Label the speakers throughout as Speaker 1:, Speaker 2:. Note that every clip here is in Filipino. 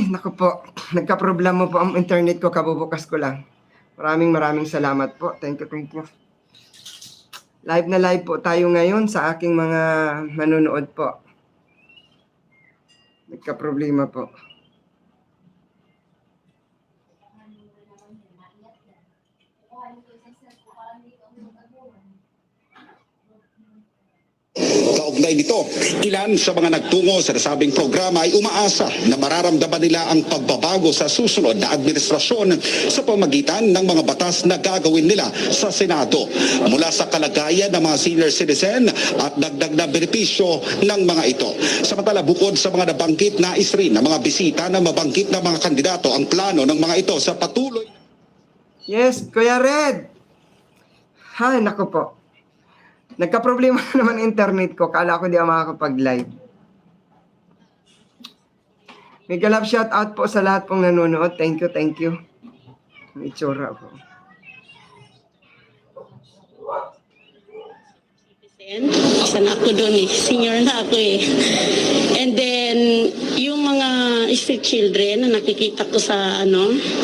Speaker 1: Ay, naku po. Nagka-problema po ang internet ko, kabubukas ko lang. Maraming salamat po. Thank you. Live na live po tayo ngayon sa aking mga manonood po. Nagka-problema po.
Speaker 2: Kaugnay nito, ilan sa mga nagtungo sa nasabing programa ay umaasa na mararamdaman nila ang pagbabago sa susunod na administrasyon sa pamagitan ng mga batas na gagawin nila sa Senado mula sa kalagayan ng mga senior citizen at dagdag na benepisyo ng mga ito. Samantala, bukod sa mga nabanggit, nais rin ng mga bisita na mabanggit ng mga kandidato ang plano ng mga ito sa patuloy.
Speaker 1: Yes, Kuya Red. Hay, naku po. Nagka-problema naman internet ko. Kala ko di ako makakapag-live. Mega love shout out po sa lahat pong nanonood. Thank you. May itsura po.
Speaker 3: Sana ako doon senior na ako And then, yung mga street children na nakikita ko sa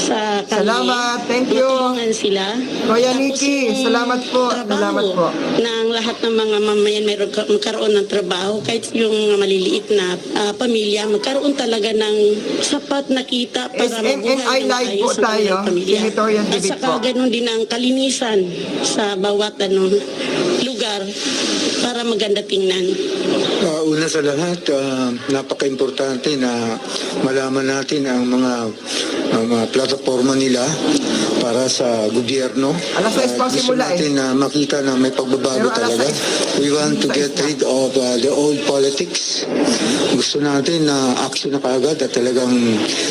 Speaker 3: sa kami.
Speaker 1: Salamat, thank you.
Speaker 3: Matulungan sila.
Speaker 1: Kuya Nikki, salamat po. Salamat po.
Speaker 3: Ng lahat ng mga mamayan magkaroon ng trabaho, kahit yung mga maliliit na pamilya, magkaroon talaga ng sapat na kita para
Speaker 1: SMNI live po tayo. Senatorial
Speaker 3: At
Speaker 1: DABATE
Speaker 3: saka
Speaker 1: po.
Speaker 3: ganun din ang kalinisan sa bawat lugar para maganda tingnan.
Speaker 4: Una sa lahat, napaka-importante na malaman natin ang mga plataforma nila para sa gobyerno.
Speaker 1: Alas 6 po
Speaker 4: Gusto
Speaker 1: simula
Speaker 4: natin na makita na may pagbabago
Speaker 1: Pero alas
Speaker 4: talaga.
Speaker 1: 6.
Speaker 4: We want to get rid of the old politics. Gusto natin na action na kaagad at talagang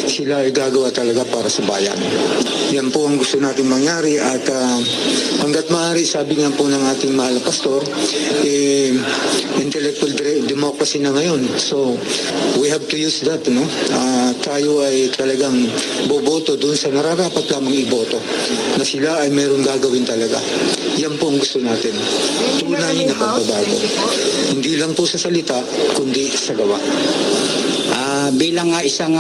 Speaker 4: sila ay gagawa talaga para sa bayan. Yan po ang gusto natin mangyari at hanggat maaari, sabi nga po ng ating mahal na pastor, intellectual democracy na ngayon. So, we have to use that, no? Tayo ay talagang boboto doon sa nararapat lamang iboto na sila ay mayroong gagawin talaga. Yan po ang gusto natin. Tunay na pagbabago. Hindi lang po sa salita, kundi sa gawa.
Speaker 5: Bilang isang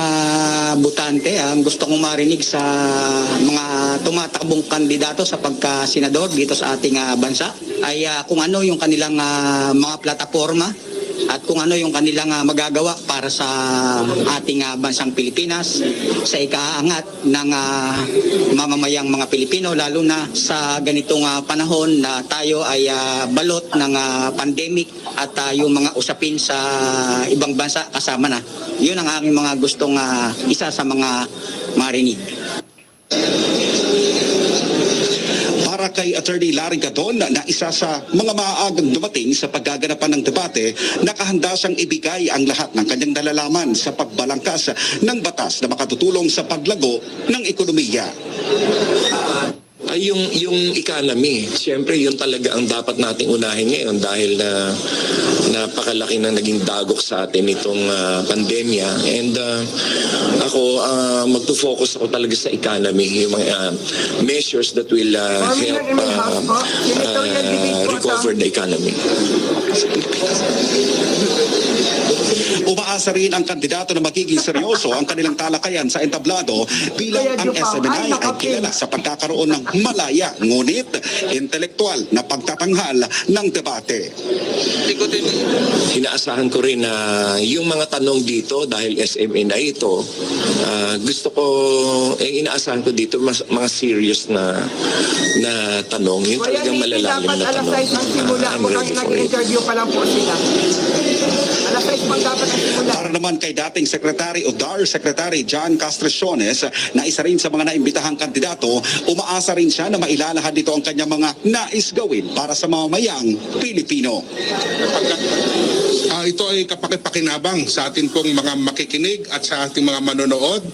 Speaker 5: botante, gusto kong marinig sa mga tumatakbong kandidato sa pagka-senador dito sa ating bansa ay kung ano yung kanilang mga plataforma at kung ano yung kanilang magagawa para sa ating bansang Pilipinas, sa ikaangat ng mamamayang mga Pilipino, lalo na sa ganitong panahon na tayo ay balot ng pandemic at yung mga usapin sa ibang bansa kasama na. Yun ang aking mga gustong isa sa mga marinig.
Speaker 2: Para kay Attorney Larry Cardona na isa sa mga maaagang dumating sa paggaganapan ng debate, nakahanda siyang ibigay ang lahat ng kanyang nalalaman sa pagbalangkas ng batas na makatutulong sa paglago ng ekonomiya.
Speaker 6: Ay yung economy, siyempre yun talaga ang dapat nating unahin ngayon dahil napakalaki na naging dagok sa atin itong pandemya. And ako, magto-focus ako talaga sa economy, yung mga measures that will help recover the economy.
Speaker 2: Umaasa rin ang kandidato na magiging seryoso ang kanilang talakayan sa entablado bilang ang SMNI ay kilala sa pagkakaroon ng malaya ngunit intelektual na pagtatanghal ng debate.
Speaker 6: Inaasahan ko rin na yung mga tanong dito dahil SMNI ito, gusto ko, inaasahan ko dito mga serious na tanong, yung talagang malalalim na tanong. I'm ready for it.
Speaker 1: Nag-interview pa lang po sila. Alas 6 pang dapat ang simula.
Speaker 2: Para naman kay dating Secretary o DAR Secretary John Castreciones na isa rin sa mga naimbitahang kandidato, umaasa rin siya na mailalahad dito ang kanyang mga nais gawin para sa mamamayang Pilipino.
Speaker 7: Ito ay kapakipakinabang sa atin pong mga makikinig at sa ating mga manonood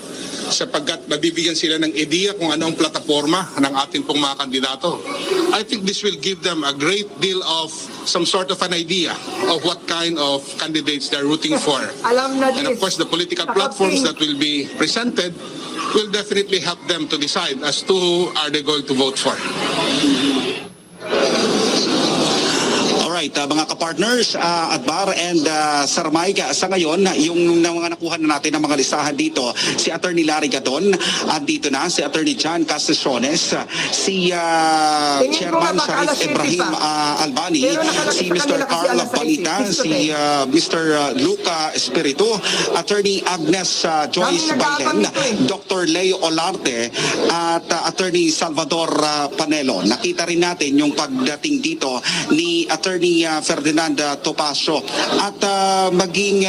Speaker 7: sapagkat mabibigyan sila ng ideya kung ano ang plataforma ng ating pong mga kandidato. I think this will give them a great deal of some sort of an idea of what kind of candidates they're rooting for.
Speaker 1: Alam na
Speaker 7: And of course, the political platforms that will be presented will definitely help them to decide as to who are they going to vote for.
Speaker 2: Alright, Alright, mga kapartners, Adbar and Sir Mike, sa ngayon, yung mga nakuha na natin ng mga listahan dito, si Attorney Larry Gadon, dito na, si Attorney John Castasones, si
Speaker 1: Tingin ko nga
Speaker 2: Chairman
Speaker 1: baka alas
Speaker 2: Sharif
Speaker 1: 7
Speaker 2: Ibrahim
Speaker 1: pa.
Speaker 2: Albani,
Speaker 1: Pero nakalagay
Speaker 2: si
Speaker 1: sa
Speaker 2: Mr.
Speaker 1: kanila kasi
Speaker 2: Carl
Speaker 1: alas 6,
Speaker 2: Balita, si Mr. Luca Espiritu, Attorney Agnes Joyce
Speaker 1: Daming nag-aabang
Speaker 2: Bailen,
Speaker 1: nito eh.
Speaker 2: Dr. Leo Olarte, at Attorney Salvador Panelo. Nakita rin natin yung pagdating dito ni Attorney Ferdinand Topacio at maging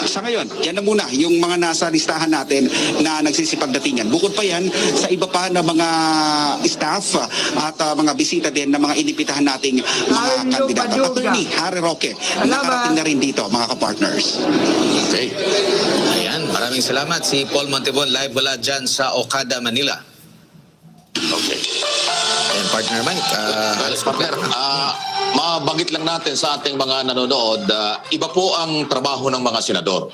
Speaker 2: sa ngayon, yan na muna yung mga nasa listahan natin na nagsisipagdatingan. Bukod pa yan sa iba pa na mga staff at mga bisita din na mga inipitahan nating mga kandidato. Attorney Harry Roque, nakarating na rin dito mga kapartners.
Speaker 8: Okay. Ayan, maraming salamat. Si Paul Montebon live wala dyan sa Okada, Manila.
Speaker 9: Okay.
Speaker 8: Ayan, partner Mike.
Speaker 9: Partner, mabanggit lang natin sa ating mga nanonood, iba po ang trabaho ng mga senador.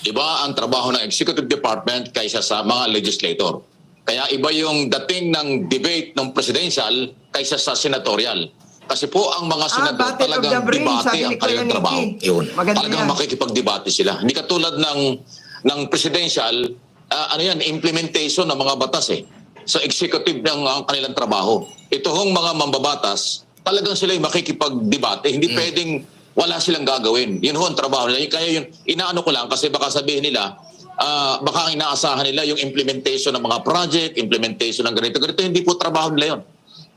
Speaker 9: Iba ang trabaho ng executive department kaysa sa mga legislator. Kaya iba yung dating ng debate ng presidential kaysa sa senatorial. Kasi po ang mga senador
Speaker 1: Battle of the
Speaker 9: talagang
Speaker 1: Brain,
Speaker 9: debate
Speaker 1: sabi
Speaker 9: ang
Speaker 1: ni Kuya
Speaker 9: kanilang trabaho.
Speaker 1: Nicky.
Speaker 8: Yun.
Speaker 1: Maganda
Speaker 9: Talagang
Speaker 1: yan.
Speaker 9: makikipagdebate sila. Hindi katulad ng presidential, implementation ng mga batas eh. So executive ng ang kanilang trabaho. Ito hong mga mambabatas, talagang sila yung makikipagdebate. Hindi pwedeng wala silang gagawin. Yun ho ang trabaho nila. Kaya yun, inaano ko lang kasi baka sabihin nila, baka inaasahan nila yung implementation ng mga project, implementation ng ganito. Hindi po trabaho nila yun.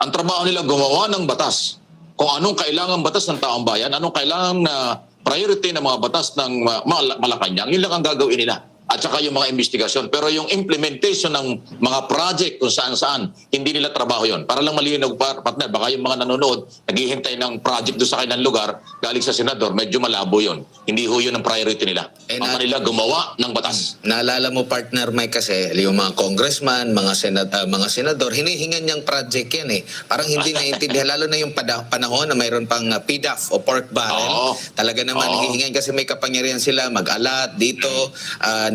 Speaker 9: Ang trabaho nila gumawa ng batas. Kung anong kailangan batas ng taong bayan, anong kailangan na priority ng mga batas ng Malacanang, yun lang ang gagawin nila. At saka yung mga investigasyon. Pero yung implementation ng mga project kung saan-saan, hindi nila trabaho yon. Para lang malinaw, partner, baka yung mga nanonood, naghihintay ng project doon sa kanilang lugar, galing sa senador, medyo malabo yon. Hindi ho yun ang priority nila. Ang kanila gumawa ng batas.
Speaker 8: Naalala mo, partner Mike, kasi yung mga congressman, mga senador, hinihingan niyang project yan eh. Parang hindi naiintindihan, lalo na yung panahon na mayroon pang PDAF o pork barrel. Talaga naman hinihingan kasi may kapangyarihan sila mag-alat dito,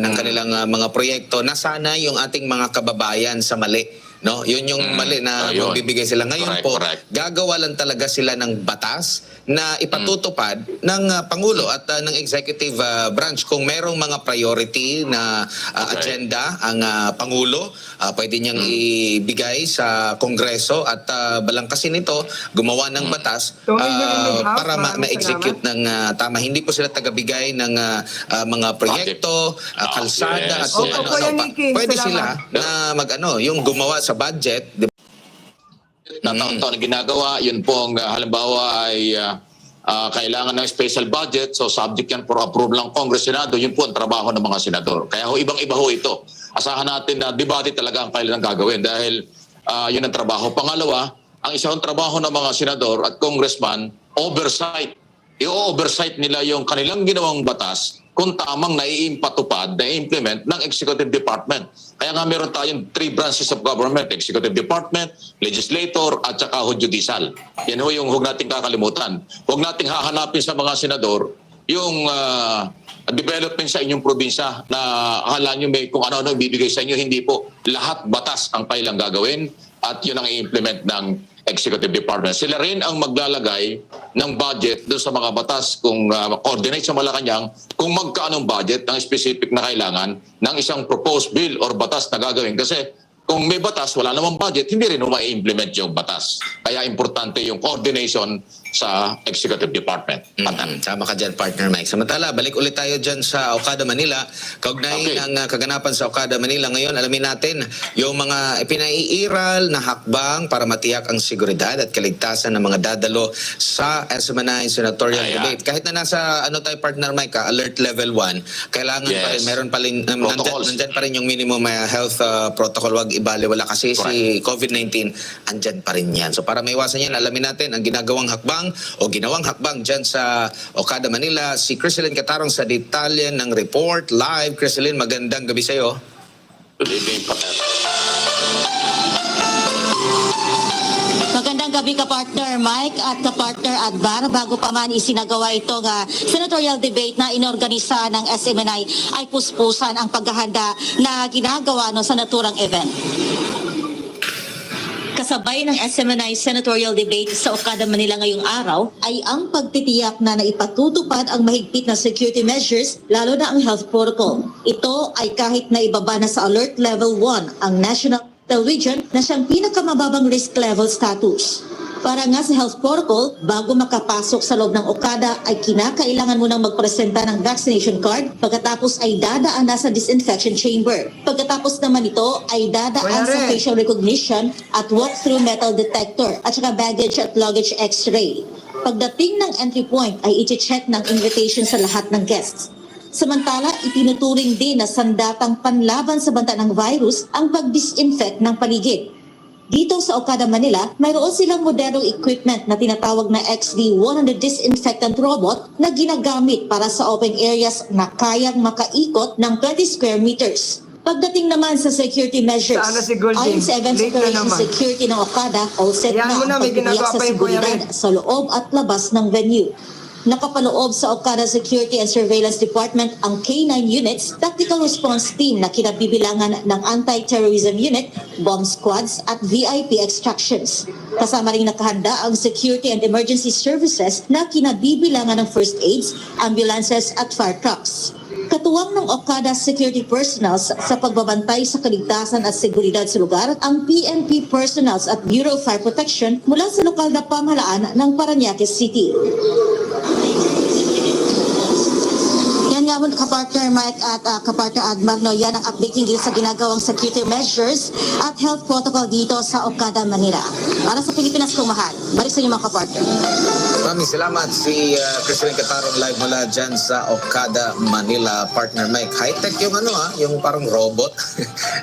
Speaker 8: ng kanilang mga proyekto na sana yung ating mga kababayan sa mali. No, yun yung mali na magbibigay sila ngayon.
Speaker 9: Correct.
Speaker 8: Gagawa lang talaga sila ng batas na ipatutupad ng Pangulo at ng executive branch. Kung merong mga priority na agenda ang Pangulo, pwede niyang ibigay sa Kongreso at balangkasin ito, gumawa ng batas para ma-execute ng tama. Hindi po sila tagabigay ng mga proyekto, kalsada at kung ano-ano pa. Pwede sila na yung gumawa sa budget,
Speaker 9: na taon-taon na ginagawa, yun pong halimbawa ay kailangan ng special budget, so subject yan for approval ng Congress, Senado, yun po ang trabaho ng mga senador. Kaya ibang-iba ho ito. Asahan natin na debate talaga ang kailangan gagawin dahil yun ang trabaho. Pangalawa, ang isang trabaho ng mga senador at congressman, oversight. I-oversight nila yung kanilang ginawang batas kung tamang naiimpatupad, na-implement ng executive department. Kaya nga meron tayong 3 branches of government, executive department, legislator, at saka judicial. Yan ho yung huwag nating kakalimutan. Huwag nating hahanapin sa mga senador yung development sa inyong probinsya na akala nyo may kung ano-ano ibibigay sa inyo. Hindi po. Lahat batas ang kailang gagawin at yun ang i-implement ng executive department. Sila rin ang maglalagay ng budget doon sa mga batas kung coordinate sa Malacanang kung magkaanong budget ng specific na kailangan ng isang proposed bill or batas na gagawin. Kasi kung may batas, wala namang budget, hindi rin ma-implement yung batas. Kaya importante yung coordination sa executive department.
Speaker 8: Sama ka dyan, partner Mike. Samantala, balik ulit tayo dyan sa Okada, Manila. Kaugnay ng kaganapan sa Okada, Manila ngayon, alamin natin yung mga pinaiiral na hakbang para matiyak ang seguridad at kaligtasan ng mga dadalo sa SMNI Senatorial Debate. Kahit na nasa tayo, partner Mike, alert level 1, kailangan pa rin, meron pa rin, nandyan pa rin yung minimum health protocol. Wag ibaliwala kasi si COVID-19, andyan pa rin yan. So para maiwasan yan, alamin natin ang ginagawang hakbang o ginawang hakbang dyan sa Okada, Manila. Si Criselyn Catarong sa detalye ng report live. Criselyn, magandang gabi sa iyo.
Speaker 9: Good evening, partner.
Speaker 10: Magandang gabi ka-partner Mike at ka-partner Adbar. Bago pa man isinagawa itong senatorial debate na inorganisa ng SMNI ay puspusan ang paghahanda na ginagawa sa naturang event. Kasabay ng SMNI Senatorial Debate sa Okada, Manila ngayong araw ay ang pagtitiyak na naipatutupad ang mahigpit na security measures, lalo na ang health protocol. Ito ay kahit na ibaba na sa Alert Level 1 ang National Region na siyang pinakamababang risk level status. Para nga sa health protocol, bago makapasok sa loob ng Okada ay kinakailangan munang magpresenta ng vaccination card, pagkatapos ay dadaan na sa disinfection chamber. Pagkatapos naman ito ay dadaan sa facial recognition at walk-through metal detector at saka baggage at luggage x-ray. Pagdating ng entry point ay i-check ng invitation sa lahat ng guests. Samantala, itinuturing din na sandatang panlaban sa banta ng virus ang pag-disinfect ng paligid. Dito sa Okada, Manila, mayroon silang modernong equipment na tinatawag na XD100 disinfectant robot na ginagamit para sa open areas na kayang makaikot ng 20 square meters. Pagdating naman sa security measures,
Speaker 1: Sana si Golding.
Speaker 10: ayon sa Event
Speaker 1: Late na
Speaker 10: Operation
Speaker 1: naman.
Speaker 10: Security ng Okada, all set
Speaker 1: Yan
Speaker 10: na
Speaker 1: mo na,
Speaker 10: ang
Speaker 1: may
Speaker 10: pagbibiyak
Speaker 1: ginagawa
Speaker 10: sa
Speaker 1: pa yung Kuya
Speaker 10: seguridad
Speaker 1: Red.
Speaker 10: sa loob at labas ng venue. Nakapaloob sa Okada Security and Surveillance Department ang K9 units, tactical response team na kinabibilangan ng anti-terrorism unit, bomb squads at VIP extractions. Kasama rin nakahanda ang security and emergency services na kinabibilangan ng first aids, ambulances at fire trucks. Katuwang ng Okada security personnels sa pagbabantay sa kaligtasan at seguridad sa lugar, ang PNP personnels at Bureau of Fire Protection mula sa lokal na pamahalaan ng Parañaque City. Yan nga mo, kapartner Mike at kapartner Admar, no, yan ang updating din sa ginagawang security measures at health protocol dito sa Okada, Manila. Para sa Pilipinas kong mahal, balik sa inyo mga kapartner.
Speaker 8: Maraming salamat si Christine Catarong live mula dyan sa Okada, Manila. Partner Mike, high-tech yung yung parang robot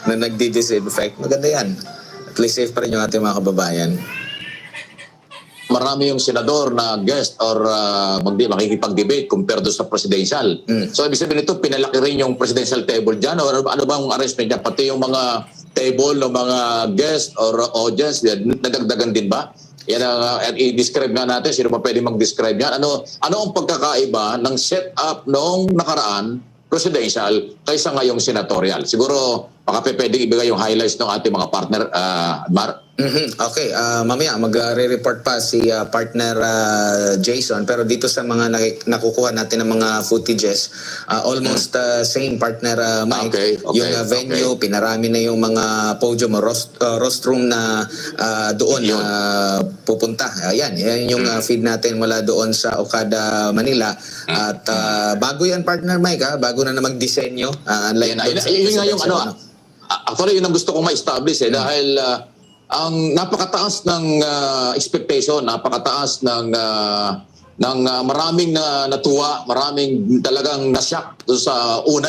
Speaker 8: na nagdi-disinfect. Maganda yan. At least safe pa rin yung ating mga kababayan.
Speaker 9: Marami yung senador na guest or makikipag-debate compared doon sa presidential. So ibig sabihin nito, pinalaki rin yung presidential table dyan o ano bang arrangement niya? Pati yung mga table ng mga guest or audience, nadagdagan din ba? Yan ang i-describe nga natin, sino ba pwede mag-describe yan? Ano ang pagkakaiba ng setup nung nakaraan presidential kaysa ngayong senatorial? Siguro baka pwede ibigay yung highlights ng ating mga partner, Mar.
Speaker 8: Okay, mamaya magre-report pa si partner Jason, pero dito sa mga nakukuha natin ng mga footages, almost same partner Mike.
Speaker 9: Okay,
Speaker 8: yung venue, pinarami na yung mga podium o rostrum na doon pupunta. Yan yung feed natin mula doon sa Okada, Manila. At bago yan partner Mike, bago na mag-disenyo.
Speaker 9: Yun nga yung actually yun ang gusto kong ma-establish dahil ang napakataas ng expectation, napakataas ng maraming natuwa, maraming talagang nasyak doon sa una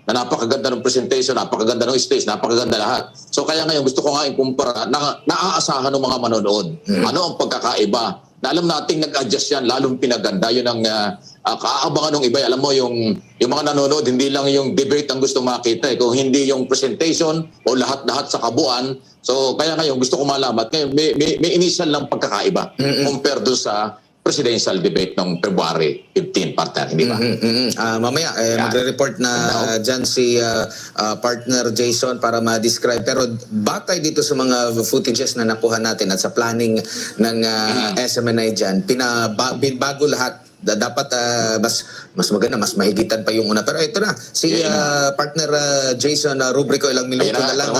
Speaker 9: na napakaganda ng presentation, napakaganda ng stage, napakaganda lahat. So kaya ngayon gusto ko nga ikumpara na naaasahan ng mga manonood. Ano ang pagkakaiba? Na alam nating nag-adjust yan, lalong pinaganda. Yun ang kaabangan ng iba. Alam mo, yung mga nanonood, hindi lang yung debate ang gusto makita. Kung hindi yung presentation o lahat-lahat sa kabuuan. So kaya ngayon gusto ko malaman. Ngayon, may initial lang pagkakaiba compared doon sa presidential debate ng February 15, partner, hindi ba?
Speaker 8: Mamaya, magre-report na dyan si partner Jason para ma-describe. Pero batay dito sa mga footages na nakuha natin at sa planning ng SMNI dyan, bago lahat, dapat mas maganda, mas mahigitan pa yung una. Pero ito na, si partner Jason Rubrico, ilang minuto na lang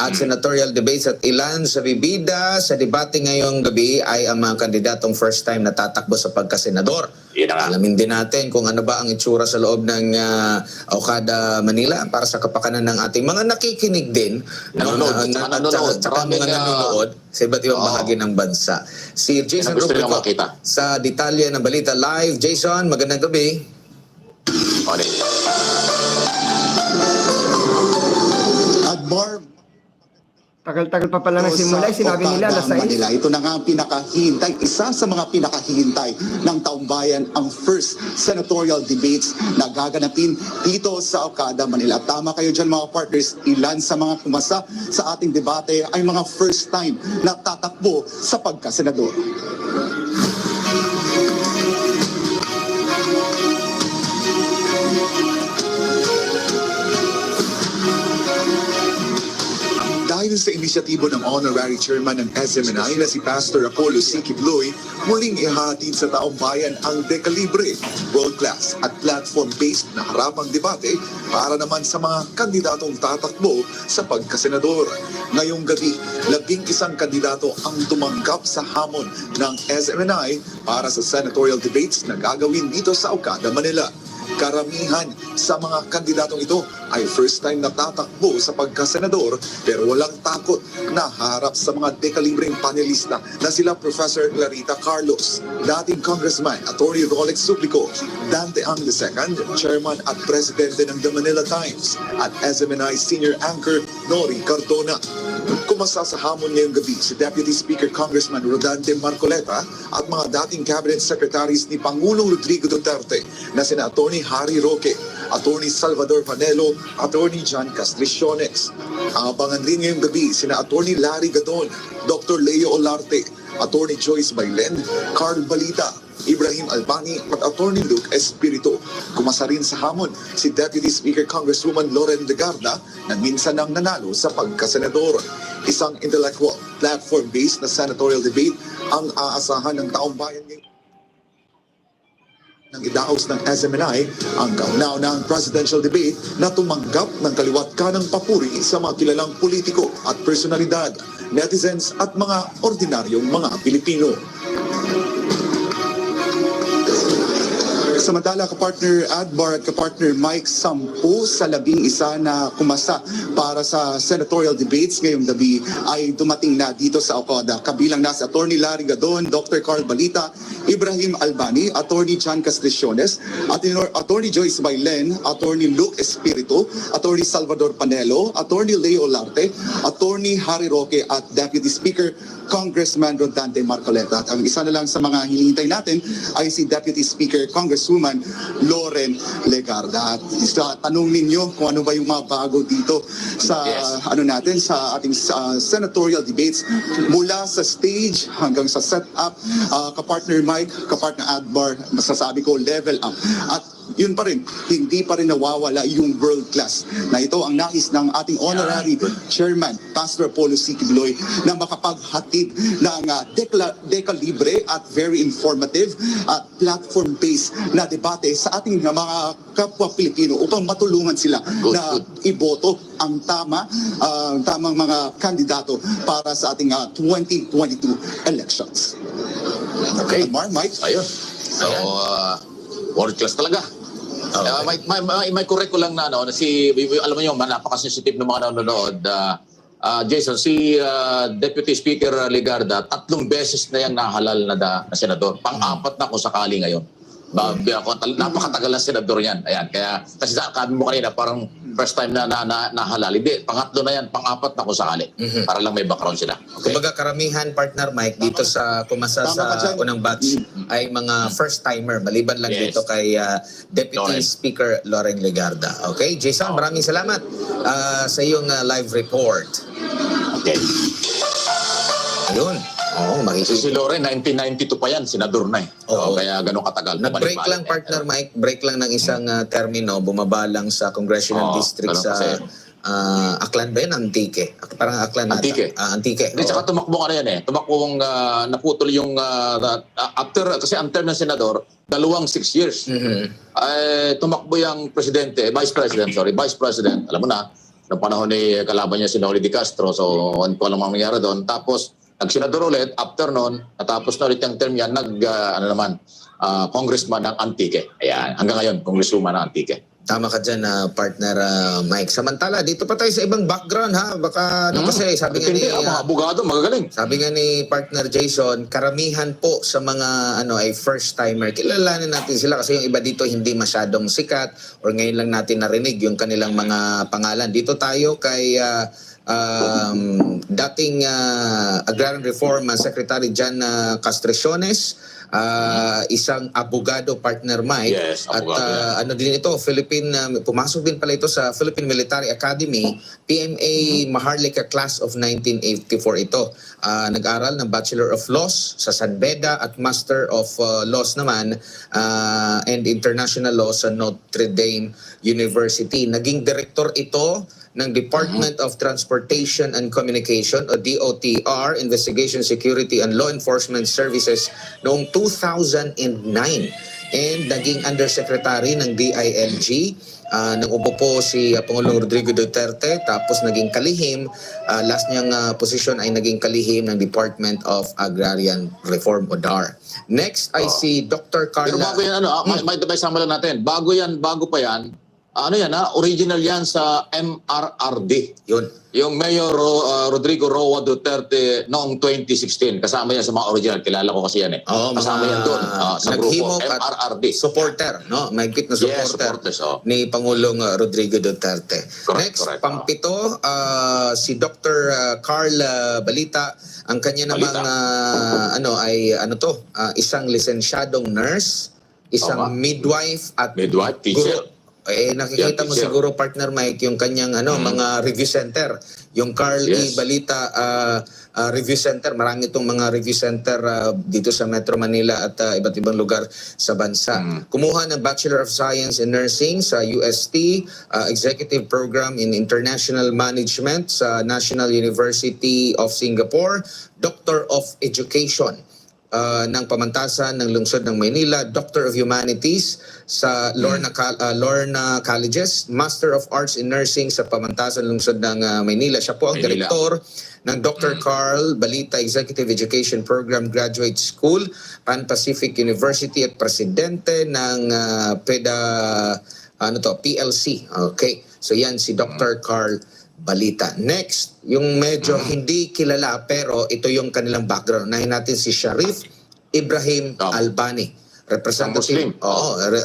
Speaker 8: at senatorial debates at ilan sa bibida sa debate ngayong gabi ay ang mga kandidatong first time na tatakbo sa pagkasenador. Alamin din natin kung ano ba ang itsura sa loob ng Okada, Manila para sa kapakanan ng ating mga nakikinig din at mga nanonood sa iba't ibang bahagi ng bansa. Si Jason Rubrico sa detalye ng balita live. Jason, magandang gabi.
Speaker 1: Tagal-tagal pa pala nagsimula, sinabi nila nasa
Speaker 2: Manila. Ito na nga ang pinakahihintay, isa sa mga pinakahihintay ng taong bayan, ang first senatorial debates na gaganapin dito sa Okada, Manila. Tama kayo dyan mga partners, ilan sa mga pumasa sa ating debate ay mga first time na tatakbo sa pagkasenador. Dahil
Speaker 11: Dahil sa inisyatibo ng Honorary Chairman ng SMNI na si Pastor Apollo C. Kibloy, muling ihahatid sa taong bayan ang dekalibre, world-class at platform-based na harapang debate para naman sa mga kandidatong tatakbo sa pagkasenador. Ngayong gabi, 11 kandidato ang tumanggap sa hamon ng SMNI para sa senatorial debates na gagawin dito sa Okada, Manila. Karamihan sa mga kandidatong ito ay first time natatakbo sa pagkasenador pero walang takot na harap sa mga dekalibreng panelista na sila Professor Clarita Carlos, dating Congressman Atty. Rolex Suplico, Dante Ang II, Chairman at Presidente ng The Manila Times, at SMNI Senior Anchor Nori Cardona. Kumasa sa hamon ngayong gabi si Deputy Speaker Congressman Rodante Marcoleta at mga dating Cabinet Secretaries ni Pangulong Rodrigo Duterte na sina Atty. Harry Roque, Atty. Salvador Panelo, Atty. John Castriciones. Abangan rin ngayong gabi sina Atty. Larry Gadon, Dr. Leo Olarte, Atty. Joyce Bailen, Carl Balita, Ibrahim Albani at Atty. Luke Espiritu. Kumasa rin sa hamon si Deputy Speaker Congresswoman Loren Legarda na minsan nang nanalo sa pagkasenador. Isang intellectual, platform-based na senatorial debate ang aasahan ng taong bayan ngayon. Nang idaos ng SMNI ang kauna-unahang presidential debate na tumanggap ng kaliwat kanang papuri sa mga kilalang politiko at personalidad, netizens at mga ordinaryong mga Pilipino. Samantala, kapartner Adbar at kapartner Mike, 10 sa 11 na kumasa para sa senatorial debates ngayong gabi ay dumating na dito sa Okada. Kabilang na si Atty. Larry Gadon, Dr. Carl Balita, Ibrahim Albani, Atty. John Castriciones, Atty. Joyce Bailen, Atty. Luke Espiritu, Atty. Salvador Panelo, Atty. Leo Olarte, Atty. Harry Roque at Deputy Speaker Congressman Rodante Marcoleta. At ang isa na lang sa mga hinihintay natin ay si Deputy Speaker Congresswoman Loren Legarda. At tanong ninyo kung ano ba yung mga bago dito sa sa ating senatorial debates mula sa stage hanggang sa setup. Kapartner Mike, kapartner Adbar, masasabi ko level up. At yun pa rin, hindi pa rin nawawala yung world class na ito ang nais ng ating honorary chairman, Pastor Apollo C. Kibloy, na makapaghatid ng dekalibre at very informative at platform-based na debate sa ating mga kapwa Pilipino upang matulungan sila na iboto ang tamang mga kandidato para sa ating 2022 elections.
Speaker 9: Okay.
Speaker 11: Mike?
Speaker 9: Ayun. So, world class talaga. May correct ko lang na na alam mo yung napaka-sensitive ng mga nanonood. Jason, si Deputy Speaker Legarda, 3 beses na yung nahalal na senador. Pang-4 na kung sakali ngayon. Napakatagal na senador yan. Ayan, kaya kasi sabi mo kanina parang first time na nahalal. Hindi, pangatlo na yan, pang-4 na kung sakali. Para lang may background sila. Okay.
Speaker 8: Kumbaga karamihan, partner Mike, dito sa kumasa sa unang batch ay mga first timer maliban lang dito kay Deputy Speaker Loren Legarda. Okay, Jason, maraming salamat sa iyong live report.
Speaker 9: Okay.
Speaker 8: Ayun. Oo,
Speaker 9: Si Loren, 1992 pa yan, senador na eh.
Speaker 8: Oo.
Speaker 9: Kaya ganun katagal.
Speaker 8: Nag-break lang, partner Mike, break lang ng isang termino, bumaba lang sa congressional district sa Aklan ba yun? Antique. Parang Aklan
Speaker 9: Antique.
Speaker 8: Antique.
Speaker 9: Hindi, saka tumakbo ka na yan eh. Tumakbo naputol yung after, kasi ang term ng senador, 6 years. Tumakbo yung vice president, alam mo na, noong panahon ni kalaban niya si Noli Di Castro, so ano pa lang mangyari doon. Tapos, nag-senador ulit, after noon, natapos na ulit yung term yan, congressman ng Antique. Ayan, hanggang ngayon, congresswoman ng Antique.
Speaker 8: Tama ka dyan, partner Mike. Samantala, dito pa tayo sa ibang background, ha? Baka, kasi sabi nga ni...
Speaker 9: mga abogado, magagaling.
Speaker 8: Sabi nga ni partner Jason, karamihan po sa mga ay first-timer. Kilalanin natin sila kasi yung iba dito hindi masyadong sikat or ngayon lang natin narinig yung kanilang mga pangalan. Dito tayo kay... dating Agrarian Reform Secretary John Castriciones, isang abogado, partner Mike.
Speaker 9: Yes,
Speaker 8: At
Speaker 9: abogado,
Speaker 8: ano din ito, pumasok din pala ito sa Philippine Military Academy, PMA Maharlika Class of 1984 ito. Nag-aral ng Bachelor of Laws sa San Beda at Master of Laws naman and International Law sa Notre Dame University. Naging director ito ng Department of Transportation and Communication o DOTR, Investigation, Security and Law Enforcement Services noong 2009 and naging Undersecretary ng DILG nang upo po si Pangulong Rodrigo Duterte, tapos naging kalihim, last niyang posisyon ay naging kalihim ng Department of Agrarian Reform o DAR. Next ay si Dr.
Speaker 9: Pero
Speaker 8: Carla.
Speaker 9: bago yan, may sama lang natin. Bago pa yan, original yan sa MRRD.
Speaker 8: Yun.
Speaker 9: Yung Mayor Rodrigo Roa Duterte noong 2016. Kasama yan sa mga original. Kilala ko kasi yan eh. Kasama yan doon sa grupo MRRD.
Speaker 8: Supporter, no? Mahigpit na
Speaker 9: Yes,
Speaker 8: supporter
Speaker 9: supporters,
Speaker 8: ni Pangulong Rodrigo Duterte.
Speaker 9: Correct,
Speaker 8: Next,
Speaker 9: correct,
Speaker 8: pampito, si Dr. Carl Balita. Ang kanya namang isang lisensyadong nurse, isang midwife at
Speaker 9: Midwife, teacher.
Speaker 8: guro. Nakikita mo
Speaker 9: teacher.
Speaker 8: siguro, partner Mike, yung kanyang mga review center. Yung Carl E.
Speaker 9: Yes.
Speaker 8: Balita Review Center. Marami itong mga review center dito sa Metro Manila at iba't ibang lugar sa bansa. Kumuha ng Bachelor of Science in Nursing sa UST, Executive Program in International Management sa National University of Singapore, Doctor of Education ng pamantasan ng lungsod ng Maynila, Doctor of Humanities sa Lorna Colleges, Master of Arts in Nursing sa pamantasan lungsod ng Maynila. Siya po ang
Speaker 9: Maynila.
Speaker 8: direktor ng Dr. Carl Balita Executive Education Program Graduate School, Pan Pacific University at presidente ng PLC. Okay. So yan si Dr. Carl Balita. Next, yung medyo hindi kilala pero ito yung kanilang background. Unahin natin si Sharif Ibrahim Albani. Representative,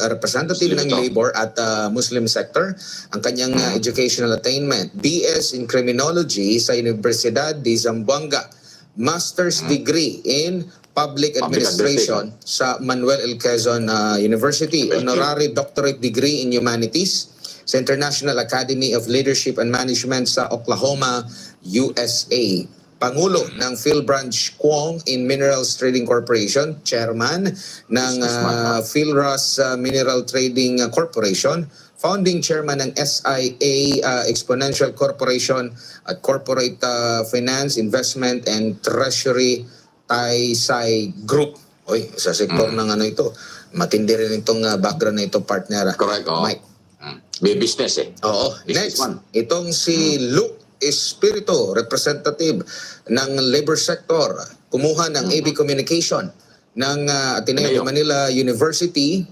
Speaker 8: representative ng labor at Muslim sector. Ang kanyang educational attainment, BS in Criminology sa Universidad de Zamboanga. Master's degree in Public Administration sa Manuel L. Quezon University. Honorary doctorate degree in Humanities sa International Academy of Leadership and Management sa Oklahoma, USA. Pangulo ng Philbranch Quong in Minerals Trading Corporation, Chairman ng Philras Mineral Trading Corporation, Founding Chairman ng SIA Exponential Corporation at Corporate Finance, Investment and Treasury Taisai Group. Oy, sa sektor ng ito. Matindi rin itong background na ito, partner.
Speaker 9: Correct,
Speaker 8: Mike.
Speaker 9: May business eh.
Speaker 8: Oo. Next, itong si Luke Espiritu, representative ng labor sector, kumuha ng AB Communication ng Ateneo de Manila University,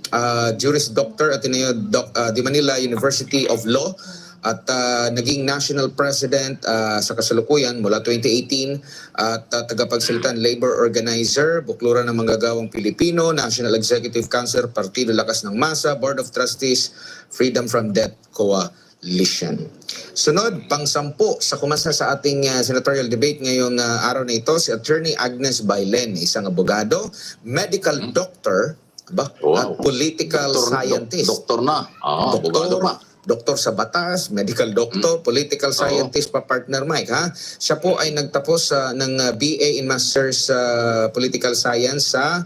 Speaker 8: Juris Doctor Ateneo de Manila University of Law, at naging National President sa kasalukuyan mula 2018 at tagapagsalita ng labor organizer, Bukluran ng Manggagawang Pilipino, National Executive Council, Partido Lakas ng Masa, Board of Trustees, Freedom from Debt Coalition. Sunod, pang-sampu sa kumasa sa ating senatorial debate ngayong araw na ito, si Attorney Agnes Bailen, isang abogado, medical doctor, at political scientist.
Speaker 9: Doktor na. Abogado pa.
Speaker 8: Doktor sa batas, medical doctor, political scientist pa, partner Mike. Siya po ay nagtapos ng BA in Masters Political Science sa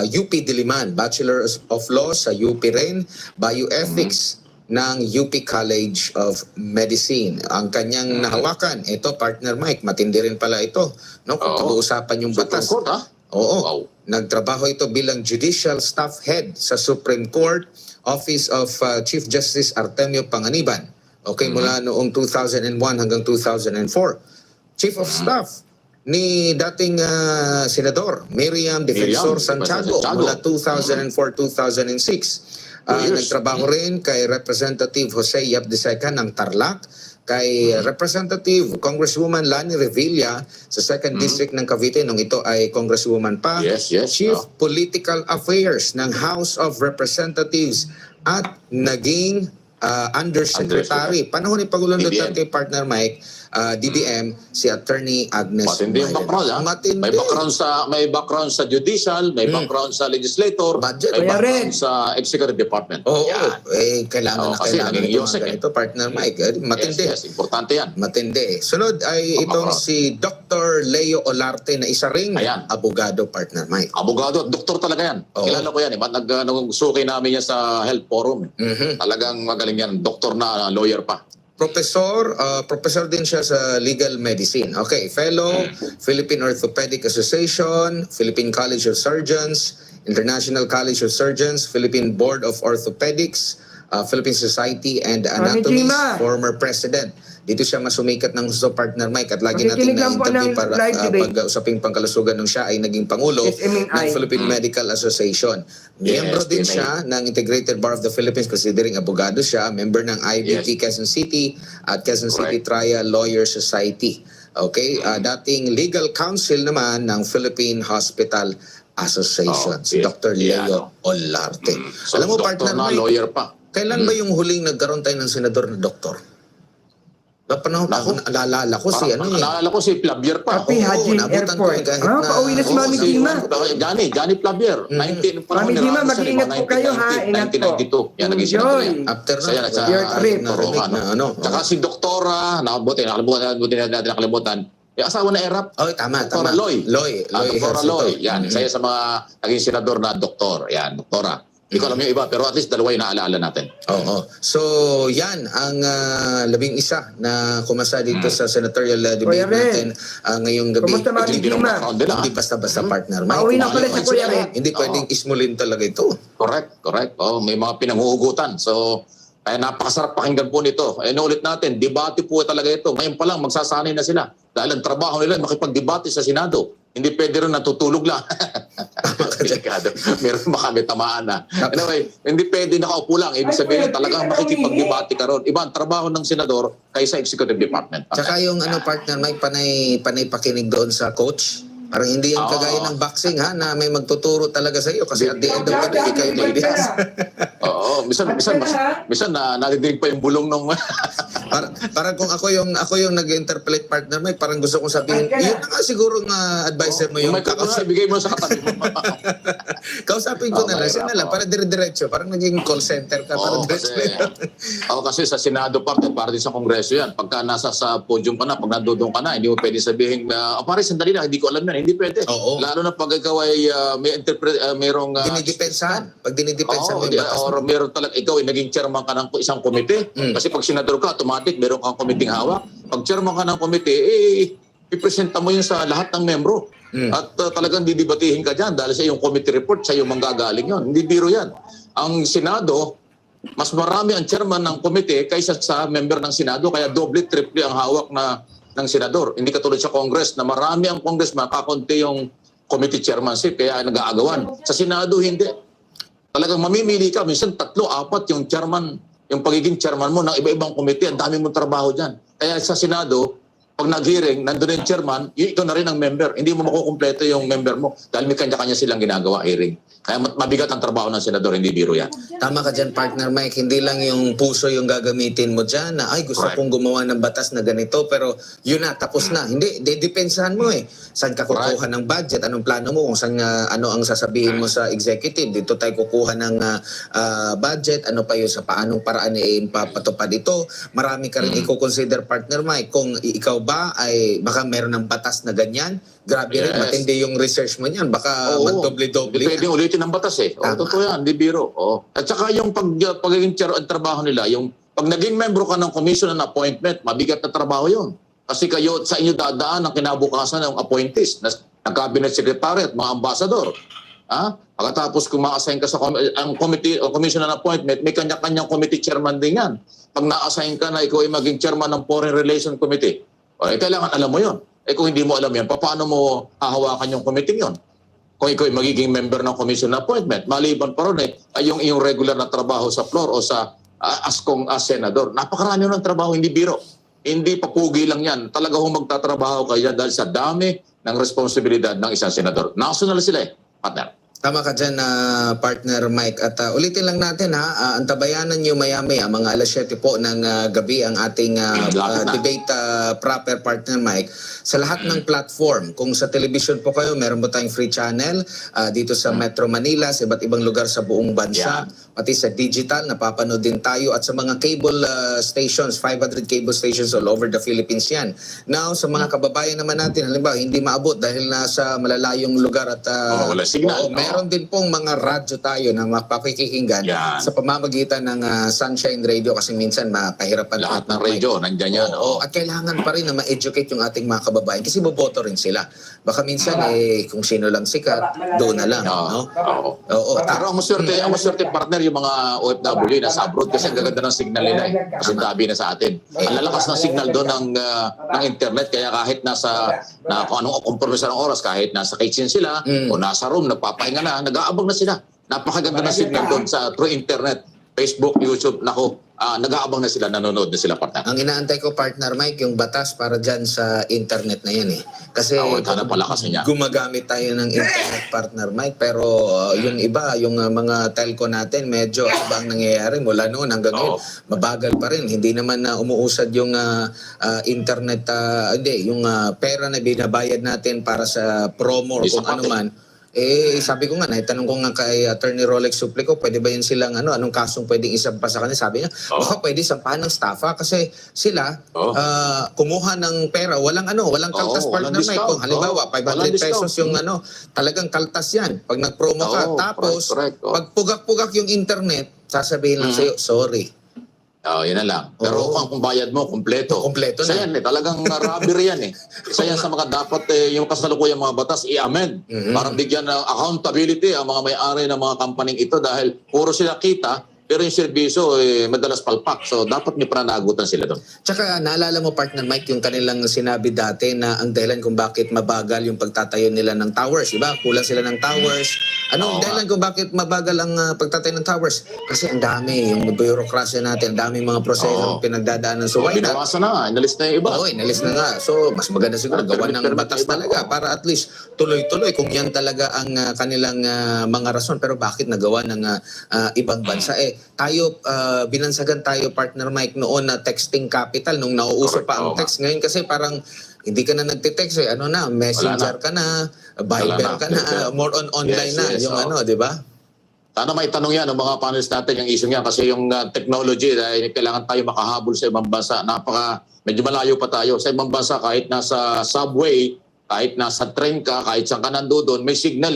Speaker 8: UP Diliman, Bachelor of Law sa UP rin, Bioethics ng UP College of Medicine. Ang kanyang nahawakan, ito partner Mike, matindi rin pala ito, no? Kung pag-uusapan yung batas.
Speaker 9: Supreme Court,
Speaker 8: Oo. Nagtrabaho ito bilang Judicial Staff Head sa Supreme Court, Office of Chief Justice Artemio Panganiban. Okay, mula noong 2001 hanggang 2004. Chief of Staff ni dating Senador Miriam Defensor Santiago mula 2004-2006. Nagtrabaho rin kay Representative Jose Yap de Seca ng Tarlac, kay Representative Congresswoman Lani Revilla sa 2nd District ng Cavite nung ito ay Congresswoman pa. Chief Political Affairs ng House of Representatives at naging Undersecretary. Panahon ni Pangulong Duterte, partner Mike, DBM, si Attorney Agnes
Speaker 9: Matindi yung
Speaker 8: Mayen.
Speaker 9: background, ha?
Speaker 8: Matindi.
Speaker 9: May background sa judicial, may background sa legislator,
Speaker 8: Budget.
Speaker 9: may
Speaker 1: Kaya
Speaker 9: background
Speaker 1: rin.
Speaker 9: sa executive department.
Speaker 8: Oo,
Speaker 9: Yan.
Speaker 8: kailangan na
Speaker 9: Kasi
Speaker 8: kailangan
Speaker 9: naging
Speaker 8: ito
Speaker 9: Yosek,
Speaker 8: mga ganito, partner Mike. Matindi.
Speaker 9: Yes, importante yan.
Speaker 8: Matindi. Sunod ay itong
Speaker 9: background.
Speaker 8: si Dr. Leo Olarte na isa ring
Speaker 9: Ayan.
Speaker 8: abogado, partner Mike.
Speaker 9: Abogado at doktor talaga yan.
Speaker 8: Oo.
Speaker 9: Kilala ko yan. Nagsuki namin yan sa health forum.
Speaker 8: Mhm.
Speaker 9: Talagang magaling yan. Doktor na, lawyer pa.
Speaker 8: Professor din siya sa legal medicine. Okay, fellow Philippine Orthopedic Association, Philippine College of Surgeons, International College of Surgeons, Philippine Board of Orthopedics, Philippine Society and Anatomy,
Speaker 1: Jima.
Speaker 8: former president. Dito siya masumikat ng gusto, partner Mike, at lagi natin
Speaker 1: Makikinig lang po
Speaker 8: na-interview
Speaker 1: ng
Speaker 8: para
Speaker 1: live debate.
Speaker 8: pag-usaping pangkalusugan nung siya ay naging Pangulo
Speaker 1: SMNI.
Speaker 8: ng Philippine Medical Association. Miyembro
Speaker 9: Yes,
Speaker 8: din
Speaker 9: SMNI.
Speaker 8: siya ng Integrated Bar of the Philippines, considering abogado siya, member ng IBT Quezon City at Quezon City Trial Lawyer Society. Okay, dating legal counsel naman ng Philippine Hospital Association, si Dr. Leo Olarte.
Speaker 9: So,
Speaker 8: Alam mo,
Speaker 9: doktor
Speaker 8: partner
Speaker 9: na,
Speaker 8: Mike,
Speaker 9: lawyer pa.
Speaker 8: kailan ba yung huling nagkaroon tayo ng senador na doktor? Panahon ako, naalala ko si ano eh.
Speaker 9: Naalala ko si Flavier pa.
Speaker 1: Kapi Hajin
Speaker 8: nabutan ko
Speaker 1: Airport.
Speaker 8: eh, kahit
Speaker 1: Ah,
Speaker 8: na-
Speaker 1: pauwi na si Mami Gima.
Speaker 9: Johnny Flavier. 19 pa
Speaker 1: Mami Gima, mag-iingat po kayo, ha? Ingat po.
Speaker 9: 1992. Yan, naging senador
Speaker 1: Enjoy.
Speaker 9: yan.
Speaker 8: After
Speaker 9: Saya na sa
Speaker 1: Your trip.
Speaker 8: narinig na ano.
Speaker 9: Tsaka si Doktora, nakalimutan. Yung asawa na Erap.
Speaker 8: Oh, tama.
Speaker 9: Doktora Loy. Doktora
Speaker 8: Hercito.
Speaker 9: Loy. Yan, saya sa mga naging senador na doktor. Yan, doktora. Hindi ko alam yung iba, pero at least dalawa yung naaalala natin.
Speaker 8: Oo. So, yan ang 11 na kumasa dito sa senatorial debate
Speaker 1: Kuya Ren.
Speaker 8: natin ngayong gabi.
Speaker 1: Kumusta Mami
Speaker 9: Hindi
Speaker 1: Gima?
Speaker 9: naman background nila.
Speaker 8: Hindi basta-basta partner. Mike,
Speaker 1: Pauwi na pala
Speaker 8: kumain
Speaker 1: si Kuya
Speaker 8: sila.
Speaker 1: Ren.
Speaker 8: Hindi pwedeng ismulin talaga ito.
Speaker 9: Correct. Oh, may mga pinanghuhugutan. So, kaya napakasarap pakinggan po nito. Ulit natin, debate po talaga ito. Ngayon pa lang, magsasanay na sila. Dahil ang trabaho nila, makipag-debate sa Senado. Hindi pwede rin natutulog lang. Delikado. Meron makami tamaan na. Anyway, hindi pwede nakaupo lang. Ibig sabihin, talagang makikipag-debate ka ron. Iba ang trabaho ng senador kaysa executive department.
Speaker 8: Tsaka yung partner Mike, panay pakinig doon sa coach. Parang hindi yung kagaya ng boxing na may magtuturo talaga sa iyo kasi at the end of the day, ikaw yung magbihas.
Speaker 9: Oo, minsan nadidinig pa yung bulong nung
Speaker 8: Parang kung ako yung nag-interpolate partner Mike, parang gusto kong sabihin, yun na nga siguro nga advisor mo yung
Speaker 9: may kakausap, ibigay mo sa katabi mo.
Speaker 8: kausapin ko na lang, siya na lang, para dire-diretso, parang naging call center ka, para diretso na.
Speaker 9: Kasi sa Senado parte din sa Kongreso yan. Pagka nasa sa podium ka na, pag nandudong ka na, hindi mo pwede sabihin na, pare, sandali lang, hindi ko alam yan. Hindi pwede.
Speaker 8: Oo.
Speaker 9: Lalo na pag ikaw ay mayroong...
Speaker 8: Dinidepensahan. Pag dinidepensahan mo yung batas mo.
Speaker 9: or meron talaga, ikaw ay naging chairman ka ng isang komite. Kasi pag senador ka, automatic, meron kang komiting hawak. Pag chairman ka ng komite, ipresenta mo yun sa lahat ng membro. At talagang didibatihin ka dyan dahil sa iyong committee report, sa iyong manggagaling yun. Hindi biro yan. Ang Senado, mas marami ang chairman ng komite kaysa sa member ng Senado, kaya doble, triple ang hawak ng senador. Hindi katulad sa Congress na marami ang congressman, kakunti yung committee chairmanship, kaya nag-aagawan. Sa Senado, hindi. Talagang mamimili ka, minsan 3, 4 yung chairman, yung pagiging chairman mo ng iba-ibang committee, ang dami mong trabaho dyan. Kaya sa Senado, pag nag-hearing, nandun yung chairman, ikaw na rin ang member. Hindi mo makukumpleto yung member mo dahil may kanya-kanya silang ginagawa hearing. Kaya mabigat ang trabaho ng senador, hindi biro yan.
Speaker 8: Tama ka dyan, partner Mike. Hindi lang yung puso yung gagamitin mo dyan na, ay, gusto kong gumawa ng batas na ganito, pero yun na, tapos na. Hindi, depensahan mo eh. Saan ka kukuha ng budget? Anong plano mo? Kung saan, ano ang sasabihin mo sa executive? Dito tayo kukuha ng budget. Ano pa yun sa paanong paraan papatupad ito? Marami ka rin i-consider, partner Mike. Kung ikaw ba ay baka meron ng batas na ganyan, grabe rin, matindi yung research mo niyan. Baka magdoble-doble.
Speaker 9: Pwede ulitin ang batas eh. Totoo yan, di biro. At saka yung pagiging ang trabaho nila, yung pag naging membro ka ng commission and appointment, mabigat na trabaho yun. Kasi kayo, sa inyo dadaan ang kinabukasan ng appointees, na cabinet secretary at mga ambassador. Pagkatapos kung ma-assign ka sa ang committee o commission and appointment, may kanya-kanyang committee chairman din yan. Pag na-assign ka na ikaw ay maging chairman ng Foreign Relations Committee, kailangan alam mo yun. Kung hindi mo alam yan, paano mo hahawakan yung committee yun? Kung ikaw ay magiging member ng commission appointment, maliban pa ron ay yung iyong regular na trabaho sa floor o sa as senador. Napakarami ng trabaho, hindi biro. Hindi papugi lang yan. Talaga magtatrabaho kayo dahil sa dami ng responsibilidad ng isang senador. National sila partner.
Speaker 8: Tama ka dyan, partner Mike. At ulitin lang natin antabayanan nyo maya-maya, mga alas 7 po ng gabi ang ating debate proper, partner Mike. Sa lahat ng platform, kung sa television po kayo, meron po tayong free channel dito sa Metro Manila, sa iba't ibang lugar sa buong bansa. Pati sa digital, napapanood din tayo. At sa mga cable stations, 500 cable stations all over the Philippines yan. Now, sa mga kababayan naman natin, halimbawa, hindi maabot dahil nasa malalayong lugar at
Speaker 9: wala signal.
Speaker 8: meron din pong mga radyo tayo na mapapakikinggan sa pamamagitan ng Sunshine Radio kasi minsan mapahirapan.
Speaker 9: Lahat ng radio, nandyan yan.
Speaker 8: At kailangan pa rin na ma-educate yung ating mga kababayan kasi boboto rin sila. Baka minsan kung sino lang sikat, doon na lang.
Speaker 9: Pero ang maswerte partner yung mga OFW na sa abroad kasi ang gaganda ng signal nila kasi tabi na sa atin. Ang lalakas ng signal doon ng internet kaya kahit kung anong kompromiso ng oras, kahit nasa kitchen sila o nasa room, nagpapahinga na, nag-aabang na sila. Napakaganda ng signal doon sa through internet, Facebook, YouTube, nag-aabang na sila, nanonood na sila, partner.
Speaker 8: Ang inaantay ko, partner Mike, yung batas para dyan sa internet na yan Kasi gumagamit tayo ng internet, partner Mike, pero yung iba, yung mga telco natin, medyo iba ang nangyayari mula noon hanggang ngayon. Mabagal pa rin. Hindi naman umuusad yung internet, yung pera na binabayad natin para sa promo o kung ano man. Sabi ko nga, naitanong ko nga kay Attorney Rolex Suplico, pwede ba yun silang anong kasong pwedeng isampa sa kanila? Sabi niya, baka pwede sampahan ng staffa kasi sila kumuha ng pera, walang kaltas, partner Mike. Kung halimbawa, 500 pesos yung talagang kaltas yan. Pag nag-promo ka, tapos pag pugak-pugak yung internet, sasabihin lang sa'yo, sorry.
Speaker 9: Yun na lang. Pero kung bayad mo, kompleto.
Speaker 8: Kompleto na.
Speaker 9: Isa yan talagang robbery yan Isa yan sa mga dapat yung kasalukuyang mga batas i-amend. Para bigyan ng accountability ang mga may-ari ng mga company ito dahil puro sila kita, pero yung serbisyo madalas palpak. So dapat may pananagutan sila doon.
Speaker 8: Tsaka naalala mo, partner Mike, yung kanilang sinabi dati na ang dahilan kung bakit mabagal yung pagtatayo nila ng towers, diba? Kulang sila ng towers. Anong dahilan kung bakit mabagal ang pagtatayo ng towers? Kasi ang dami, yung bureaucracy natin, ang dami mga proseso pinagdadaanan. So why not?
Speaker 9: Binawasan na nga, inalis na yung iba.
Speaker 8: Inalis na nga. So mas maganda siguro gawa ng batas talaga para at least tuloy-tuloy kung yan talaga ang kanilang mga rason. Pero bakit nagawa ng ibang bansa? Tayo, binansagan tayo, partner Mike, noon na texting capital, nung nauuso pa ang text. Ngayon kasi parang hindi ka na nagtitext messenger ka na, Viber ka na, more on online na, yung di ba?
Speaker 9: Sana may tanong yan ng mga panelists natin yung issue niya kasi yung technology dahil kailangan tayo makahabol sa ibang bansa. Medyo malayo pa tayo. Sa ibang bansa kahit nasa subway, kahit nasa train ka, kahit saan ka nandoon, may signal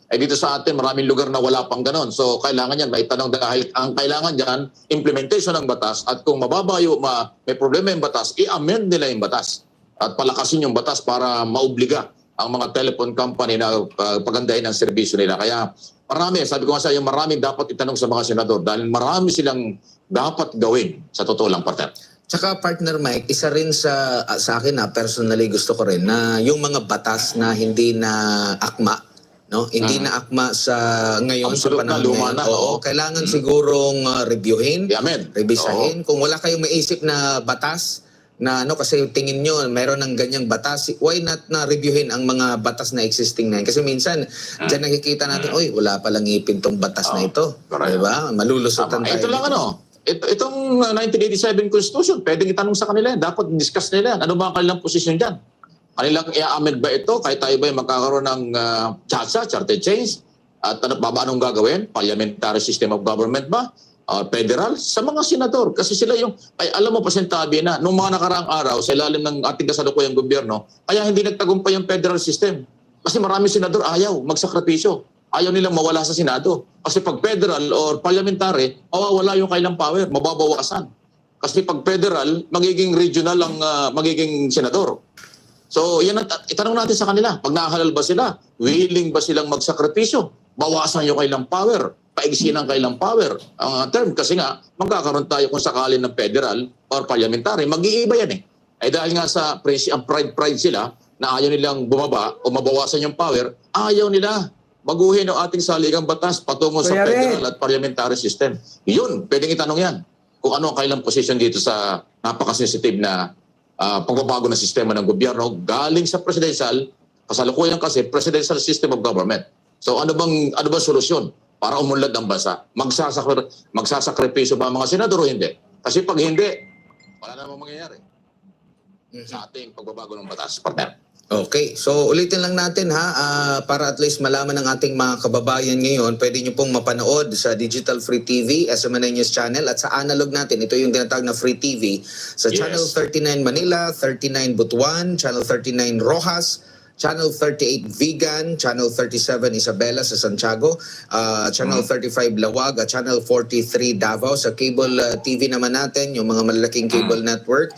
Speaker 9: dito sa atin, maraming lugar na wala pang ganon. So, kailangan yan, may tanong dahil ang kailangan dyan, implementation ng batas at kung mababayo, may problema yung batas, i-amend nila yung batas at palakasin yung batas para maobliga ang mga telephone company na pagandahin ang serbisyo nila. Kaya marami, sabi ko nga sa iyo, maraming dapat itanong sa mga senador dahil marami silang dapat gawin sa totoo lang, partner.
Speaker 8: Tsaka partner Mike, isa rin sa akin personally gusto ko rin na yung mga batas na hindi na akma, hindi na akma sa ngayon sa panahon ngayon. Kailangan sigurong reviewin, revisahin. Kung wala kayong maisip na batas na kasi tingin nyo mayroon ng ganyang batas, why not na reviewin ang mga batas na existing na yun? Kasi minsan dyan nakikita natin, wala palang ipin tong batas na ito. Diba? Malulusutan tayo.
Speaker 9: Ito lang itong 1987 Constitution, pwedeng itanong sa kanila yan. Dapat discuss nila yan. Ano ba ang kanilang posisyon dyan? Kanilang i-amend ba ito? Kahit tayo ba magkakaroon ng charter change? At anong gagawin? Parliamentary system of government ba? Federal? Sa mga senador. Kasi sila alam mo, pasintabi na, nung mga nakaraang araw, sa ilalim ng ating kasalukuyang gobyerno, kaya hindi nagtagumpay yung federal system. Kasi maraming senador ayaw magsakripisyo. Ayaw nilang mawala sa Senado. Kasi pag federal or parliamentary, mawawala yung kailang power, mababawasan. Kasi pag federal, magiging regional ang magiging senador. So, yan itanong natin sa kanila. Pag nakahalal ba sila? Willing ba silang magsakripisyo? Bawasan yung kailang power. Paigsin ang kailang power. Ang term, kasi nga, magkakaroon tayo kung sakali ng federal or parliamentary. Mag-iiba yan dahil nga sa pride sila na ayaw nilang bumaba o mabawasan yung power, ayaw nila baguhin ang ating saligang batas patungo sa federal at parliamentary system. Yun, pwedeng itanong yan. Kung ano ang kailang position dito sa napaka-sensitive na pagbabago ng sistema ng gobyerno galing sa presidential, kasalukuyan kasi presidential system of government. So ano bang solusyon para umunlad ang bansa? Magsasakripisyo ba ang mga senador o hindi? Kasi pag hindi, wala namang mangyayari sa ating pagbabago ng batas, partner.
Speaker 8: Okay, so ulitin lang natin para at least malaman ng ating mga kababayan ngayon, pwede nyo pong mapanood sa Digital Free TV, SMNI News Channel, at sa analog natin, ito yung tinatawag na Free TV, sa Channel 39 Manila, 39 Butuan, Channel 39 Rojas, Channel 38 Vigan, Channel 37 Isabela sa Santiago, Channel 35 Lawag, at Channel 43 Davao. Sa cable TV naman natin, yung mga malalaking cable network,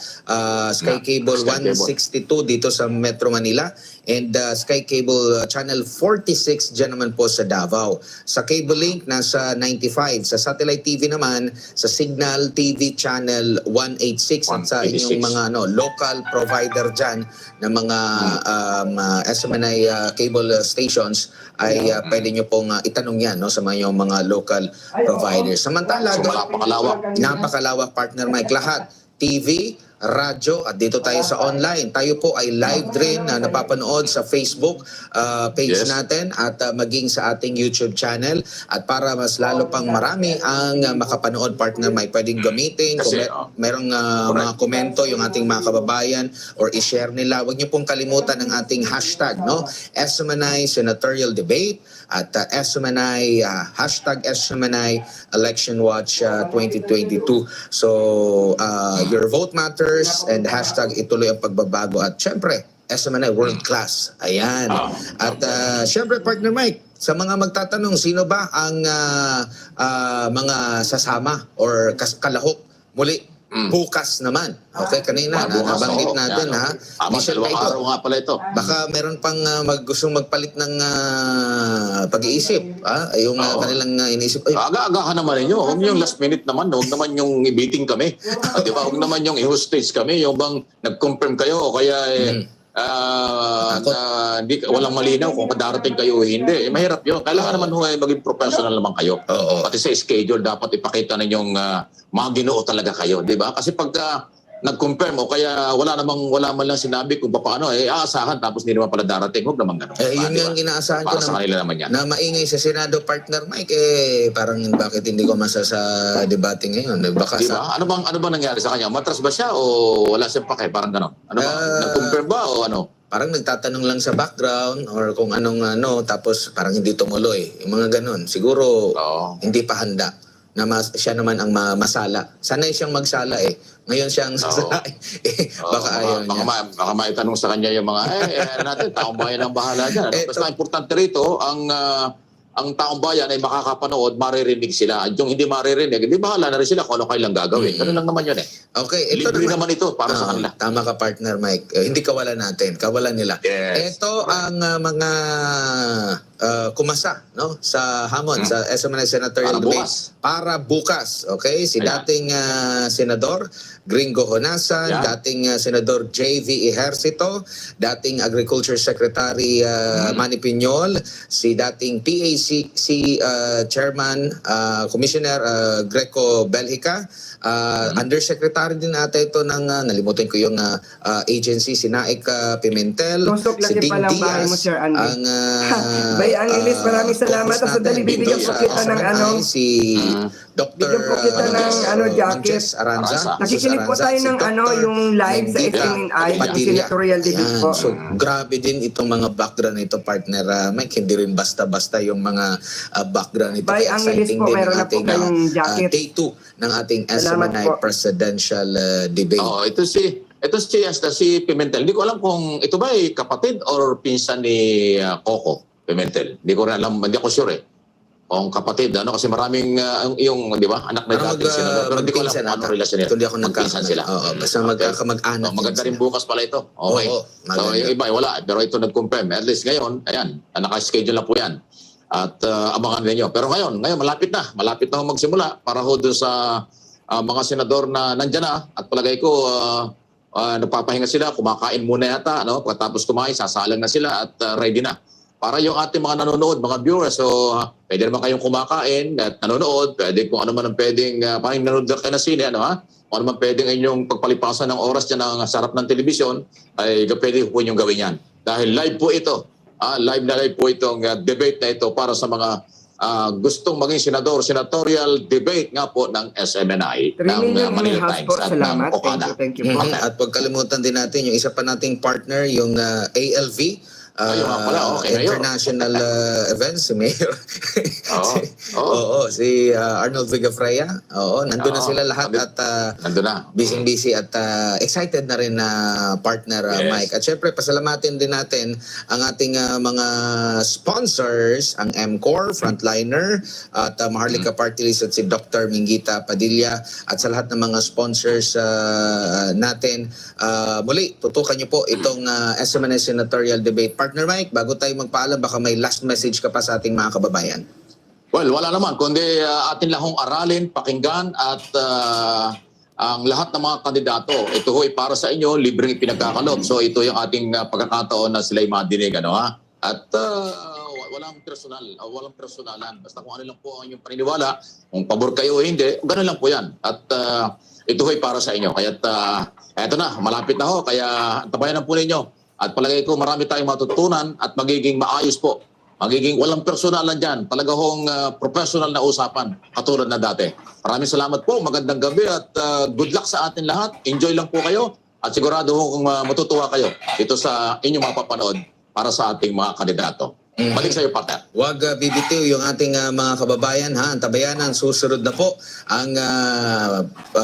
Speaker 8: Sky Cable 162 dito sa Metro Manila, and Sky Cable Channel 46 dyan naman po sa Davao. Sa Cable Link, nasa 95. Sa Satellite TV naman, sa Signal TV Channel 186. At sa inyong mga local provider dyan na mga SMNI cable stations ay pwede nyo pong itanong yan sa mga local providers. Samantala, napakalawak partner Mike, lahat TV, radyo, at dito tayo sa online. Tayo po ay live din na napapanood sa Facebook page natin at maging sa ating YouTube channel. At para mas lalo pang marami ang makapanood, partner Mike, pwedeng gamitin. Kung merong mga komento yung ating mga kababayan or i-share nila, huwag niyo pong kalimutan ang ating hashtag, SMNI Senatorial Debate at SMNI, hashtag SMNI Election Watch 2022. So, your vote matters and hashtag ituloy ang pagbabago at syempre SMNI World Class. Ayan. At syempre partner Mike, sa mga magtatanong, sino ba ang mga sasama or kalahok muli bukas naman? Okay, kanina nabanggit natin
Speaker 9: Dalawang araw nga pala ito.
Speaker 8: Baka meron pang gustong magpalit ng pag-iisip. Yung kanilang iniisip.
Speaker 9: Aga-agahan naman ninyo. Huwag yung last minute naman. Huwag naman yung i-beating kami. Di ba? Huwag naman yung i-hostage kami. Yung bang nag-confirm kayo o kaya walang malinaw kung darating kayo o hindi. Mahirap yun. Kailangan naman maging professional naman kayo. Pati sa schedule, dapat ipakita ninyong mga ginoo talaga kayo. Di ba? Kasi pag nag-confirm o kaya wala man lang sinabi kung paano, aasahan tapos hindi naman pala darating. Huwag naman ganun.
Speaker 8: Yun yung inaasahan ko
Speaker 9: para sa kanila naman yan.
Speaker 8: Na maingay sa Senado, partner Mike, parang bakit hindi ko masa sa debate ngayon? Baka
Speaker 9: diba? Ano bang nangyari sa kanya? Matras ba siya o wala siyang pake? Parang gano'n. Ano ba? Nag-confirm ba o ano?
Speaker 8: Parang nagtatanong lang sa background or kung anong tapos parang hindi tumuloy. Yung mga ganun. Siguro hindi pa handa na siya naman ang masala. Sanay siyang magsala Ngayon siyang sasala. Baka ayaw niya.
Speaker 9: Baka maitanong sa kanya yung mga, natin, taong bayan ang bahala dyan. Basta importante rito, ang taong bayan ay makakapanood, maririnig sila. At yung hindi maririnig, di bahala na rin sila kung ano kailang gagawin. Ganun lang naman yun
Speaker 8: Okay.
Speaker 9: Libre naman ito para sa kanila.
Speaker 8: Tama ka, partner Mike. Hindi kawalan natin. Kawalan nila.
Speaker 9: Yes.
Speaker 8: Ito ang mga kumasa sa hamon sa SMNI Senatorial Debate para bukas. Okay? Si dating Senador Gringo Honasan, dating Senador J.V. Ejercito, dating Agriculture Secretary Manny Piñol, si dating PAC Chairman Commissioner Greco Belhica, Undersecretary din ata ito ng nalimutan ko yung agency, si Naik Pimentel, si Ding Diaz, ang
Speaker 1: Angeles, maraming salamat. Sa dali bibigyan po kita ng
Speaker 8: si Dr.
Speaker 1: jacket.
Speaker 8: Aranza.
Speaker 1: Nakikinig po tayo ng yung live sa SMNI, Senatorial Debate po.
Speaker 8: So, grabe din itong mga background nito, partner Mike. Hindi rin basta-basta yung mga background nito.
Speaker 1: By Angeles po, meron na po kayong jacket.
Speaker 8: Day 2 ng ating SMNI presidential debate.
Speaker 9: Si Pimentel. Hindi ko alam kung ito ba ay kapatid or pinsan ni Coco Pimentel. Hindi ko rin alam, hindi ako sure kung kapatid, kasi maraming yung, di ba, anak na dating senador. Pero hindi ko alam kung ano relasyon nila.
Speaker 8: Hindi ako
Speaker 9: nagkasan sila.
Speaker 8: Basta magkamag-anak.
Speaker 9: Maganda rin bukas pala ito. Okay. So yung iba, wala. Pero ito nag-confirm. At least ngayon, ayan, naka-schedule na po yan. At abangan ninyo. Pero ngayon malapit na magsimula para ho doon sa mga senador na nandyan na. At palagay ko, nagpapahinga sila, kumakain muna yata. Pagkatapos kumain, sasalang na sila at ready na. Para yung ating mga nanonood, mga viewers, so pwede naman kayong kumakain at nanonood, pwede kung ano man ang pwedeng, parang nanonood kayo na sine, kung ano man pwedeng inyong pagpalipasan ng oras dyan ng sarap ng telebisyon, ay pwede po inyong gawin yan. Dahil live po ito, live na live po itong debate na ito para sa mga gustong maging senador. Senatorial debate nga po ng SMNI
Speaker 1: 3
Speaker 9: ng
Speaker 1: million
Speaker 9: Manila
Speaker 1: house
Speaker 9: Times
Speaker 1: po.
Speaker 9: at ng
Speaker 1: Salamat.
Speaker 9: Okada.
Speaker 1: Thank you po.
Speaker 8: At pag kalimutan din natin yung isa pa nating partner, yung ALV,
Speaker 9: Ayun nga pala, okay, Mayor.
Speaker 8: International Events, si Mayor.
Speaker 9: Oo.
Speaker 8: Oo, si Arnold Vigafreya. Oo, nandun na
Speaker 9: Oo,
Speaker 8: sila lahat at
Speaker 9: nandun na.
Speaker 8: busy at excited na rin na partner
Speaker 9: Yes.
Speaker 8: Mike. At syempre, pasalamatin din natin ang ating mga sponsors, ang MCOR, Frontliner, at Maharlika Party List at si Dr. Mingita Padilla, at sa lahat ng mga sponsors natin. Muli, tutukan niyo po itong SMNI Senatorial Debate. Partner Mike, bago tayo magpaalam, baka may last message ka pa sa ating mga kababayan.
Speaker 9: Well, wala naman, kundi atin lang hong aralin, pakinggan at ang lahat ng mga kandidato. Ito ho'y para sa inyo, libreng ipinagkakalog. So ito yung ating pagkakataon na sila'y madinig. Ano, ha? At walang personalan. Basta kung ano lang po ang inyong paniniwala, kung pabor kayo o hindi, gano'n lang po yan. At ito ho'y para sa inyo. Kaya eto na, malapit na ho. Kaya tabayan po ninyo. At palagay ko marami tayong matutunan at magiging maayos po. Magiging walang personalan dyan. Talaga hong professional na usapan katulad na dati. Maraming salamat po. Magandang gabi at good luck sa atin lahat. Enjoy lang po kayo at sigurado kung matutuwa kayo dito sa inyong mapapanood para sa ating mga kandidato. Balik sa iyo, partner.
Speaker 8: Huwag bibitiw yung ating mga kababayan, ha? Antabayanan, susunod na po ang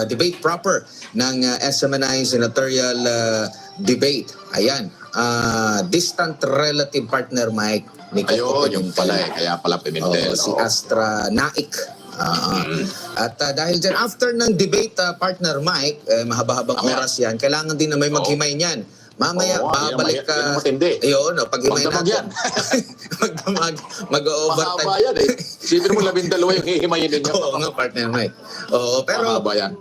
Speaker 8: debate proper ng SMNI Senatorial Debate. Ayan. Distant relative partner Mike.
Speaker 9: Ayun, yung pala eh. Kaya pala Pimentel.
Speaker 8: Si Astra Naik. At dahil dyan, after ng debate, partner Mike, mahaba-habang oras yan, kailangan din na may maghimay niyan. Mamaya, babalik ka.
Speaker 9: Yan ang matindi.
Speaker 8: Ayun, paghimay
Speaker 9: Magdamag
Speaker 8: natin.
Speaker 9: yan.
Speaker 8: Magdamag. Mag-overtime.
Speaker 9: Mahaba yan eh. Sipin mo 12 yung hihimayin ninyo.
Speaker 8: Oo nga, partner Mike. Oo, pero
Speaker 9: Mahaba yan.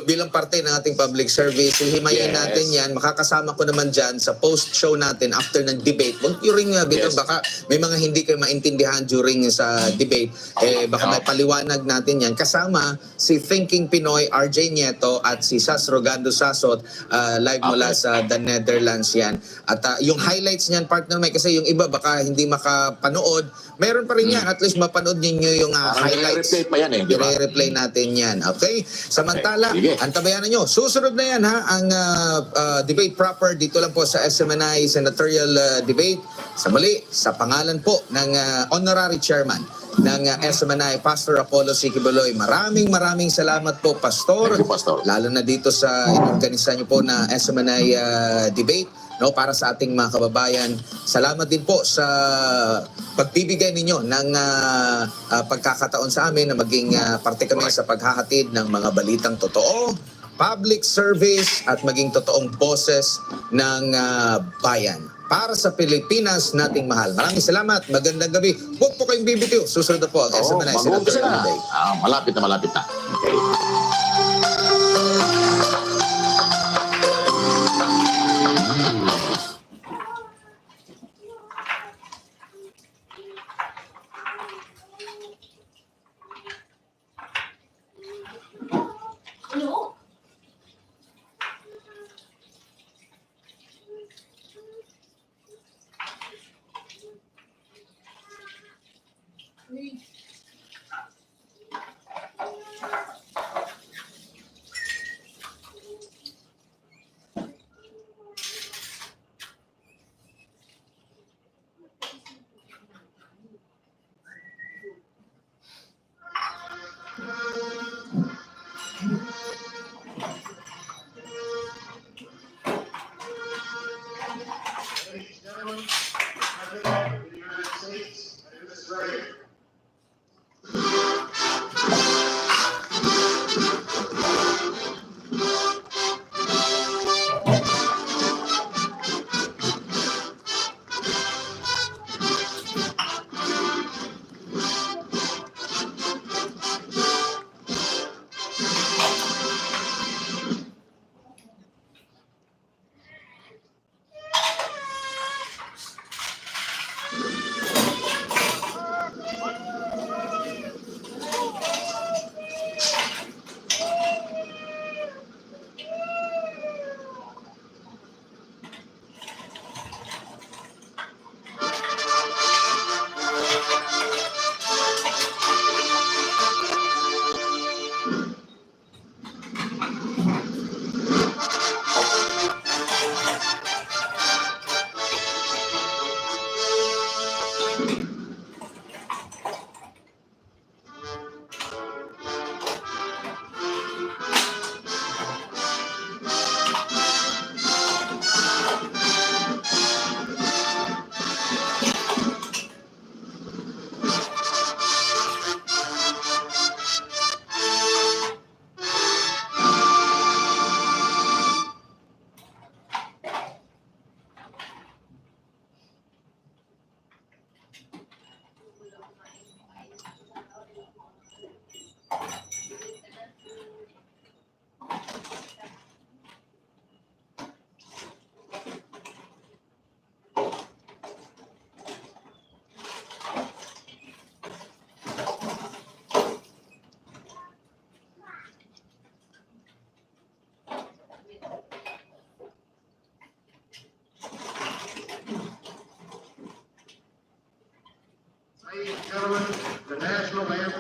Speaker 8: bilang parte ng ating public service, hihimayin
Speaker 9: Yes.
Speaker 8: natin yan. Makakasama ko naman dyan sa post-show natin after ng debate. Huwag nyo rin bitaw,
Speaker 9: Yes.
Speaker 8: baka may mga hindi kayo maintindihan during sa debate. Baka may paliwanag natin yan. Kasama si Thinking Pinoy, RJ Nieto, at si Sas Rogando Sasot, live mula sa the Netherlands yan. At yung highlights niyan, partner Mike, kasi yung iba baka hindi makapanood, meron pa rin yan. At least mapanood ninyo yung highlights.
Speaker 9: I-replay pa yan eh, di ba?
Speaker 8: I-replay natin yan. Okay? Samantala,
Speaker 9: Sige.
Speaker 8: antabayanan nyo. Susunod na yan, ha? Ang debate proper dito lang po sa SMNI Senatorial Debate. Sa muli, sa pangalan po ng Honorary Chairman ng SMNI, Pastor Apollo Sikibuloy. Maraming salamat po, Pastor.
Speaker 9: Thank you, Pastor.
Speaker 8: Lalo na dito sa inorganisa nyo po na SMNI Debate. No, para sa ating mga kababayan. Salamat din po sa pagbibigay ninyo ng pagkakataon sa amin na maging parte kami sa paghahatid ng mga balitang totoo, public service at maging totoong boses ng bayan. Para sa Pilipinas nating mahal. Maraming salamat. Magandang gabi. Huwag po kayong bibitiw. Susunod na po ang SMNI
Speaker 9: Mag-uumpisa
Speaker 8: Senatorial
Speaker 9: na.
Speaker 8: Debate.
Speaker 9: Malapit na. Okay.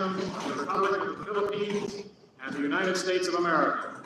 Speaker 12: Anthem of the Republic of the Philippines and the United States of America.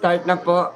Speaker 1: Start na po.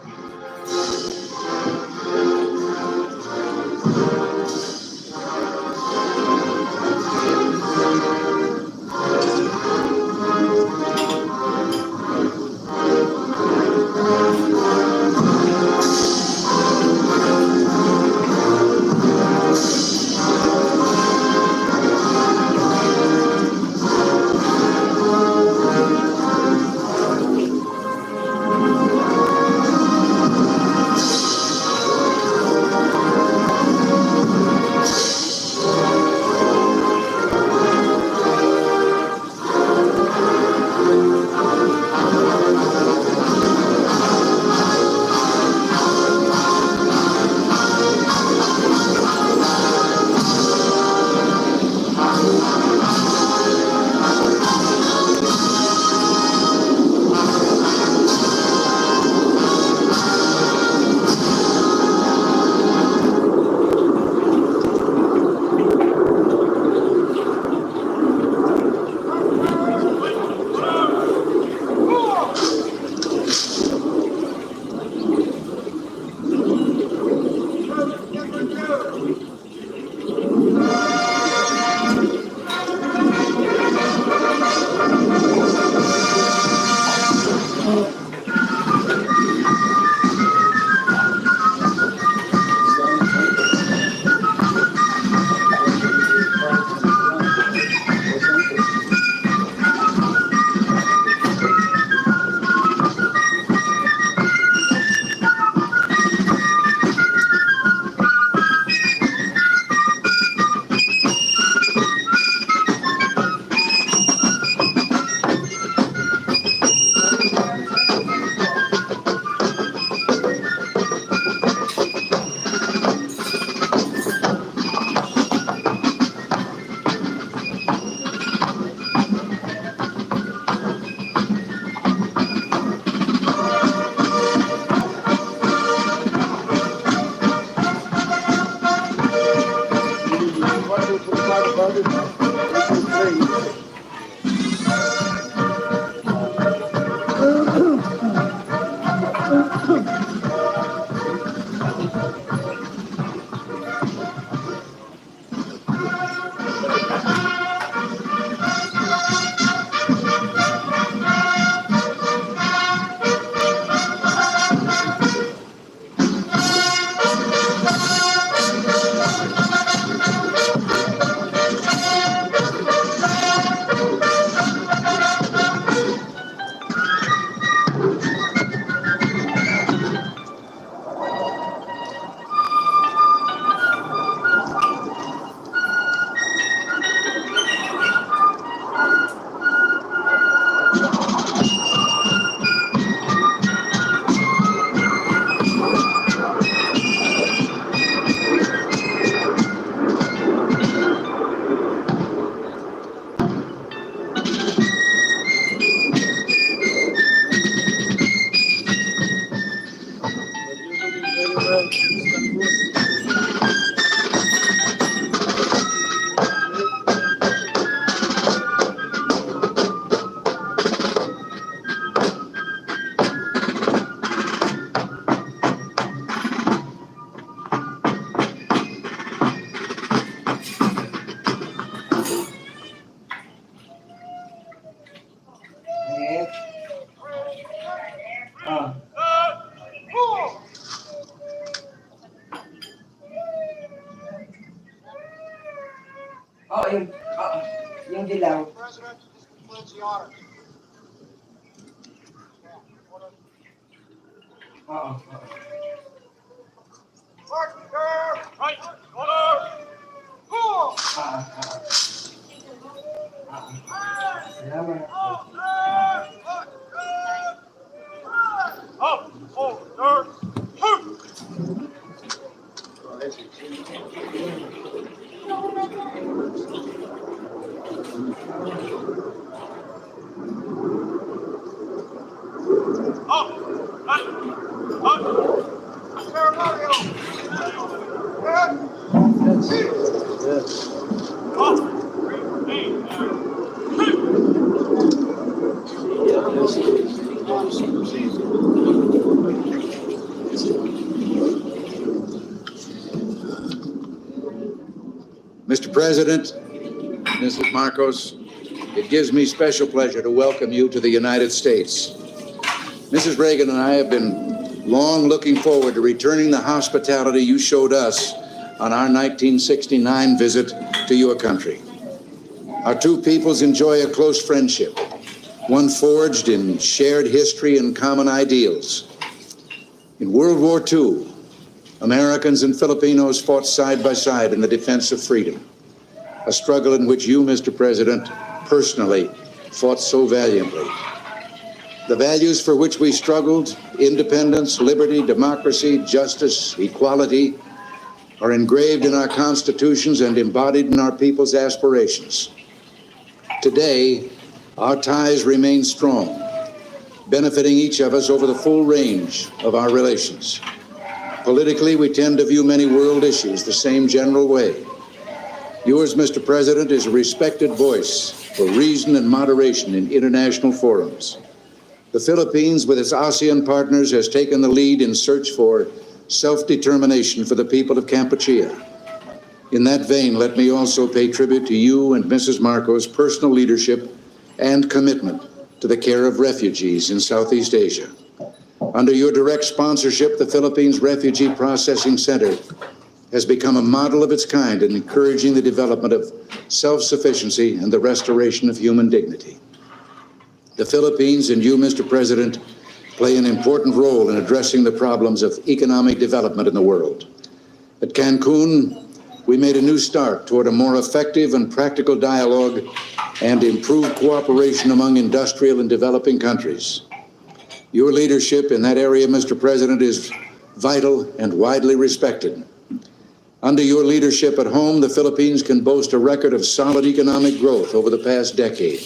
Speaker 12: President, pledge the honor. Right, order. Up, order.
Speaker 13: Mr. President, Mrs. Marcos, it gives me special pleasure to welcome you to the United States. Mrs. Reagan and I have been long looking forward to returning the hospitality you showed us on our 1969 visit to your country. Our two peoples enjoy a close friendship, one forged in shared history and common ideals. In World War II, Americans and Filipinos fought side by side in the defense of freedom, a struggle in which you, Mr. President, personally fought so valiantly. The values for which we struggled, independence, liberty, democracy, justice, equality, are engraved in our constitutions and embodied in our people's aspirations. Today, our ties remain strong, benefiting each of us over the full range of our relations. Politically, we tend to view many world issues the same general way. Yours, Mr. President, is a respected voice for reason and moderation in international forums. The Philippines, with its ASEAN partners, has taken the lead in search for self-determination for the people of Kampuchea. In that vein, let me also pay tribute to you and Mrs. Marcos' personal leadership and commitment to the care of refugees in Southeast Asia. Under your direct sponsorship, the Philippines Refugee Processing Center has become a model of its kind in encouraging the development of self-sufficiency and the restoration of human dignity. The Philippines and you, Mr. President, play an important role in addressing the problems of economic development in the world. At Cancun, we made a new start toward a more effective and practical dialogue and improved cooperation among industrial and developing countries. Your leadership in that area, Mr. President, is vital and widely respected. Under your leadership at home, the Philippines can boast a record of solid economic growth over the past decade,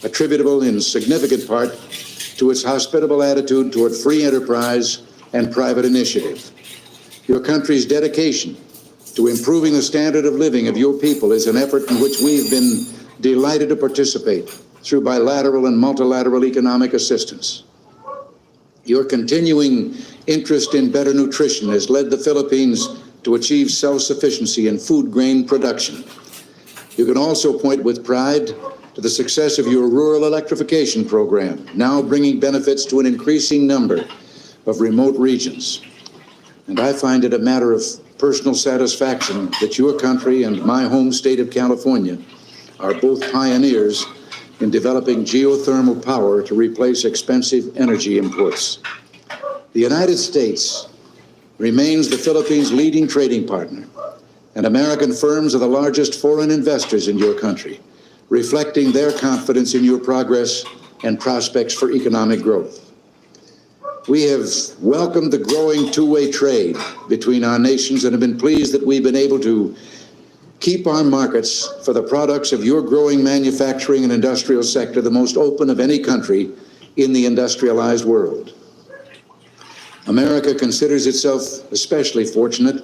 Speaker 13: attributable in significant part to its hospitable attitude toward free enterprise and private initiative. Your country's dedication to improving the standard of living of your people is an effort in which we've been delighted to participate through bilateral and multilateral economic assistance. Your continuing interest in better nutrition has led the Philippines to achieve self-sufficiency in food grain production. You can also point with pride to the success of your rural electrification program, now bringing benefits to an increasing number of remote regions. And I find it a matter of personal satisfaction that your country and my home state of California are both pioneers in developing geothermal power to replace expensive energy imports. The United States remains the Philippines' leading trading partner, and American firms are the largest foreign investors in your country, reflecting their confidence in your progress and prospects for economic growth. We have welcomed the growing two-way trade between our nations and have been pleased that we've been able to keep our markets for the products of your growing manufacturing and industrial sector the most open of any country in the industrialized world. America considers itself especially fortunate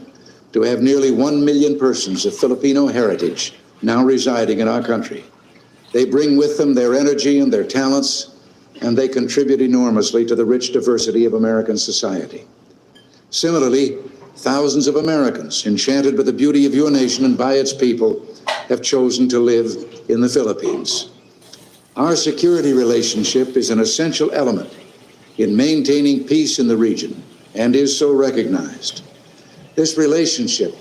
Speaker 13: to have nearly 1 million persons of Filipino heritage now residing in our country. They bring with them their energy and their talents, and they contribute enormously to the rich diversity of American society. Similarly, thousands of Americans, enchanted by the beauty of your nation and by its people, have chosen to live in the Philippines. Our security relationship is an essential element in maintaining peace in the region and is so recognized. This relationship,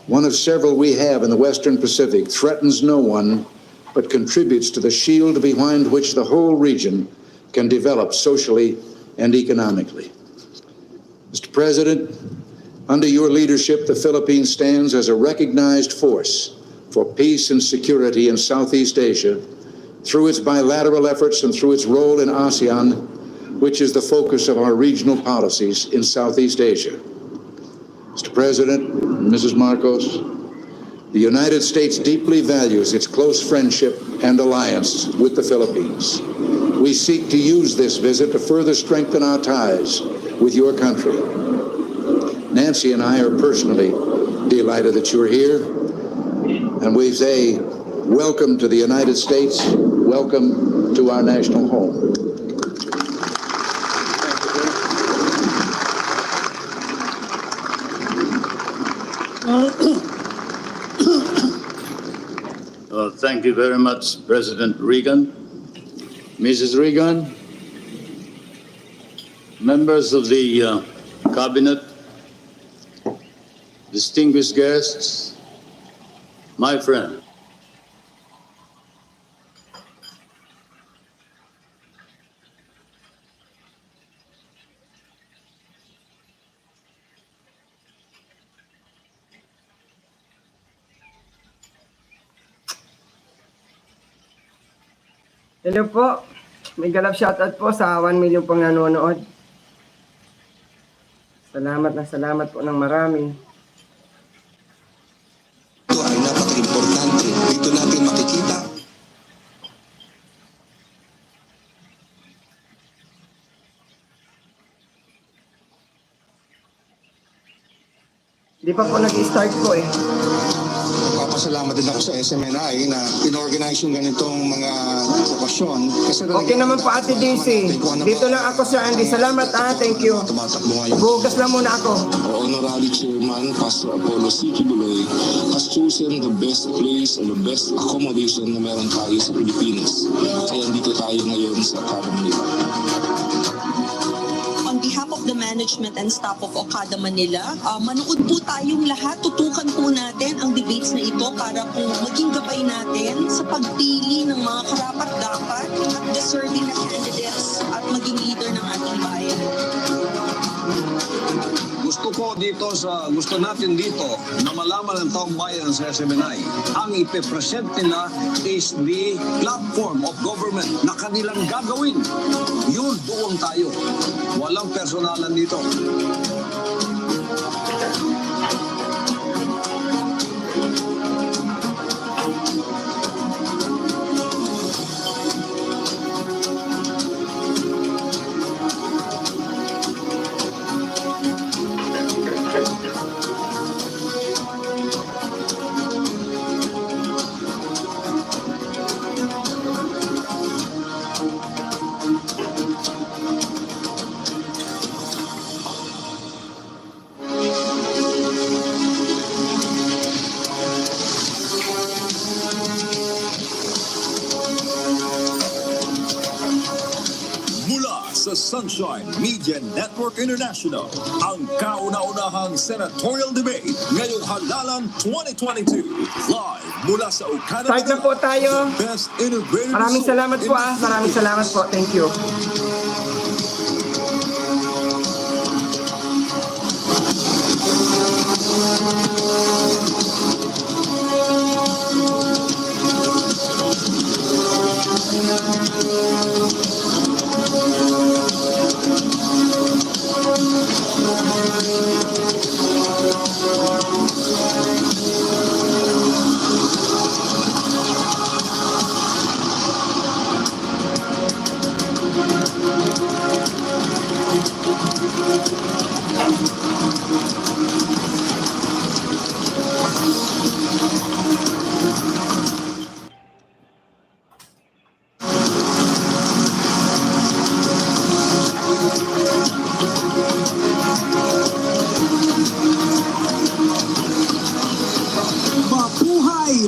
Speaker 13: one of several we have in the Western Pacific, threatens no one but contributes to the shield behind which the whole region can develop socially and economically. Mr. President, under your leadership, the Philippines stands as a recognized force for peace and security in Southeast Asia through its bilateral efforts and through its role in ASEAN, which is the focus of our regional policies in Southeast Asia. Mr. President, Mrs. Marcos, the United States deeply values its close friendship and alliance with the Philippines. We seek to use this visit to further strengthen our ties with your country. Nancy and I are personally delighted that you're here, and we say welcome to the United States, welcome to our national home.
Speaker 14: Thank you very much, President Reagan. Mrs. Reagan, members of the Cabinet, distinguished guests, my friend.
Speaker 1: Hello po. May galap shoutout po sa 1 million pong nanonood. Salamat po ng marami.
Speaker 2: Ito ay napaka-importante. Dito natin makikita
Speaker 1: Di pa po nag-start po eh.
Speaker 2: Papasalamat din ako sa SMNI na in-organize yung ganitong mga okasyon. Kasi
Speaker 1: Okay naman po Ate DC. Dito lang ako Sir Andy. Salamat thank you.
Speaker 2: tumatakbo ngayon.
Speaker 1: Bukas lang muna ako.
Speaker 2: Honorary Chairman Pastor Apollo C. Kibuloy has chosen the best place and the best accommodation na meron tayo sa Pilipinas. Kaya dito tayo ngayon sa Academy.
Speaker 15: On behalf of the management and staff of Okada Manila, manood po tayong lahat, tutukan po natin ang debates na ito para po maging gabay natin sa pagpili ng mga karapat-dapat at deserving na candidates at maging leader ng ating bayan.
Speaker 16: Gusto natin dito na malaman ng taong bayan sa SMNI, ang ipipresent nila is the platform of government na kanilang gagawin. Yun, doon tayo. Walang personalan dito.
Speaker 17: Sa Sunshine Media Network International, ang kauna-unahang Senatorial Debate ngayong halalan 2022. Live mula sa Okada.
Speaker 1: Start na po tayo. Maraming salamat po Maraming salamat po. Thank you.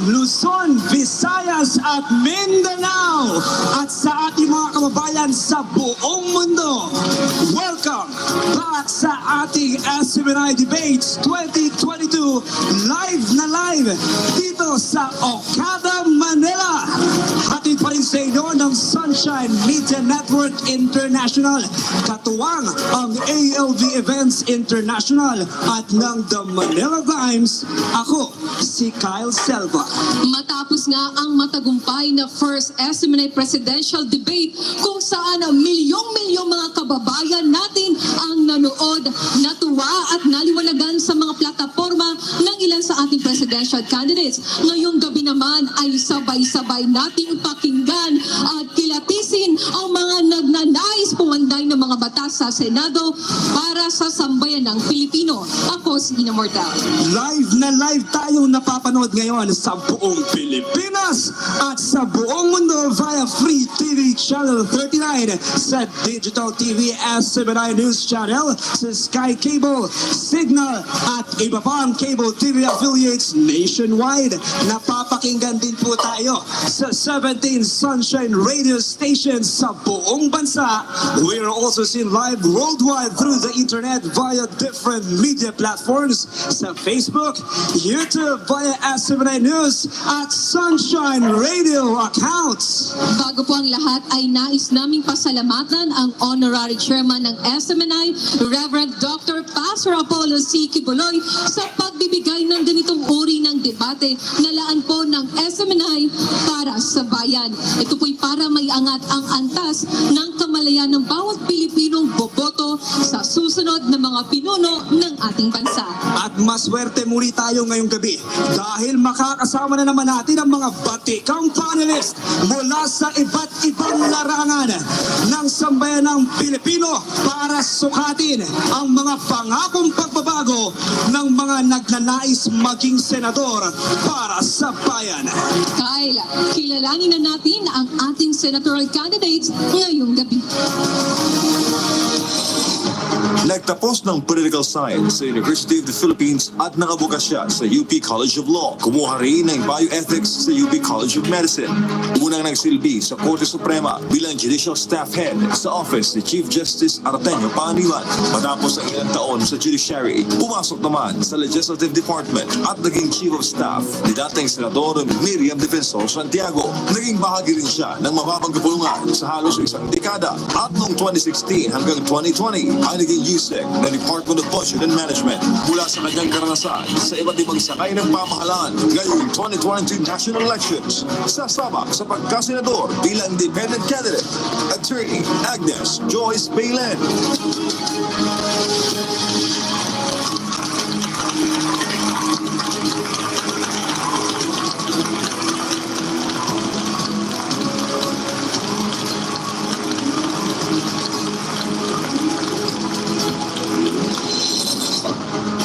Speaker 18: Luzon, Visayas at Mindanao at sa ating mga kababayan sa buong mundo. Welcome back back sa ating SMNI Debates 2022 live na live dito sa Okada, Manila. Hatid pa rin sa inyo ng Sunshine Media Network International, katuwang ang ALV Events International at ng The Manila Times. Ako, si Kyle Selva.
Speaker 19: Matapos nga ang matagumpay na first SMNI Presidential Debate kung saan milyong-milyong mga kababayan natin ang nanood, natuwa at naliwanagan sa mga plataforma ng ilan sa ating presidential candidates. Ngayong gabi naman ay sabay-sabay nating pakinggan at kilatisin ang mga nagnanais pumanday ng mga batas sa Senado para sa sambayan ng Pilipino. Ako si Ina Mortal.
Speaker 18: Live na live tayong napapanood ngayon sa buong Pilipinas at sa buong mundo via Free TV Channel 39, sa Digital TV SMNI News Channel, sa Sky Cable, Signal at iba pa ang cable TV affiliates nationwide. Napapakinggan din po tayo sa 17 Sunshine radio stations sa buong bansa. We are also seen live worldwide through the internet via different media platforms sa Facebook, YouTube via SMNI News at Sunshine Radio accounts.
Speaker 19: Bago po ang lahat ay nais naming pasalamatan ang Honorary Chairman ng SMNI, Reverend Dr. Pastor Apollo C. Kibuloy, sa pagbibigay ng ganitong uri ng debate na laan po ng SMNI para sa bayan. Ito po'y para may angat ang antas ng kamalayan ng bawat Pilipinong boboto sa susunod na mga pinuno ng ating bansa.
Speaker 18: At maswerte muli tayo ngayong gabi dahil makakasama na naman natin ang mga batikang panelist mula sa iba't ibang larangan ng sambayan ng Pilipino para sukatin ang mga pangakong pagbabago ng mga nagnanais maging senador para sa bayan.
Speaker 19: Kyle, kilalanin na natin ang ating senatorial candidates ngayong gabi.
Speaker 17: Nagtapos ng Political Science sa University of the Philippines at nakabukas siya sa UP College of Law. Kumuha rin ng Bioethics sa UP College of Medicine. Unang nagsilbi sa Korte Suprema bilang Judicial Staff Head sa Office ni Chief Justice Artemio Panilan. Matapos ang ilang taon sa Judiciary, pumasok naman sa Legislative Department at naging Chief of Staff ni dating Senador Miriam Defensor Santiago. Naging bahagi rin siya ng mababang kapulungan sa halos isang dekada at noong 2016 hanggang 2020 ay naging USEC ng Department of Budget and Management. Mula sa kanyang karanasan sa iba't ibang sakay ng pamahalaan ngayong 2022 national elections, sasabak sa pagkasenador bilang independent candidate, Attorney Agnes Joyce Baylen.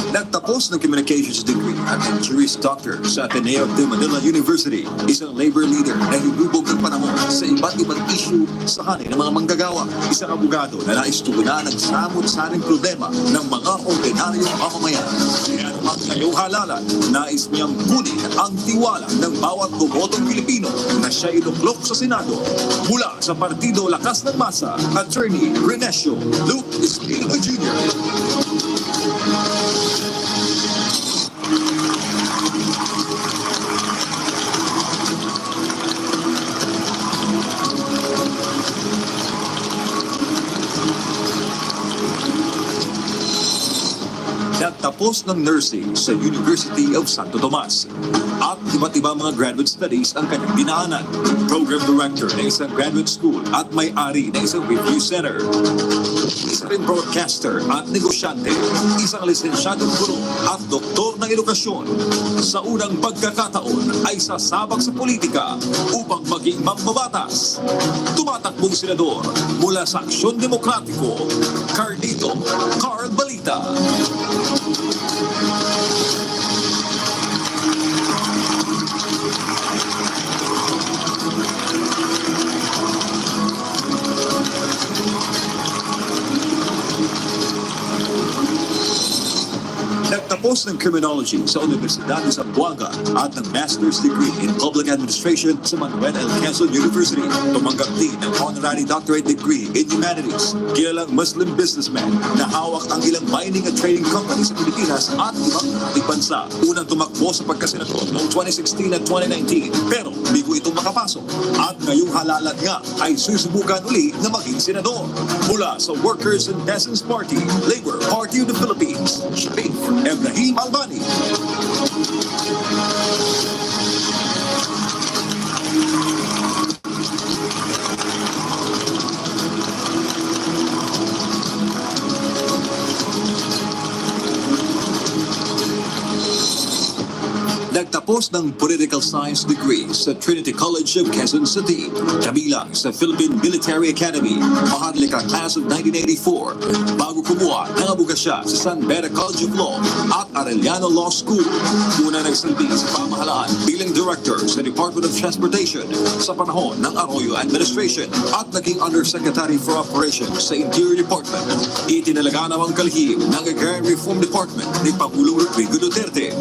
Speaker 17: Nagtapos ng Communications degree at ang Juris Doctor sa Ateneo de Manila University. Isang labor leader na hinubog ng panahon sa iba't ibang issue sa kanil ng mga manggagawa. Isang abogado na nais tugunan ang samot-saring problema ng mga ordinaryong mamamayan. Kaya ang ngayong halalan, nais niyang kunin ang tiwala ng bawat bobotong Pilipino na siya inuklok sa Senado. Mula sa Partido Lakas ng Masa, Attorney Renesio Luke Espino Jr. Nagtapos ng nursing sa University of Santo Tomas at iba't ibang mga graduate studies ang kanyang dinaanan. Program Director ng isang graduate school at may-ari ng isang review center. Isa rin broadcaster at negosyante, isang lisensyadong guro at doktor ng edukasyon. Sa unang pagkakataon ay sasabak sa politika upang maging mambabatas. Tumatakbong senador mula sa Aksyon Demokratiko, Carlito Carl Balita. Nagtapos Nagtapos ng Criminology sa Universidad sa Buanga at ng Master's Degree in Public Administration sa Manuel L. Quezon University. Tumanggap din ng Honorary Doctorate Degree in Humanities. Kilalang Muslim businessman na hawak ang ilang mining at trading companies sa Pilipinas at ibang bansa. Unang tumakbo sa pagkasenador noong 2016 at 2019 pero bigo itong makapasok. At ngayong halalan nga ay susubukan uli na maging senador. Mula sa Workers and Peasants Party, Labor Party of the Philippines, Sharif Ibrahim Albani. Nagtapos ng Political Science degree sa Trinity College of Quezon City, kabilang sa Philippine Military Academy, Mahadlikang class of 1984, bago kumuha ng abogasya sa San Beda College of Law at Arellano Law School. Una nagsilbi sa pamahalaan bilang Director sa Department of Transportation sa panahon ng Arroyo Administration at naging Undersecretary for Operations sa Interior Department. Itinalaga namang kalihim ng Agrarian Reform Department ni Pangulong Rodrigo Duterte,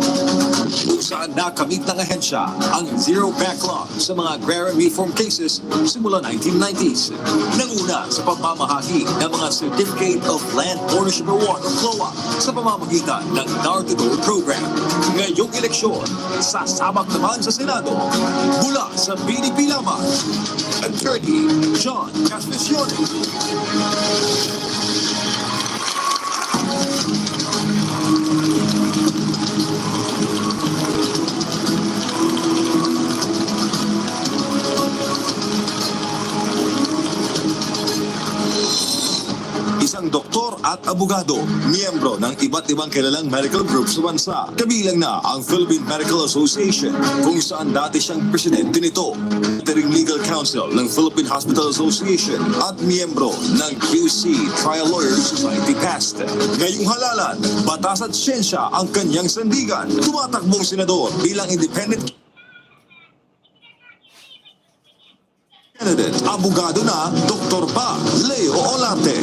Speaker 17: kung saan nakamit ng ahensya ang zero backlog sa mga agrarian reform cases simula 1990s. Nanguna sa pagmamahagi ng mga Certificate of Land Ownership Award o CLOA sa pamamagitan ng Door-to-Door Program. Ngayong eleksyon, sasabak naman sa Senado mula sa PDP lamang, Attorney John Castricione. Isang doktor at abogado, miyembro ng iba't ibang kilalang medical groups sa bansa. Kabilang na ang Philippine Medical Association, kung saan dati siyang presidente nito. Interim Legal Counsel ng Philippine Hospital Association at miyembro ng QC Trial Lawyers Society Past. Ngayong halalan, batas at siyensya ang kanyang sandigan. Tumatakbong senador bilang independent candidate. Abogado na, Dr. Pa Leo Olarte.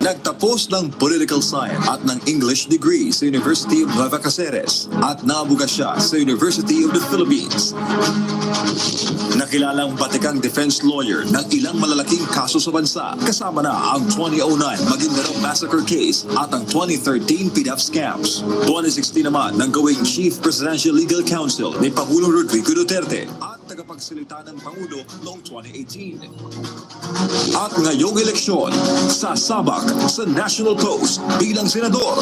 Speaker 17: Nagtapos ng Political Science at ng English degree sa University of Nueva Cáceres at naabuga siya sa University of the Philippines. Nakilalang batikang defense lawyer ng ilang malalaking kaso sa bansa, kasama na ang 2009 Maguindanao Massacre case at ang 2013 PDAF scams. 2016 naman nang gawing Chief Presidential Legal Counsel ni Pangulong Rodrigo Duterte at tagapagsalita ng Pangulo noong 2018. At ngayong eleksyon, sasabak sa National Post bilang senador.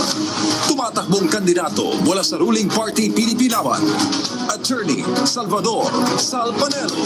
Speaker 17: Tumatakbong kandidato mula sa ruling party PDP laban, Attorney Salvador Salpanelo.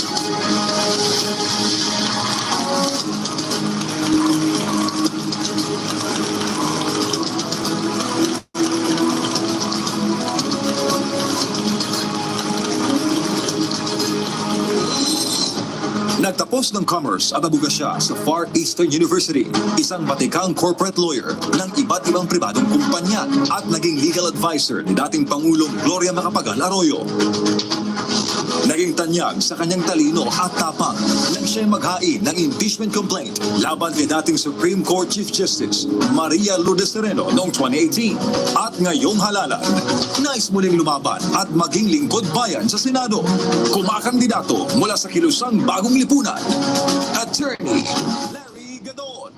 Speaker 17: Nagtapos ng Commerce at abogasya sa Far Eastern University, isang batikang corporate lawyer ng iba't ibang pribadong kumpanya at naging legal advisor ni dating Pangulong Gloria Macapagal Arroyo. Naging tanyag sa kanyang talino at tapang nang siya maghain ng impeachment complaint laban kay dating Supreme Court Chief Justice Maria Lourdes Sereno noong 2018. At ngayong halalan, nais muling lumaban at maging lingkod bayan sa Senado. Kumakandidato mula sa kilusang Bagong Lipunan, Attorney Larry Gadon.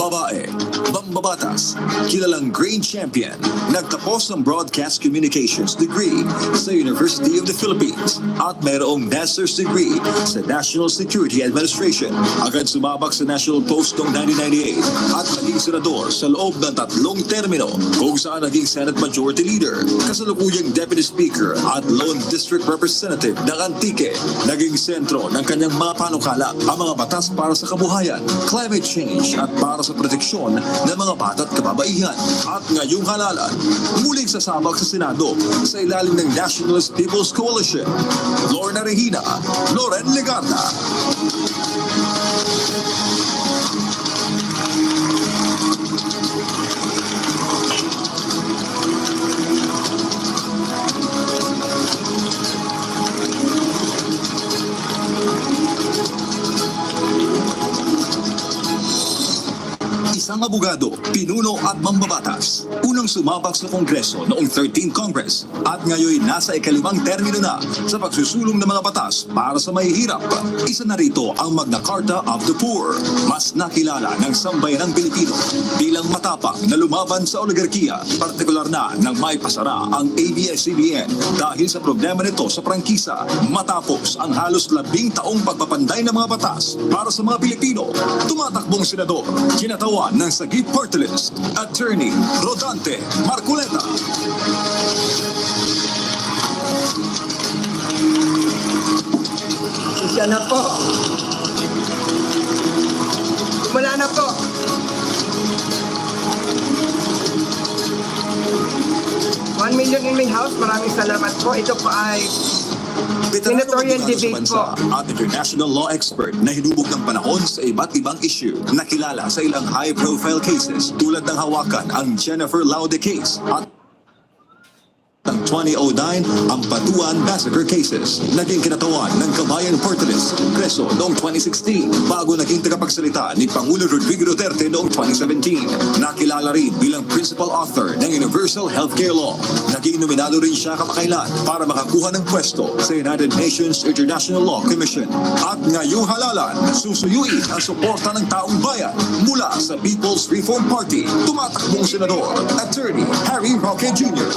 Speaker 17: Babae, mambabatas, kilalang grade champion, nagtapos ng Broadcast Communications degree sa University of the Philippines at mayroong master's degree sa National Security Administration. Agad sumabak sa National Post noong 1998 at naging senador sa loob ng 3 termino, kung saan naging Senate Majority Leader, kasalukuyang Deputy Speaker at Lone District Representative ng Antique. Naging sentro ng kanyang mga panukala ang mga batas para sa kabuhayan, climate change at para sa proteksyon ng mga bata't kababaihan. At ngayong halalan, muling sasabak sa Senado sa ilalim ng Nationalist People's Coalition. Lorna Regina, Loren Legarda. Isang abogado, pinuno at mambabatas. Unang sumabak sa Kongreso noong 13th Congress at ngayon nasa ikalimang termino na sa pagsusulong ng mga batas para sa mahihirap. Isa na rito ang Magna Carta of the Poor. Mas nakilala ng sambayanang Pilipino bilang matapang na lumaban sa oligarkiya, partikular na nang maipasara ang ABS-CBN dahil sa problema nito sa prangkisa matapos ang halos 10 taong pagpapanday ng mga batas para sa mga Pilipino. Tumatakbong senador, kinatawan ng Sagip Party List, Attorney Rodante Marculeta.
Speaker 1: Siya na po. Wala na po. $1 million in my house. Maraming salamat po. Ito po ay Senatorial debate po.
Speaker 17: At international law expert na hinubog ng panahon sa iba't ibang issue. Nakilala sa ilang high-profile cases tulad ng hawakan ang Jennifer Laude case at ang 2009 ang Batuan Massacre cases. Naging kinatawan ng Kabayan Party List Kongreso noong 2016 bago naging tagapagsalita ni Pangulo Rodrigo Duterte noong 2017. Nakilala rin bilang principal author ng Universal Healthcare Law. Naging nominado rin siya kamakailan para makakuha ng pwesto sa United Nations International Law Commission. At ngayong halalan, susuyuin ang suporta ng taong bayan mula sa People's Reform Party. Tumatakbong senador, Attorney Harry Roque Jr.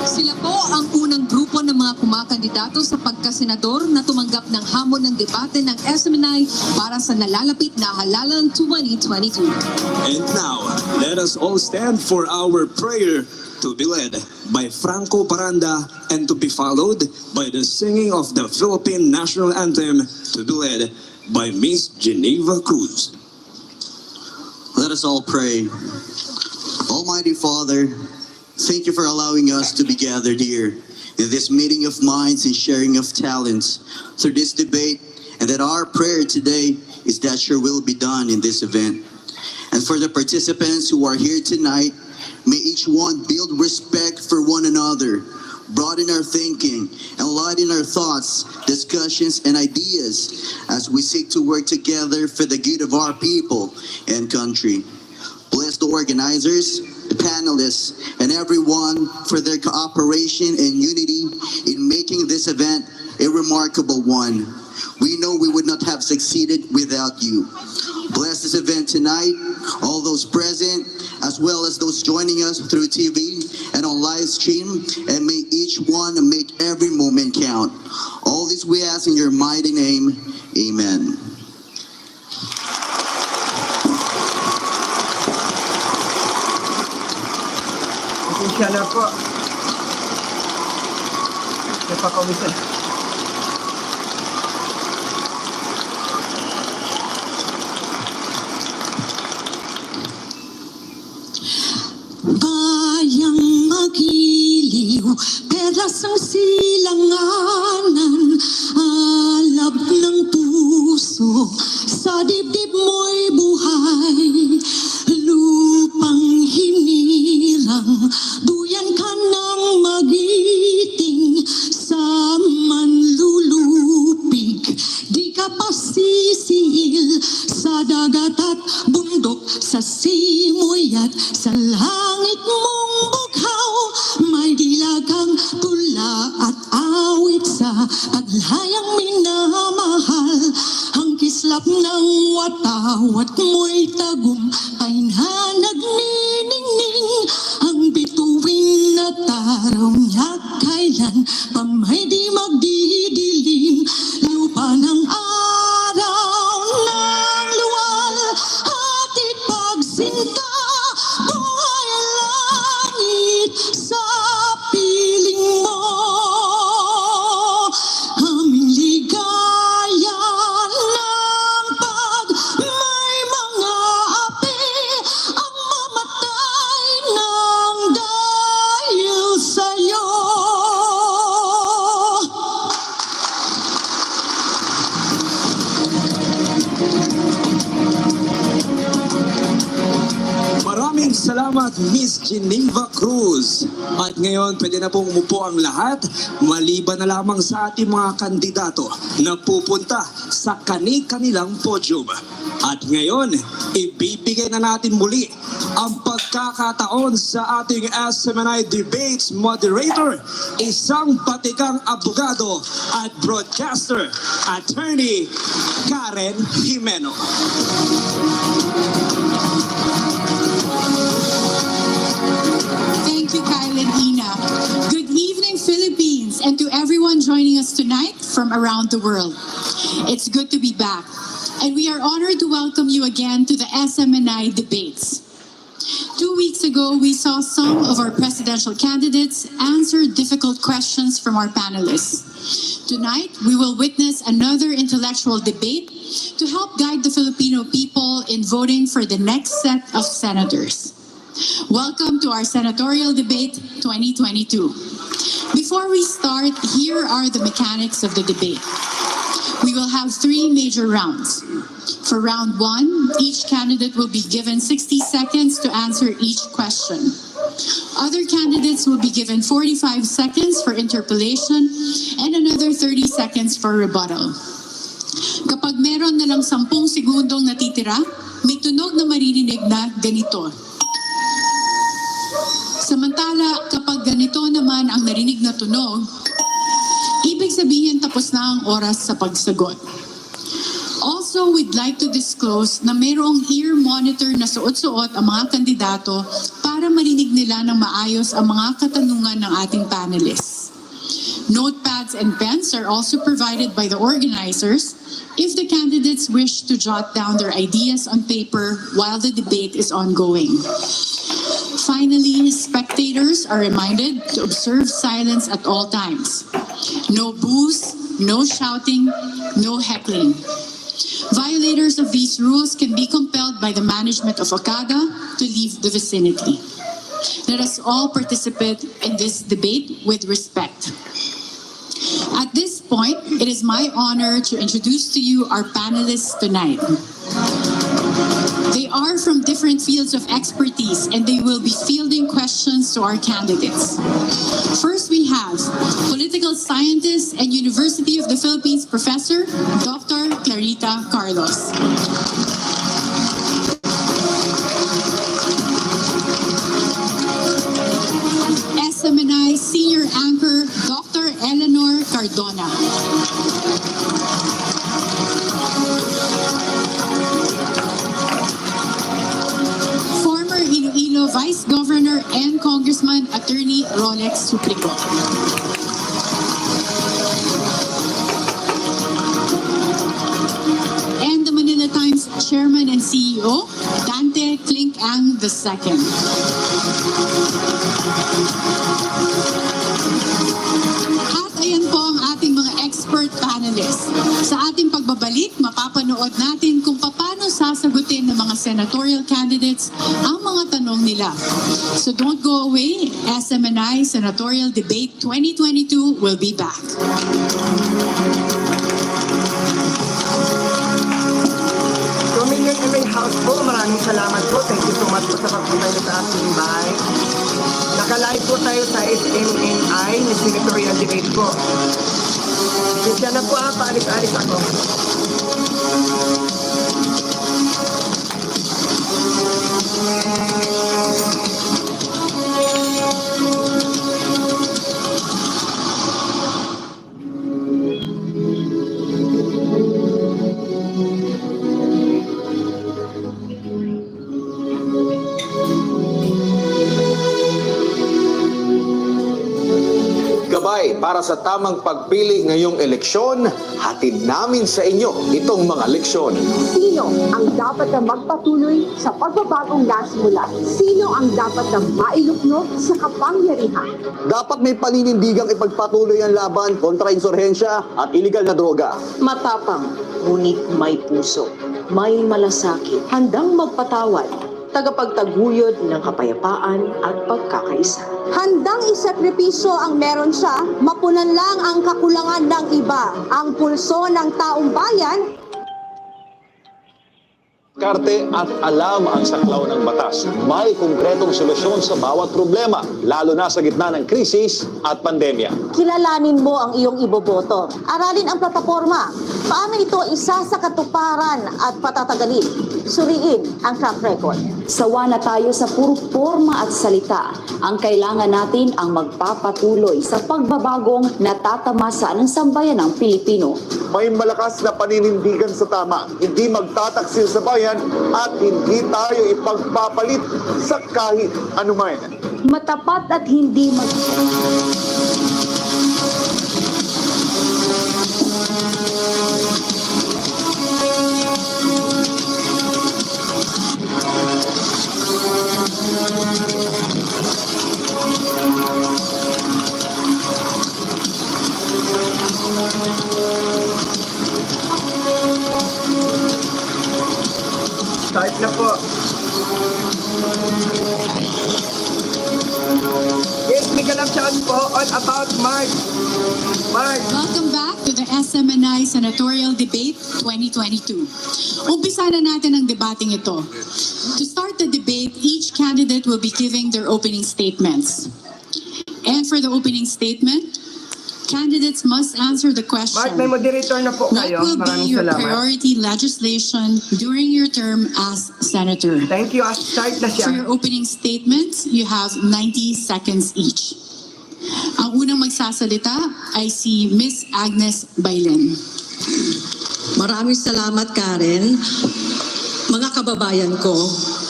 Speaker 19: Sila po ang unang grupo ng mga kumakandidato sa pagkasenador na tumanggap ng hamon ng debate ng SMNI para sa nalalapit na halalan 2022.
Speaker 18: And now, let us all stand for our prayer to be led by Franco Paranda and to be followed by the singing of the Philippine National Anthem to be led by Miss Geneva Cruz.
Speaker 20: Let us all pray. Almighty Father, thank you for allowing us to be gathered here in this meeting of minds and sharing of talents through this debate, and that our prayer today is that your will be done in this event. And for the participants who are here tonight, may each one build respect for one another, broaden our thinking, and lighten our thoughts, discussions, and ideas as we seek to work together for the good of our people and country. Bless the organizers, the panelists, and everyone for their cooperation and unity in making this event a remarkable one. We know we would not have succeeded without you. Bless this event tonight, all those present, as well as those joining us through TV and on live stream, and may each one make every moment count. All this we ask in your mighty name. Amen.
Speaker 1: Siya na po. Napakawisa.
Speaker 21: Bayang magiliw, peras ang silanganan, alab ng puso, sa dibdib mo'y buhay, lupang hinirang, duyan ka ng magiting, sa manlulupig, di ka pasisihil, sa dagat at bundok, sa simoy at sa langit mong bughaw, may dilagang tula at awit sa paglayang minamahal, ang kislap ng watawat mo'y tagumpay na nagniningning, ang bituin na taraw niya pamay di magdidilim, lupa ng araw ng luwal, hatid pagsinta, buhay langit sa piling mo. Aming ligaya ng pag may mga api ang mamatay ng dahil sa'yo.
Speaker 18: Maraming salamat, Miss Geneva Cruz. At ngayon, pwede na pong umupo ang lahat, maliban na lamang sa ating mga kandidato na pupunta sa kani-kanilang podium. At ngayon, ibibigay na natin muli ang pagkakataon sa ating SMNI Debates Moderator, isang batikang abogado at broadcaster, Attorney Karen Jimeno.
Speaker 19: Thank you, Kyle and Ina. Good evening, Philippines, and to everyone joining us tonight from around the world. It's good to be back, and we are honored to welcome you again to the SMNI debates. 2 weeks ago, we saw some of our presidential candidates answer difficult questions from our panelists. Tonight, we will witness another intellectual debate to help guide the Filipino people in voting for the next set of senators. Welcome to our Senatorial Debate 2022. Before we start, here are the mechanics of the debate. We will have 3 major rounds. For round 1, each candidate will be given 60 seconds to answer each question. Other candidates will be given 45 seconds for interpellation and another 30 seconds for rebuttal. Kapag meron na lang 10 segundong natitira, may tunog na maririnig na ganito. Samantala, kapag ganito naman ang narinig na tunog, ibig sabihin tapos na ang oras sa pagsagot. Also, we'd like to disclose na mayroong ear monitor na suot-suot ang mga kandidato para marinig nila ng maayos ang mga katanungan ng ating panelists. Notepads and pens are also provided by the organizers if the candidates wish to jot down their ideas on paper while the debate is ongoing. Finally, spectators are reminded to observe silence at all times. No boos, no shouting, no heckling. Violators of these rules can be compelled by the management of Okada to leave the vicinity. Let us all participate in this debate with respect. At this point, it is my honor to introduce to you our panelists tonight. They are from different fields of expertise and they will be fielding questions to our candidates. First, we have political scientist and University of the Philippines professor, Dr. Clarita Carlos. SMNI senior anchor, Dr. Eleanor Cardona. Former Iloilo Vice Governor and Congressman Attorney Rolex Suplico. And the Manila Times Chairman and CEO, Dante Klink-Ang II. At ayan po ang ating mga expert panelists. Sa ating pagbabalik, mapapanood natin kung paano sasagutin ng mga senatorial candidates ang mga tanong nila. So don't go away. SMNI Senatorial Debate 2022 will be back.
Speaker 1: Community House po, maraming salamat po. Thank you so much po sa pagpunta sa ating bahay. Naka-live po tayo sa SMNI na Senatorial Debate po. Diyan na po paalis-alis ako.
Speaker 3: gabay para sa tamang pagpili ngayong eleksyon, hatid namin sa inyo itong mga leksyon.
Speaker 22: Sino ang dapat na magpatuloy sa pagbabagong nasimula? Sino ang dapat na mailukno sa kapangyarihan?
Speaker 3: Dapat may paninindigang ipagpatuloy ang laban kontra insurhensya at iligal na droga.
Speaker 22: Matapang, ngunit may puso. May malasakit, handang magpatawad, tagapagtaguyod ng kapayapaan at pagkakaisa. Handang isakripisyo ang meron siya, mapunan lang ang kakulangan ng iba. Ang pulso ng taong bayan,
Speaker 3: Karte at alam ang saklaw ng batas. May konkretong solusyon sa bawat problema, lalo na sa gitna ng krisis at pandemya.
Speaker 10: Kilalanin mo ang iyong iboboto. Aralin ang plataforma. Paano ito isa sa katuparan at patatagalin? Suriin ang track record.
Speaker 23: Sawa na tayo sa puro forma at salita. Ang kailangan natin ang magpapatuloy sa pagbabagong natatamasa ng sambayan ng Pilipino.
Speaker 3: May malakas na paninindigan sa tama, hindi magtataksil sa bayan at hindi tayo ipagpapalit sa kahit anuman.
Speaker 23: Matapat at hindi
Speaker 1: Start na po. Yes, may galapsyan po on about March.
Speaker 19: Welcome back to the SMNI Senatorial Debate 2022. Umpisa na natin ang debating ito. To start the debate, each candidate will be giving their opening statements. And for the opening statement, candidates must answer the question.
Speaker 1: Mark, may moderator na po
Speaker 19: What
Speaker 1: kayo.
Speaker 19: will be
Speaker 1: Maraming
Speaker 19: your
Speaker 1: salamat.
Speaker 19: priority legislation during your term as senator?
Speaker 1: Thank you. Start na siya.
Speaker 19: For your opening statements, you have 90 seconds each. Ang unang magsasalita ay si Miss Agnes Bailen.
Speaker 22: Maraming salamat, Karen. Mga kababayan ko,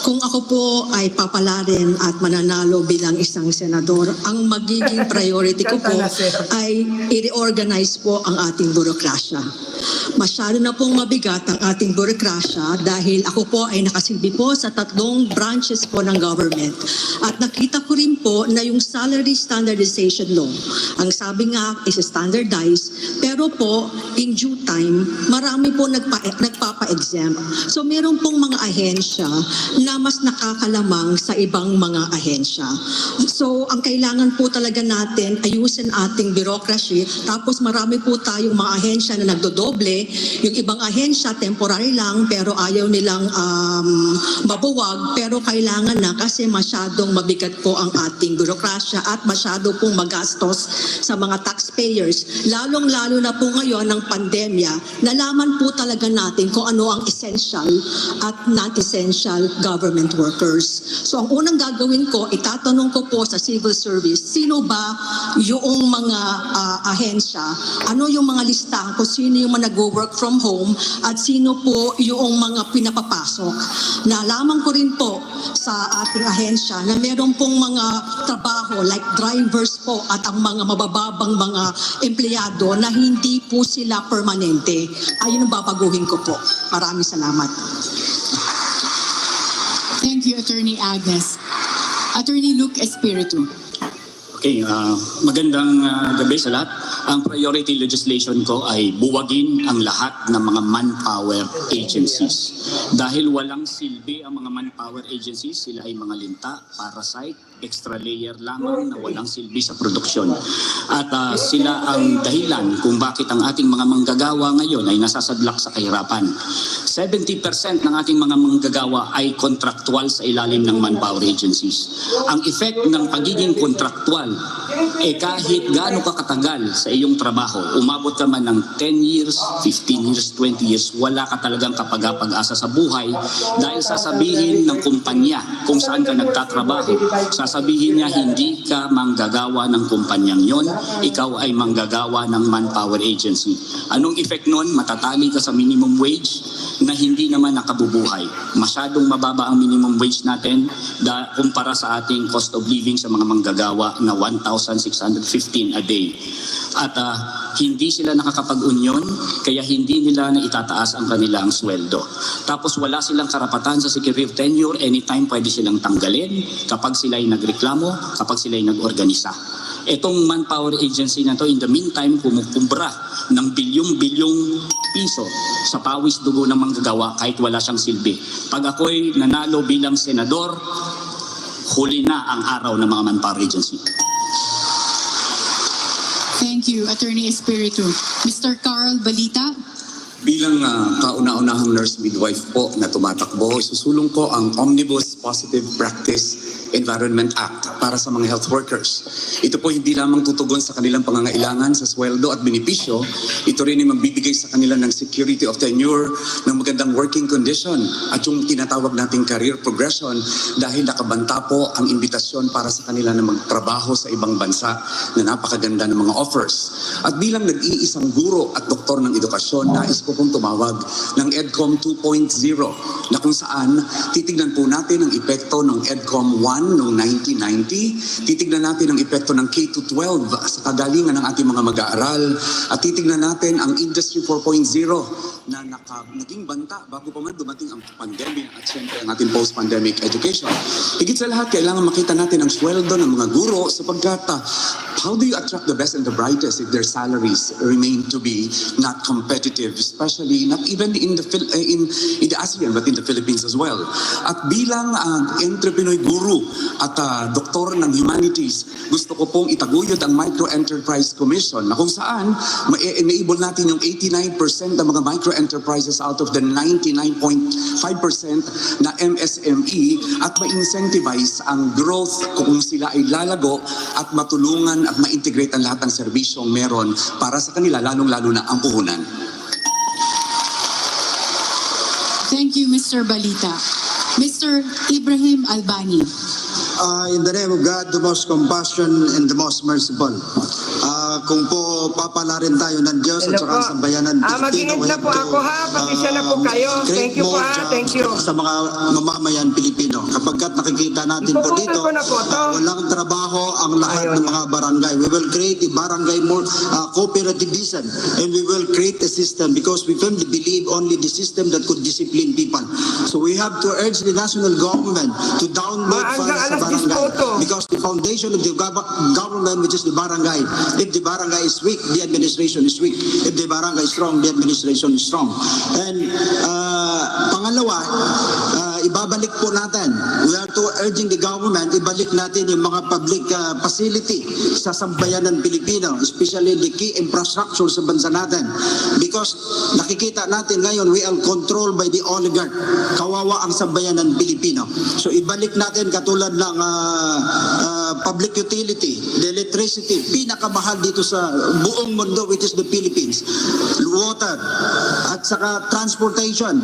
Speaker 22: kung ako po ay papalarin at mananalo bilang isang senador, ang magiging priority ko po ay i-reorganize po ang ating burokrasya. Masyado na pong mabigat ang ating burokrasya dahil ako po ay nakasilbi po sa 3 branches po ng government. At nakita ko rin po na yung salary standardization law, ang sabi nga is standardized, pero po in due time, marami po nagpapa-exempt. So meron pong mga ahensya na mas nakakalamang sa ibang mga ahensya. So ang kailangan po talaga natin ayusin ating bureaucracy, tapos marami po tayong mga ahensya na nagdodoble. Yung ibang ahensya temporary lang pero ayaw nilang mabuwag, pero kailangan na kasi masyadong mabigat po ang ating burokrasya at masyado pong magastos sa mga taxpayers. Lalong-lalo na po ngayon ng pandemya, nalaman po talaga natin kung ano ang essential at non-essential government workers. So ang unang gagawin ko, itatanong ko po sa civil service, sino ba yung mga ahensya, ano yung mga listahan ko, sino yung mga nag-work from home at sino po yung mga pinapapasok. Nalaman ko rin po sa ating ahensya na meron pong mga trabaho like drivers po at ang mga mabababang mga empleyado na hindi po sila permanente. Ayun ang babaguhin ko po. Maraming salamat.
Speaker 19: Thank you, Attorney Agnes. Attorney Luke Espiritu.
Speaker 24: Okay, magandang gabi sa lahat. Ang priority legislation ko ay buwagin ang lahat ng mga manpower agencies. Dahil walang silbi ang mga manpower agencies, sila ay mga linta, parasite, extra layer lamang na walang silbi sa produksyon. At sila ang dahilan kung bakit ang ating mga manggagawa ngayon ay nasasadlak sa kahirapan. 70% ng ating mga manggagawa ay kontraktual sa ilalim ng manpower agencies. Ang effect ng pagiging kontraktual kahit gaano ka katagal sa iyong trabaho, umabot ka man ng 10 years, 15 years, 20 years, wala ka talagang kapag-asa sa buhay dahil sasabihin ng kumpanya kung saan ka nagtatrabaho, sasabihin niya hindi ka manggagawa ng kumpanyang yon, ikaw ay manggagawa ng manpower agency. Anong effect nun? Matatali ka sa minimum wage na hindi naman nakabubuhay. Masyadong mababa ang minimum wage natin kumpara sa ating cost of living sa mga manggagawa na 1,615 a day. At hindi sila nakakapag-union, kaya hindi nila na itataas ang kanilang sweldo. Tapos wala silang karapatan sa security of tenure, anytime pwede silang tanggalin kapag sila ay nagreklamo, kapag sila ay nag-organisa. Itong manpower agency na to, in the meantime, kumukumbra ng bilyong-bilyong piso sa pawis dugo ng manggagawa kahit wala siyang silbi. Pag ako'y nanalo bilang senador, huli na ang araw ng mga manpower agency.
Speaker 19: Thank you, Attorney Espiritu. Mr. Carl Balita.
Speaker 4: Bilang kauna-unahang nurse midwife po na tumatakbo, isusulong ko ang Omnibus Positive Practice Environment Act para sa mga health workers. Ito po hindi lamang tutugon sa kanilang pangangailangan sa sweldo at benepisyo, ito rin ay magbibigay sa kanila ng security of tenure, ng magandang working condition at yung tinatawag nating career progression dahil nakabanta po ang imbitasyon para sa kanila na magtrabaho sa ibang bansa na napakaganda ng mga offers. At bilang nag-iisang guro at doktor ng edukasyon, nais ko pong tumawag ng EDCOM 2.0 na kung saan titignan po natin ang epekto ng EDCOM 1 noong 1990, titignan natin ang epekto ng K-12 sa kagalingan ng ating mga mag-aaral at titignan natin ang Industry 4.0 na naging banta bago pa man dumating ang pandemic at siyempre ang ating post-pandemic education. Higit sa lahat, kailangan makita natin ang sweldo ng mga guro sapagkat how do you attract the best and the brightest if their salaries remain to be not competitive, especially not even in the ASEAN but in the Philippines as well. At bilang entrepreneur guru at doktor ng humanities, gusto ko pong itaguyod ang Micro-Enterprise Commission na kung saan ma-enable natin yung 89% ng mga micro-enterprises out of the 99.5% na MSME at ma-incentivize ang growth kung sila ay lalago at matulungan at ma-integrate ang lahat ng serbisyong meron para sa kanila, lalong-lalo na ang puhunan.
Speaker 19: Thank you, Mr. Balita. Mr. Ibrahim Albani.
Speaker 5: In the name of God, the most compassion and the most merciful. Kung po papalarin tayo ng Diyos at saka ang sambayanan Pilipino,
Speaker 1: mag-ingat na po ako ha, pasisya na po kayo. Thank you po ha, thank you.
Speaker 5: Sa mga mamamayan Pilipino. Kapagkat nakikita natin po dito, walang trabaho ang lahat ng mga barangay. We will create a barangay more cooperativism and we will create a system because we firmly believe only the system that could discipline people. So we have to urge the national government to download funds sa barangay because the foundation of the government, which is the barangay, if the barangay is weak, the administration is weak. If the barangay is strong, the administration is strong. And pangalawa, ibabalik po natin. We are to urging the government, ibalik natin yung mga public facility sa sambayanan Pilipino, especially the key infrastructure sa bansa natin. Because nakikita natin ngayon, we are controlled by the oligarch. Kawawa ang sambayanan Pilipino. So ibalik natin katulad ng public utility, the electricity, pinakamahal dito sa buong mundo, which is the Philippines. Water, at saka transportation,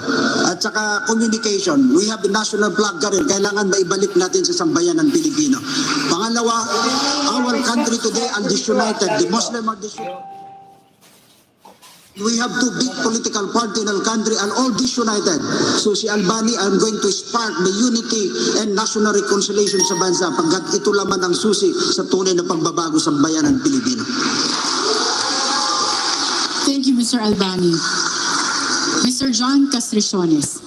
Speaker 5: at saka communication. We have the national flag rin. Kailangan maibalik natin sa sambayanan Pilipino. Pangalawa, our country today are disunited. The Muslim are disunited. We have two big political parties in our country and all disunited. So si Albani, I'm going to spark the unity and national reconciliation sa bansa pagkat ito laman ang susi sa tunay na pagbabago sa bayanan Pilipino.
Speaker 19: Thank you, Mr. Albani. Mr. John Castriciones.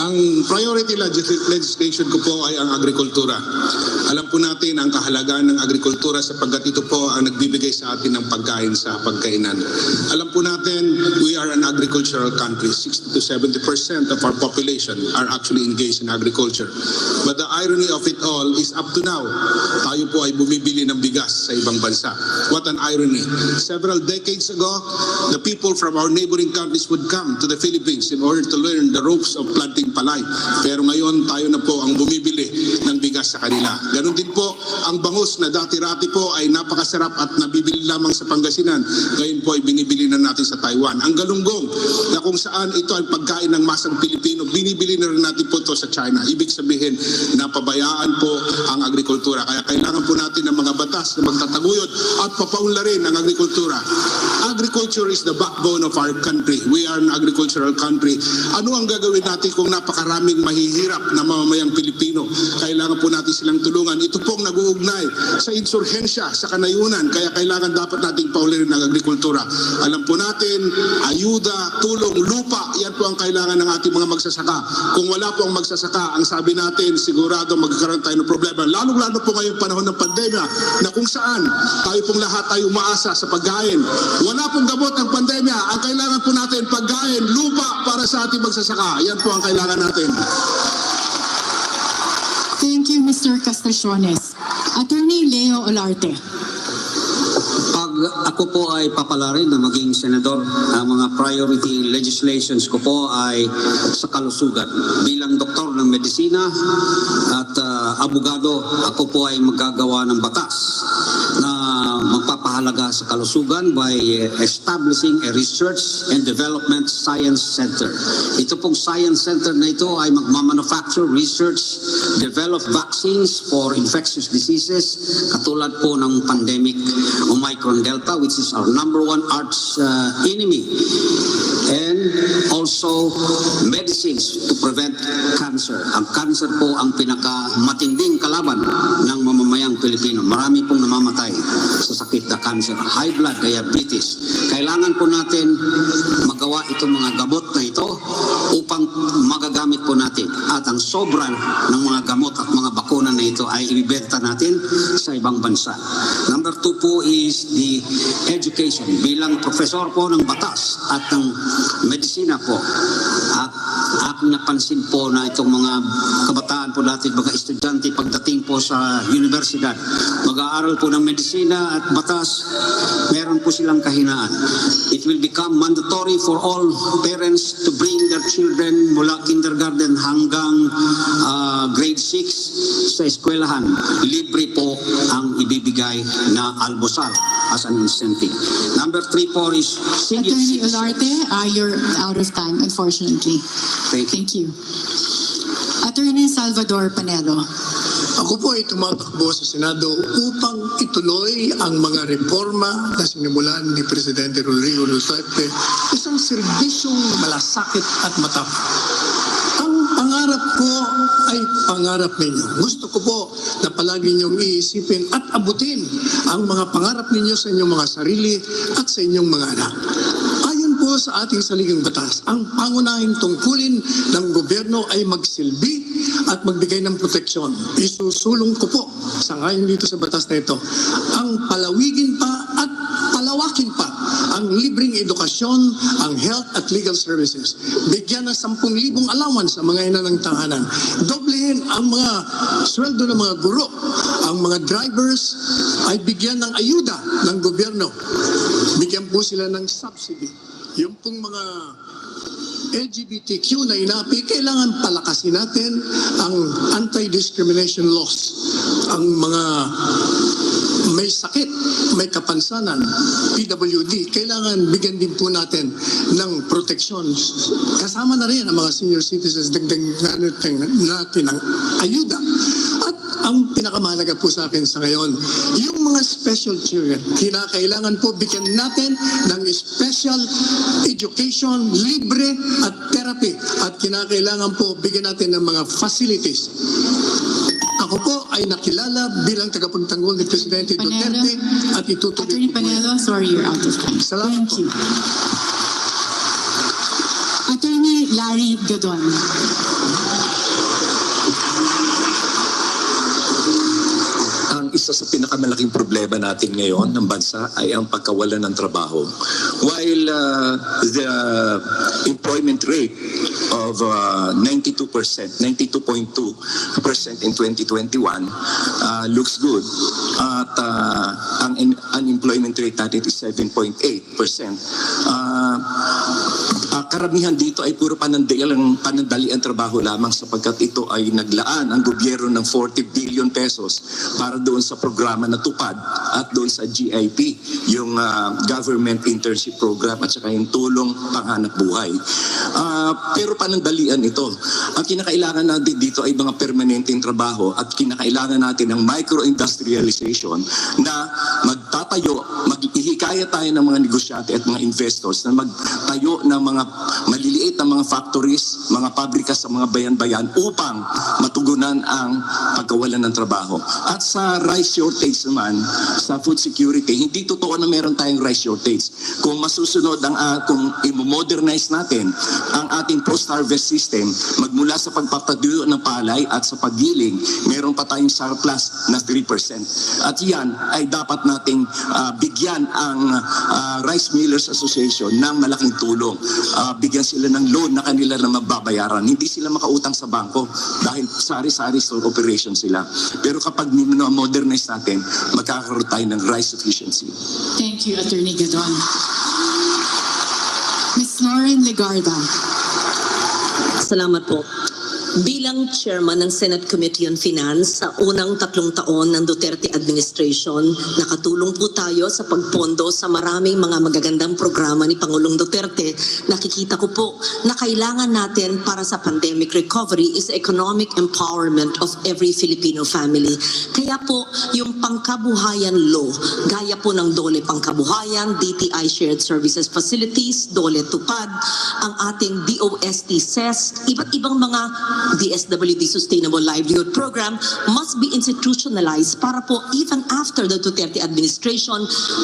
Speaker 6: Ang priority legislation ko po ay ang agrikultura. Alam po natin ang kahalagaan ng agrikultura sapagkat ito po ang nagbibigay sa atin ng pagkain sa pagkainan. Alam po natin, we are an agricultural country. 60 to 70% of our population are actually engaged in agriculture. But the irony of it all is up to now, tayo po ay bumibili ng bigas sa ibang bansa. What an irony. Several decades ago, the people from our neighboring countries would come to the Philippines in order to learn the ropes of planting palay. Pero ngayon, tayo na po ang bumibili ng bigas bigas sa kanila. Ganon din po ang bangus na dati-rati po ay napakasarap at nabibili lamang sa Pangasinan. Ngayon po ay binibili na natin sa Taiwan. Ang galunggong na kung saan ito ay pagkain ng masang Pilipino, binibili na rin natin po ito sa China. Ibig sabihin, napabayaan po ang agrikultura. Kaya kailangan po natin ng mga batas na magtataguyod at papaunlarin ang agrikultura. Agriculture is the backbone of our country. We are an agricultural country. Ano ang gagawin natin kung napakaraming mahihirap na mamamayang Pilipino? Kailangan po natin silang tulungan. Ito pong nag-uugnay sa insurhensya, sa kanayunan. Kaya kailangan dapat nating paularin ang agrikultura. Alam po natin, ayuda, tulong, lupa, yan po ang kailangan ng ating mga magsasaka. Kung wala po ang magsasaka, ang sabi natin, sigurado magkakaroon tayo ng problema. Lalo-lalo po ngayong panahon ng pandemya na kung saan tayo pong lahat tayo umaasa sa pagkain. Wala pong gamot ang pandemya. Ang kailangan po natin, pagkain, lupa para sa ating magsasaka. Yan po ang kailangan natin.
Speaker 19: Thank you, Mr. Castaciones. Attorney Leo Olarte.
Speaker 7: Pag ako po ay papalarin na maging senador, ang mga priority legislations ko po ay sa kalusugan. Bilang doktor ng medisina at abogado, ako po ay magagawa ng batas na magpapahalaga sa kalusugan by establishing a Research and Development Science Center. Ito pong science center na ito ay magmamanufacture, research, develop vaccines for infectious diseases katulad po ng pandemic Omicron Delta, which is our #1 arch enemy, and also medicines to prevent cancer. Ang cancer po ang pinakamatinding kalaban ng mamamayang Pilipino. Marami pong namamatay sa sakit na cancer, high blood, diabetes. Kailangan po natin magawa itong mga gamot na ito upang magagamit po natin. At ang sobra ng mga gamot at mga bakuna na ito ay ibibenta natin sa ibang bansa. Number 2 po is the education. Bilang profesor po ng batas at ng medisina po, at aking napansin po na itong mga kabataan po natin, mga estudyante pagdating po sa universidad, mag-aaral po ng medisina at batas, meron po silang kahinaan. It will become mandatory for all parents to bring their children mula kindergarten hanggang grade 6 sa eskwelahan. Libre po ang ibibigay na almusal as an incentive. Number 3 po is
Speaker 19: Attorney Olarte, you're out of time, unfortunately. Thank you. Attorney Salvador Panelo.
Speaker 8: Ako po ay tumatakbo sa Senado upang ituloy ang mga reforma na sinimulan ni Presidente Rodrigo Duterte, isang serbisyong malasakit at matapang. Ang pangarap ko ay pangarap ninyo. Gusto ko po na palagi ninyong iisipin at abutin ang mga pangarap ninyo sa inyong mga sarili at sa inyong mga anak. Ayon po sa ating saligang batas, ang pangunahing tungkulin ng gobyerno ay magsilbi at magbigay ng proteksyon. Isusulong ko po sa ngayon dito sa batas na ito ang palawigin pa at palawakin pa ang libreng edukasyon, ang health at legal services. Bigyan ng 10,000 allowance sa mga ina ng tahanan. Doblehin ang mga sweldo ng mga guro. Ang mga drivers ay bigyan ng ayuda ng gobyerno. Bigyan po sila ng subsidy. Yung pong mga LGBTQ na inapi, kailangan palakasin natin ang anti-discrimination laws. Ang mga may sakit, may kapansanan, PWD, kailangan bigyan din po natin ng proteksyon. Kasama na rin ang mga senior citizens, dagdag natin ng ayuda. At ang pinakamahalaga po sa akin sa ngayon, yung mga special children, kinakailangan po bigyan natin ng special education, libre at therapy. At kinakailangan po bigyan natin ng mga facilities. Ako po ay nakilala bilang tagapagtanggol ni Presidente Duterte at itutuloy ko po.
Speaker 19: Panelo, sorry, you're out of time.
Speaker 8: Salamat
Speaker 19: Thank you. Attorney Larry Gadon.
Speaker 9: Isa sa pinakamalaking problema natin ngayon ng bansa ay ang pagkawalan ng trabaho. While the employment rate of 92%, 92.2% in 2021 looks good at ang unemployment rate natin is 7.8%. karamihan dito ay puro panandalian trabaho lamang sapagkat ito ay naglaan ang gobyerno ng 40 billion pesos para doon sa programa na tupad at doon sa GIP, yung Government Internship Program at saka yung tulong panghanap buhay. Pero panandalian ito. Ang kinakailangan natin dito ay mga permanenteng trabaho at kinakailangan natin ng micro-industrialization na magtatayo, maghihikaya tayo ng mga negosyante at mga investors na magtayo ng mga maliliit na mga factories, mga pabrika sa mga bayan-bayan upang matugunan ang pagkawalan ng trabaho. At sa rice shortage naman, sa food security, hindi totoo na meron tayong rice shortage. Kung masusunod kung i-modernize natin ang ating post-harvest system, magmula sa pagpapatuyo ng palay at sa paggiling, meron pa tayong surplus na 3%. At yan ay dapat nating bigyan ang Rice Millers Association ng malaking tulong. Bigyan sila ng loan na kanila na mababayaran. Hindi sila makautang sa bangko dahil sari-sari store operation sila. Pero kapag modernize natin, magkakaroon tayo ng rice sufficiency.
Speaker 19: Thank you, Attorney Gadon. Ms. Lauren Legarda.
Speaker 10: Salamat po. Bilang chairman ng Senate Committee on Finance sa unang 3 taon ng Duterte administration, nakatulong po tayo sa pagpondo sa maraming mga magagandang programa ni Pangulong Duterte. Nakikita ko po na kailangan natin para sa pandemic recovery is economic empowerment of every Filipino family. Kaya po yung pangkabuhayan law, gaya po ng DOLE Pangkabuhayan, DTI Shared Services Facilities, DOLE Tupad, ang ating DOST SES, iba't ibang mga DSWD Sustainable Livelihood Program must be institutionalized para po even after the Duterte administration,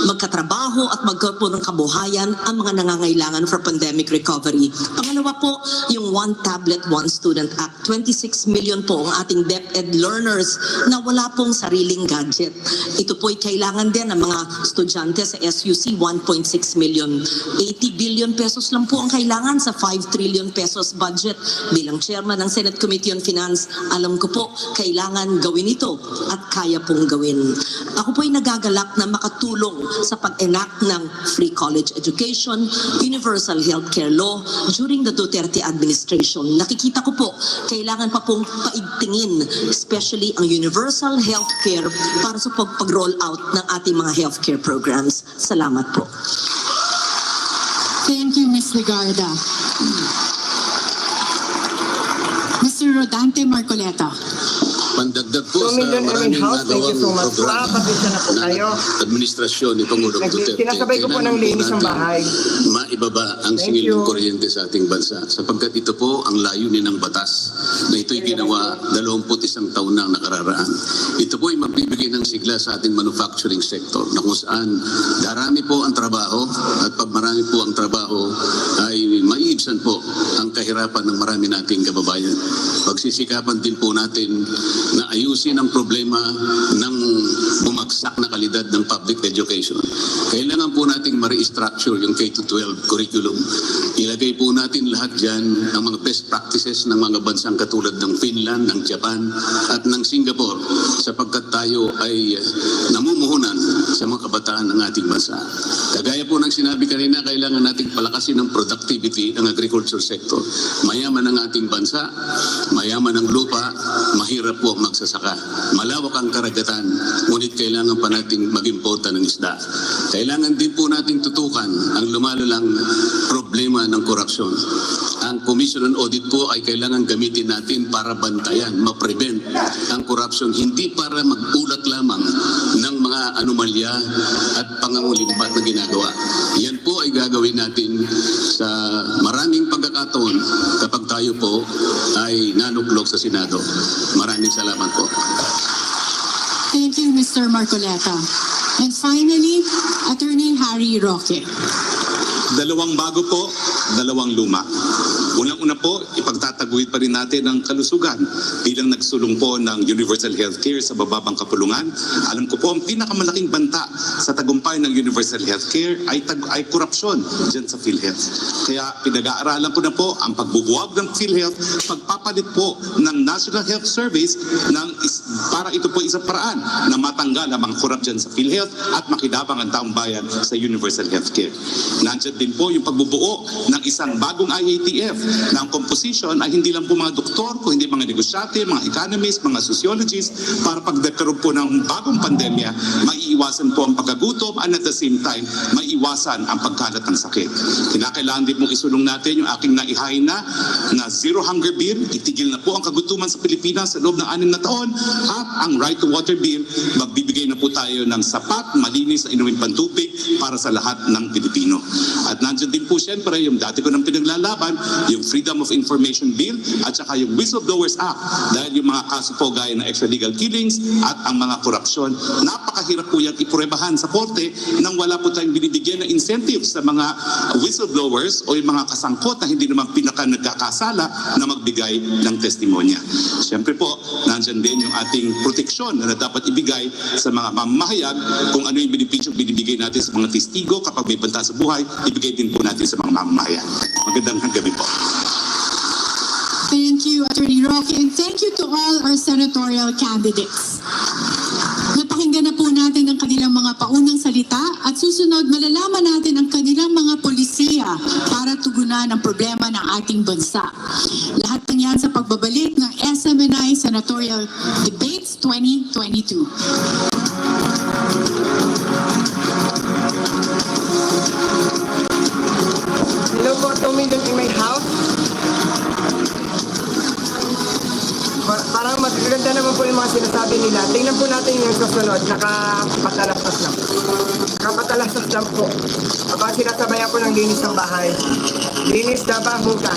Speaker 10: magkatrabaho at magkaroon ng kabuhayan ang mga nangangailangan for pandemic recovery. Pangalawa po, yung One Tablet, One Student Act. 26 million po ang ating DepEd learners na wala pong sariling gadget. Ito po'y kailangan din ng mga estudyante sa SUC, 1.6 million. 80 billion pesos lang po ang kailangan sa 5 trillion pesos budget. Bilang chairman ng Senate Committee on Finance, alam ko po, kailangan gawin ito at kaya pong gawin. Ako po'y nagagalak na makatulong sa pag-enact ng free college education, universal healthcare law during the Duterte administration. Nakikita ko po, kailangan pa pong paigtingin, especially ang universal healthcare para sa pag-roll out ng ating mga healthcare programs. Salamat po.
Speaker 19: Thank you, Ms. Legarda. Mr. Rodante Marcoleta.
Speaker 11: Pandagdag po sa maraming nagawang programa ng administrasyon ni Pangulong Duterte.
Speaker 1: Sinasabay ko po ng linis ng bahay.
Speaker 11: Maibaba ang singil ng kuryente sa ating bansa sapagkat ito po ang layunin ng batas na ito'y ginawa 21 taon na nakararaan. Ito po ay magbibigay ng sigla sa ating manufacturing sector na kung saan darami po ang trabaho at pag marami po ang trabaho ay maiibsan po ang kahirapan ng marami nating kababayan. Pagsisikapan din po natin na ayusin ang problema ng bumagsak na kalidad ng public education. Kailangan po nating ma-restructure yung K-12 curriculum. Ilagay po natin lahat dyan ang mga best practices ng mga bansang katulad ng Finland, ng Japan, at ng Singapore sapagkat tayo ay namumuhunan sa mga kabataan ng ating bansa. Kagaya po ng sinabi kanina, kailangan nating palakasin ang productivity ng agriculture sector. Mayaman ang ating bansa, mayaman ang lupa, mahirap po ang magsasaka. Malawak ang karagatan, ngunit kailangan pa nating mag-importa ng isda. Kailangan din po nating tutukan ang lumalalang problema ng korupsyon. Ang Commission on Audit po ay kailangan gamitin natin para bantayan, ma-prevent ang korupsyon, hindi para mag-ulat lamang ng mga anomalya at pangangulimbat na ginagawa. Yan po ay gagawin natin sa maraming pagkakataon kapag tayo po ay nanuklog sa Senado. Maraming salamat po.
Speaker 19: Thank you, Mr. Marcoleta. And finally, Attorney Harry Roque.
Speaker 12: Dalawang bago po, dalawang luma.
Speaker 11: Unang-una po, ipagtataguyod pa rin natin ang kalusugan bilang nagsulong po ng universal healthcare sa bababang kapulungan. Alam ko po, ang pinakamalaking banta sa tagumpay ng universal healthcare ay korupsyon dyan sa PhilHealth. Kaya pinag-aaralan ko na po ang pagbubuwag ng PhilHealth, pagpapalit po ng National Health Service para ito po isang paraan na matanggal ang mga korap dyan sa PhilHealth at makidabang ang taong bayan sa universal healthcare. Nandiyan din po yung pagbubuo ng isang bagong IATF na ang composition ay hindi lang po mga doktor, kundi mga negosyante, mga economists, mga sociologists, para pagdagkaroon po ng bagong pandemya, maiiwasan po ang pagkagutom and at the same time, maiiwasan ang pagkalat ng sakit. Kinakailangan din pong isulong natin yung aking naihain na Zero Hunger Bill, itigil na po ang kagutuman sa Pilipinas sa loob ng 6 na taon, at ang Right to Water Bill, magbibigay na po tayo ng sapat, malinis na inumin pantubig para sa lahat ng Pilipino. At nandiyan din po siyempre yung dati ko nang pinaglalaban, yung Freedom of Information Bill at saka yung Whistleblowers Act, dahil yung mga kaso po gaya ng extralegal killings at ang mga korupsyon, napakahirap po yung ipruebahan sa korte nang wala po tayong binibigyan ng incentives sa mga whistleblowers o yung mga kasangkot na hindi naman nagkakasala na magbigay ng testimonya. Siyempre po, nandiyan din yung ating proteksyon na dapat ibigay sa mga mamahayag kung ano yung benepisyo binibigay natin sa mga testigo kapag may banta sa buhay, ibigay din po natin sa mga mamahayag. Magandang gabi po.
Speaker 19: Thank you, Attorney Roque, and thank you to all our senatorial candidates. Napakinggan na po natin ang kanilang mga paunang salita at susunod malalaman natin ang kanilang mga polisiya para tugunan ang problema ng ating bansa. Lahat ng yan sa pagbabalik ng SMNI Senatorial Debates 2022.
Speaker 1: Hello po, tumindong in my house. Parang magaganda naman po yung mga sinasabi nila. Tingnan po natin yung susunod. Nakapatalastas lang. Nakapatalastas lang po. Habang sinasabayan po ng linis ng bahay. Linis na ba, huga?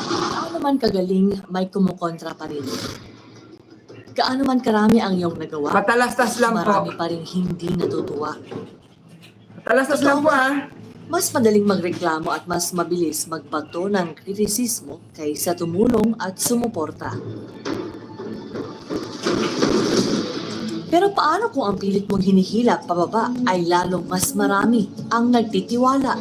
Speaker 2: Gaano man kagaling, may kumukontra pa rin. Gaano man karami ang iyong nagawa,
Speaker 1: Patalastas lang po.
Speaker 2: marami pa rin hindi natutuwa.
Speaker 1: Patalastas lang po, ha?
Speaker 2: Mas madaling magreklamo at mas mabilis magbato ng kritisismo kaysa tumulong at sumuporta. Pero paano kung ang pilit mong hinihilap pababa ay lalong mas marami ang nagtitiwala?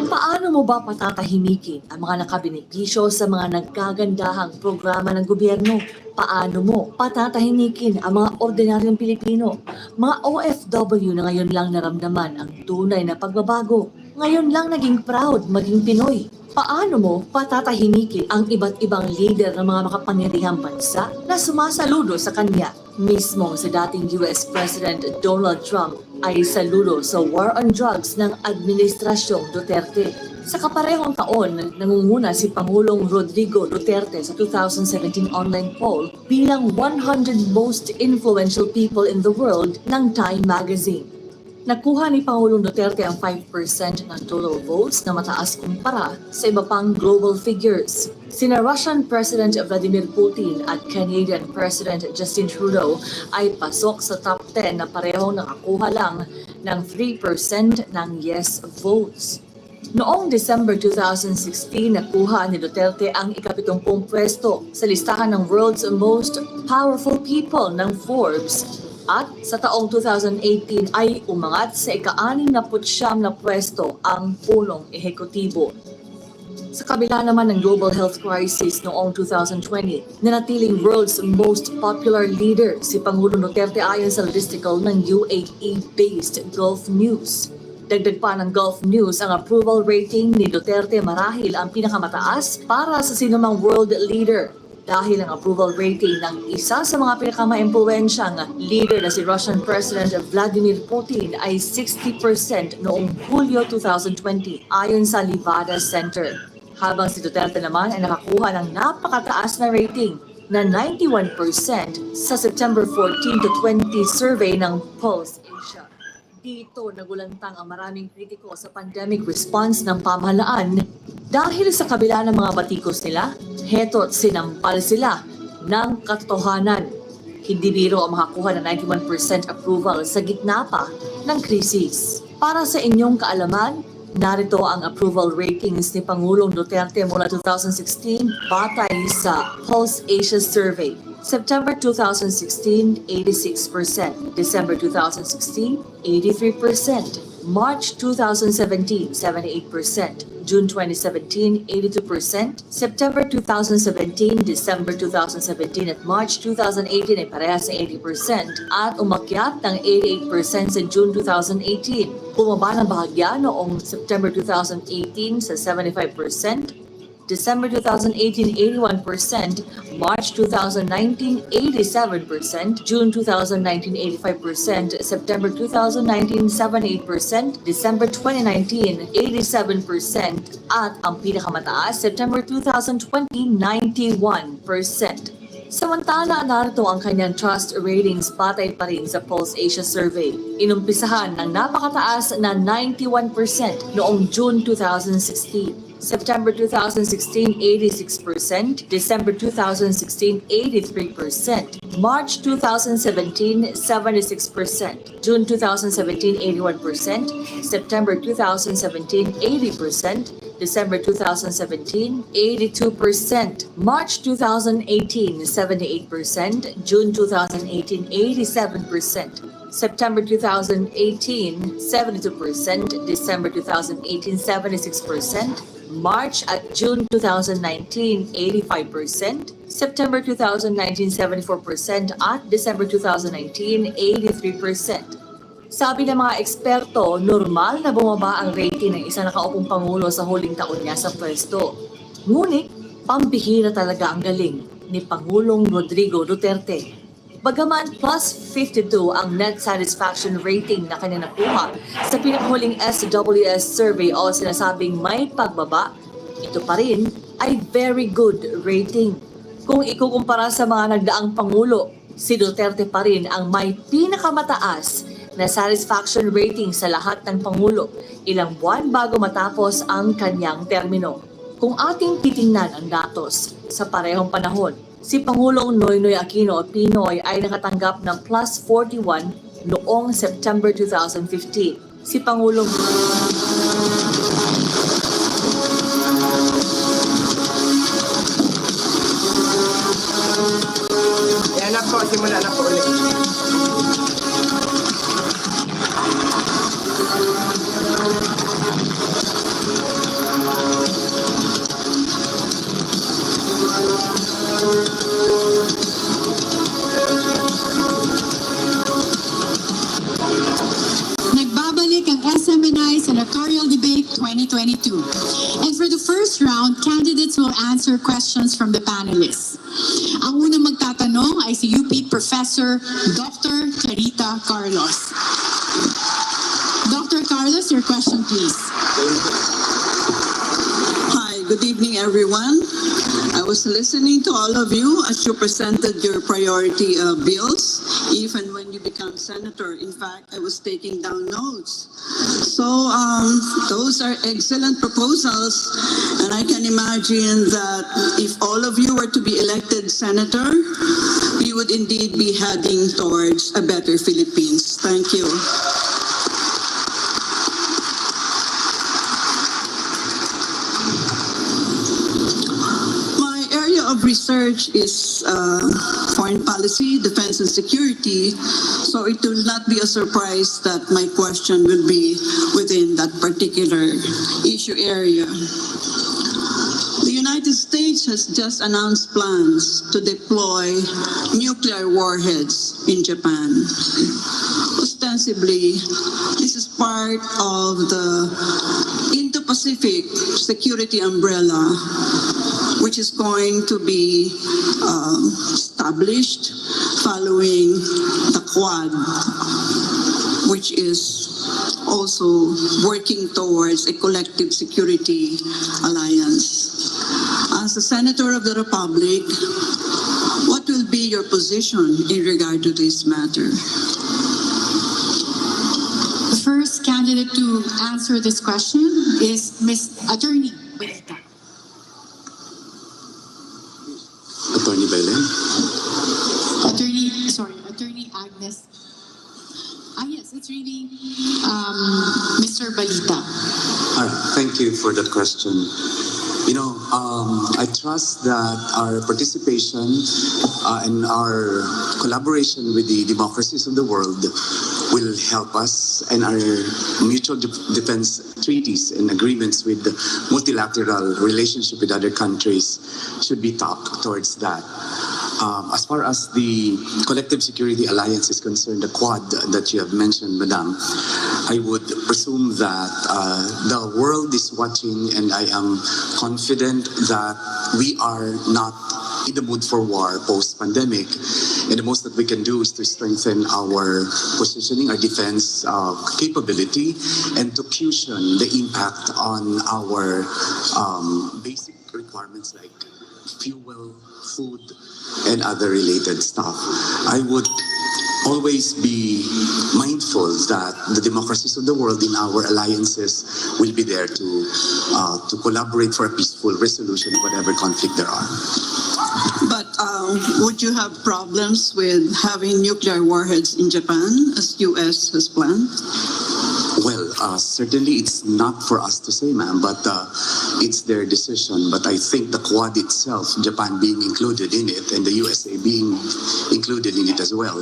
Speaker 2: Paano mo ba patatahimikin ang mga nakabenepisyo sa mga nagkagandahang programa ng gobyerno? Paano mo patatahimikin ang mga ordinaryong Pilipino, mga OFW na ngayon lang naramdaman ang tunay na pagbabago? Ngayon lang naging proud maging Pinoy. Paano mo patatahimikin ang iba't ibang leader ng mga makapangyarihang bansa na sumasaludo sa kanya? Mismo sa dating US President Donald Trump ay saludo sa war on drugs ng Administrasyong Duterte. Sa kaparehong taon, nangunguna si Pangulong Rodrigo Duterte sa 2017 online poll bilang 100 most influential people in the world ng Time magazine. Nakuha ni Pangulong Duterte ang 5% ng total votes na mataas kumpara sa iba pang global figures. Sina Russian President Vladimir Putin at Canadian President Justin Trudeau ay pasok sa top 10 na parehong nakakuha lang ng 3% ng yes votes. Noong December 2016, nakuha ni Duterte ang ika-70 pwesto sa listahan ng World's Most Powerful People ng Forbes. At sa taong 2018 ay umangat sa ika-69 na pwesto ang punong ehekutibo. Sa kabila naman ng global health crisis noong 2020, nanatiling world's most popular leader si Pangulong Duterte ayon sa listicle ng UAE-based Gulf News. Dagdag pa ng Gulf News, ang approval rating ni Duterte marahil ang pinakamataas para sa sinumang world leader. Dahil ang approval rating ng isa sa mga pinakamaimpluwensyang leader na si Russian President Vladimir Putin ay 60% noong Hulyo 2020 ayon sa Levada Center. Habang si Duterte naman ay nakakuha ng napakataas na rating na 91% sa September 14 to 20 survey ng Pulse Asia. Dito nagulantang ang maraming kritiko sa pandemic response ng pamahalaan dahil sa kabila ng mga batikos nila, heto't sinampal sila ng katotohanan. Hindi biro ang makakuha ng 91% approval sa gitna pa ng krisis. Para sa inyong kaalaman, narito ang approval ratings ni Pangulong Duterte mula 2016 batay sa Pulse Asia Survey. September 2016, 86%. December 2016, 83%. March 2017, 78%. June 2017, 82%. September 2017, December 2017 at March 2018 ay parehas sa 80% at umakyat ng 88% sa June 2018. Bumaba ng bahagya noong September 2018 sa 75%. December 2018, 81%, March 2019, 87%, June 2019, 85%, September 2019, 78%, December 2019, 87%, at ang pinakamataas, September 2020, 91%. Samantala, narito ang kanyang trust ratings batay pa rin sa Pulse Asia Survey. Inumpisahan ng napakataas na 91% noong June 2016. September 2016, 86%, December 2016, 83%, March 2017, 76%, June 2017, 81%, September 2017, 80%, December 2017, 82%, March 2018, 78%, June 2018, 87%. September 2018, 72%, December 2018, 76%, March at June 2019, 85%, September 2019, 74%, at December 2019, 83%. Sabi ng mga eksperto, normal na bumaba ang rating ng isang nakaupong pangulo sa huling taon niya sa pwesto. Ngunit, pambihira talaga ang galing ni Pangulong Rodrigo Duterte. Bagaman plus 52 ang net satisfaction rating na kanya nakuha sa pinakahuling SWS survey o sinasabing may pagbaba, ito pa rin ay very good rating. Kung ikukumpara sa mga nagdaang pangulo, si Duterte pa rin ang may pinakamataas na satisfaction rating sa lahat ng pangulo ilang buwan bago matapos ang kanyang termino. Kung ating titingnan ang datos sa parehong panahon, si Pangulong Noynoy Aquino Pinoy ay nakatanggap ng plus 41 noong September 2015. Si Pangulong
Speaker 1: Yan na po, simula na po ulit.
Speaker 19: Nagbabalik ang SMNI Senatorial Debate 2022. And for the first round, candidates will answer questions from the panelists. Ang unang magtatanong ay si UP Professor Dr. Clarita Carlos. Dr. Carlos, your question please.
Speaker 12: Hi, good evening everyone. I was listening to all of you as you presented your priority bills, even when you become senator. In fact, I was taking down notes. So those are excellent proposals, and I can imagine that if all of you were to be elected senator, we would indeed be heading towards a better Philippines. Thank you. Of research is foreign policy, defense and security, so it will not be a surprise that my question will be within that particular issue area. The United States has just announced plans to deploy nuclear warheads in Japan. Ostensibly, this is part of the Indo-Pacific security umbrella, which is going to be established following the Quad, which is also working towards a collective security alliance. As a Senator of the Republic, what will be your position in regard to this matter?
Speaker 19: The first candidate to answer this question is Ms. Attorney Belita.
Speaker 11: Attorney Belen?
Speaker 19: witness. Yes, it's really Mr. Balita.
Speaker 4: Thank you for that question. You know, I trust that our participation and our collaboration with the democracies of the world will help us, and our mutual defense treaties and agreements with the multilateral relationship with other countries should be talked towards that. As far as the Collective Security Alliance is concerned, the Quad that you have mentioned, Madam, I would presume that the world is watching, and I am confident that we are not in the mood for war post-pandemic, and the most that we can do is to strengthen our positioning, our defense capability, and to cushion the impact on our basic requirements like fuel, food, and other related stuff. I would always be mindful that the democracies of the world in our alliances will be there to collaborate for a peaceful resolution of whatever conflict there are.
Speaker 12: But would you have problems with having nuclear warheads in Japan, as U.S. has planned?
Speaker 4: Well, certainly it's not for us to say, ma'am, but it's their decision. But I think the Quad itself, Japan being included in it, and the USA being included in it as well,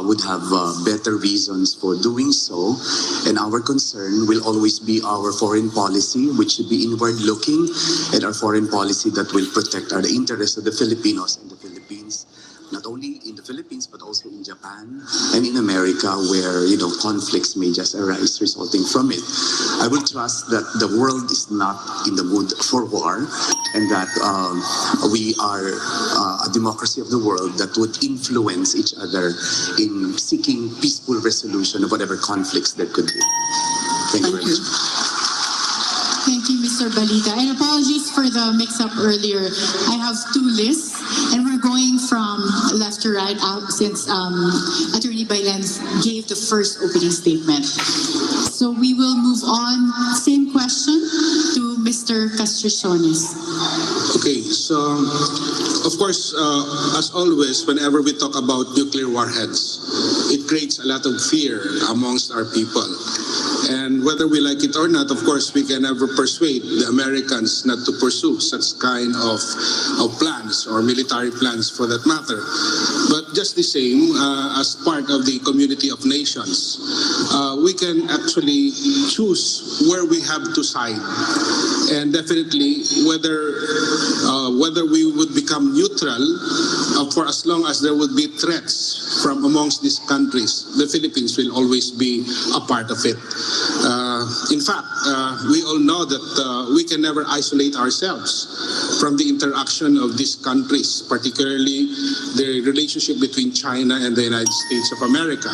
Speaker 4: would have better reasons for doing so. And our concern will always be our foreign policy, which should be inward-looking, and our foreign policy that will protect the interests of the Filipinos and the Philippines, not only in the Philippines but also in Japan and in America, where conflicts may just arise resulting from it. I will trust that the world is not in the mood for war, and that we are a democracy of the world that would influence each other in seeking peaceful resolution of whatever conflicts there could be. Thank you very much.
Speaker 19: Thank you, Mr. Balita. And apologies for the mix-up earlier. I have two lists, and we're going from left to right out since Attorney Bailens gave the first opening statement. So we will move on. Same question to Mr. Castriciones.
Speaker 6: Okay, so of course, as always, whenever we talk about nuclear warheads, it creates a lot of fear amongst our people. And whether we like it or not, of course, we can never persuade the Americans not to pursue such kind of plans, or military plans for that matter. But just the same, as part of the community of nations, we can actually choose where we have to side. And definitely, whether we would become neutral for as long as there would be threats from amongst these countries, the Philippines will always be a part of it. In fact, we all know that we can never isolate ourselves from the interaction of these countries, particularly the relationship between China and the United States of America.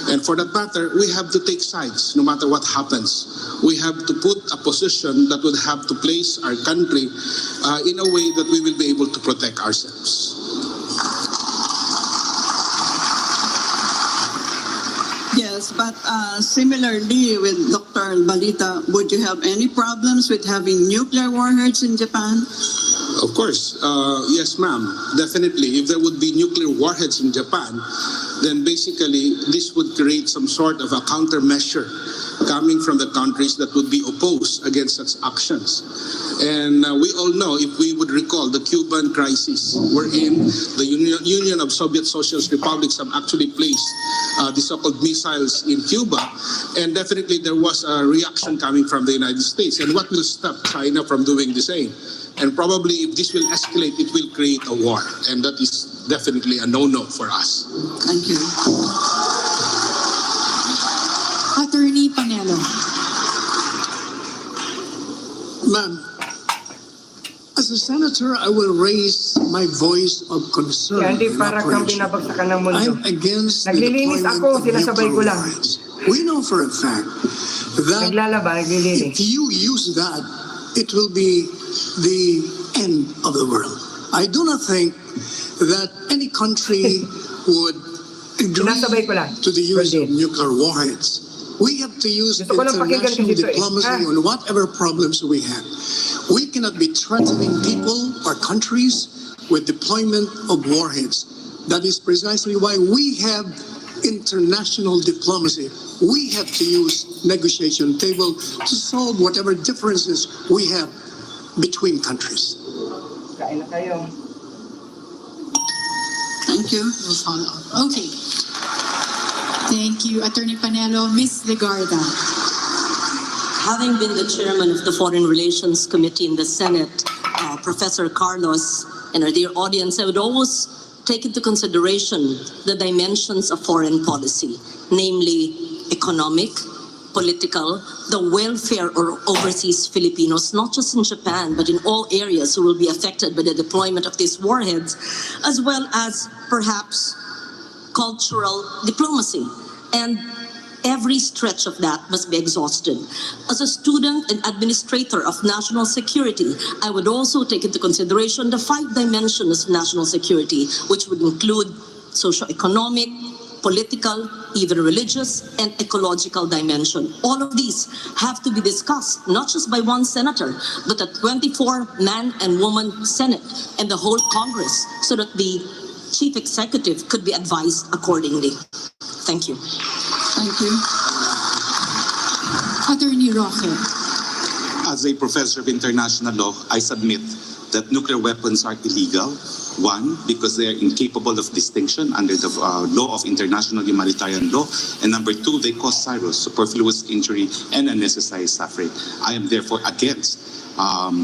Speaker 6: And for that matter, we have to take sides no matter what happens. We have to put a position that would have to place our country in a way that we will be able to protect ourselves.
Speaker 12: Yes, but similarly with Dr. Balita, would you have any problems with having nuclear warheads in Japan?
Speaker 6: Of course, yes, ma'am. Definitely. If there would be nuclear warheads in Japan, then basically this would create some sort of a countermeasure coming from the countries that would be opposed against such actions. And we all know, if we would recall the Cuban crisis, wherein the Union of Soviet Socialist Republics have actually placed the so-called missiles in Cuba, and definitely there was a reaction coming from the United States. And what will stop China from doing the same? And probably if this will escalate, it will create a war. And that is definitely a no-no for us.
Speaker 12: Thank you.
Speaker 19: Attorney Panelo.
Speaker 8: Ma'am, as a senator, I will raise my voice of concern.
Speaker 1: Hindi para kang binabagsakan ng mundo.
Speaker 8: I'm against
Speaker 1: Naglilinis ako, sinasabay ko lang.
Speaker 8: We know for a fact that if you use that, it will be the end of the world. I do not think that any country would agree to the use of nuclear warheads. We have to use international diplomacy on whatever problems we have. We cannot be threatening people or countries with deployment of warheads. That is precisely why we have international diplomacy. We have to use negotiation table to solve whatever differences we have between countries.
Speaker 1: Kain na kayo.
Speaker 12: Thank you.
Speaker 19: Okay. Thank you, Attorney Panelo. Ms. Legarda.
Speaker 13: Having been the chairman of the Foreign Relations Committee in the Senate, Professor Carlos, and our dear audience, I would always take into consideration the dimensions of foreign policy, namely economic, political, the welfare of overseas Filipinos, not just in Japan, but in all areas who will be affected by the deployment of these warheads, as well as perhaps cultural diplomacy. And every stretch of that must be exhausted. As a student and administrator of national security, I would also take into consideration the 5 dimensions of national security, which would include socio-economic, political, even religious, and ecological dimension. All of these have to be discussed, not just by one senator, but a 24-man and woman Senate and the whole Congress, so that the chief executive could be advised accordingly. Thank you.
Speaker 12: Thank you.
Speaker 19: Attorney Roque.
Speaker 4: As a professor of international law, I submit that nuclear weapons are illegal. 1, because they are incapable of distinction under the law of international humanitarian law. And number 2, they cause serious, superfluous injury and unnecessary suffering. I am therefore against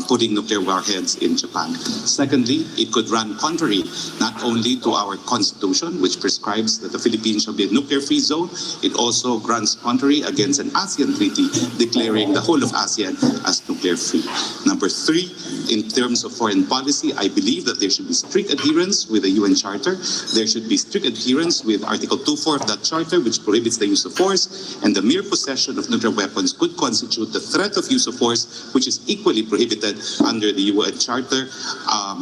Speaker 4: putting nuclear warheads in Japan. Secondly, it could run contrary not only to our constitution, which prescribes that the Philippines shall be a nuclear-free zone, it also runs contrary against an ASEAN treaty declaring the whole of ASEAN as nuclear-free. Number 3, in terms of foreign policy, I believe that there should be strict adherence with the UN Charter. There should be strict adherence with Article 2.4 of that Charter, which prohibits the use of force, and the mere possession of nuclear weapons could constitute the threat of use of force, which is equally prohibited under the UN Charter,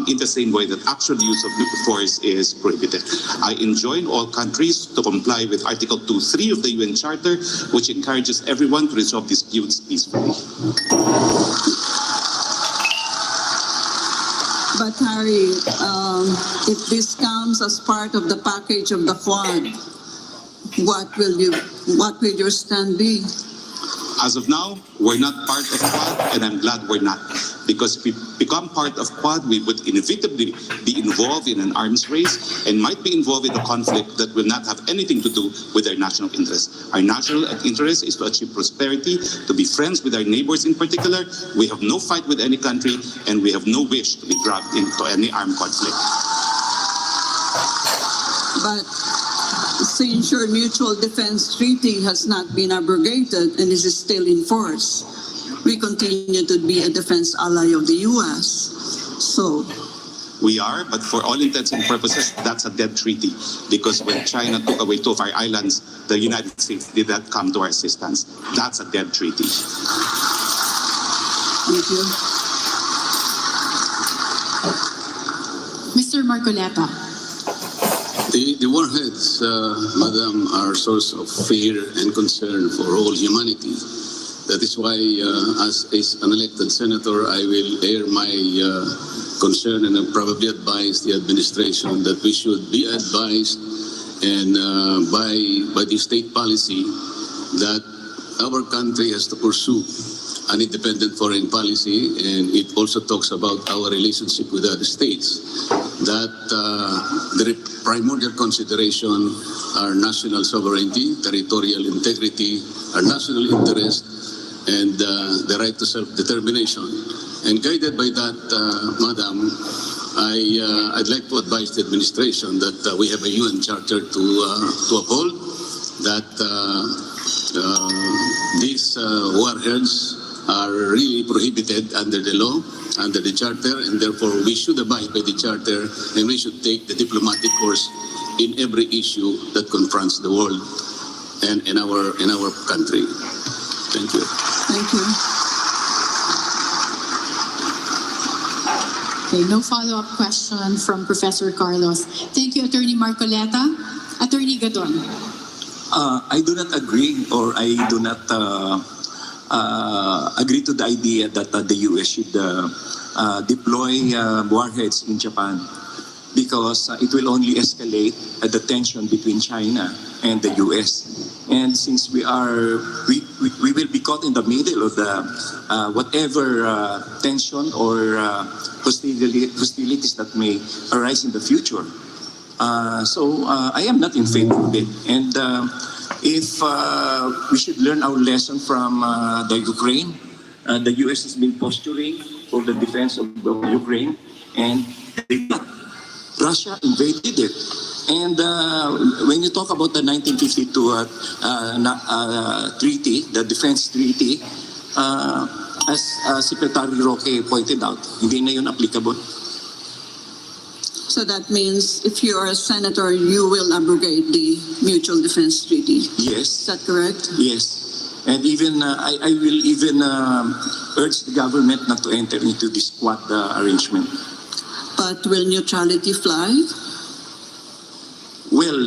Speaker 4: in the same way that actual use of nuclear force is prohibited. I enjoin all countries to comply with Article 2.3 of the UN Charter, which encourages everyone to resolve disputes peacefully.
Speaker 12: But Harry, if this comes as part of the package of the Quad, what will your stand be?
Speaker 4: As of now, we're not part of Quad, and I'm glad we're not. Because if we become part of Quad, we would inevitably be involved in an arms race and might be involved in a conflict that will not have anything to do with our national interest. Our national interest is to achieve prosperity, to be friends with our neighbors in particular. We have no fight with any country, and we have no wish to be dragged into any armed conflict.
Speaker 12: But since your mutual defense treaty has not been abrogated and is still in force, we continue to be a defense ally of the U.S. So
Speaker 4: we are, but for all intents and purposes, that's a dead treaty. Because when China took away 2 of our islands, the United States did not come to our assistance. That's a dead treaty.
Speaker 12: Thank you.
Speaker 19: Mr. Marcoleta.
Speaker 11: The warheads, Madam, are a source of fear and concern for all humanity. That is why, as an elected senator, I will air my concern and probably advise the administration that we should be advised and by the state policy that our country has to pursue an independent foreign policy, and it also talks about our relationship with other states. That the primordial consideration are national sovereignty, territorial integrity, our national interest, and the right to self-determination. And guided by that, Madam, I'd like to advise the administration that we have a UN Charter to uphold, that these warheads are really prohibited under the law, under the Charter, and therefore we should abide by the Charter, and we should take the diplomatic course in every issue that confronts the world and in our country. Thank you.
Speaker 12: Thank you.
Speaker 19: Okay, no follow-up question from Professor Carlos. Thank you, Attorney Marcoleta. Attorney Gadon.
Speaker 9: I do not agree, or I do not agree to the idea that the U.S. should deploy warheads in Japan. because it will only escalate the tension between China and the US. And since we will be caught in the middle of the whatever tension or hostilities that may arise in the future. So I am not in favor of it. And if we should learn our lesson from the Ukraine, the US has been posturing for the defense of Ukraine, and Russia invaded it. And when you talk about the 1952 treaty, the defense treaty, as Secretary Roque pointed out, hindi na yun applicable.
Speaker 12: So that means if you are a senator, you will abrogate the Mutual Defense Treaty.
Speaker 9: Yes.
Speaker 12: Is that correct?
Speaker 9: Yes. And even I will even urge the government not to enter into this Quad arrangement.
Speaker 12: But will neutrality fly?
Speaker 9: Well,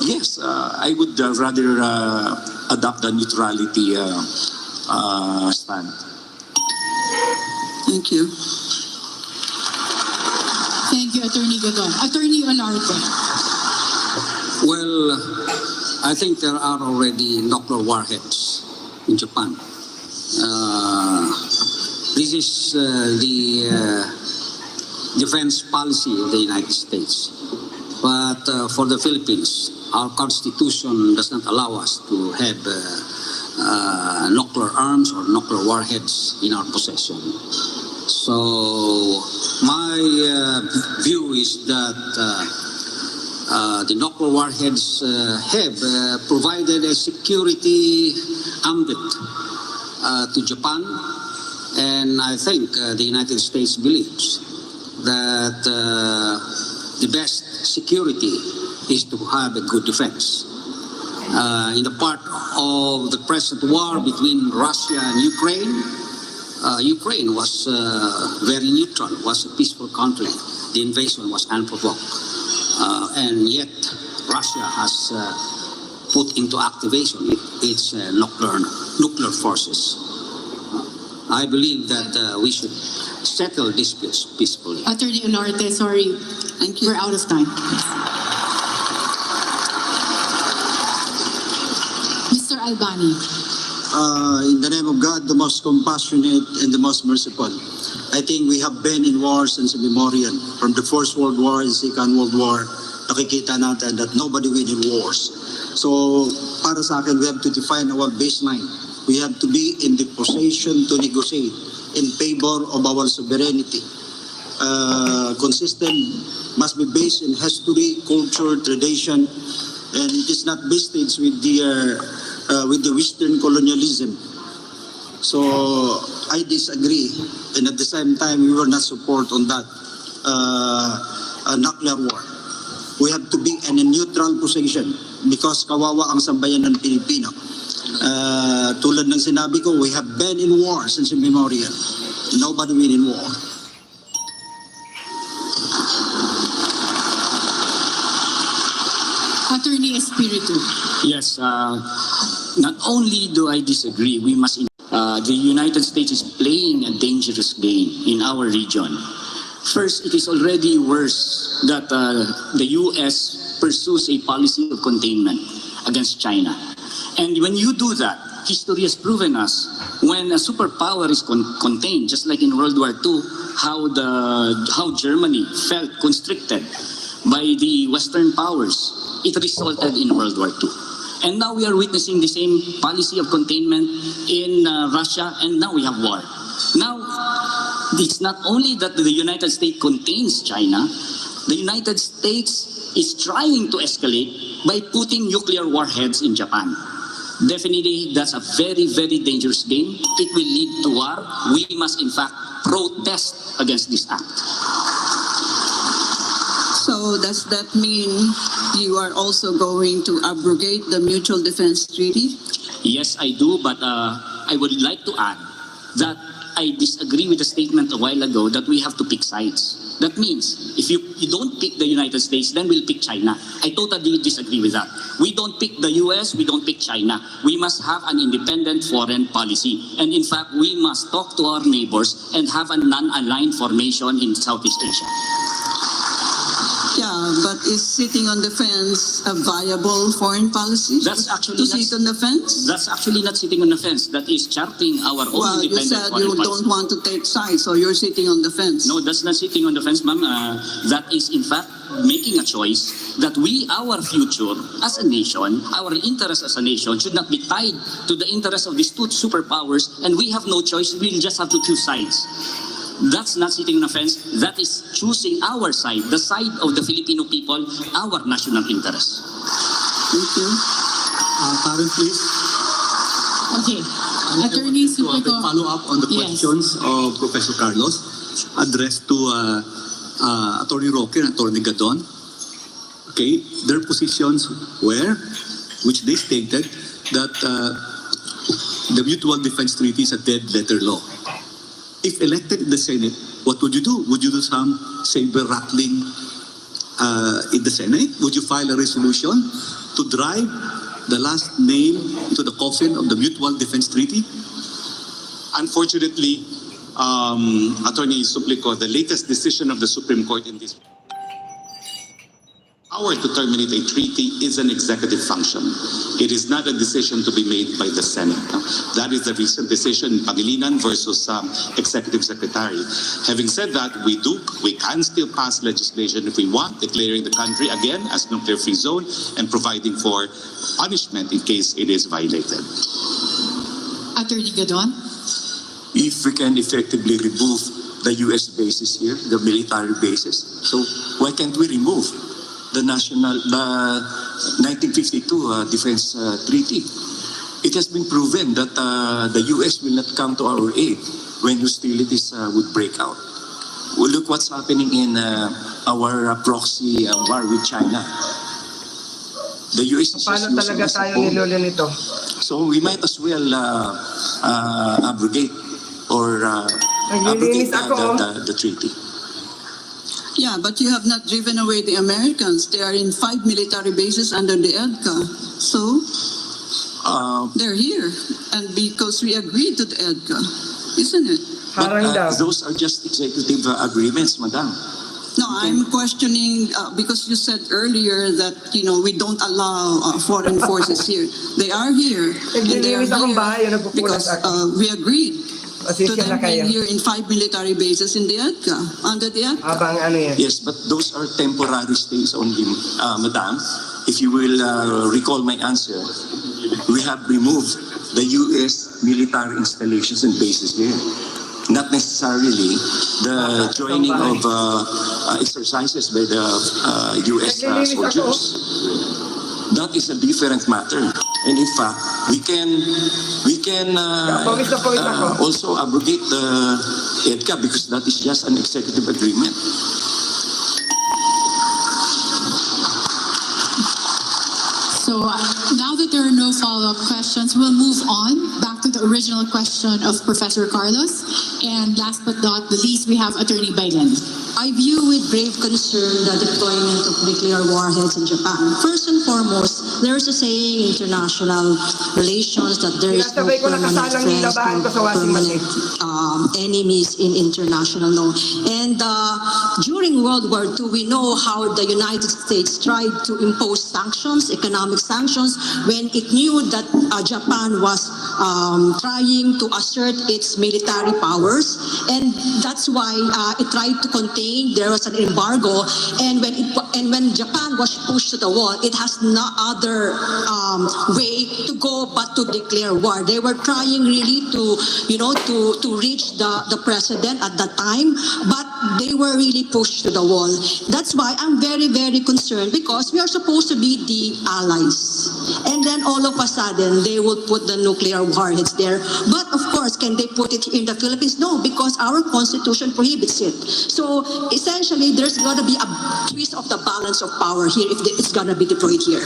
Speaker 9: yes, I would rather adopt the neutrality stand.
Speaker 12: Thank you.
Speaker 19: Thank you, Attorney Godon. Attorney Olarte.
Speaker 7: Well, I think there are already nuclear warheads in Japan. This is the defense policy of the United States. But for the Philippines, our constitution does not allow us to have nuclear arms or nuclear warheads in our possession. So my view is that the nuclear warheads have provided a security ambit to Japan, and I think the United States believes that the best security is to have a good defense. In the part of the present war between Russia and Ukraine, Ukraine was very neutral, was a peaceful country. The invasion was unprovoked. And yet Russia has put into activation its nuclear forces. I believe that we should settle disputes peacefully.
Speaker 19: Attorney Olarte, sorry.
Speaker 12: Thank you.
Speaker 19: We're out of time. Mr. Albani.
Speaker 5: In the name of God, the most compassionate and the most merciful. I think we have been in war since memorial. From the First World War and Second World War, nakikita natin that nobody wins in wars. So, para sa akin, we have to define our baseline. We have to be in the position to negotiate in favor of our sovereignty. Consistent must be based in history, culture, tradition, and it is not based with the Western colonialism. So I disagree, and at the same time, we will not support on that nuclear war. We have to be in a neutral position because kawawa ang sambayan ng Pilipino. Tulad ng sinabi ko, we have been in war since memorial. Nobody win in war.
Speaker 19: Attorney Espiritu.
Speaker 24: Yes, not only do I disagree, we must. The United States is playing a dangerous game in our region. First, it is already worse that the U.S. pursues a policy of containment against China. And when you do that, history has proven us when a superpower is contained, just like in World War II, how Germany felt constricted by the Western powers, it resulted in World War II. And now we are witnessing the same policy of containment in Russia, and now we have war. Now, it's not only that the United States contains China, the United States is trying to escalate by putting nuclear warheads in Japan. Definitely, that's a very, very dangerous game. It will lead to war. We must, in fact, protest against this act.
Speaker 12: So does that mean you are also going to abrogate the Mutual Defense Treaty?
Speaker 24: Yes, I do, but I would like to add that I disagree with the statement a while ago that we have to pick sides. That means if you don't pick the United States, then we'll pick China. I totally disagree with that. We don't pick the US, we don't pick China. We must have an independent foreign policy. And in fact, we must talk to our neighbors and have a non-aligned formation in Southeast Asia.
Speaker 12: But is sitting on the fence a viable foreign policy?
Speaker 24: That's actually
Speaker 12: to sit on the fence?
Speaker 24: That's actually not sitting on the fence. That is charting our own
Speaker 12: Well, you
Speaker 24: independent
Speaker 12: said
Speaker 24: foreign
Speaker 12: you
Speaker 24: policy.
Speaker 12: don't want to take sides, so you're sitting on the fence.
Speaker 24: No, that's not sitting on the fence, ma'am. That is, in fact, making a choice that our future as a nation, our interest as a nation should not be tied to the interest of these two superpowers, and we have no choice. We'll just have to choose sides. That's not sitting on the fence. That is choosing our side, the side of the Filipino people, our national interest.
Speaker 12: Thank you.
Speaker 9: Karen, please.
Speaker 19: Okay. Attorney Suplico.
Speaker 9: Follow up on the
Speaker 19: Yes.
Speaker 9: questions of Professor Carlos addressed to Attorney Roque and Attorney Gadon. Okay, their positions were, which they stated, that the Mutual Defense Treaty is a dead letter law. If elected in the Senate, what would you do? Would you do some saber rattling in the Senate? Would you file a resolution to drive the last nail into the coffin of the Mutual Defense Treaty?
Speaker 11: Unfortunately, Attorney Suplico, the latest decision of the Supreme Court in this power to terminate a treaty is an executive function. It is not a decision to be made by the Senate. That is the recent decision, Pangilinan versus Executive Secretary. Having said that, we can still pass legislation if we want, declaring the country again as nuclear-free zone and providing for punishment in case it is violated.
Speaker 19: Attorney Gadon.
Speaker 9: If we can effectively remove the U.S. bases here, the military bases, so why can't we remove the 1952 Defense Treaty? It has been proven that the U.S. will not come to our aid when hostilities would break out. Well, look what's happening in our proxy war with China. The U.S. is
Speaker 1: Paano
Speaker 9: just
Speaker 1: talaga
Speaker 9: using
Speaker 1: tayo
Speaker 9: us as a
Speaker 1: nilolo nito?
Speaker 9: So we might as well abrogate or abrogate the treaty.
Speaker 12: Yeah, but you have not driven away the Americans. They are in 5 military bases under the EDCA. So, they're here. And because we agreed to the EDCA, isn't it?
Speaker 9: But those are just executive agreements, Madam.
Speaker 12: No, I'm questioning, because you said earlier that, we don't allow foreign forces here. They are here. And they are here because we agreed to them being here in 5 military bases in the EDCA, under the EDCA.
Speaker 9: Yes, but those are temporary stays only, Madam. If you will recall my answer, we have removed the U.S. military installations and bases here. Not necessarily the joining of exercises by the U.S. soldiers. That is a different matter. And in fact, we can also abrogate the EDCA because that is just an executive agreement.
Speaker 19: So now that there are no follow-up questions, we'll move on back to the original question of Professor Carlos. And last but not the least, we have Attorney Bailen.
Speaker 22: I view with grave concern the deployment of nuclear warheads in Japan. First and foremost, there's a saying in international relations that there is no permanent friends, no permanent enemies in international law. And during World War II, we know how the United States tried to impose sanctions, economic sanctions, when it knew that Japan was trying to assert its military powers. And that's why it tried to contain. There was an embargo, and when Japan was pushed to the wall, it has no other way to go but to declare war. They were trying really to reach the president at that time, but they were really pushed to the wall. That's why I'm very, very concerned, because we are supposed to be the allies, and then all of a sudden they will put the nuclear warheads there. But of course, can they put it in the Philippines? No, because our constitution prohibits it. So essentially, there's going to be a twist of the balance of power here if it's going to be deployed here.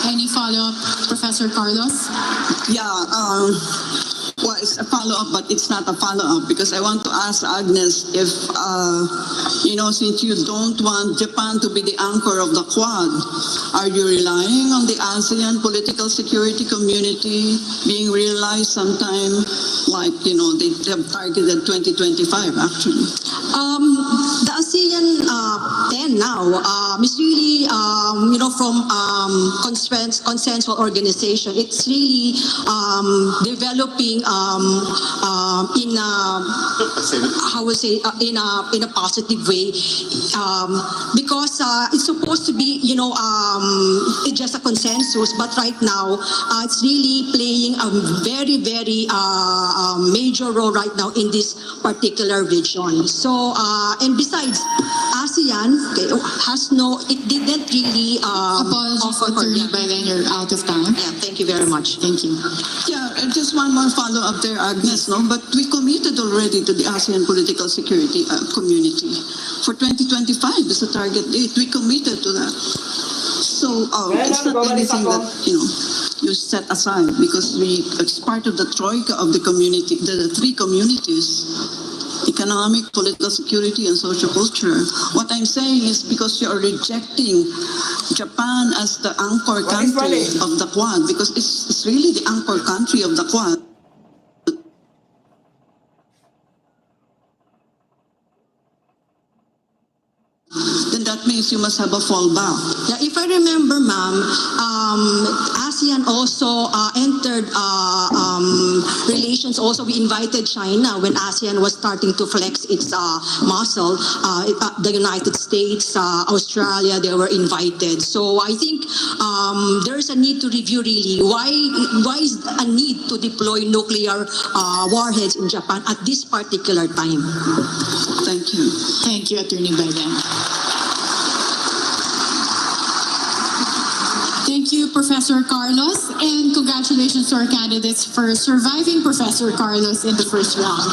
Speaker 19: Any follow-up, Professor Carlos?
Speaker 12: Yeah, well, it's a follow-up, but it's not a follow-up, because I want to ask Agnes if, since you don't want Japan to be the anchor of the Quad, are you relying on the ASEAN political security community being realized sometime, like, they have targeted 2025, actually?
Speaker 22: 10 now. It's really, from consensual organization. It's really developing in a, in a positive way, because it's supposed to be, it's just a consensus, but right now it's really playing a very, very major role right now in this particular region. So, and besides, ASEAN it didn't really offer for
Speaker 19: By then you're out of time.
Speaker 22: Yeah, thank you very much.
Speaker 19: Thank you.
Speaker 12: Yeah, just one more follow-up there, Agnes, no? But we committed already to the ASEAN political security community. For 2025 is the target date. We committed to that. So it's not anything that, you set aside, because it's part of the troika of the community, the three communities: economic, political security, and social culture. What I'm saying is because you are rejecting Japan as the anchor country of the Quad, because it's really the anchor country of the Quad. Then that means you must have a fallback.
Speaker 22: Yeah, if I remember, ma'am, ASEAN also entered relations. Also, we invited China when ASEAN was starting to flex its muscle. The United States, Australia, they were invited. So I think there's a need to review really why is a need to deploy nuclear warheads in Japan at this particular time.
Speaker 12: Thank you.
Speaker 19: Thank you, Attorney Bayan. Thank you, Professor Carlos, and congratulations to our candidates for surviving Professor Carlos in the first round.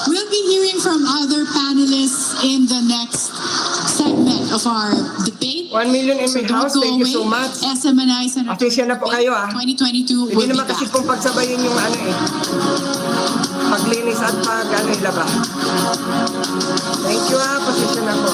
Speaker 19: We'll be hearing from other panelists in the next segment of our debate.
Speaker 1: 1 million in my house, thank you so much.
Speaker 19: SMNI Senatorial
Speaker 1: Pasensya na po kayo
Speaker 19: 2022
Speaker 1: Hindi
Speaker 19: will be
Speaker 1: naman kasi
Speaker 19: back.
Speaker 1: pong pagsabayin yung paglinis at ilaba. Thank you pasensya na po.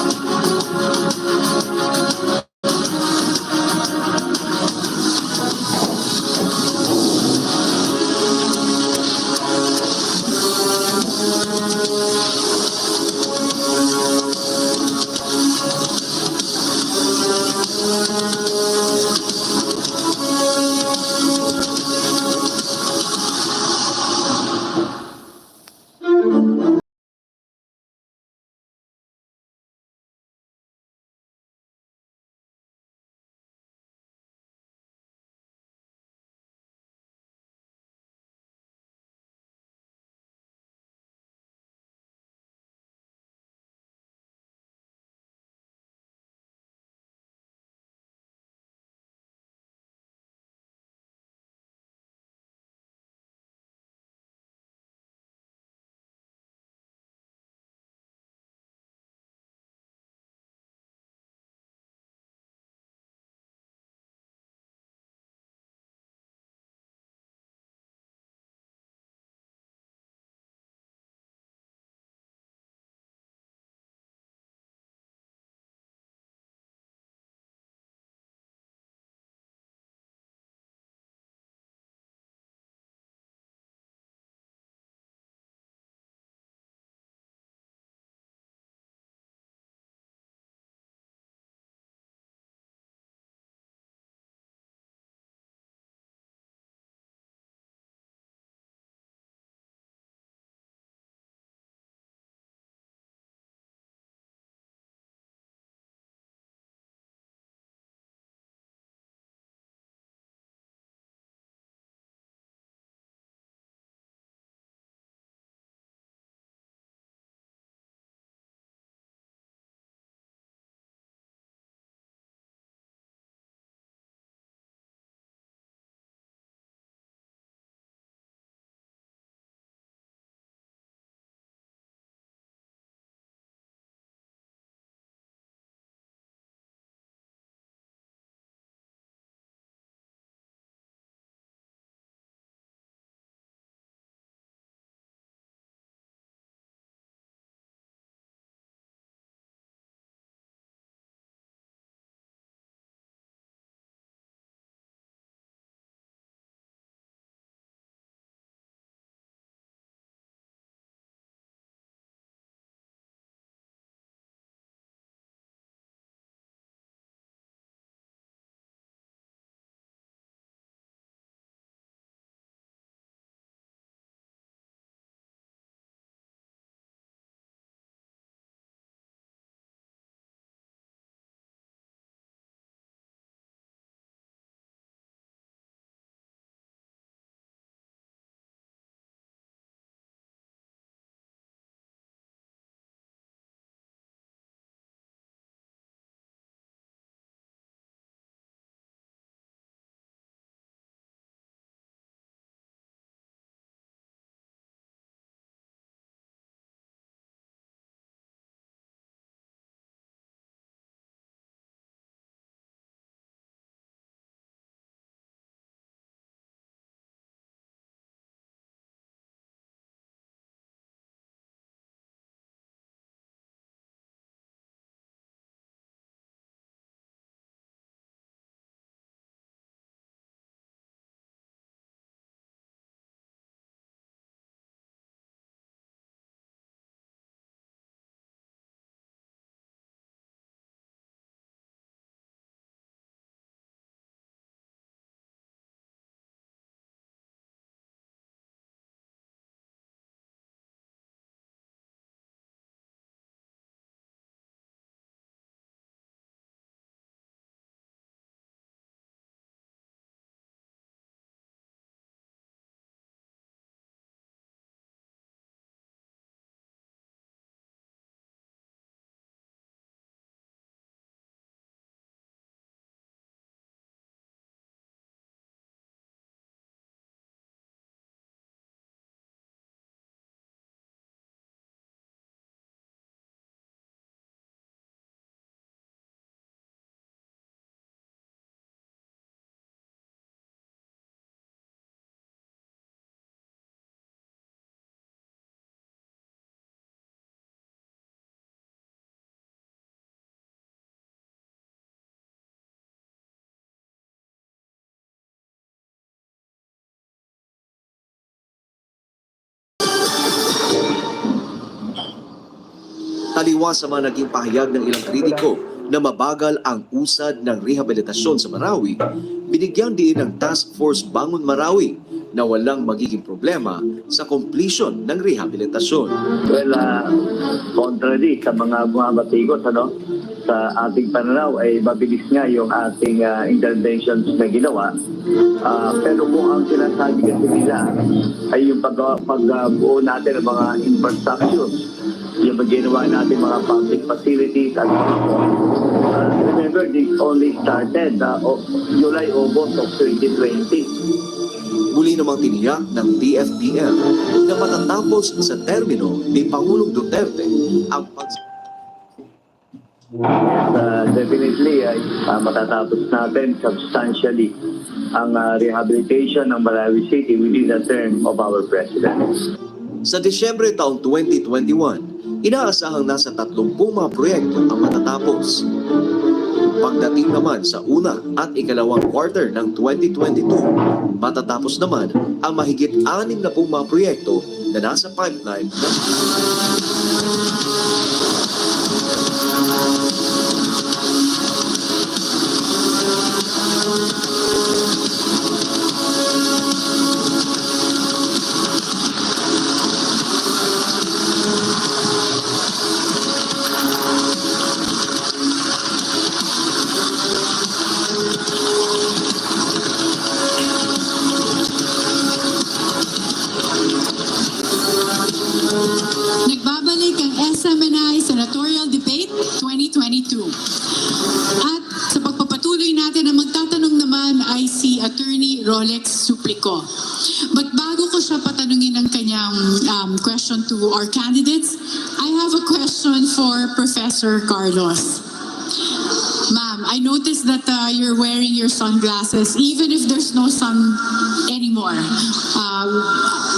Speaker 9: Taliwas sa mga naging pahayag ng ilang kritiko na mabagal ang usad ng rehabilitasyon sa Marawi, binigyang diin ng Task Force Bangon Marawi na walang magiging problema sa completion ng rehabilitasyon.
Speaker 14: Well, contrary sa mga batikot, sa ating pananaw ay mabilis nga yung ating interventions na ginawa. Pero kung ang sinasabi kasi nila ay yung pagbuo natin ng mga infrastructures, yung ginawa natin mga public facilities at remember, this only started July, August of 2020.
Speaker 9: Muli namang tiniyak ng DFDL na matatapos sa termino ni Pangulong Duterte ang
Speaker 14: Definitely, matatapos natin substantially ang rehabilitation ng Marawi City within the term of our President.
Speaker 9: Sa Disyembre taong 2021, inaasahang nasa 30 mga proyekto ang matatapos. Pagdating naman sa una at ikalawang quarter ng 2022, matatapos naman ang mahigit 60 mga proyekto na nasa pipeline.
Speaker 19: Nagbabalik ang SMNI Senatorial Debate 2022. At sa pagpapatuloy natin, ang magtatanong naman ay si Attorney Rolex Suplico. But bago ko siya patanungin ang kanyang question to our candidates, I have a question for Professor Carlos. Ma'am, I noticed that you're wearing your sunglasses even if there's no sun anymore.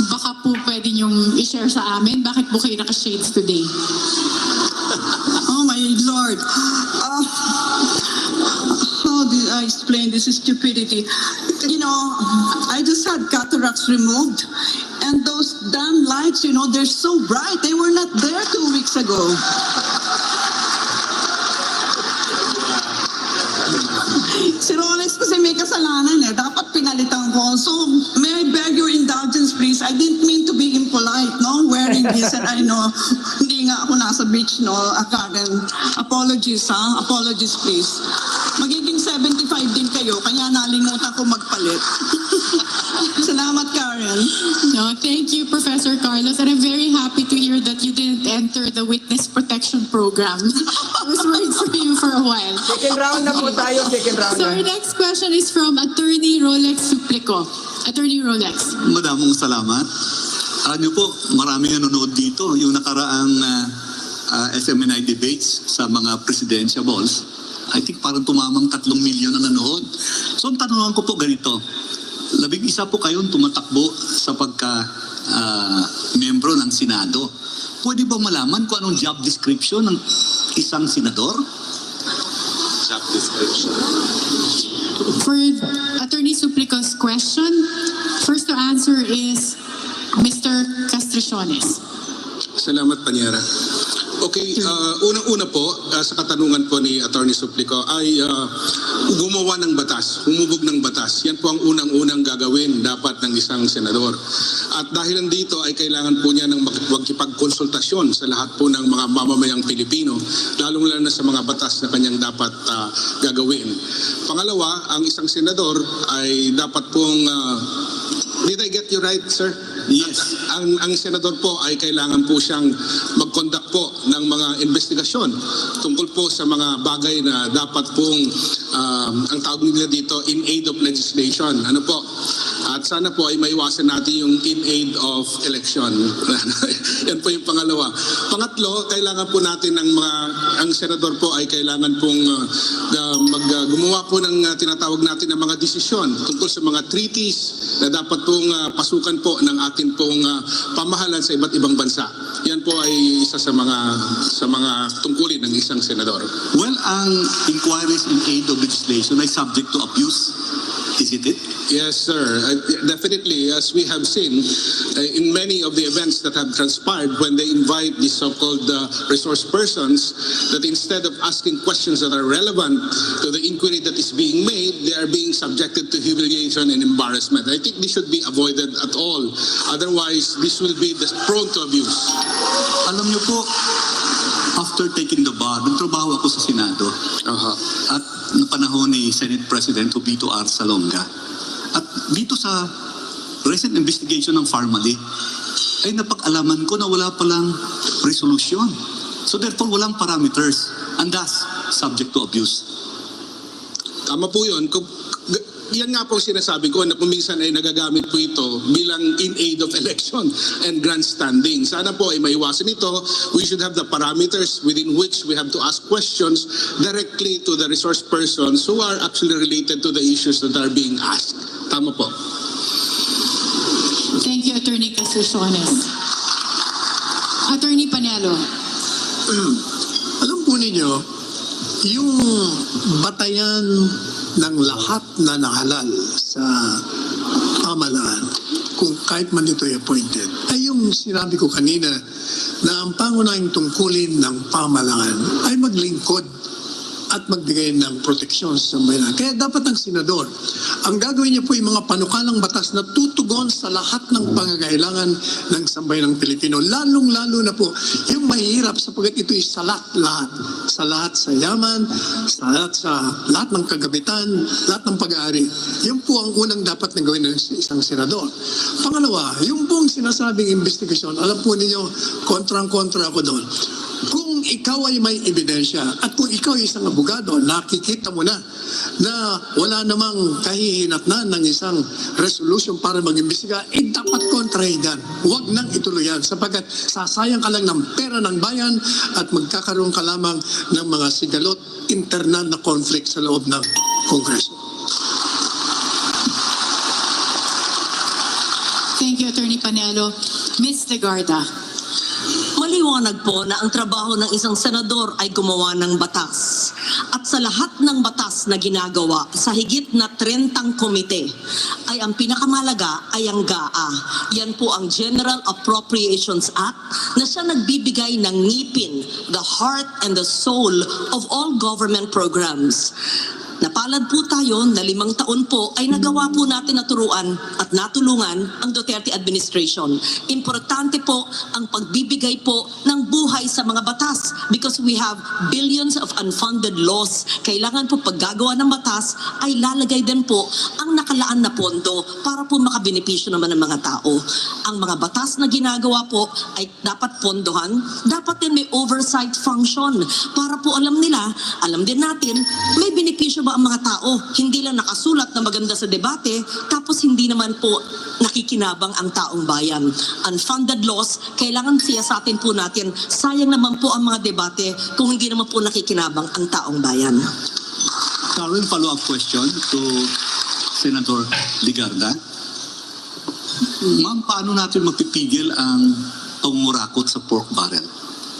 Speaker 19: Baka po pwede niyong i-share sa amin bakit po kayo naka-shades today?
Speaker 12: Oh my Lord. How did I explain this stupidity? You know, I just had cataracts removed. And those damn lights, they're so bright. They were not there 2 weeks ago. Si Rolex kasi may kasalanan dapat pinalitan ko. So, may I beg your indulgence please? I didn't mean to be impolite, wearing this, and I know, hindi nga ako nasa beach, Karen. Apologies, Apologies please. Magiging 75 din kayo, kaya nalimutan ko magpalit. Salamat, Karen.
Speaker 19: No, thank you, Professor Carlos, and I'm very happy to hear that you didn't enter the witness protection program. I was worried for you for a while.
Speaker 1: Second round na po tayo, second round
Speaker 19: So
Speaker 1: na.
Speaker 19: our next question is from Attorney Rolex Suplico. Attorney Rolex.
Speaker 15: Madamong salamat. Alam niyo po, maraming nanonood dito. Yung nakaraang SMNI debates sa mga presidential balls, I think parang tumamang 3 milyon na nanood. So ang tanungan ko po ganito, 11 po kayong tumatakbo sa pagka-membro ng Senado. Pwede ba malaman kung anong job description ng isang senador? Job description.
Speaker 19: For Attorney Suplico's question, first to answer is Mr. Castriciones.
Speaker 6: Salamat, Panyera. Okay, unang-una po, sa katanungan po ni Attorney Suplico ay gumawa ng batas, humubog ng batas. Yan po ang unang-unang gagawin dapat ng isang senador. At dahil nandito ay kailangan po niya ng magkipagkonsultasyon sa lahat po ng mga mamamayang Pilipino, lalong-lalo na sa mga batas na kanyang dapat gagawin. Pangalawa, ang isang senador ay dapat pong did I get you right, sir?
Speaker 15: Yes.
Speaker 6: Ang senador po ay kailangan po siyang mag-conduct po ng mga investigasyon tungkol po sa mga bagay na dapat pong ang tawag nila dito in aid of legislation. Ano po? At sana po ay maiwasan natin yung in aid of election. Yan po yung pangalawa. Pangatlo, kailangan po natin ang senador po ay kailangan pong gumawa po ng tinatawag natin ng mga desisyon tungkol sa mga treaties na dapat pong pasukan po ng atin pong pamahalan sa iba't ibang bansa. Yan po ay isa sa mga tungkulin ng isang senador.
Speaker 15: Well, ang inquiries in aid of legislation ay subject to abuse. Isn't it?
Speaker 6: Yes, sir. Definitely, as we have seen in many of the events that have transpired when they invite the so-called resource persons, that instead of asking questions that are relevant to the inquiry that is being made, they are being subjected to humiliation and embarrassment. I think this should be avoided at all. Otherwise, this will be prone to abuse.
Speaker 15: Alam niyo po, after taking the bar, nagtrabaho ako sa Senado. At na panahon ni Senate President Tobito R. Salonga. At dito sa recent investigation ng Pharmaly, ay napag-alaman ko na wala palang resolution. So therefore, walang parameters. And thus, subject to abuse.
Speaker 6: Tama po yun. Yan nga po sinasabi ko na kuminsan ay nagagamit po ito bilang in aid of election and grandstanding. Sana po ay maiwasan ito. We should have the parameters within which we have to ask questions directly to the resource persons who are actually related to the issues that are being asked. Tama po.
Speaker 19: Thank you, Attorney Casasones. Attorney Panelo.
Speaker 8: Alam po ninyo, yung batayan ng lahat na nahalal sa pamahalaan, kung kahit man ito ay appointed, ay yung sinabi ko kanina na ang pangunahing tungkulin ng pamahalaan ay maglingkod at magbigay ng proteksyon sa bayan. Kaya dapat ang senador, ang gagawin niya po yung mga panukalang batas na tutugon sa lahat ng pangangailangan ng sambayan ng Pilipino. Lalong-lalo na po yung mahirap sapagkat ito'y salat-lahat. Sa lahat sa yaman, sa lahat ng kagabitan, lahat ng pag-aari. Yun po ang unang dapat na gawin ng isang senador. Pangalawa, yung pong sinasabing investigasyon, alam po ninyo, kontrang-kontra ako doon. Kung ikaw ay may ebidensya at kung ikaw ay isang abogado, nakikita mo na wala namang kahihinatnan ng isang resolution para mag-imbestiga, dapat kontrahigan. Huwag nang ituloy yan sapagkat sasayang ka lang ng pera ng bayan at magkakaroon ka lamang ng mga sigalot, internal na conflict sa loob ng Kongreso.
Speaker 19: Thank you, Attorney Panelo. Ms. Legarda.
Speaker 13: Maliwanag po na ang trabaho ng isang senador ay gumawa ng batas. At sa lahat ng batas na ginagawa sa higit na 30 komite, ay ang pinakamalaga ay ang GAA. Yan po ang General Appropriations Act na siya nagbibigay ng ngipin, the heart and the soul of all government programs. Napalad po tayo na 5 taon po ay nagawa po natin naturuan at natulungan ang Duterte administration. Importante po ang pagbibigay po ng buhay sa mga batas because we have billions of unfunded laws. Kailangan po paggagawa ng batas ay lalagay din po ang nakalaan na pondo para po makabenepisyo naman ng mga tao. Ang mga batas na ginagawa po ay dapat pondohan, dapat din may oversight function para po alam din natin, may benepisyo ba ang mga tao, hindi lang nakasulat na maganda sa debate, tapos hindi naman po nakikinabang ang taong bayan. Unfunded laws, kailangan siyasatin po natin, sayang naman po ang mga debate kung hindi naman po nakikinabang ang taong bayan.
Speaker 15: Karen, follow-up question to Senator Legarda. Ma'am, paano natin mapipigil ang pangurakot sa pork barrel?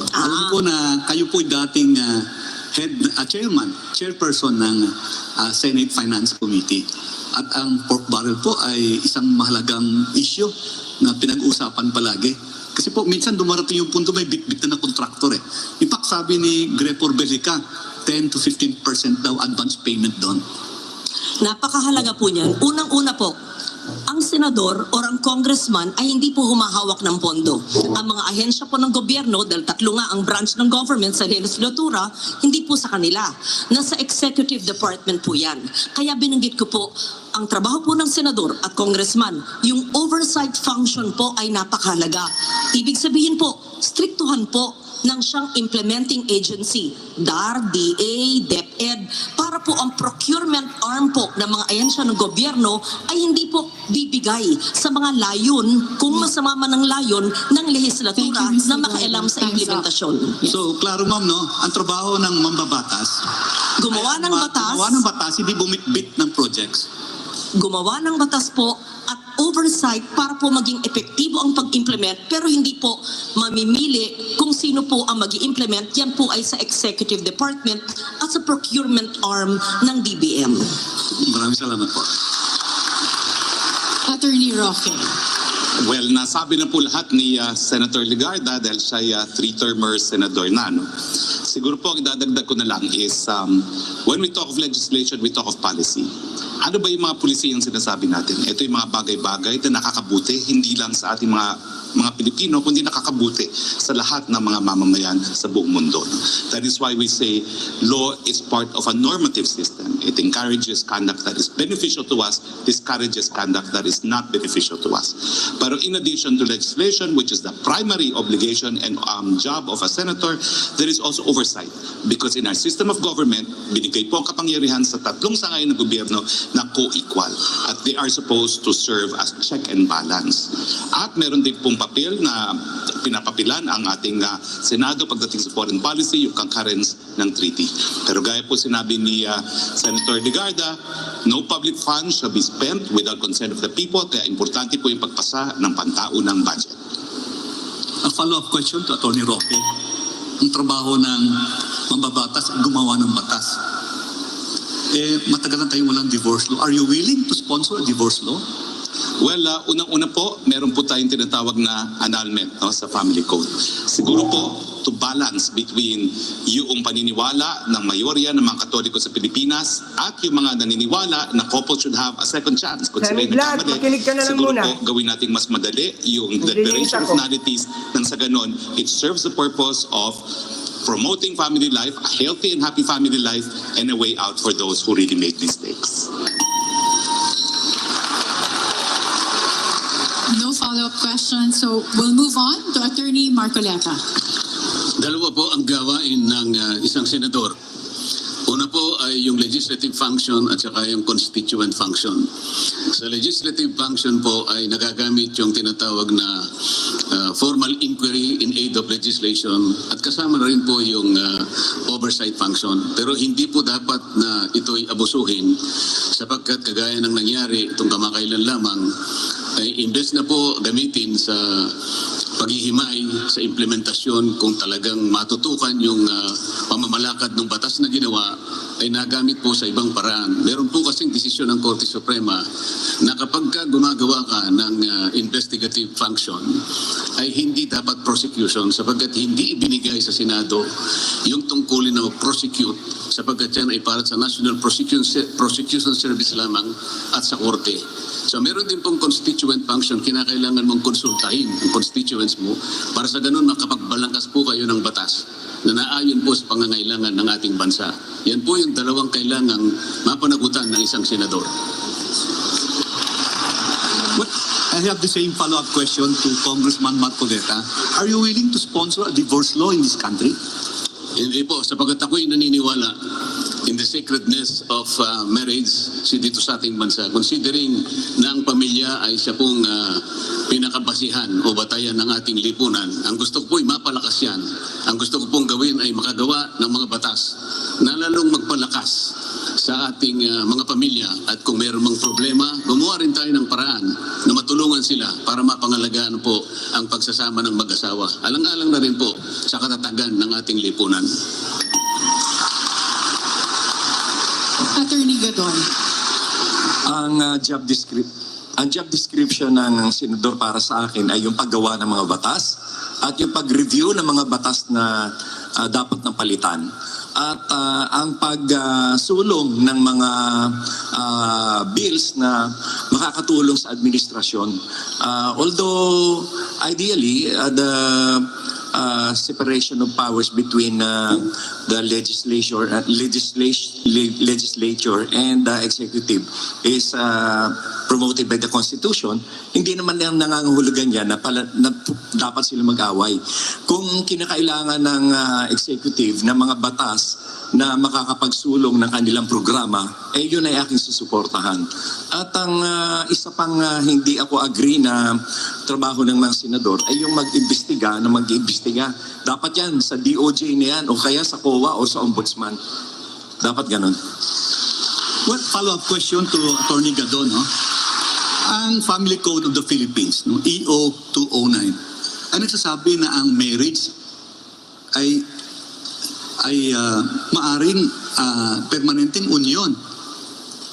Speaker 15: Alam ko na kayo po'y dating chairperson ng Senate Finance Committee. At ang pork barrel po ay isang mahalagang issue na pinag-usapan palagi. Kasi po, minsan dumarating yung punto may bit-bit na kontraktor eh. In fact, sabi ni Grepor Belica, 10 to 15% daw advance payment doon.
Speaker 13: Napakahalaga po niyan. Unang-una po, ang senador o ang congressman ay hindi po humahawak ng pondo. Ang mga ahensya po ng gobyerno, dahil 3 nga ang branch ng government sa legislatura, hindi po sa kanila. Nasa executive department po yan. Kaya binanggit ko po, ang trabaho po ng senador at congressman, yung oversight function po ay napakahalaga. Ibig sabihin po, striktuhan po ng siyang implementing agency, DAR, DA, DepEd, para po ang procurement arm po ng mga ahensya ng gobyerno ay hindi po bibigay sa mga layon, kung masama man ang layon ng legislatura na makaialam sa implementasyon.
Speaker 15: Yes. So, klaro ma'am, no? Ang trabaho ng mambabatas,
Speaker 13: gumawa ng batas,
Speaker 15: hindi bumit-bit ng projects.
Speaker 13: Gumawa ng batas po at oversight para po maging epektibo ang pag-implement, pero hindi po mamimili kung sino po ang mag-i-implement. Yan po ay sa executive department at sa procurement arm ng DBM.
Speaker 15: Maraming salamat po.
Speaker 19: Attorney Roque.
Speaker 16: Well, nasabi na po lahat ni Senator Legarda dahil siya 3-termer senador na. No? Siguro po, ang idadagdag ko na lang is when we talk of legislation, we talk of policy. Ano ba yung mga policy yung sinasabi natin? Ito yung mga bagay-bagay na nakakabuti, hindi lang sa ating mga Pilipino, kundi nakakabuti sa lahat ng mga mamamayan sa buong mundo. That is why we say law is part of a normative system. It encourages conduct that is beneficial to us, discourages conduct that is not beneficial to us. But in addition to legislation, which is the primary obligation and job of a senator, there is also oversight. Because in our system of government, binigay po ang kapangyarihan sa tatlong sangay ng gobyerno na co-equal. At they are supposed to serve as check and balance. At meron din pong papel na pinapapilan ang ating Senado pagdating sa foreign policy, yung concurrence ng treaty. Pero gaya po sinabi ni Senator Legarda, no public funds shall be spent without consent of the people, kaya importante po yung pagpasa ng pantaunang budget.
Speaker 15: A follow-up question to Attorney Roque. Ang trabaho ng mambabatas ay gumawa ng batas. Matagal na tayong walang divorce law. Are you willing to sponsor a divorce law?
Speaker 16: Well, unang-una po, meron po tayong tinatawag na annulment sa family code. Siguro po, to balance between yung paniniwala ng mayorya ng mga Katoliko sa Pilipinas at yung mga naniniwala na couple should have a second chance. Kung sila ay nagkamali, siguro po gawin natin mas madali yung declaration of nullities nang sa ganon, it serves the purpose of promoting family life, a healthy and happy family life, and a way out for those who really make mistakes.
Speaker 19: No follow-up question, so we'll move on to Attorney Marcoleta.
Speaker 11: Dalawa po ang gawain ng isang senador. Una po ay yung legislative function at saka yung constituent function. Sa legislative function po ay nagagamit yung tinatawag na formal inquiry in aid of legislation at kasama na rin po yung oversight function. Pero hindi po dapat na ito'y abusuhin sapagkat kagaya ng nangyari itong kamakailan lamang ay imbes na po gamitin sa paghihimay sa implementasyon kung talagang matutukan yung pamamalakad ng batas na ginawa ay nagamit po sa ibang paraan. Meron po kasing desisyon ng Korte Suprema na kapag ka gumagawa ka ng investigative function ay hindi dapat prosecution sapagkat hindi ibinigay sa Senado yung tungkulin na prosecute sapagkat yan ay para sa National Prosecution Service lamang at sa Korte. So meron din pong constituent function, kinakailangan mong konsultahin ang constituents mo para sa ganun makapagbalangkas po kayo ng batas na naayon po sa pangangailangan ng ating bansa. Yan po yung dalawang kailangang mapanagutan ng isang senador.
Speaker 15: I have the same follow-up question to Congressman Marcoleta. Are you willing to sponsor a divorce law in this country?
Speaker 11: Hindi po, sapagkat ako'y naniniwala in the sacredness of marriage dito sa ating bansa. Considering na ang pamilya ay siya pong pinakabasihan o batayan ng ating lipunan, ang gusto ko po'y mapalakas yan. Ang gusto ko pong gawin ay makagawa ng mga batas na lalong magpalakas sa ating mga pamilya at kung mayroon mang problema, gumawa rin tayo ng paraan na matulungan sila para mapangalagaan po ang pagsasama ng mag-asawa. Alang-alang na rin po sa katatagan ng ating lipunan.
Speaker 19: Attorney Gadon.
Speaker 9: Ang job description ng senador para sa akin ay yung paggawa ng mga batas at yung pag-review ng mga batas na dapat ng palitan. At ang pagsulong ng mga bills na makakatulong sa administrasyon. Although ideally the separation of powers between the legislature and the executive is promoted by the Constitution, hindi naman yung nangangahulugan yan na dapat sila mag-away. Kung kinakailangan ng executive na mga batas na makakapagsulong ng kanilang programa, yun ay aking susuportahan. At ang isa pang hindi ako agree na trabaho ng mga senador ay yung mag-imbestiga na mag-imbestiga. Dapat yan sa DOJ na yan o kaya sa COA o sa Ombudsman. Dapat ganun.
Speaker 15: Well, follow-up question to Attorney Gadon. Ang Family Code of the Philippines, no, EO 209, ay nagsasabi na ang marriage ay maaring permanenteng union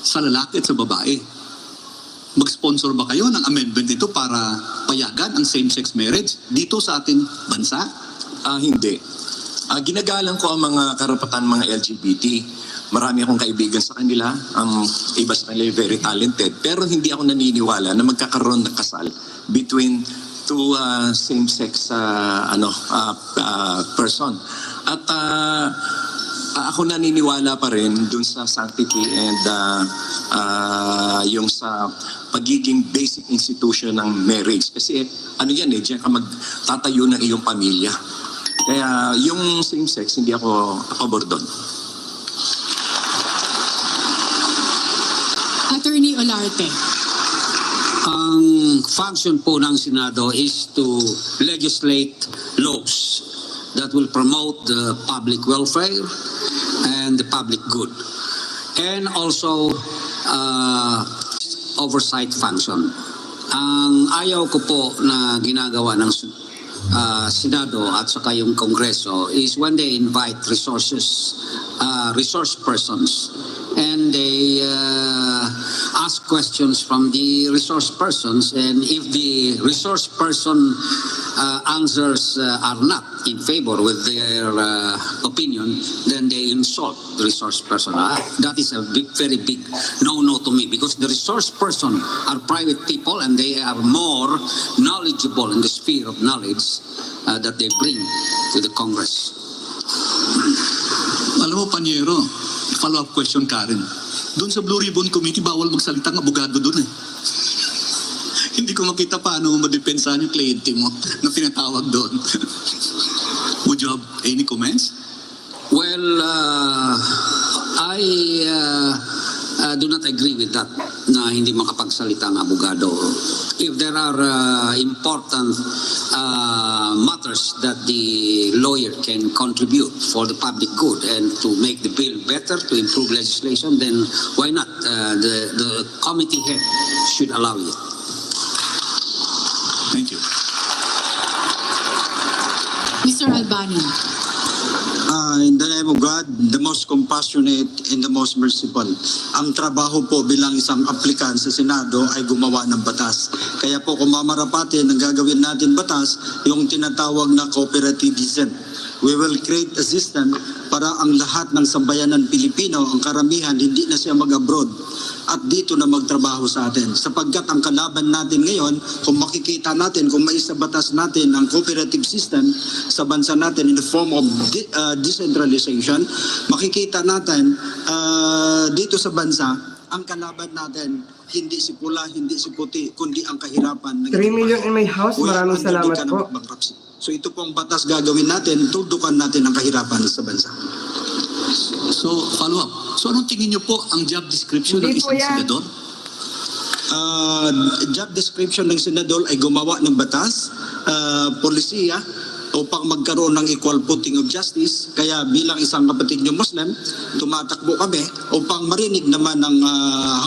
Speaker 15: sa lalaki at sa babae. Mag-sponsor ba kayo ng amendment nito para payagan ang same-sex marriage dito sa ating bansa?
Speaker 9: Hindi. Ginagalang ko ang mga karapatan mga LGBT. Marami akong kaibigan sa kanila. Ang iba sa kanila very talented. Pero hindi ako naniniwala na magkakaroon ng kasal between two same-sex person. At ako naniniwala pa rin dun sa sanctity and yung sa pagiging basic institution ng marriage. Kasi ano yan diyan ka magtatayo ng iyong pamilya. Kaya yung same-sex, hindi ako pabor doon.
Speaker 19: Attorney Olarte.
Speaker 7: Ang function po ng Senado is to legislate laws that will promote the public welfare and the public good. And also oversight function. Ang ayaw ko po na ginagawa ng Senado at saka yung Kongreso is when they invite resource persons and they ask questions from the resource persons, and if the resource person answers are not in favor with their opinion, then they insult the resource person. That is a very big no-no to me, because the resource person are private people and they are more knowledgeable in the sphere of knowledge that they bring to the Congress.
Speaker 15: Alam mo, Panyero, follow-up question, Karen. Doon sa Blue Ribbon Committee, bawal magsalita ng abogado doon eh. Hindi ko makita paano madepensahan yung kliyente mo na pinatawag doon. Would you have any comments?
Speaker 7: Well, I do not agree with that, na hindi makapagsalita ng abogado. If there are important matters that the lawyer can contribute for the public good and to make the bill better, to improve legislation, then why not? The committee head should allow it.
Speaker 15: Thank you.
Speaker 19: Mr. Albani.
Speaker 5: In the name of God, the most compassionate and the most merciful. Ang trabaho po bilang isang aplikant sa Senado ay gumawa ng batas. Kaya po kung mamarapatin, ang gagawin natin batas, yung tinatawag na cooperativism. We will create a system para ang lahat ng sambayanan Pilipino, ang karamihan, hindi na siya mag-abroad at dito na magtrabaho sa atin. Sapagkat ang kalaban natin ngayon, kung makikita natin, kung maisabatas natin ang cooperative system sa bansa natin in the form of decentralization, makikita natin dito sa bansa, ang kalaban natin, hindi si pula, hindi si puti, kundi ang kahirapan.
Speaker 1: 3 million in my house, maraming salamat po.
Speaker 5: So ito pong batas gagawin natin, tudukan natin ang kahirapan sa bansa.
Speaker 15: So, follow up. So, anong tingin niyo po ang job description ng isang senador?
Speaker 5: Job description ng senador ay gumawa ng batas, polisiya, upang magkaroon ng equal footing of justice. Kaya bilang isang kapatid niyo Muslim, tumatakbo kami upang marinig naman ang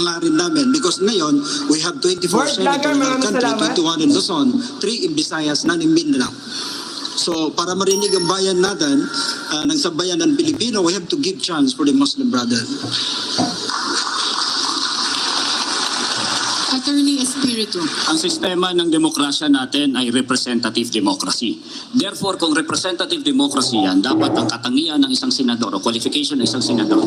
Speaker 5: hangarin namin. Because ngayon, we have 24 senators in our country, 21 in Luzon, 3 in Visayas, 9 in Mindanao. So para marinig ang bayan natin ng sambayanan Pilipino, we have to give chance for the Muslim brother.
Speaker 19: Attorney Espiritu.
Speaker 24: Ang sistema ng demokrasya natin ay representative democracy. Therefore, kung representative democracy yan, dapat ang katangian ng isang senador o qualification ng isang senador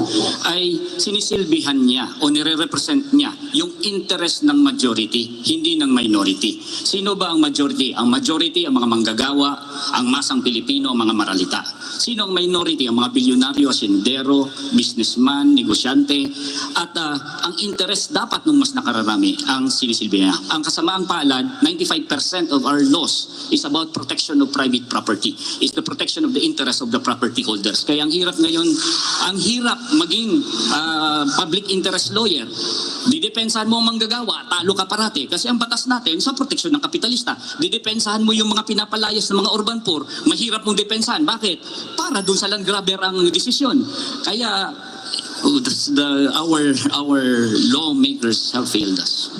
Speaker 24: ay sinisilbihan niya o nire-represent niya yung interest ng majority, hindi ng minority. Sino ba ang majority? Ang majority, ang mga manggagawa, ang masang Pilipino, ang mga maralita. Sino ang minority? Ang mga bilyonaryo, asindero, businessman, negosyante. At ang interest dapat ng mas nakararami ang sinisilbi niya. Ang kasamaang palad, 95% of our laws is about protection of private property. Is the protection of the interest of the property holders. Kaya ang hirap ngayon, ang hirap maging public interest lawyer. Didepensahan mo ang manggagawa, talo ka parati. Kasi ang batas natin sa proteksyon ng kapitalista. Didepensahan mo yung mga pinapalayas ng mga urban poor, mahirap mong depensahan. Bakit? Para dun sa land grabber ang desisyon. Kaya our lawmakers have failed us.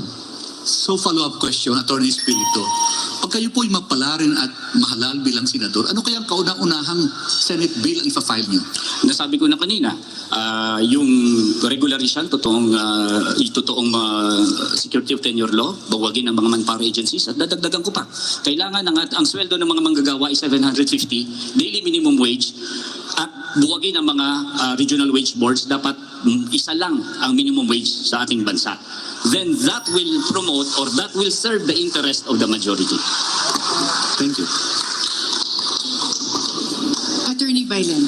Speaker 15: So follow-up question, Attorney Espiritu. Pag kayo po'y mapalarin at mahalal bilang senador, ano kayang kauna-unahang Senate bill ang ipa-file nyo?
Speaker 24: Nasabi ko na kanina, yung regularization, totoong security of tenure law, bawagin ang mga manpower agencies at dadagdagan ko pa. Kailangan ang sweldo ng mga manggagawa ay 750, daily minimum wage, at buwagin ang mga regional wage boards, dapat isa lang ang minimum wage sa ating bansa. Then that will promote or that will serve the interest of the majority.
Speaker 15: Thank you.
Speaker 22: Attorney Bailen.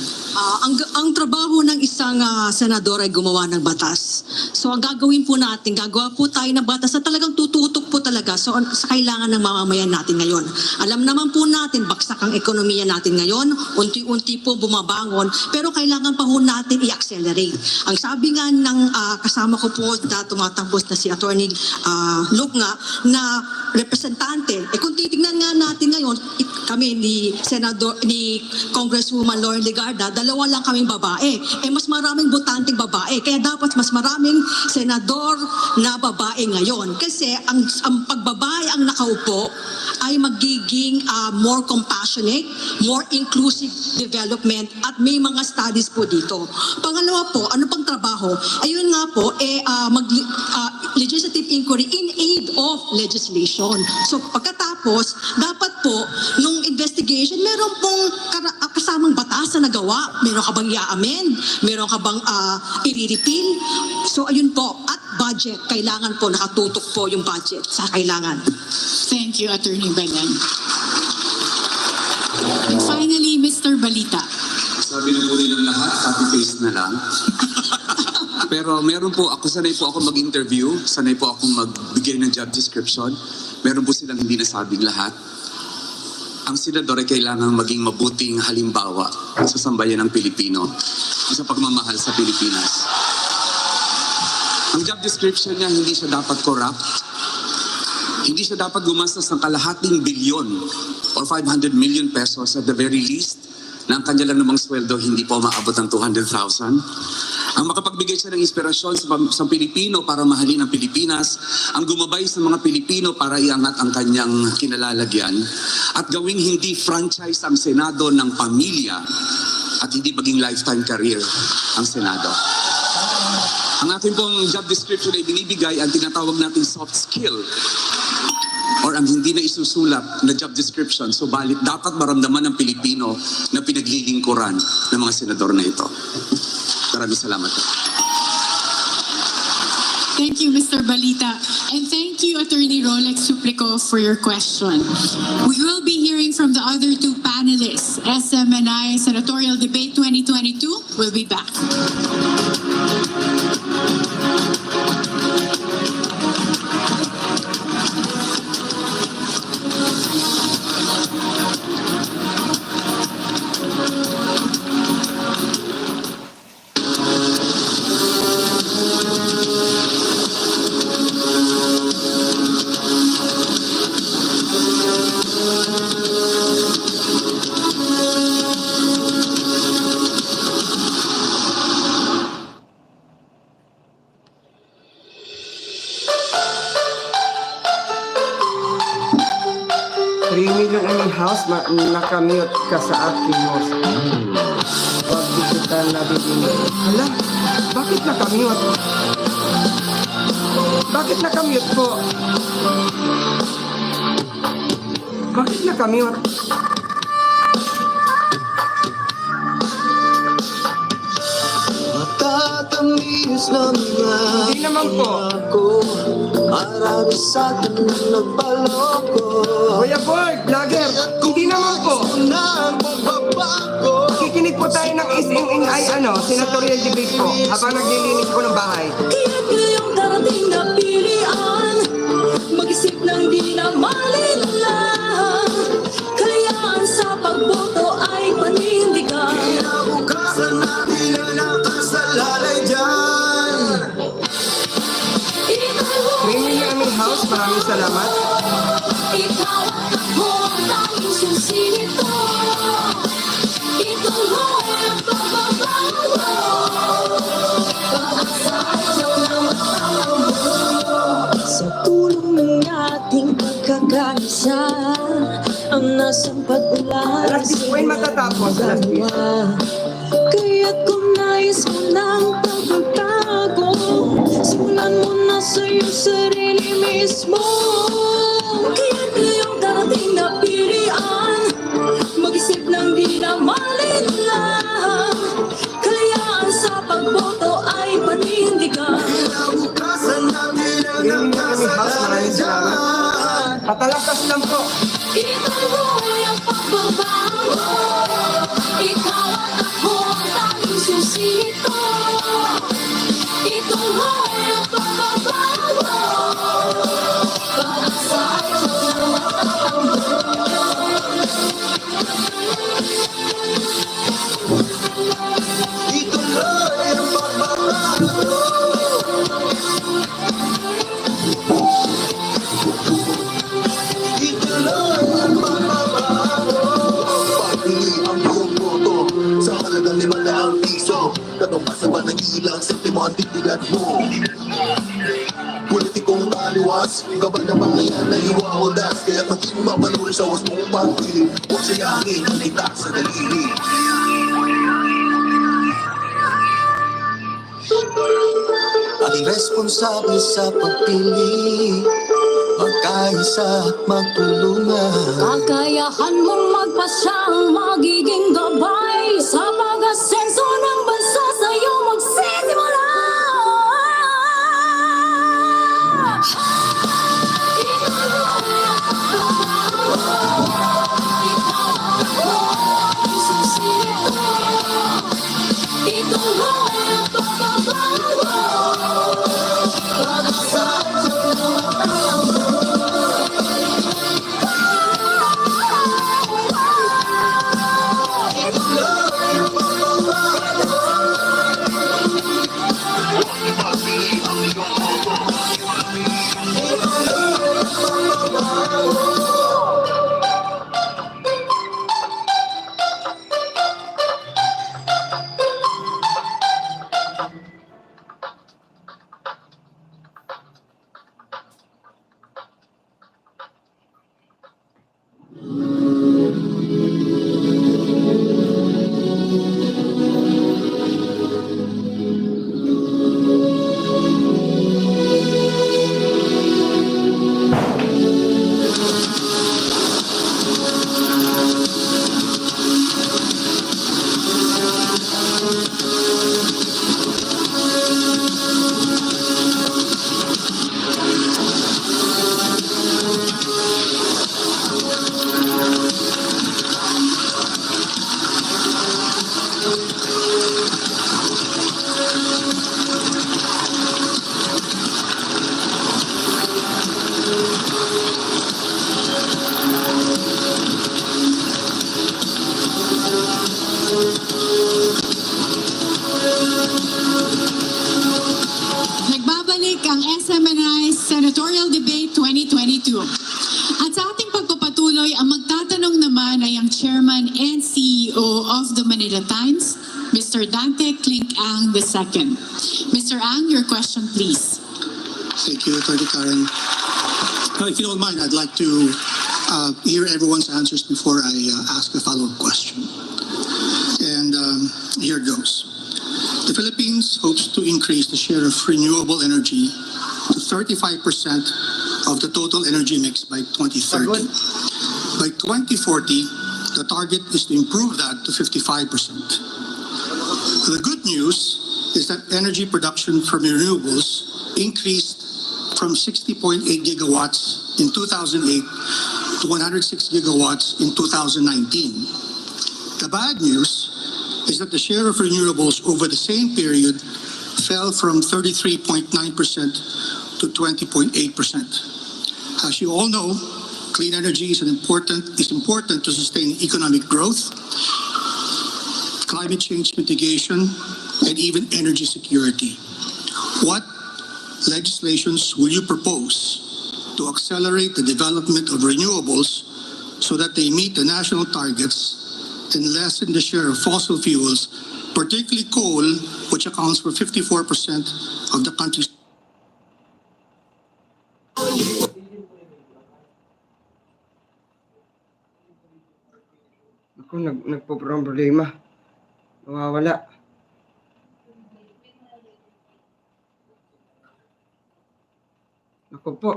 Speaker 22: Ang trabaho ng isang senador ay gumawa ng batas. So ang gagawin po natin, gagawa po tayo ng batas na talagang tututok po talaga sa kailangan ng mamamayan natin ngayon. Alam naman po natin, baksak ang ekonomiya natin ngayon, unti-unti po bumabangon, pero kailangan pa po natin i-accelerate. Ang sabi nga ng kasama ko po na tumatambos na si Attorney Luke nga, na representante, kung titignan nga natin ngayon, kami ni Congresswoman Lauren Legarda, dalawa lang kaming babae. Mas maraming botanteng babae. Kaya dapat mas maraming senador na babae ngayon. Kasi ang pagbabae ang nakaupo ay magiging more compassionate, more inclusive development at may mga studies po dito. Pangalawa po, ano pang trabaho? Ayun nga po, legislative inquiry in aid of legislation. So pagkatapos, dapat po, nung investigation, meron pong kasamang batas na nagawa. Meron ka bang i-amend? Meron ka bang i-repeal? So ayun po, at budget, kailangan po nakatutok po yung budget sa kailangan.
Speaker 19: Thank you, Attorney Bailen. And finally, Mr. Balita.
Speaker 4: Sabi na po nilang lahat, copy-paste na lang. Pero meron po, sanay po ako mag-interview, sanay po ako magbigay ng job description. Meron po silang hindi nasabing lahat. Ang senador ay kailangang maging mabuting halimbawa sa sambayan ng Pilipino sa pagmamahal sa Pilipinas. Ang job description niya, hindi siya dapat corrupt. Hindi siya dapat gumastos ng kalahating bilyon or 500 million pesos at the very least na ang kanya lang namang sweldo hindi po maabot ng 200,000. Ang makapagbigay siya ng inspirasyon sa Pilipino para mahalin ang Pilipinas, ang gumabay sa mga Pilipino para iangat ang kanyang kinalalagyan, at gawing hindi franchise ang Senado ng pamilya at hindi maging lifetime career ang Senado. Ang ating pong job description ay binibigay ang tinatawag nating soft skill or ang hindi na isusulat na job description, subalit dapat maramdaman ng Pilipino na pinaglilingkuran ng mga senador na ito. Maraming salamat.
Speaker 19: Thank you, Mr. Balita. And thank you, Attorney Rolex Suplico, for your question. We will be hearing from the other two panelists. SMNI Senatorial Debate 2022 will be back.
Speaker 1: House, nakamute ka sa aking host. Huwag digital na bibili. Hala, bakit nakamute? Bakit nakamute po? Bakit nakamute?
Speaker 17: Matatamis na mga
Speaker 1: hindi naman po.
Speaker 17: Marami sa atin nagbaloko.
Speaker 1: Kuya Boy, vlogger, hindi naman po. Kikinig po tayo ng SMNI, Senatorial Debate po, habang naglilinis po ng bahay.
Speaker 2: Kaya't ngayong darating na pilian, mag-isip ng di na malilang. Kayaan sa pagboto ay panindigan.
Speaker 17: Kinabukasan natin ang nakasalalay dyan.
Speaker 1: Training ng aming house, maraming salamat.
Speaker 2: Ikaw at ako ang tanging susi nito. Ituloy ang pagbabago. Pag-asa ay siyang naman.
Speaker 17: Sa tulong ng magkaisa ang nasang pag-ulan
Speaker 1: Alas 10 matatapos, alas 10.
Speaker 17: Kaya't kung nais mo ng pagbabago, simulan mo na sa iyong sarili mismo. Kaya't ngayong darating na pilihan, mag-isip ng di na malinlang. Kalayaan sa pagboto ay panindigan. Kinabukasan natin ang
Speaker 1: Maraming salamat. Patalakas lang po.
Speaker 17: Ituloy ang pagbabago. Ikaw at ako ang tanging susito. Ituloy ang pagbabago. Pag-asa at ituloy ang pagbabago. Sa halagang 500 piso, katumpasan ba ng ilang sentimo ang titigan mo? Politikong taliwas, gabay na bayan na iwawadas. Kaya maging mapanuloy sa was mong pagpili, huwag sayangin ang kita sa daliri. Ating responsable sa pagpili, magkaisa at magtulungan.
Speaker 23: Kakayahan mong magpasyang magiging gabay sa pag-asenso ng bansa sa'yo magsisimula. Ituloy ang pagbabago. Pag-asa
Speaker 19: Nagbabalik ang SMNI Senatorial Debate 2022. At sa ating pagpapatuloy, ang magtatanong naman ay ang Chairman and CEO of the Manila Times, Mr. Dante Clink Ang II. Mr. Ang, your question please.
Speaker 8: Thank you, Attorney Karen. If you don't mind, I'd like to hear everyone's answers before I ask a follow-up question. And here it goes. The Philippines hopes to increase the share of renewable energy to 35% of the total energy mix by 2030. By 2040, the target is to improve that to 55%. The good news is that energy production from renewables increased from 60.8 gigawatts in 2008 to 106 gigawatts in 2019. The bad news is that the share of renewables over the same period fell from 33.9% to 20.8%. As you all know, clean energy is important to sustain economic growth, climate change mitigation, and even energy security. What legislations will you propose to accelerate the development of renewables so that they meet the national targets and lessen the share of fossil fuels, particularly coal, which accounts for 54% of the country's
Speaker 1: Ako, nagpo-problema. Nawawala. Ako po.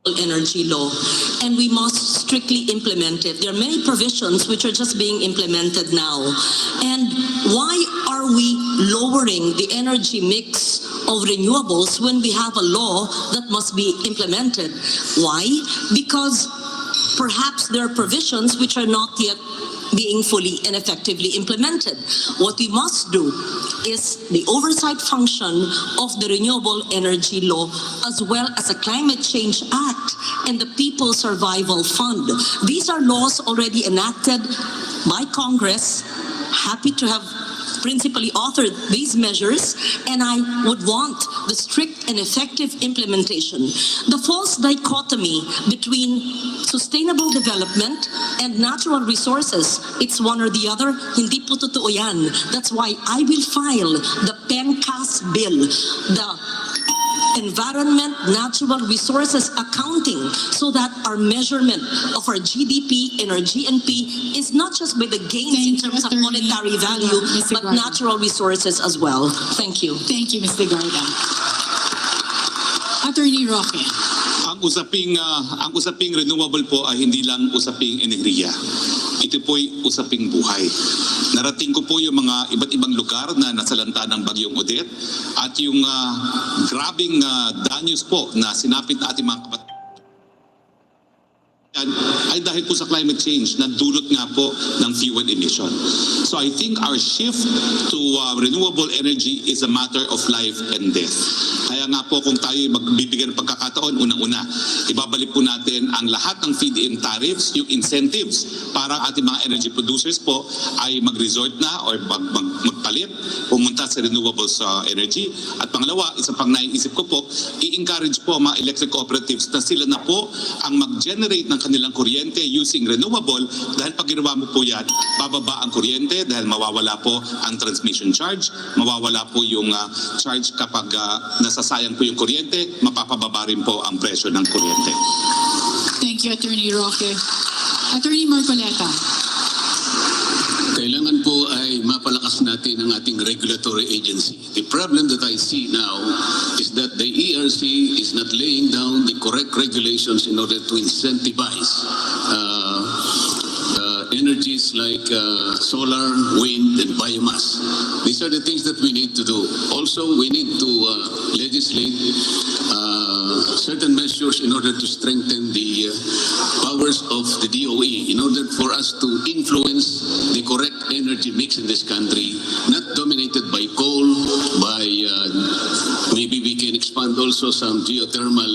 Speaker 13: Energy law, and we must strictly implement it. There are many provisions which are just being implemented now. And why are we lowering the energy mix of renewables when we have a law that must be implemented? Why? Because perhaps there are provisions which are not yet being fully and effectively implemented. What we must do is the oversight function of the Renewable Energy Law, as well as the Climate Change Act and the People's Survival Fund. These are laws already enacted by Congress. Happy to have principally authored these measures, and I would want the strict and effective implementation. The false dichotomy between sustainable development and natural resources, it's one or the other, hindi po totoo yan. That's why I will file the PENCAS bill, the Environment Natural Resources Accounting, so that our measurement of our GDP and our GNP is not just by the gains in terms of monetary value, but natural resources as well. Thank you.
Speaker 19: Thank you, Mr. Garda. Attorney Roque.
Speaker 16: Ang usaping renewable po ay hindi lang usaping enerhiya. Ito po'y usaping buhay. Narating ko po yung mga iba't ibang lugar na nasalanta ng bagyong Odette at yung grabing danyos po na sinapit na ating mga kapatid ay dahil po sa climate change na dulot nga po ng fuel emission. So I think our shift to renewable energy is a matter of life and death. Kaya nga po kung tayo magbibigyan ng pagkakataon, unang-una, ibabalik po natin ang lahat ng feed-in tariffs, yung incentives para ating mga energy producers po ay mag-resort na or magpalit, pumunta sa renewable energy. At pangalawa, isa pang naiisip ko po, i-encourage po mga electric cooperatives na sila na po ang mag-generate ng kanilang kuryente using renewable, dahil pag ginawa mo po yan, bababa ang kuryente dahil mawawala po ang transmission charge, mawawala po yung charge kapag nasasayang po yung kuryente, mapapababa rin po ang presyo ng kuryente.
Speaker 19: Thank you, Attorney Roque. Attorney Marcoleta.
Speaker 11: Kailangan po ay mapalakas natin ang ating regulatory agency. The problem that I see now is that the ERC is not laying down the correct regulations in order to incentivize energies like solar, wind, and biomass. These are the things that we need to do. Also, we need to legislate certain measures in order to strengthen the powers of the DOE in order for us to influence the correct energy mix in this country, not dominated by coal, by maybe we can expand also some geothermal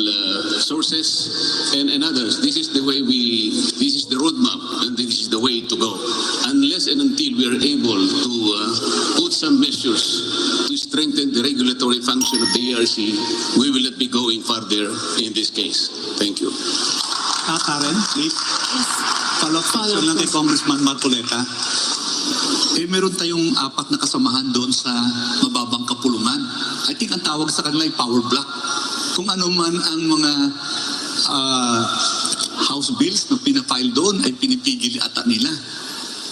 Speaker 11: sources and others. This is the way this is the roadmap, and this is the way to go. Unless and until we are able to put some measures to strengthen the regulatory function of the ERC, we will not be going further in this case. Thank you.
Speaker 15: Karen, please. Follow-up question lang kay Congressman Marcoleta. Meron tayong 4 na kasamahan doon sa mababang kapulungan. I think ang tawag sa kanila ay power block. Kung ano man ang mga House bills na pinafile doon ay pinipigil ata nila.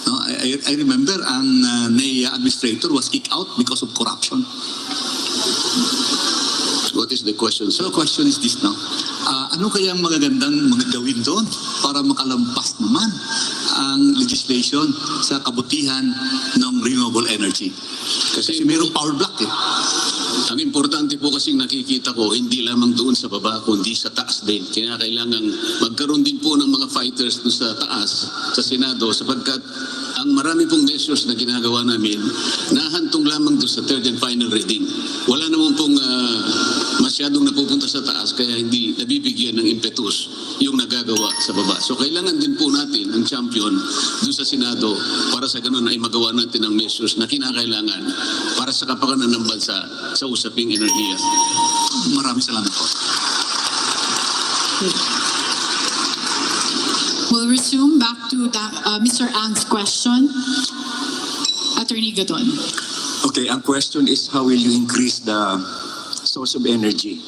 Speaker 15: No, I remember ang NEA administrator was kicked out because of corruption.
Speaker 11: What is the question, sir?
Speaker 15: So the question is this now. Ano kayang magagandang gawin doon para makalampas naman ang legislation sa kabutihan ng renewable energy? Kasi mayroong power block eh.
Speaker 11: Ang importante po kasing nakikita ko, hindi lamang doon sa baba, kundi sa taas din. Kaya kailangan magkaroon din po ng mga fighters doon sa taas, sa Senado, sapagkat ang marami pong measures na ginagawa namin, nahantong lamang doon sa third and final reading. Wala naman pong masyadong napupunta sa taas, kaya hindi nabibigyan ng impetus yung nagagawa sa baba. So kailangan din po natin ang champion doon sa Senado para sa ganun ay magawa natin ang measures na kinakailangan para sa kapakanan ng bansa sa usaping enerhiya.
Speaker 15: Maraming salamat po.
Speaker 19: We'll resume back to Mr. Ang's question. Attorney Gaton.
Speaker 9: Okay, ang question is how will you increase the source of energy?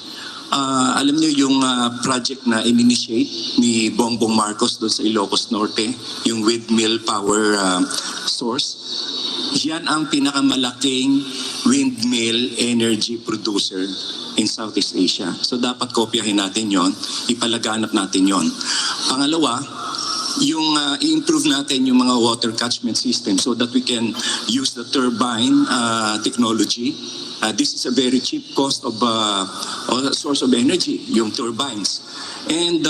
Speaker 9: Alam niyo yung project na in-initiate ni Bongbong Marcos doon sa Ilocos Norte, yung windmill power source. Yan ang pinakamalaking windmill energy producer in Southeast Asia. So dapat kopyahin natin yon, ipalaganap natin yon. Pangalawa, yung i-improve natin yung mga water catchment system so that we can use the turbine technology. This is a very cheap cost of source of energy, yung turbines. And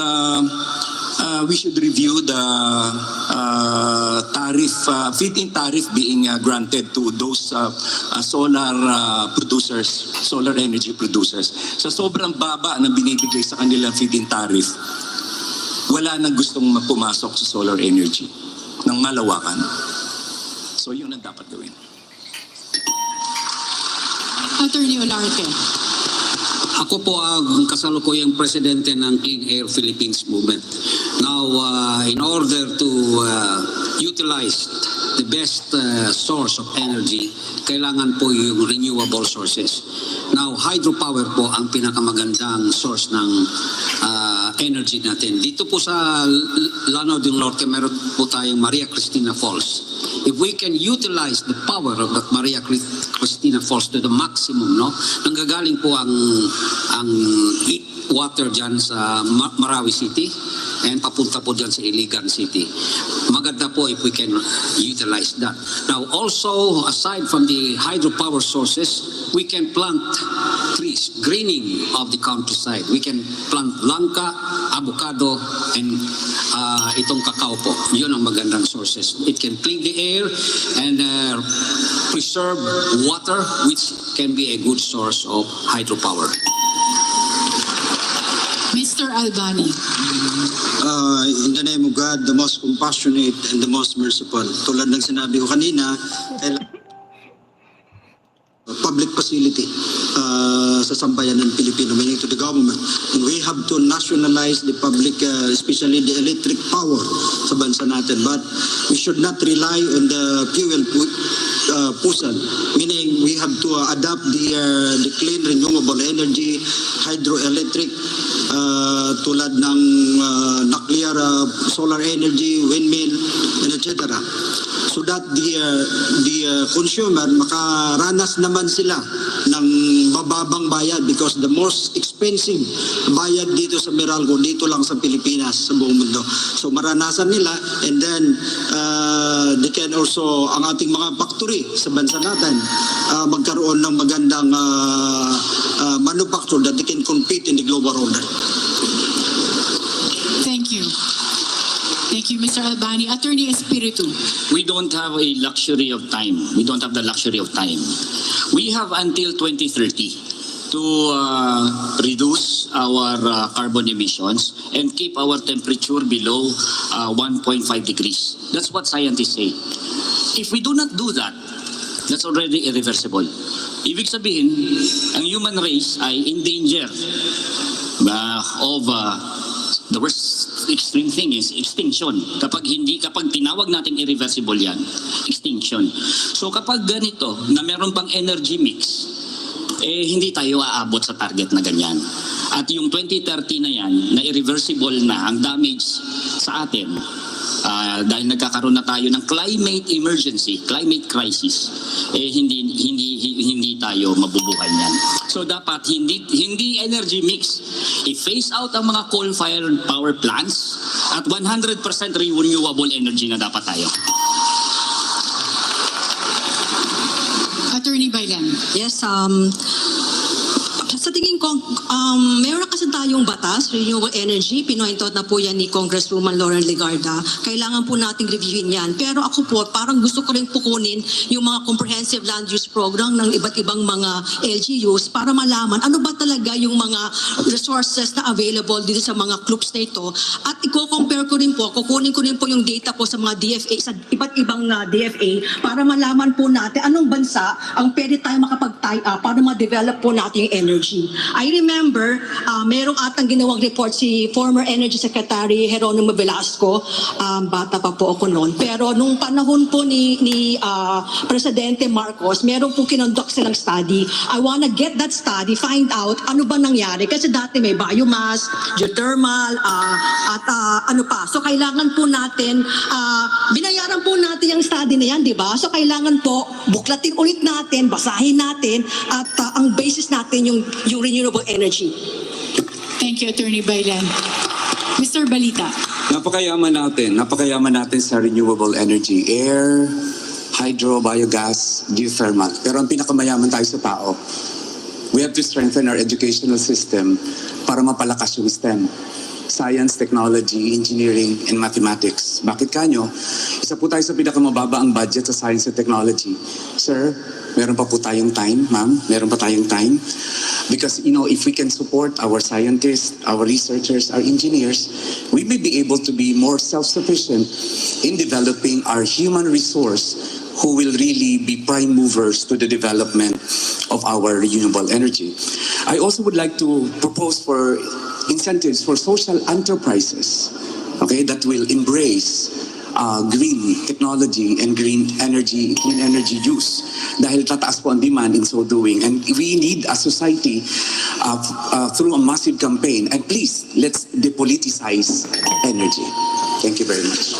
Speaker 9: we should review the tariff, feed-in tariff being granted to those solar producers, solar energy producers. Sa sobrang baba na binibigay sa kanilang feed-in tariff, wala nang gustong pumasok sa solar energy ng malawakan. So yun ang dapat gawin.
Speaker 19: Attorney Olarte.
Speaker 7: Ako po ang kasalukuyang presidente ng Clean Air Philippines Movement. Now, in order to utilize the best source of energy, kailangan po yung renewable sources. Now, hydropower po ang pinakamagandang source ng energy natin. Dito po sa Lanao del Norte, meron po tayong Maria Cristina Falls. If we can utilize the power of that Maria Cristina Falls to the maximum, no? Nanggagaling po ang water dyan sa Marawi City and papunta po dyan sa Iligan City. Maganda po if we can utilize that. Now also, aside from the hydropower sources, we can plant trees, greening of the countryside. We can plant langka, avocado, and itong kakao po. Yun ang magandang sources. It can clean the air and preserve water, which can be a good source of hydropower.
Speaker 19: Mr. Albani.
Speaker 5: In the name of God, the most compassionate and the most merciful. Tulad ng sinabi ko kanina, public facility sa sambayan ng Pilipino, meaning to the government. And we have to nationalize the public, especially the electric power sa bansa natin. But we should not rely on the fuel pusan, meaning we have to adapt the clean renewable energy, hydroelectric, tulad ng nuclear, solar energy, windmill, and etc. So that the consumer makaranas naman sila ng mababang bayad, because the most expensive bayad dito sa Meralco, dito lang sa Pilipinas, sa buong mundo. So maranasan nila, and then they can also, ang ating mga factory sa bansa natin, magkaroon ng magandang manufacture that they can compete in the global order.
Speaker 19: Thank you. Thank you, Mr. Albani. Attorney Espiritu.
Speaker 24: We don't have a luxury of time. We don't have the luxury of time. We have until 2030 to reduce our carbon emissions and keep our temperature below 1.5 degrees. That's what scientists say. If we do not do that, that's already irreversible. Ibig sabihin, ang human race ay in danger of the worst extreme thing is extinction. Kapag tinawag nating irreversible yan, extinction. So kapag ganito, na meron pang energy mix, hindi tayo aabot sa target na ganyan. At yung 2030 na yan, na irreversible na ang damage sa atin, dahil nagkakaroon na tayo ng climate emergency, climate crisis, hindi tayo mabubuhay niyan. So dapat hindi energy mix, i-phase out ang mga coal-fired power plants at 100% renewable energy na dapat tayo.
Speaker 19: Attorney Bailan.
Speaker 22: Yes, sa tingin ko, meron kasi tayong batas, renewable energy, pinointot na po yan ni Congresswoman Lauren Legarda. Kailangan po nating reviewin yan. Pero ako po, parang gusto ko rin pukunin yung mga comprehensive land use program ng iba't ibang mga LGUs para malaman ano ba talaga yung mga resources na available dito sa mga clubs na ito. At i-compare ko rin po, kukunin ko rin po yung data po sa mga DFA, sa iba't ibang DFA, para malaman po natin anong bansa ang pwede tayo makapag-tie up para ma-develop po natin yung energy. I remember, merong atang ginawang report si former Energy Secretary Jeronimo Velasco, bata pa po ako noon. Pero nung panahon po ni Presidente Marcos, meron po kinonduct silang study. I wanna get that study, find out ano ba nangyari. Kasi dati may biomass, geothermal, at ano pa. So kailangan po natin, binayaran po natin yung study na yan, di ba? So kailangan po, buklatin ulit natin, basahin natin, at ang basis natin yung renewable energy.
Speaker 19: Thank you, Attorney Bailan. Mr. Balita.
Speaker 4: Napakayaman natin sa renewable energy, air, hydro, biogas, geothermal. Pero ang pinakamayaman tayo sa tao, we have to strengthen our educational system para mapalakas yung STEM. Science, technology, engineering, and mathematics. Bakit kanyo? Isa po tayo sa pinakamababa ang budget sa science and technology. Sir, meron pa po tayong time, ma'am? Meron pa tayong time? Because, if we can support our scientists, our researchers, our engineers, we may be able to be more self-sufficient in developing our human resource who will really be prime movers to the development of our renewable energy. I also would like to propose for incentives for social enterprises, that will embrace green technology and clean energy use. Dahil tataas po ang demand in so doing. And we need a society through a massive campaign. And please, let's depoliticize energy. Thank you very much.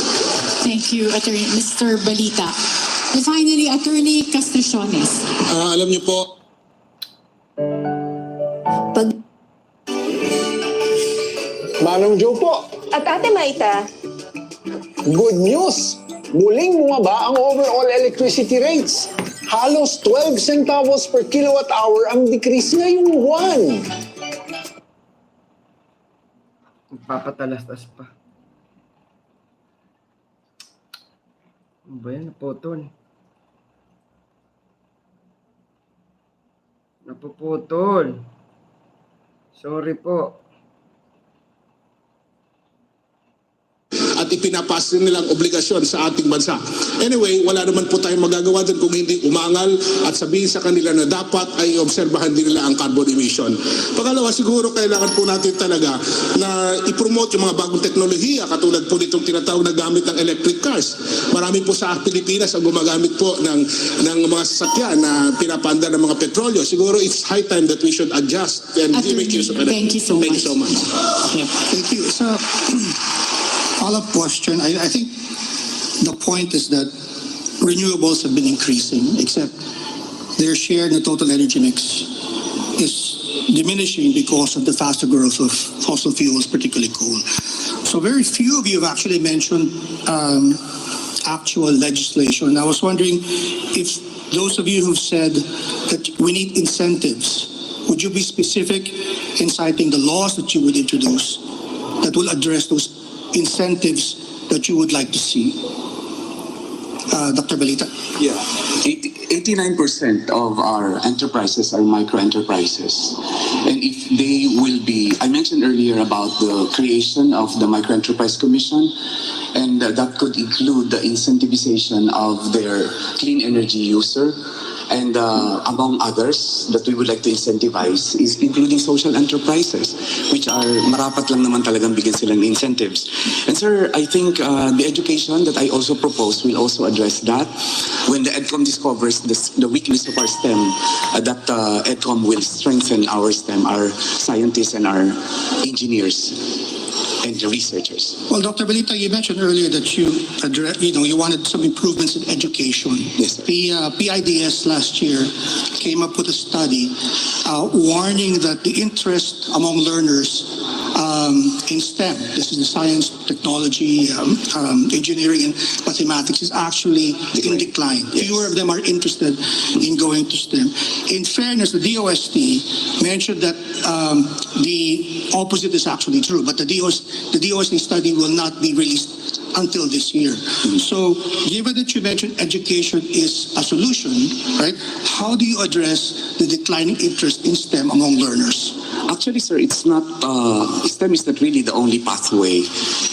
Speaker 19: Thank you, Attorney Mr. Balita. And finally, Attorney Castriciones.
Speaker 6: Alam niyo po,
Speaker 8: Manong Joe po,
Speaker 3: At Ate Maita,
Speaker 8: good news! Muling bumaba ang overall electricity rates. Halos 12 centavos per kilowatt hour ang decrease ngayong buwan.
Speaker 1: Papatalastas pa. Ano ba yan? Naputol. Napuputol. Sorry po.
Speaker 6: at ipinapasa nilang obligasyon sa ating bansa. Anyway, wala naman po tayong magagawa doon kung hindi umangal at sabihin sa kanila na dapat ay obserbahan din nila ang carbon emission. Pangalawa, siguro kailangan po natin talaga na i-promote yung mga bagong teknolohiya katulad po nitong tinatawag na gamit ng electric cars. Marami po sa Pilipinas ang gumagamit po ng mga sasakyan na pinapanda ng mga petrolyo. Siguro it's high time that we should adjust and make use of it.
Speaker 19: Thank you so much.
Speaker 6: Thank you so much.
Speaker 8: Yeah, thank you. So, follow-up question. I think the point is that renewables have been increasing, except their share in the total energy mix is diminishing because of the faster growth of fossil fuels, particularly coal. So very few of you have actually mentioned actual legislation. I was wondering if those of you who've said that we need incentives, would you be specific in citing the laws that you would introduce that will address those incentives that you would like to see? Dr. Balita?
Speaker 4: Yeah, 89% of our enterprises are micro-enterprises. And if they will be, I mentioned earlier about the creation of the Micro-Enterprise Commission, and that could include the incentivization of their clean energy user. And among others that we would like to incentivize is including social enterprises, which are marapat lang naman talagang bigyan sila ng incentives. And sir, I think the education that I also propose will also address that. When the EDCOM discovers the weakness of our STEM, that EDCOM will strengthen our STEM, our scientists and our engineers and the researchers.
Speaker 8: Well, Dr. Balita, you mentioned earlier that you wanted some improvements in education.
Speaker 4: Yes, sir.
Speaker 8: The PIDS last year came up with a study warning that the interest among learners in STEM, this is the science, technology, engineering, and mathematics, is actually in decline. Yes. Fewer of them are interested in going to STEM. In fairness, the DOST mentioned that the opposite is actually true, but the DOST study will not be released until this year. So, given that you mentioned education is a solution, right? How do you address the declining interest in STEM among learners?
Speaker 4: Actually, sir, it's not, STEM is not really the only pathway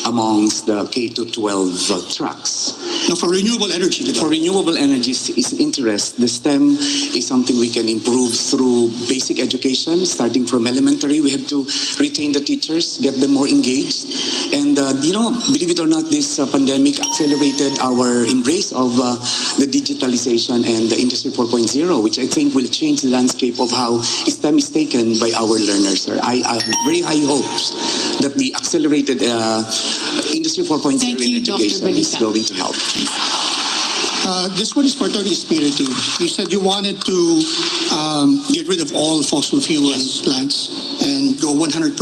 Speaker 4: amongst the K-12 tracks.
Speaker 8: No, for renewable energy.
Speaker 4: For renewable energies is interest. The STEM is something we can improve through basic education, starting from elementary. We have to retain the teachers, get them more engaged. And, believe it or not, this pandemic accelerated our embrace of the digitalization and the Industry 4.0, which I think will change the landscape of how STEM is taken by our learners. I have very high hopes that the accelerated Industry 4.0 in education is going to help.
Speaker 8: This one is for Attorney Espiritu. You said you wanted to get rid of all fossil fuel plants and go 100%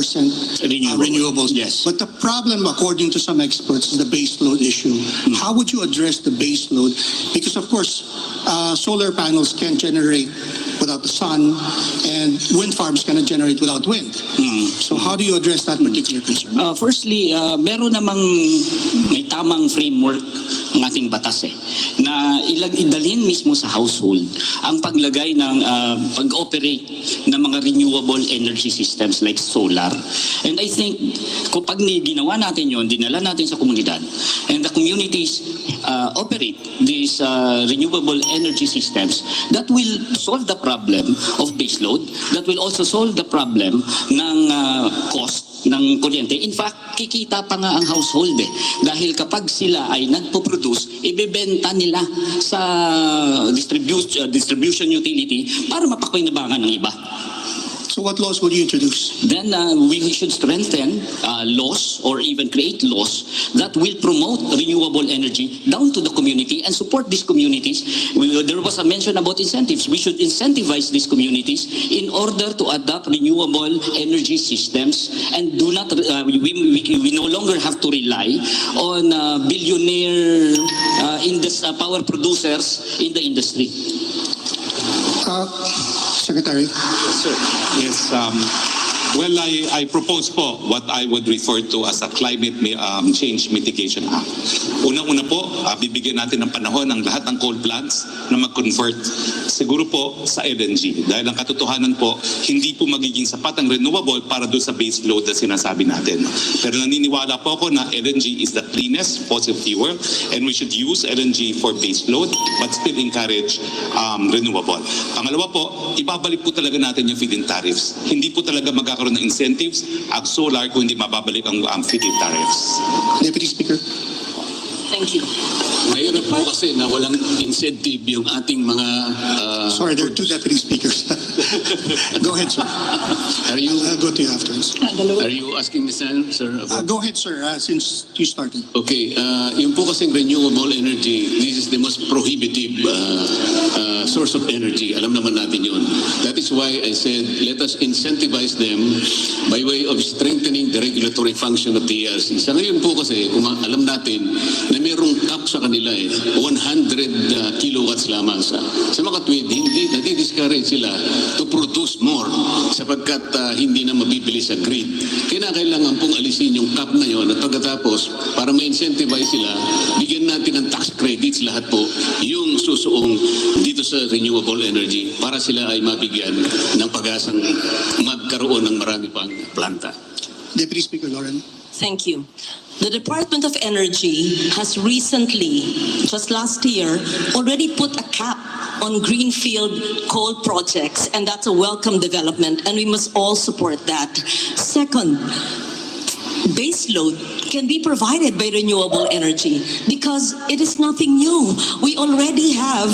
Speaker 8: renewables.
Speaker 24: Yes.
Speaker 8: But the problem, according to some experts, is the base load issue. How would you address the base load? Because, of course, solar panels can generate without the sun, and wind farms cannot generate without wind. So how do you address that particular concern?
Speaker 24: Firstly, meron namang may tamang framework ng ating batas na idalhin mismo sa household ang paglagay ng pag-operate ng mga renewable energy systems like solar. And I think kapag ginawa natin yon, dinala natin sa komunidad, and the communities operate these renewable energy systems, that will solve the problem of baseload, that will also solve the problem ng cost ng kuryente. In fact, kikita pa nga ang household dahil kapag sila ay nagpo-produce, ibebenta nila sa distribution utility para mapakinabangan ng iba.
Speaker 8: So what laws would you introduce?
Speaker 24: Then we should strengthen laws or even create laws that will promote renewable energy down to the community and support these communities. There was a mention about incentives. We should incentivize these communities in order to adopt renewable energy systems and do not. We no longer have to rely on billionaire power producers in the industry.
Speaker 8: Secretary.
Speaker 16: Sir. Yes. Well, I propose po what I would refer to as a Climate Change Mitigation Act. Unang-una po, bibigyan natin ng panahon ang lahat ng coal plants na mag-convert siguro po sa LNG. Dahil ang katotohanan po, hindi po magiging sapat ang renewable para doon sa base load na sinasabi natin. Pero naniniwala po ako na LNG is the cleanest fossil fuel and we should use LNG for base load but still encourage renewable. Pangalawa po, ibabalik po talaga natin yung feed-in tariffs. Hindi po talaga magkakaroon ng incentives ang solar kung hindi mababalik ang feed-in tariffs.
Speaker 8: Deputy Speaker.
Speaker 13: Thank you.
Speaker 11: Mahirap po kasi na walang incentive yung ating mga...
Speaker 8: Sorry, there are two deputy speakers. Go ahead, sir.
Speaker 11: Are you...
Speaker 8: I'll go to you afterwards.
Speaker 11: Are you asking me, sir?
Speaker 8: Go ahead, sir, since you started.
Speaker 11: Okay, yung po kasing renewable energy, this is the most prohibitive source of energy. Alam naman natin yun. That is why I said, let us incentivize them by way of strengthening the regulatory function of the ERC. Sa ngayon po kasi, alam natin na mayroong cap sa kanila 100 kilowatts lamang sa makatwid, hindi nadi-discourage sila to produce more sapagkat hindi na mabibili sa grid. Kailangan pong alisin yung cap na yon at pagkatapos para ma-incentivize sila, bigyan natin ng tax credits lahat po yung susuong dito sa renewable energy para sila ay mabigyan ng pag-asang magkaroon ng marami pang planta.
Speaker 8: Deputy Speaker Lauren.
Speaker 13: Thank you. The Department of Energy has recently, just last year, already put a cap on Greenfield coal projects, and that's a welcome development, and we must all support that. Second, baseload can be provided by renewable energy because it is nothing new. We already have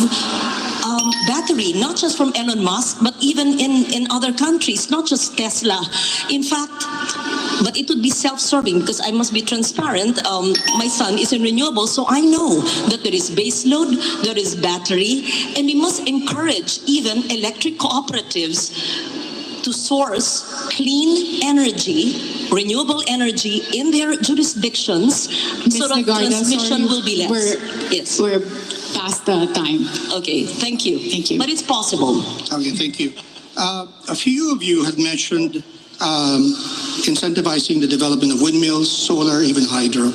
Speaker 13: battery, not just from Elon Musk, but even in other countries, not just Tesla. In fact, but it would be self-serving because I must be transparent. My son is in renewables, so I know that there is base load, there is battery, and we must encourage even electric cooperatives to source clean energy, renewable energy in their jurisdictions so that transmission will be less.
Speaker 19: We're past the time.
Speaker 13: Okay, thank you.
Speaker 19: Thank you.
Speaker 13: But it's possible.
Speaker 8: Okay, thank you. A few of you had mentioned incentivizing the development of windmills, solar, even hydro.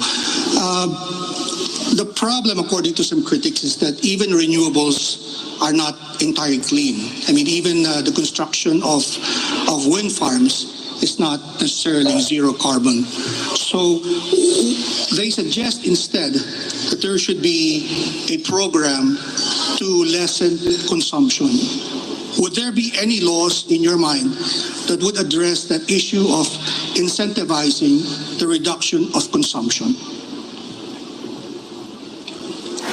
Speaker 8: The problem, according to some critics, is that even renewables are not entirely clean. I mean, even the construction of wind farms is not necessarily zero carbon. So they suggest instead that there should be a program to lessen consumption. Would there be any laws in your mind that would address that issue of incentivizing the reduction of consumption?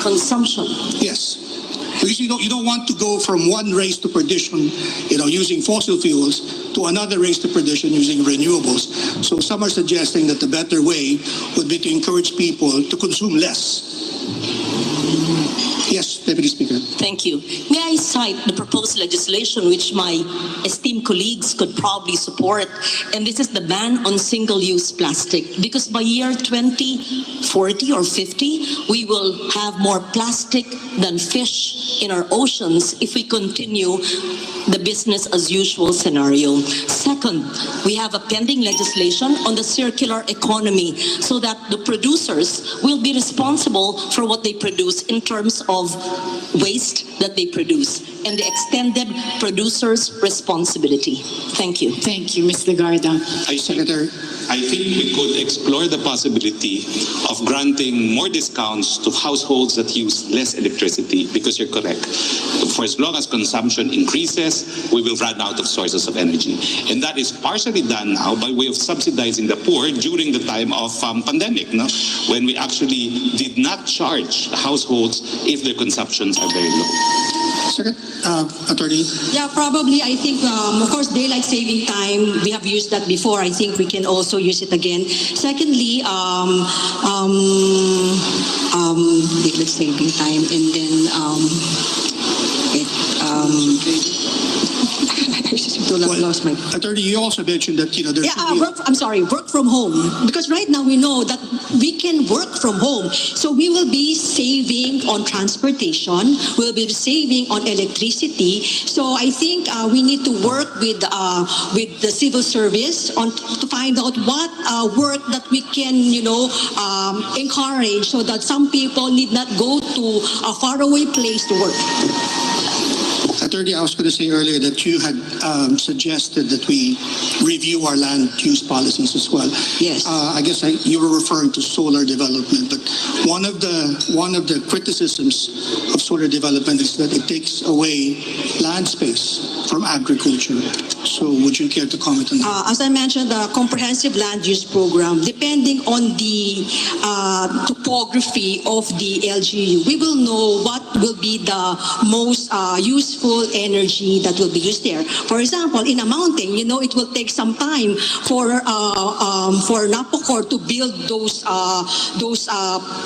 Speaker 13: Consumption.
Speaker 8: Yes. Because you don't want to go from one race to perdition, using fossil fuels, to another race to perdition using renewables. So some are suggesting that the better way would be to encourage people to consume less. Yes, Deputy Speaker.
Speaker 13: Thank you. May I cite the proposed legislation which my esteemed colleagues could probably support, and this is the ban on single-use plastic, because by year 2040 or 50, we will have more plastic than fish in our oceans if we continue the business as usual scenario. Second, we have a pending legislation on the circular economy so that the producers will be responsible for what they produce in terms of waste that they produce and the extended producer's responsibility. Thank you.
Speaker 19: Thank you, Ms. Legarda.
Speaker 16: I think we could explore the possibility of granting more discounts to households that use less electricity, because you're correct. For as long as consumption increases, we will run out of sources of energy. And that is partially done now by way of subsidizing the poor during the time of pandemic, when we actually did not charge households if their consumptions are very low.
Speaker 8: Second, Attorney.
Speaker 22: Yeah, probably. I think, of course, daylight saving time, we have used that before. I think we can also use it again. Secondly, daylight saving time, and then lost my...
Speaker 8: Attorney, you also mentioned that there's
Speaker 22: work from home, because right now we know that we can work from home, so we will be saving on transportation, we'll be saving on electricity. So I think we need to work with the civil service to find out what work that we can encourage, so that some people need not go to a faraway place to work.
Speaker 8: Attorney, I was going to say earlier that you had suggested that we review our land use policies as well.
Speaker 22: Yes.
Speaker 8: I guess you were referring to solar development, but one of the criticisms of solar development is that it takes away land space from agriculture. So would you care to comment on that?
Speaker 22: As I mentioned, the comprehensive land use program, depending on the topography of the LGU, we will know what will be the most useful energy that will be used there. For example, in a mountain, it will take some time for Napocor to build those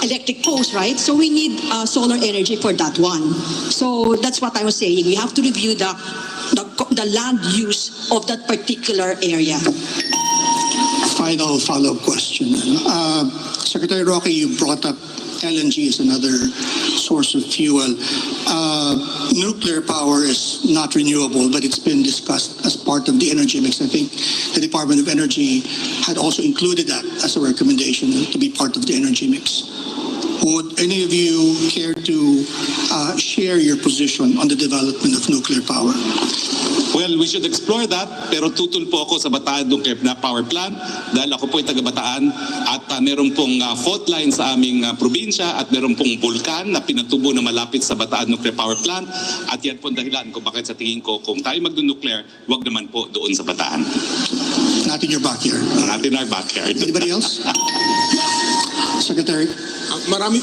Speaker 22: electric posts, right? So we need solar energy for that one. So that's what I was saying. We have to review the land use of that particular area.
Speaker 8: Final follow-up question. Secretary Roque, you brought up LNG is another source of fuel. Nuclear power is not renewable, but it's been discussed as part of the energy mix. I think the Department of Energy had also included that as a recommendation to be part of the energy mix. Would any of you care to share your position on the development of nuclear power?
Speaker 16: Well, we should explore that, pero tutol po ako sa Bataan Nuclear Power Plant dahil ako po ay taga-Bataan at meron pong fault line sa aming probinsya at meron pong bulkan na pinatubo na malapit sa Bataan Nuclear Power Plant at yan po ang dahilan kung bakit sa tingin ko kung tayo mag-nuclear, wag naman po doon sa Bataan.
Speaker 8: Not in your backyard.
Speaker 16: Not in our backyard.
Speaker 8: Anybody else? Secretary?
Speaker 6: Marami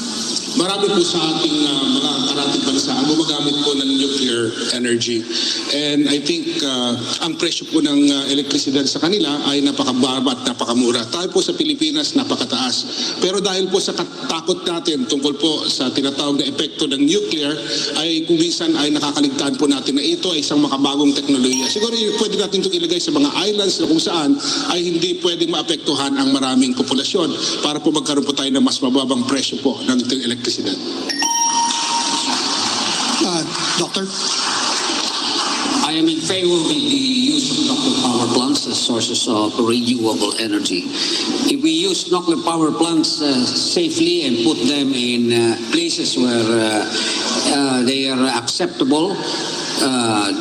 Speaker 6: po sa ating mga karating bansa ang gumagamit po ng nuclear energy. And I think ang presyo po ng elektrisidad sa kanila ay napakababa at napakamura. Tayo po sa Pilipinas napakataas. Pero dahil po sa takot natin tungkol po sa tinatawag na epekto ng nuclear, ay kung minsan ay nakakaligtaan po natin na ito ay isang makabagong teknolohiya. Siguro pwede natin itong ilagay sa mga islands na kung saan ay hindi pwedeng maapektuhan ang maraming populasyon para po magkaroon po tayo ng mas mababang presyo po ng elektrisidad.
Speaker 8: Doctor?
Speaker 7: I am in favor of the use of nuclear power plants as sources of renewable energy. If we use nuclear power plants safely and put them in places where they are acceptable,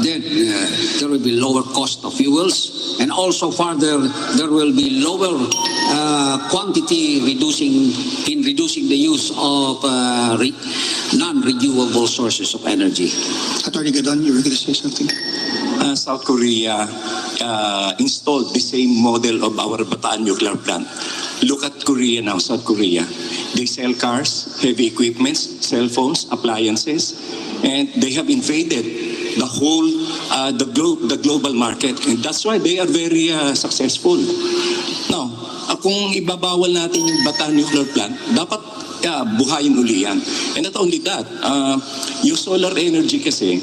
Speaker 7: there will be lower cost of fuels, and also further there will be lower quantity reducing the use of non-renewable sources of energy.
Speaker 8: Attorney Gadon, you were going to say something?
Speaker 9: South Korea installed the same model of our Bataan nuclear plant. Look at Korea now, South Korea. They sell cars, heavy equipments, cell phones, appliances, and they have invaded the whole, the global market. And that's why they are very successful. Now, kung ibabawal natin yung Bataan nuclear plant, dapat buhayin uli yan. And not only that, yung solar energy kasi,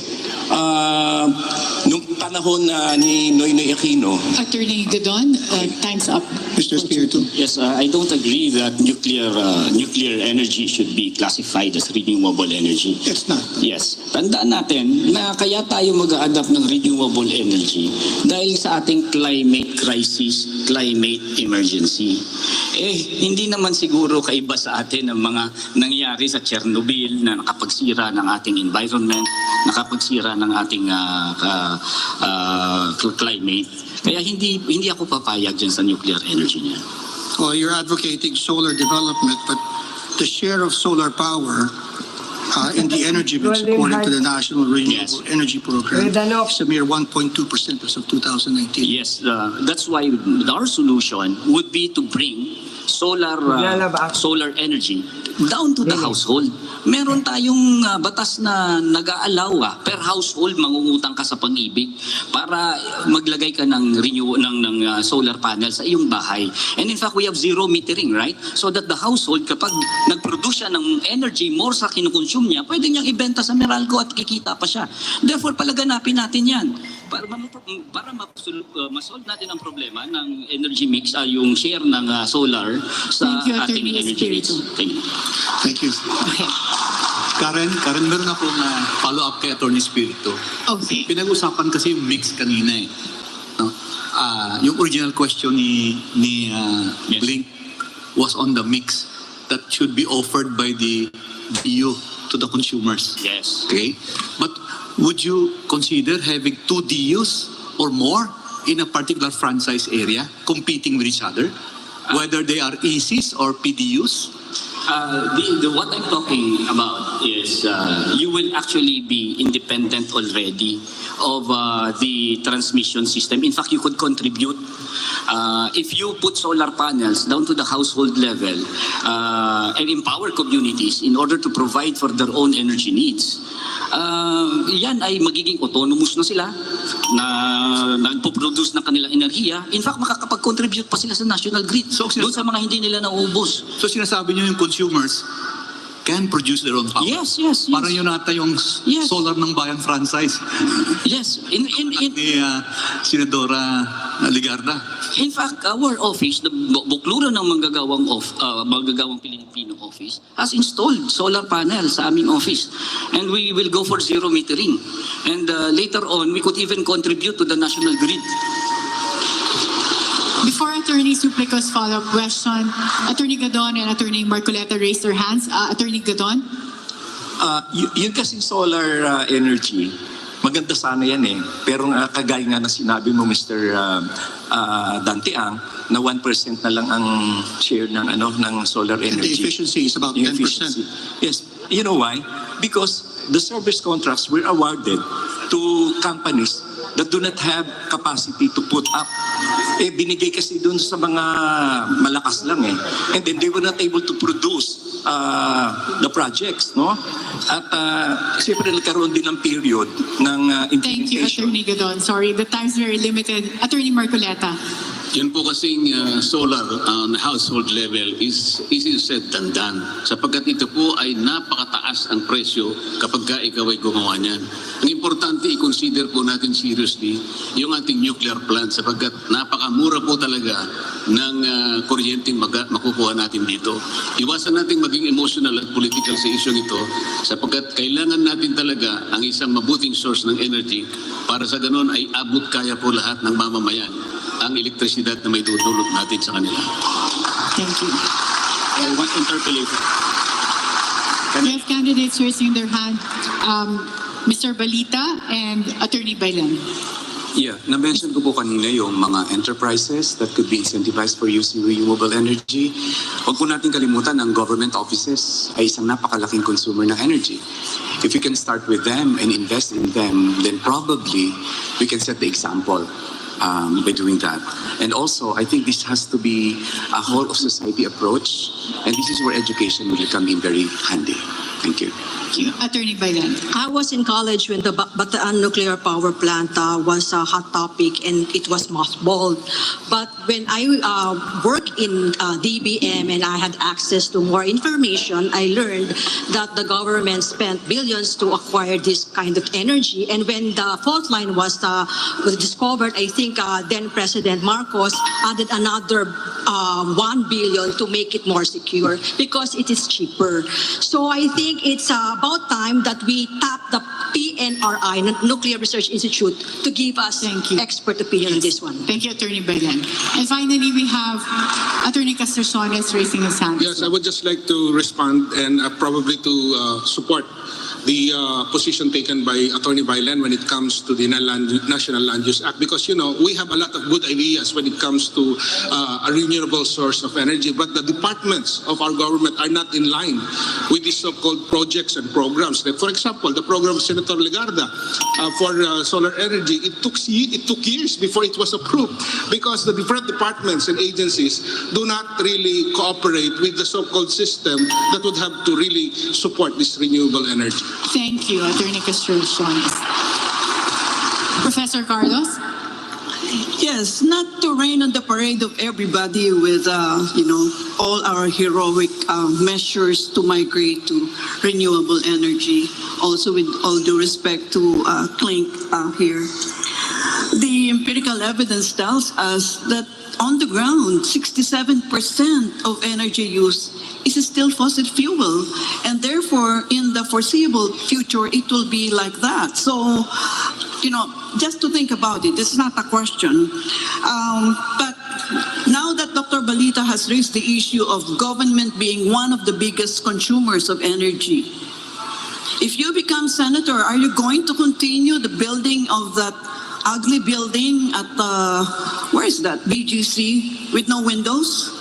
Speaker 9: nung panahon ni Noynoy Aquino.
Speaker 19: Attorney Gadon, time's up.
Speaker 8: Mr. Spiritu.
Speaker 24: Yes, I don't agree that nuclear energy should be classified as renewable energy.
Speaker 8: It's not.
Speaker 24: Yes. Tandaan natin na kaya tayo mag-a-adapt ng renewable energy dahil sa ating climate crisis, climate emergency. Hindi naman siguro kaiba sa atin ang mga nangyari sa Chernobyl na nakapagsira ng ating environment, nakapagsira ng ating climate. Kaya hindi ako papayag dyan sa nuclear energy niya.
Speaker 8: Well, you're advocating solar development, but the share of solar power in the energy mix, according to the National Renewable Energy Program, is a mere 1.2% as of 2019.
Speaker 24: Yes, that's why our solution would be to bring solar energy down to the household. Meron tayong batas na nag-aalaw per household mangungutang ka sa Pag-ibig para maglagay ka ng solar panel sa iyong bahay. And in fact, we have zero metering, right? So that the household, kapag nag-produce siya ng energy more sa kinukonsume niya, pwede niyang ibenta sa Meralco at kikita pa siya. Therefore, palaganapin natin yan para ma-solve natin ang problema ng energy mix, yung share ng solar sa ating energy mix. Thank you.
Speaker 15: Thank you. Karen, meron akong follow-up kay Attorney Spiritu.
Speaker 19: Okay.
Speaker 15: Pinag-usapan kasi yung mix kanina eh. No? Yung original question ni Blink was on the mix that should be offered by the DU to the consumers.
Speaker 24: Yes.
Speaker 15: Okay? But would you consider having 2 DUs or more in a particular franchise area competing with each other? Whether they are ECs or PDUs?
Speaker 24: What I'm talking about is you will actually be independent already of the transmission system. In fact, you could contribute if you put solar panels down to the household level and empower communities in order to provide for their own energy needs. Yan ay magiging autonomous na sila na nagpo-produce ng kanilang enerhiya. In fact, makakapag-contribute pa sila sa national grid doon sa mga hindi nila nauubos.
Speaker 15: So sinasabi niyo yung consumers can produce their own power?
Speaker 24: Yes.
Speaker 15: Parang yun ata yung solar ng bayan franchise.
Speaker 24: Yes.
Speaker 15: Ni Senadora Ligarda.
Speaker 24: In fact, our office, the Bukluran ng Manggagawang Pilipino office, has installed solar panels sa aming office. And we will go for zero metering. And later on, we could even contribute to the national grid.
Speaker 19: Before Attorney Suplico's follow-up question, Attorney Gadon and Attorney Marcoleta raised their hands. Attorney Gadon?
Speaker 9: Yung kasing solar energy, maganda sana yan eh. Pero kagaya nga na sinabi mo, Mr. Dantiang, na 1% na lang ang share ng solar energy.
Speaker 8: The efficiency is about 10%.
Speaker 9: Yes. You know why? Because the service contracts were awarded to companies that do not have capacity to put up. Binigay kasi dun sa mga malakas lang eh. And then they were not able to produce the projects, no? At siyempre nagkaroon din ng period ng implementation.
Speaker 19: Thank you, Attorney Gadon. Sorry, the time's very limited. Attorney Marcoleta.
Speaker 11: Yan po kasing solar on household level is easy said than done. Sapagkat ito po ay napakataas ang presyo kapag ka ikaw ay gumawa niyan. Ang importante i-consider po natin seriously yung ating nuclear plant sapagkat napakamura po talaga ng kuryenteng makukuha natin dito. Iwasan natin maging emotional at political sa issue ito sapagkat kailangan natin talaga ang isang mabuting source ng energy para sa ganon ay abot kaya po lahat ng mamamayan ang elektrisidad na may dudulot natin sa kanila.
Speaker 19: Thank you.
Speaker 24: I want to interpolate.
Speaker 19: We have candidates raising their hand. Mr. Balita and Attorney Bailan.
Speaker 4: Yeah, na-mention ko po kanina yung mga enterprises that could be incentivized for using renewable energy. Huwag po natin kalimutan ang government offices ay isang napakalaking consumer ng energy. If we can start with them and invest in them, then probably we can set the example by doing that. And also, I think this has to be a whole of society approach, and this is where education will come in very handy. Thank you.
Speaker 19: Thank you. Attorney Bailan.
Speaker 22: I was in college when the Bataan nuclear power plant was a hot topic and it was mothballed. But when I worked in DBM and I had access to more information, I learned that the government spent billions to acquire this kind of energy. And when the fault line was discovered, I think then President Marcos added another 1 billion to make it more secure because it is cheaper. So I think it's about time that we tap the PNRI, Nuclear Research Institute, to give us expert opinion on this one.
Speaker 19: Thank you, Attorney Bailan. And finally, we have Attorney Castersones raising his hand.
Speaker 6: Yes, I would just like to respond and probably to support the position taken by Attorney Bailan when it comes to the National Land Use Act, because we have a lot of good ideas when it comes to a renewable source of energy, but the departments of our government are not in line with these so-called projects and programs. Like, for example, the program of Senator Legarda for solar energy, it took years before it was approved because the different departments and agencies do not really cooperate with the so-called system that would have to really support this renewable energy.
Speaker 19: Thank you, Attorney Castersones. Professor Carlos?
Speaker 12: Yes, not to rain on the parade of everybody with, all our heroic measures to migrate to renewable energy. Also, with all due respect to Klink here, the empirical evidence tells us that on the ground, 67% of energy use is still fossil fuel, and therefore, in the foreseeable future, it will be like that. So, just to think about it, it's not a question. But now that Dr. Balita has raised the issue of government being one of the biggest consumers of energy, if you become senator, are you going to continue the building of that ugly building at, where is that, BGC, with no windows?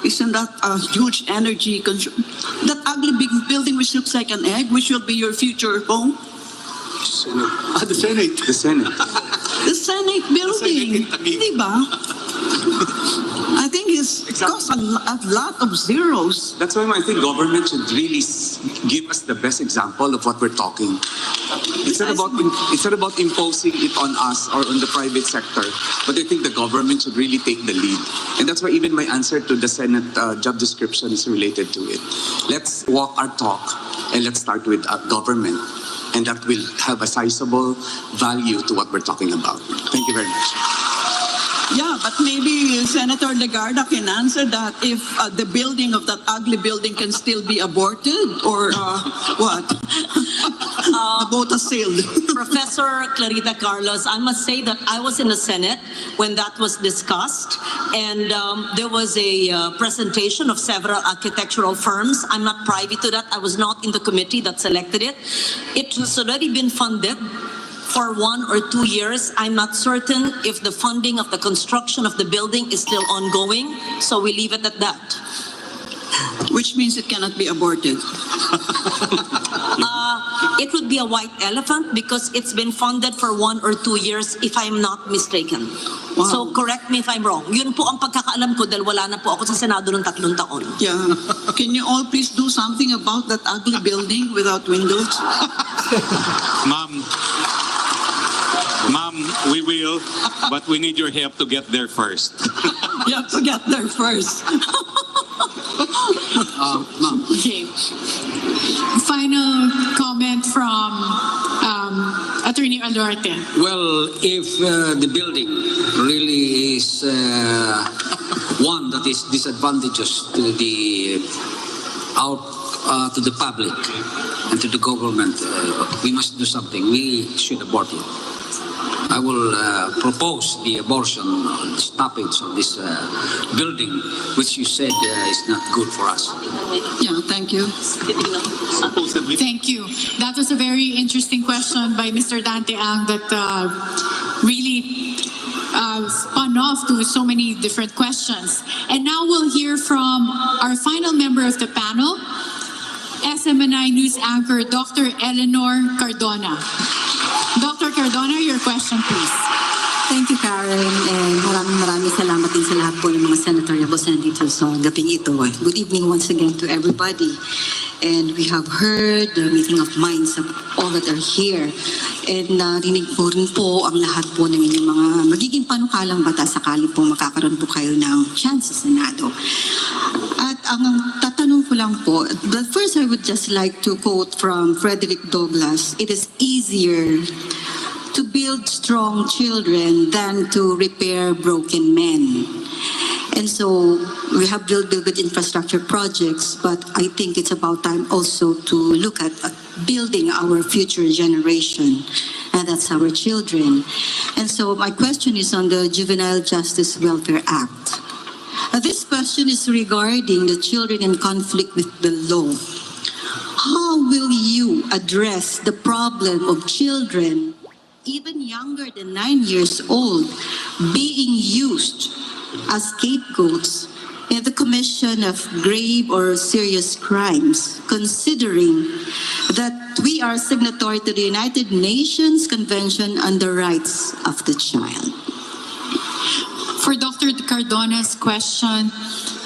Speaker 12: Isn't that a huge energy consumer? That ugly big building which looks like an egg, which will be your future home?
Speaker 4: The Senate. The Senate.
Speaker 12: The Senate building, diba? I think it's cost a lot of zeros.
Speaker 4: That's why I think government should really give us the best example of what we're talking. It's not about imposing it on us or on the private sector, but I think the government should really take the lead. And that's why even my answer to the Senate job description is related to it. Let's walk our talk and let's start with government. And that will have a sizable value to what we're talking about. Thank you very much.
Speaker 12: Yeah, but maybe Senator Legarda can answer that if the building of that ugly building can still be aborted or what? The boat has sailed.
Speaker 13: Professor Clarita Carlos, I must say that I was in the Senate when that was discussed, and there was a presentation of several architectural firms. I'm not privy to that. I was not in the committee that selected it. It has already been funded for 1 or 2 years. I'm not certain if the funding of the construction of the building is still ongoing, so we leave it at that.
Speaker 12: Which means it cannot be aborted.
Speaker 13: It would be a white elephant because it's been funded for 1 or 2 years, if I'm not mistaken.
Speaker 12: Wow.
Speaker 13: So correct me if I'm wrong. Yun po ang pagkakaalam ko dahil wala na po ako sa Senado ng 3 taon.
Speaker 12: Yeah. Can you all please do something about that ugly building without windows?
Speaker 16: Ma'am, we will, but we need your help to get there first.
Speaker 12: You have to get there first.
Speaker 19: Okay. Final comment from Attorney Alduarte.
Speaker 7: Well, if the building really is one that is disadvantageous to the to the public and to the government, we must do something. We should abort it. I will propose the abortion, stoppage of this building, which you said is not good for us.
Speaker 12: Yeah, thank you.
Speaker 19: Thank you. That was a very interesting question by Mr. Dante Ang that really spun off to so many different questions. And now we'll hear from our final member of the panel, SMNI News Anchor, Dr. Eleanor Cardona. Dr. Cardona, your question, please.
Speaker 3: Thank you, Karen, and maraming salamat din sa lahat po ng mga senatorial representatives sa gabing ito. Good evening once again to everybody. And we have heard the meeting of minds of all that are here. And narinig po rin po ang lahat po ng inyong mga magiging panukalang batas sakali po makakaroon po kayo ng chance sa Senado. At ang tatanong ko lang po, but first I would just like to quote from Frederick Douglass, "It is easier to build strong children than to repair broken men." And so we have built good infrastructure projects, but I think it's about time also to look at building our future generation, and that's our children. And so my question is on the Juvenile Justice Welfare Act. This question is regarding the children in conflict with the law. How will you address the problem of children, even younger than 9 years old, being used as scapegoats in the commission of grave or serious crimes, considering that we are signatory to the United Nations Convention on the Rights of the Child?
Speaker 19: For Dr. Cardona's question,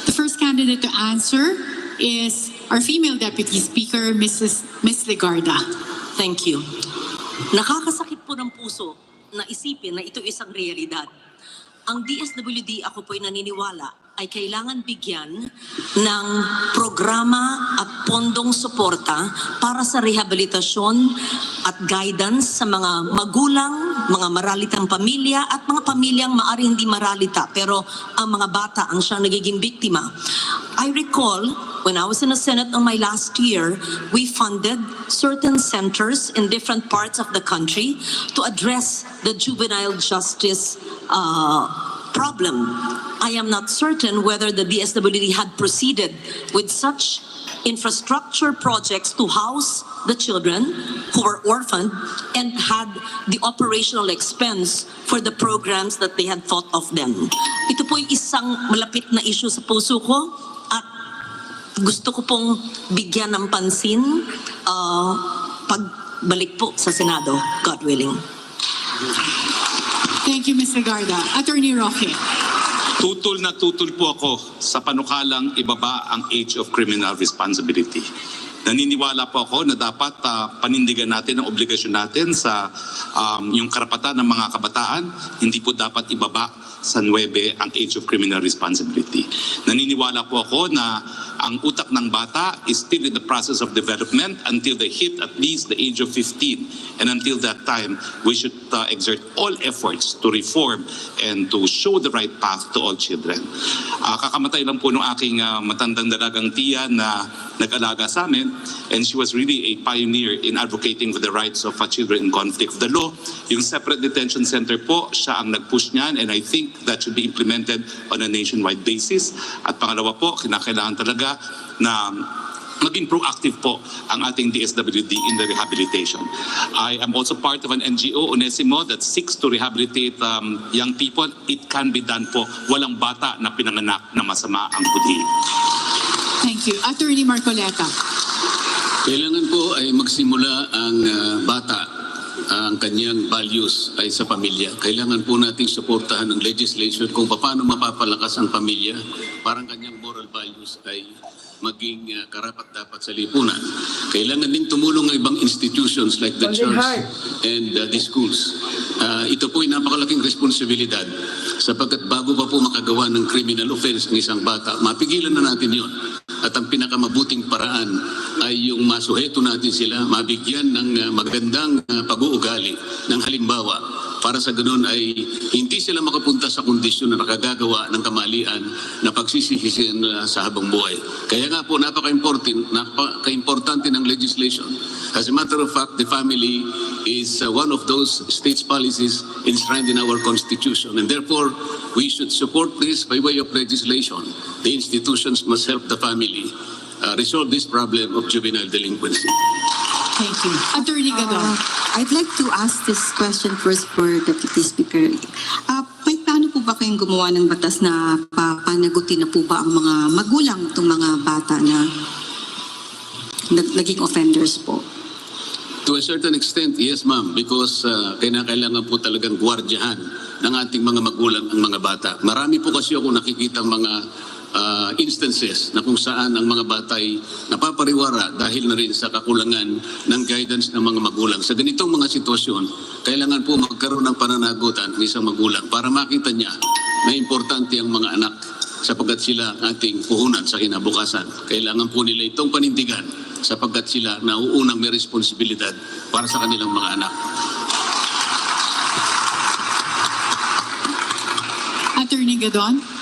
Speaker 19: the first candidate to answer is our female Deputy Speaker, Miss Legarda.
Speaker 13: Thank you. Nakakasakit po ng puso na isipin na ito isang realidad. Ang DSWD, ako po'y naniniwala, ay kailangan bigyan ng programa at pondong suporta para sa rehabilitasyon at guidance sa mga magulang, mga maralitang pamilya at mga pamilyang maari hindi maralita pero ang mga bata ang siyang nagiging biktima. I recall when I was in the Senate on my last year, we funded certain centers in different parts of the country to address the juvenile justice problem. I am not certain whether the DSWD had proceeded with such infrastructure projects to house the children who were orphaned and had the operational expense for the programs that they had thought of them. Ito po'y isang malapit na issue sa puso ko at gusto ko pong bigyan ng pansin pagbalik po sa Senado, God willing.
Speaker 19: Thank you, Ms. Legarda. Attorney Roque.
Speaker 16: Tutol na tutol po ako sa panukalang ibaba ang age of criminal responsibility. Naniniwala po ako na dapat panindigan natin ang obligasyon natin sa yung karapatan ng mga kabataan. Hindi po dapat ibaba sa 9 ang age of criminal responsibility. Naniniwala po ako na ang utak ng bata is still in the process of development until they hit at least the age of 15. And until that time, we should exert all efforts to reform and to show the right path to all children. Kakamatay lang po ng aking matandang dalagang tiya na nag-alaga sa amin, and she was really a pioneer in advocating for the rights of children in conflict with the law. Yung separate detention center po, siya ang nag-push niyan, and I think that should be implemented on a nationwide basis. At pangalawa po, kinakailangan talaga na maging proactive po ang ating DSWD in the rehabilitation. I am also part of an NGO, Onesimo, that seeks to rehabilitate young people. It can be done po. Walang bata na pinanganak na masama ang budhi.
Speaker 19: Thank you. Attorney Marcoleta.
Speaker 11: Kailangan po ay magsimula ang bata, ang kanyang values ay sa pamilya. Kailangan po nating suportahan ng legislation kung paano mapapalakas ang pamilya para ang kanyang moral values ay maging karapat-dapat sa lipunan. Kailangan din tumulong ng ibang institutions like the church and the schools. Ito po ay napakalaking responsibilidad sapagkat bago pa po makagawa ng criminal offense ang isang bata, mapigilan na natin yon. At ang pinakamabuting paraan ay yung masuheto natin sila, mabigyan ng magandang pag-uugali ng halimbawa para sa ganun ay hindi sila makapunta sa kondisyon na nakagagawa ng kamalian na pagsisisihan sa habang buhay. Kaya nga po napaka-importante ng legislation As a matter of fact, the family is one of those state's policies enshrined in our Constitution, and therefore we should support this by way of legislation. The institutions must help the family resolve this problem of juvenile delinquency.
Speaker 3: Thank you.
Speaker 19: Attorney Gadon.
Speaker 3: I'd like to ask this question first for Deputy Speaker. May plano po ba kayong gumawa ng batas na papanagutin na po ba ang mga magulang itong mga bata na naging offenders po?
Speaker 11: To a certain extent, yes ma'am, because kailangan po talagang gwardyahan ng ating mga magulang ang mga bata. Marami po kasi ako nakikita mga instances na kung saan ang mga bata ay napapariwara dahil na rin sa kakulangan ng guidance ng mga magulang. Sa ganitong mga sitwasyon, kailangan po magkaroon ng pananagutan ng isang magulang para makita niya na importante ang mga anak sapagkat sila ang ating puhunan sa kinabukasan. Kailangan po nila itong panindigan sapagkat sila nauunang may responsibilidad para sa kanilang mga anak.
Speaker 19: Attorney Gadon.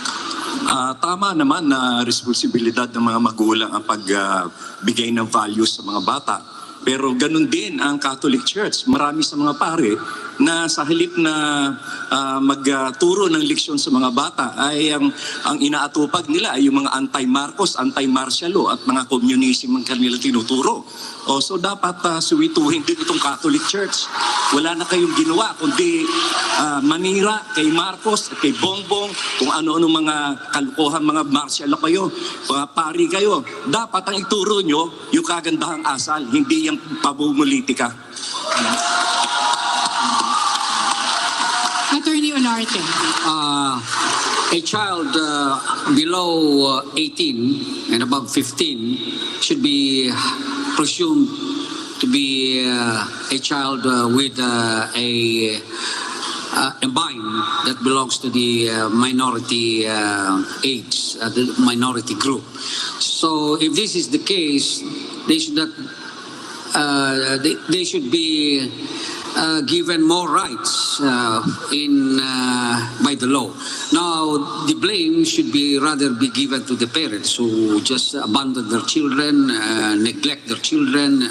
Speaker 9: Tama naman na responsibilidad ng mga magulang ang pagbigay ng values sa mga bata. Pero ganun din ang Catholic Church. Marami sa mga pare na sa halip na magturo ng leksyon sa mga bata ay ang inaatupag nila ay yung mga anti-Marcos, anti-martial law at mga communism ang kanila tinuturo. So dapat suwituhin din itong Catholic Church. Wala na kayong ginawa kundi manira kay Marcos at kay Bongbong kung ano-ano mga kalukuhan, mga martial law kayo, mga pari kayo. Dapat ang ituro nyo yung kagandahang asal, hindi yung pabumulitika.
Speaker 19: Attorney Olarte.
Speaker 7: A child below 18 and above 15 should be presumed to be a child with a mind that belongs to the minority age, the minority group. So if this is the case, they should not. They should be given more rights by the law. Now, the blame should be rather be given to the parents who just abandon their children, neglect their children,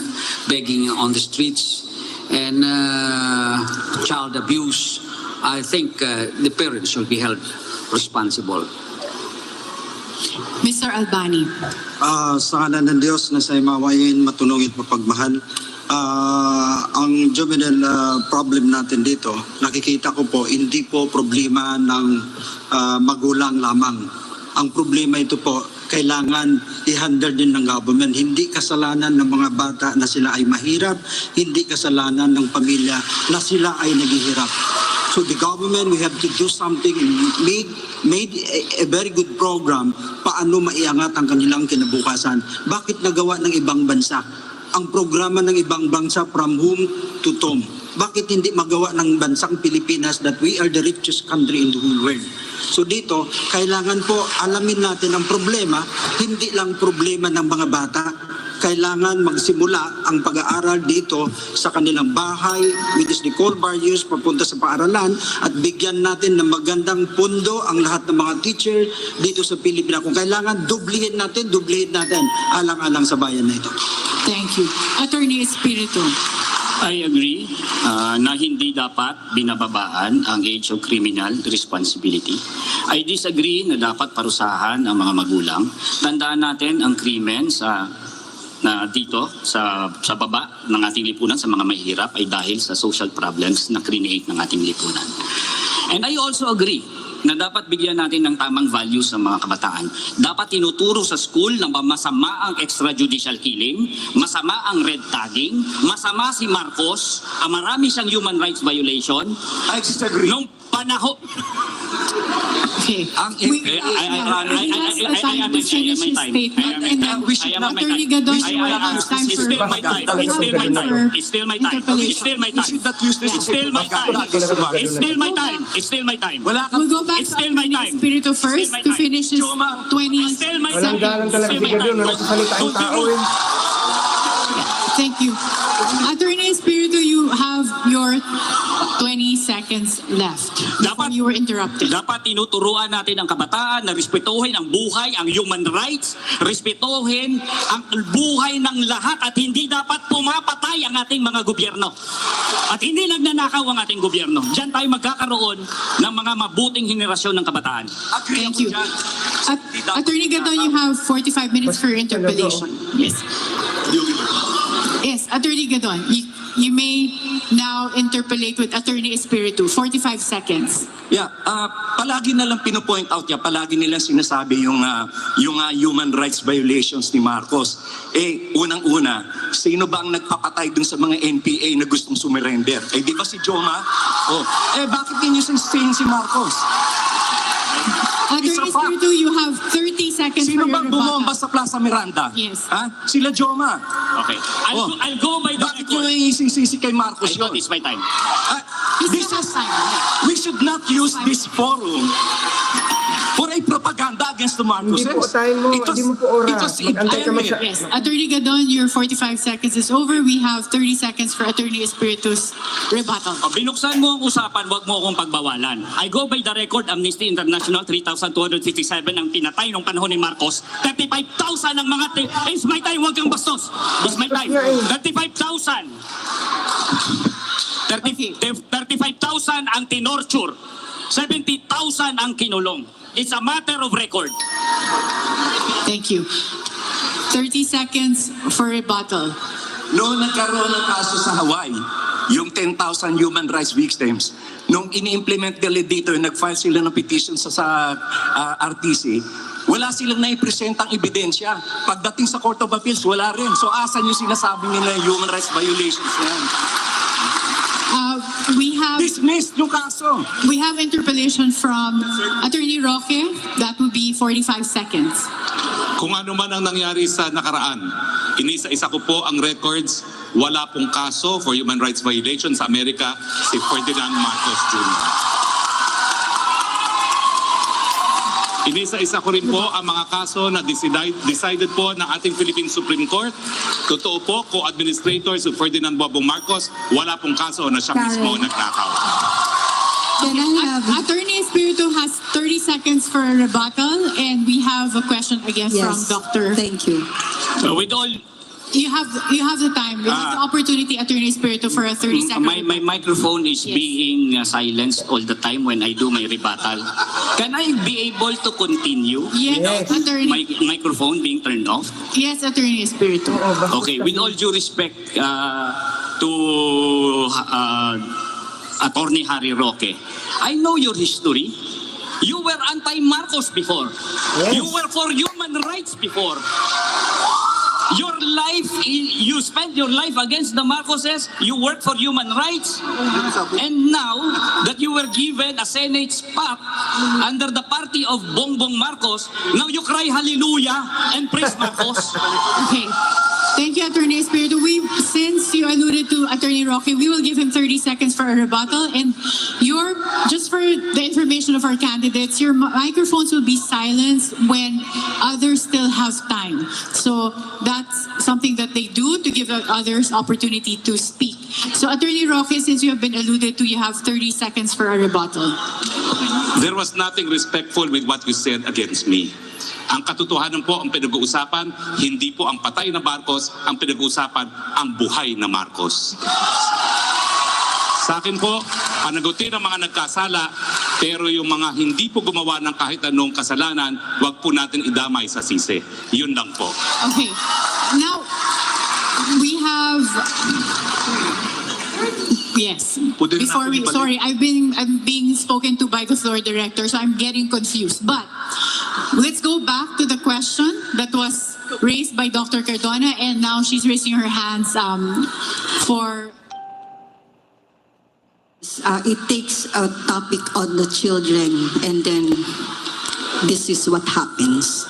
Speaker 7: begging on the streets, and child abuse. I think the parents should be held responsible.
Speaker 19: Mr. Albani.
Speaker 5: Sa kanan ng Diyos na sa imawayin, matulungit mapagmahal. Ang juvenile problem natin dito, nakikita ko po, hindi po problema ng magulang lamang. Ang problema ito po, kailangan i-handle din ng government. Hindi kasalanan ng mga bata na sila ay mahirap, hindi kasalanan ng pamilya na sila ay naghihirap. So the government, we have to do something, made a very good program paano maiangat ang kanilang kinabukasan. Bakit nagawa ng ibang bansa? Ang programa ng ibang bansa from whom to tomb. Bakit hindi magawa ng bansang Pilipinas that we are the richest country in the whole world? So dito, kailangan po alamin natin ang problema, hindi lang problema ng mga bata. Kailangan magsimula ang pag-aaral dito sa kanilang bahay, with the core values, papunta sa paaralan, at bigyan natin ng magandang pundo ang lahat ng mga teacher dito sa Pilipinas. Kung kailangan, dublihin natin, alang-alang sa bayan na ito.
Speaker 19: Thank you. Attorney Espiritu.
Speaker 24: I agree na hindi dapat binababaan ang age of criminal responsibility. I disagree na dapat parusahan ang mga magulang. Tandaan natin ang krimen dito sa baba ng ating lipunan sa mga mahihirap ay dahil sa social problems na create ng ating lipunan. And I also agree na dapat bigyan natin ng tamang values sa mga kabataan. Dapat tinuturo sa school na masama ang extrajudicial killing, masama ang red tagging, masama si Marcos, marami siyang human rights violation.
Speaker 9: I disagree.
Speaker 24: Nung panahon...
Speaker 19: Okay.
Speaker 24: Attorney Gadon, it's still my time.
Speaker 19: We'll go back to Attorney Espiritu first to finish this 20 seconds.
Speaker 1: Walang galang talaga si Gadon, nagsasalita ang tao eh.
Speaker 19: Thank you. Attorney Espiritu, you have your 20 seconds left before you were interrupted.
Speaker 24: Dapat tinuturuan natin ang kabataan na respetuhin ang buhay, ang human rights, respetuhin ang buhay ng lahat at hindi dapat pumapatay ang ating mga gobyerno. At hindi nagnanakaw ang ating gobyerno. Diyan tayo magkakaroon ng mga mabuting henerasyon ng kabataan.
Speaker 19: Thank you. Attorney Gadon, you have 45 minutes for your interpellation. Yes. Yes, Attorney Gadon, you may now interpolate with Attorney Espiritu. 45 seconds.
Speaker 24: Yeah, palagi na lang pinopoint out niya, palagi nilang sinasabi yung human rights violations ni Marcos. Unang-una, sino ba ang nagpapatay dun sa mga NPA na gustong sumurrender? Di ba si Joma? Bakit ninyo sinasabihin si Marcos?
Speaker 19: Attorney Espiritu, you have 30 seconds
Speaker 24: Sino
Speaker 19: for your
Speaker 24: bang
Speaker 19: rebuttal.
Speaker 24: bumomba sa Plaza Miranda?
Speaker 19: Yes.
Speaker 24: Sila Joma. Okay. I'll go by the Bakit nyo isisisi kay Marcos I yun? thought it's my time.
Speaker 19: This is time.
Speaker 24: We should not use this forum for a propaganda against the Marcoses.
Speaker 1: Hindi po tayo mo, hindi mo po ora. Mag-antay ka
Speaker 19: Yes, Attorney Gadon, your 45 seconds is over. We have 30 seconds for Attorney Espiritu's rebuttal.
Speaker 24: Binuksan mo ang usapan, wag mo akong pagbawalan. I go by the record, Amnesty International, 3,257 ang pinatay nung panahon ni Marcos. 35,000 ang mga... It's my time, wag kang bastos. It's my time. 35,000. 35,000 ang tinorture. 70,000 ang kinulong. It's a matter of record.
Speaker 19: Thank you. 30 seconds for rebuttal.
Speaker 24: Noong nagkaroon ng kaso sa Hawaii, yung 10,000 human rights victims, nung ini-implement nila dito, nag-file sila ng petition sa RTC, wala silang naipresentang ebidensya. Pagdating sa Court of Appeals, wala rin. So asan yung sinasabi nila yung human rights violations yan?
Speaker 19: We have
Speaker 24: dismissed yung kaso.
Speaker 19: We have interpellation from Attorney Roque. That would be 45 seconds.
Speaker 16: Kung ano man ang nangyari sa nakaraan, inisa-isa ko po ang records. Wala pong kaso for human rights violations sa Amerika si Ferdinand Marcos Jr. Inisa-isa ko rin po ang mga kaso na decided po ng ating Philippine Supreme Court. Totoo po, co-administrator si Ferdinand Bobong Marcos, wala pong kaso na siya mismo nagnakaw.
Speaker 19: Attorney Espiritu has 30 seconds for a rebuttal, and we have a question again from Dr.
Speaker 3: Thank you.
Speaker 24: With all...
Speaker 19: You have the time. You have the opportunity, Attorney Espiritu, for a 30-second.
Speaker 24: My microphone is being silenced all the time when I do my rebuttal. Can I be able to continue?
Speaker 19: Yes, Attorney.
Speaker 24: My microphone being turned off?
Speaker 19: Yes, Attorney Espiritu.
Speaker 24: Okay, with all due respect to Attorney Harry Roque, I know your history. You were anti-Marcos before. Yes. You were for human rights before. Your life, you spent your life against the Marcoses, you work for human rights, and now that you were given a Senate spot under the party of Bongbong Marcos, now you cry hallelujah and praise Marcos.
Speaker 19: Okay. Thank you, Attorney Espiritu. Since you alluded to Attorney Roque, we will give him 30 seconds for a rebuttal. And just for the information of our candidates, your microphones will be silenced when others still have time. So that's something that they do to give others opportunity to speak. So Attorney Roque, since you have been alluded to, you have 30 seconds for a rebuttal.
Speaker 16: There was nothing respectful with what you said against me. Ang katotohanan po ang pinag-uusapan, hindi po ang patay na Marcos, ang pinag-uusapan ang buhay na Marcos. Sa akin po, panagutin ang mga nagkasala, pero yung mga hindi po gumawa ng kahit anong kasalanan, wag po natin idamay sa sisi. Yun lang po.
Speaker 19: Okay. Now, we have... Yes. Sorry, I'm being spoken to by the floor director, so I'm getting confused. But let's go back to the question that was raised by Dr. Cardona, and now she's raising her hands for...
Speaker 3: It takes a topic on the children, and then this is what happens.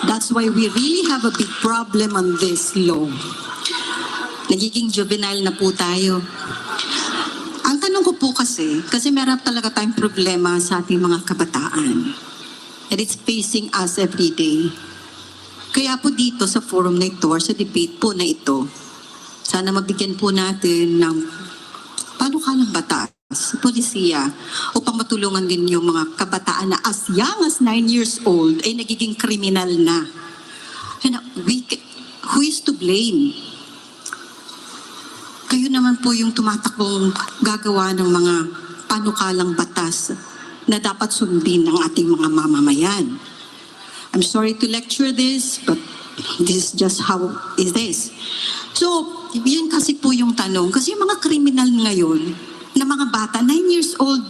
Speaker 3: That's why we really have a big problem on this law. Nagiging juvenile na po tayo. Ang tanong ko po kasi meron talaga tayong problema sa ating mga kabataan. And it's facing us every day. Kaya po dito sa forum na ito, or sa debate po na ito, sana mabigyan po natin ng panukalang batas, polisiya, upang matulungan din yung mga kabataan na as young as 9 years old ay nagiging kriminal na. And who is to blame? Kayo naman po yung tumatakbong gagawa ng mga panukalang batas na dapat sundin ng ating mga mamamayan. I'm sorry to lecture this, but this is just how it is. So, yun kasi po yung tanong. Kasi yung mga kriminal ngayon, na mga bata, 9 years old,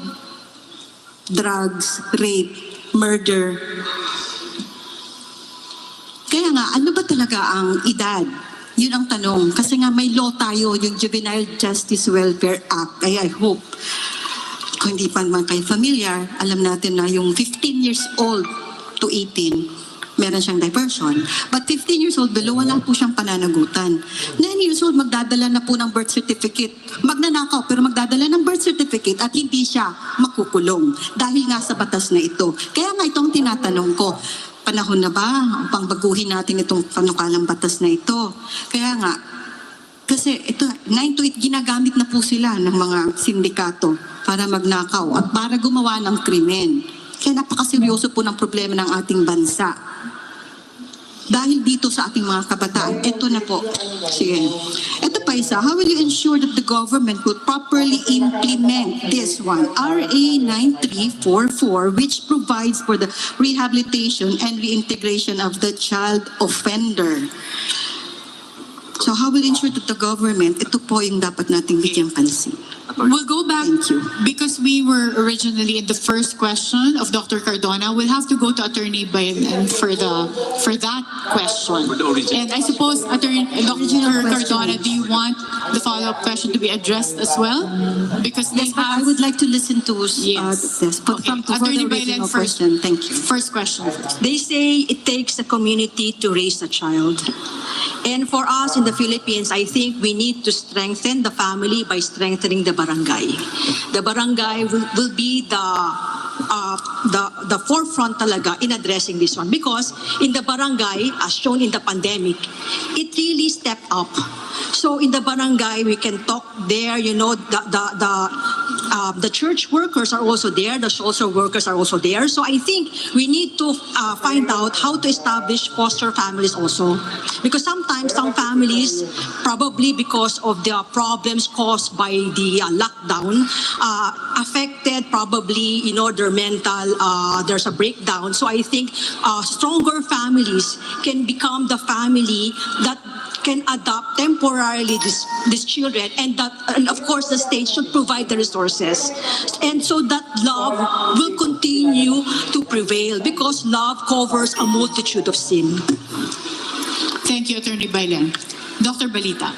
Speaker 3: drugs, rape, murder. Kaya nga, ano ba talaga ang edad? Yun ang tanong. Kasi nga may law tayo, yung Juvenile Justice Welfare Act. Ay, I hope, kung hindi pa naman kayo familiar, alam natin na yung 15 years old to 18, meron siyang diversion. But 15 years old below, wala po siyang pananagutan. 9 years old, magdadala na po ng birth certificate. Magnanakaw, pero magdadala ng birth certificate at hindi siya makukulong. Dahil nga sa batas na ito. Kaya nga itong tinatanong ko, panahon na ba upang baguhin natin itong panukalang batas na ito? Kaya nga, kasi ito, 9 to 8, ginagamit na po sila ng mga sindikato para magnakaw at para gumawa ng krimen. Kaya napakaseryoso po ng problema ng ating bansa. Dahil dito sa ating mga kabataan, ito na po. Sige. Ito pa isa, how will you ensure that the government will properly implement this one? RA 9344, which provides for the rehabilitation and reintegration of the child offender. So how will you ensure that the government, ito po yung dapat nating bigyang pansin.
Speaker 10: We'll go back because we were originally in the first question of Dr. Cardona. We'll have to go to Attorney Bayan for that question. And I suppose Dr. Cardona, do you want the follow-up question to be addressed as well? Because they have.
Speaker 3: I would like to listen to this. But
Speaker 10: Okay. Attorney Bayan first.
Speaker 3: Thank you.
Speaker 10: First question first.
Speaker 22: They say it takes a community to raise a child. And for us in the Philippines, I think we need to strengthen the family by strengthening the barangay. The barangay will be the forefront talaga in addressing this one. Because in the barangay, as shown in the pandemic, it really stepped up. So in the barangay, we can talk there, you know, the church workers are also there, the social workers are also there. So I think we need to find out how to establish foster families also. Because sometimes some families, probably because of the problems caused by the lockdown, affected probably, you know, their mental, there's a breakdown. So I think stronger families can become the family that can adopt temporarily these children, and of course the state should provide the resources, and so that love will continue to prevail because love covers a multitude of sin.
Speaker 10: Thank you, Attorney Bayan. Dr. Balita.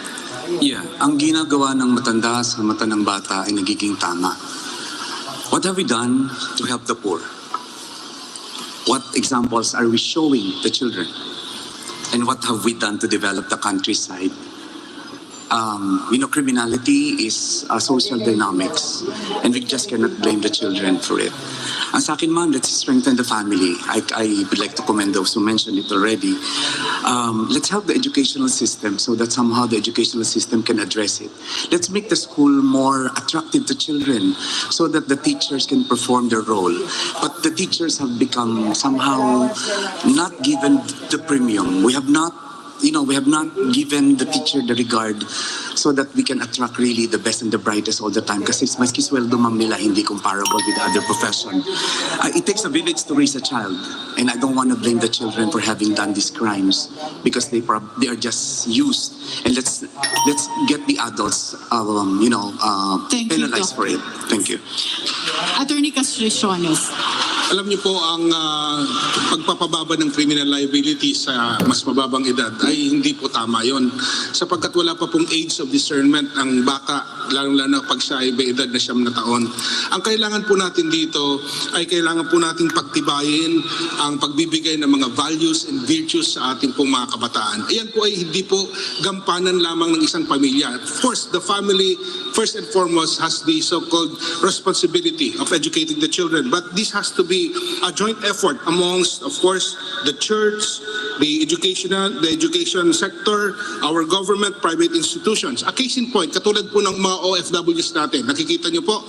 Speaker 4: Yeah, ang ginagawa ng matanda sa mata ng bata ay nagiging tama. What have we done to help the poor? What examples are we showing the children? And what have we done to develop the countryside? Criminality is social dynamics, and we just cannot blame the children for it. Ang sa akin man, let's strengthen the family. I would like to commend those who mentioned it already. Let's help the educational system so that somehow the educational system can address it. Let's make the school more attractive to children so that the teachers can perform their role. But the teachers have become somehow not given the premium. We have not given the teacher the regard so that we can attract really the best and the brightest all the time. Kasi maski sweldo ma'am nila hindi comparable with the other profession. It takes a village to raise a child, and I don't want to blame the children for having done these crimes because they are just used. And let's get the adults, penalized for it. Thank you.
Speaker 10: Attorney Castriciones.
Speaker 6: Alam niyo po, ang pagpapababa ng criminal liability sa mas mababang edad ay hindi po tama yon, sapagkat wala pa pong age of discernment ang bata, lalong-lalo pag siya ay may edad na 9 na taon. Ang kailangan po natin dito ay kailangan po natin pagtibayin ang pagbibigay ng mga values and virtues sa ating pong mga kabataan. Ayan po ay hindi po gampanan lamang ng isang pamilya. Of course, the family first and foremost has the so-called responsibility of educating the children, but this has to be a joint effort amongst, of course, the church, the education sector, our government, private institutions. A case in point, katulad po ng mga OFWs natin, nakikita niyo po,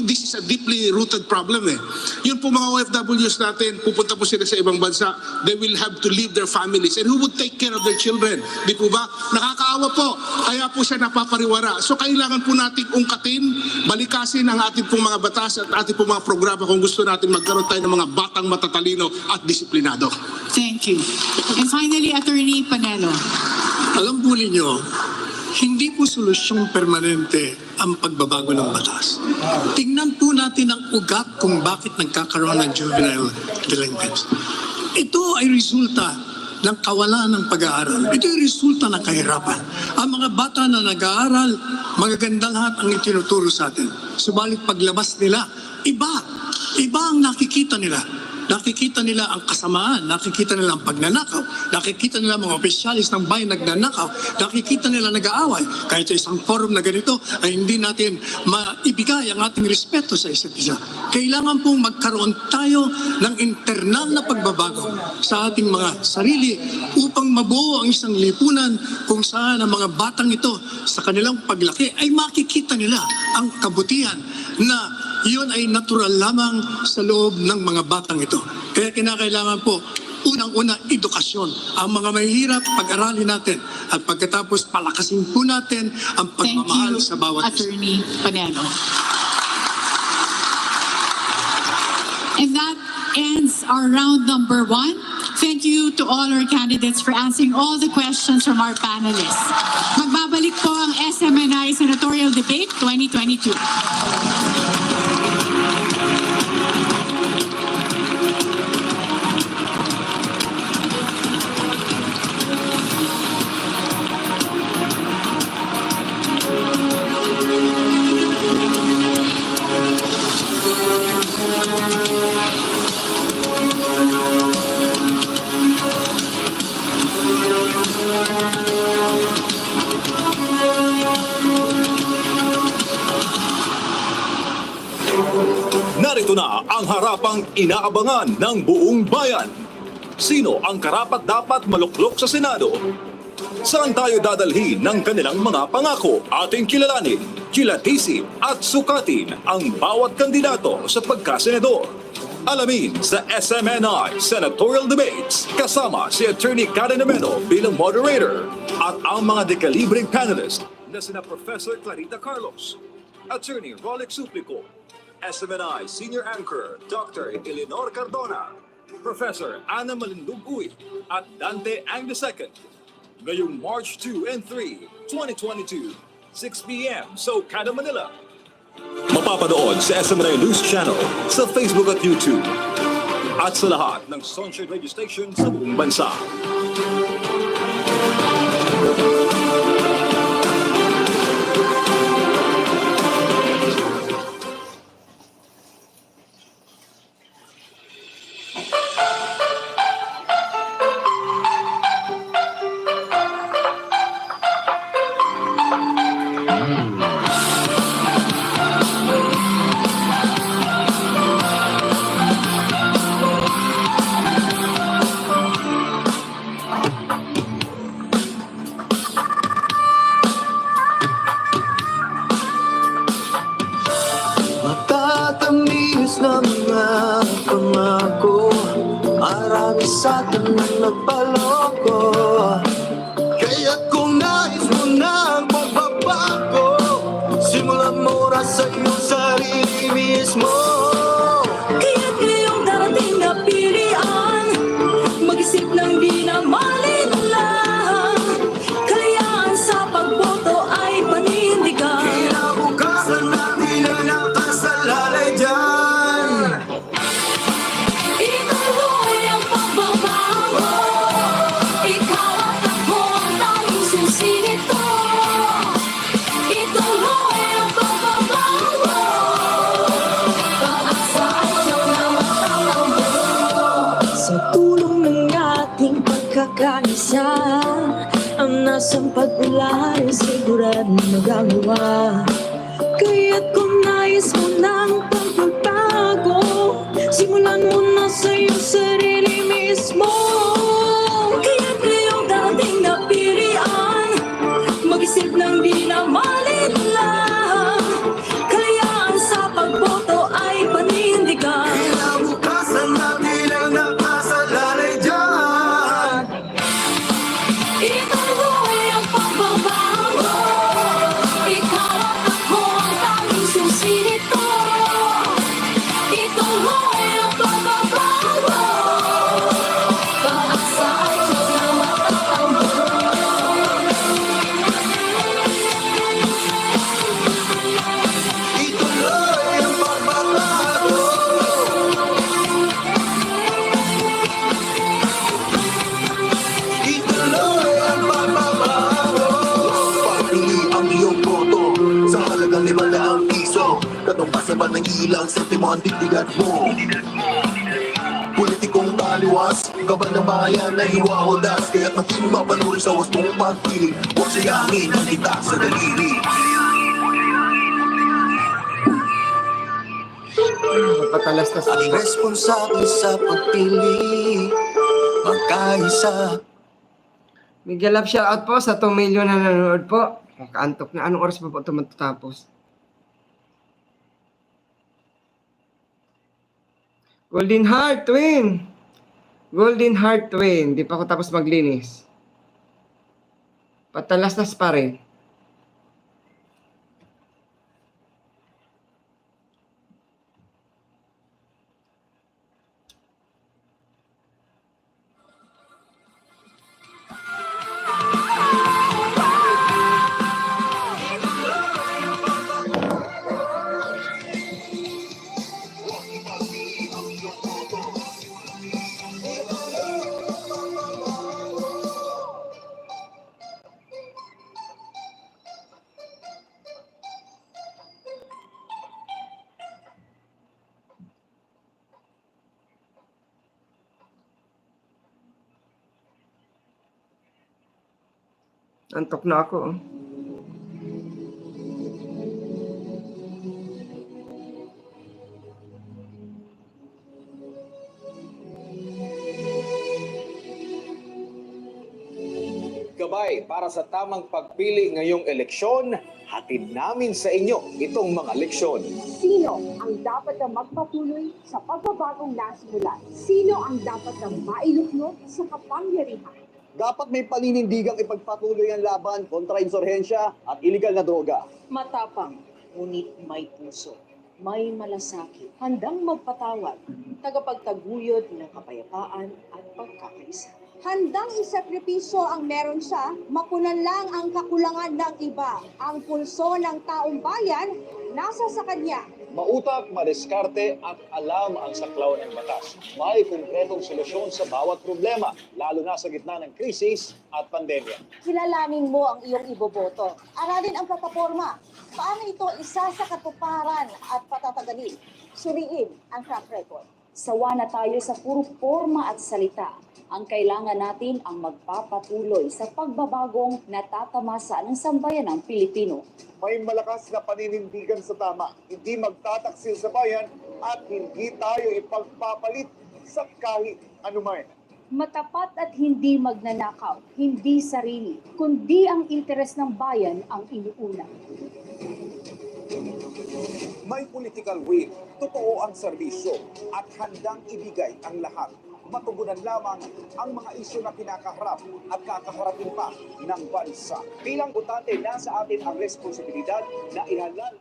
Speaker 6: this is a deeply rooted problem eh. Yun po mga OFWs natin, pupunta po sila sa ibang bansa, they will have to leave their families, and who would take care of their children? Di po ba? Nakakaawa po, kaya po siya napapariwara. So kailangan po natin ungkatin, balikasin ang ating pong mga batas at ating pong mga programa kung gusto natin magkaroon tayo ng mga batang matatalino at disiplinado.
Speaker 10: Thank you. And finally, Attorney Panelo.
Speaker 8: Alam po ninyo, hindi po solusyong permanente ang pagbabago ng batas. Tingnan po natin ang ugat kung bakit nagkakaroon ng juvenile delinquents. Ito ay resulta ng kawalan ng pag-aaral. Ito ay resulta ng kahirapan. Ang mga bata na nag-aaral, magaganda lahat ang itinuturo sa atin. Subalit paglabas nila, iba ang nakikita nila. Nakikita nila ang kasamaan, nakikita nila ang pagnanakaw, nakikita nila mga opisyalis ng bayan nagnanakaw, nakikita nila nag-aaway. Kahit sa isang forum na ganito ay hindi natin maibigay ang ating respeto sa isa't isa. Kailangan pong magkaroon tayo ng internal na pagbabago sa ating mga sarili upang mabuo ang isang lipunan kung saan ang mga batang ito sa kanilang paglaki ay makikita nila ang kabutihan na iyon ay natural lamang sa loob ng mga batang ito. Kaya kinakailangan po, unang-una, edukasyon. Ang mga mahihirap, pag-aralin natin. At pagkatapos, palakasin po natin ang pagmamahal sa bawat isa.
Speaker 10: Attorney Panelo. And that ends our round number 1. Thank you to all our candidates for answering all the questions from our panelists. Magbabalik po ang SMNI Senatorial Debate 2022.
Speaker 9: Narito na ang harapang inaabangan ng buong bayan. Sino ang karapat-dapat maluklok sa Senado? Saan tayo dadalhin ng kanilang mga pangako? Ating kilalanin, kilatisin at sukatin ang bawat kandidato sa pagkasenador. Alamin sa SMNI Senatorial Debates kasama si Attorney Cardona bilang moderator at ang mga dekalibreng panelist na sina Professor Clarita Carlos, Attorney Rolex Suplico, SMNI Senior Anchor Dr. Eleanor Cardona, Professor Ana Malindug-Uy at Dante Ang II. Ngayong March 2 and 3, 2022, 6 p.m. sa Okada, Manila. Mapapanood sa SMNI News Channel, sa Facebook at YouTube, at sa lahat ng Sunshine Radio Station sa buong bansa.
Speaker 17: Matatamis na mga pangako, marami sa atin na nagpaloko. Kaya't kung nais mo na ang pagbabago, simulan mo na sa iyong sarili mismo.
Speaker 14: Kaya't ngayong darating na pilihan, mag-isip ng di na malinlang. Kalayaan sa pagboto ay panindigan.
Speaker 17: Kinabukasan natin ang nakasalalay dyan.
Speaker 14: Ituloy ang pagbabago, ikaw at ako ang tanging susi nito. Ituloy ang pagbabago, pag-asa ay siyang namatakbo. Sa tulong ng ating pagkakaisa, ang nasang pag-ularin sigurad magagawa. Kaya't kung nais mo ng pagbabago, simulan mo na sa iyong sarili mismo.
Speaker 17: Pagsiti mo ang digdigan mo. Politikong taliwas, gaban ng bayan na hiwawadas. Kaya't maging mapanuri sa wastong pagpili. Huwag sayangin ang kita sa daliri.
Speaker 1: Patalastas
Speaker 17: At responsable sa pagpili. Magkaisa.
Speaker 1: Miguel Love, shoutout po sa 2 million na nanonood po. Kaantok na. Anong oras pa po ito matatapos? Golden Heart Twin. Golden Heart Twin. Di pa ako tapos maglinis. Patalastas pa rin. Antok na ako. Oh.
Speaker 2: Gabay para sa tamang pagpili ngayong eleksyon, hatid namin sa inyo itong mga leksyon.
Speaker 18: Sino ang dapat na magpatuloy sa pagbabagong nasimulan? Sino ang dapat na mailuklog sa kapangyarihan?
Speaker 2: Dapat may paninindigang ipagpatuloy ang laban kontra insurhensya at iligal na droga.
Speaker 18: Matapang, ngunit may puso. May malasakit, handang magpatawad, tagapagtaguyod ng kapayapaan at pagkakaisa. Handang isakripisyo ang meron siya, mapunan lang ang kakulangan ng iba. Ang pulso ng taong bayan, nasa sa kanya.
Speaker 2: Mautak, madiskarte at alam ang saklaw ng batas. May konkretong solusyon sa bawat problema, lalo na sa gitna ng krisis at pandemya.
Speaker 18: Kilalanin mo ang iyong iboboto. Aralin ang plataforma. Paano ito isa sa katuparan at patatagalin? Suriin ang track record.
Speaker 23: Sawa na tayo sa puro forma at salita. Ang kailangan natin ang magpapatuloy sa pagbabagong natatamasa ng sambayan ng Pilipino.
Speaker 2: May malakas na paninindigan sa tama, hindi magtataksil sa bayan at hindi tayo ipagpapalit sa kahit anuman.
Speaker 18: Matapat at hindi magnanakaw, hindi sarili, kundi ang interes ng bayan ang iniuna.
Speaker 2: May political will, totoo ang serbisyo at handang ibigay ang lahat. Matugunan lamang ang mga isyu na kinakaharap at kakaharapin pa ng bansa. Bilang botante, nasa atin ang responsibilidad na ihalal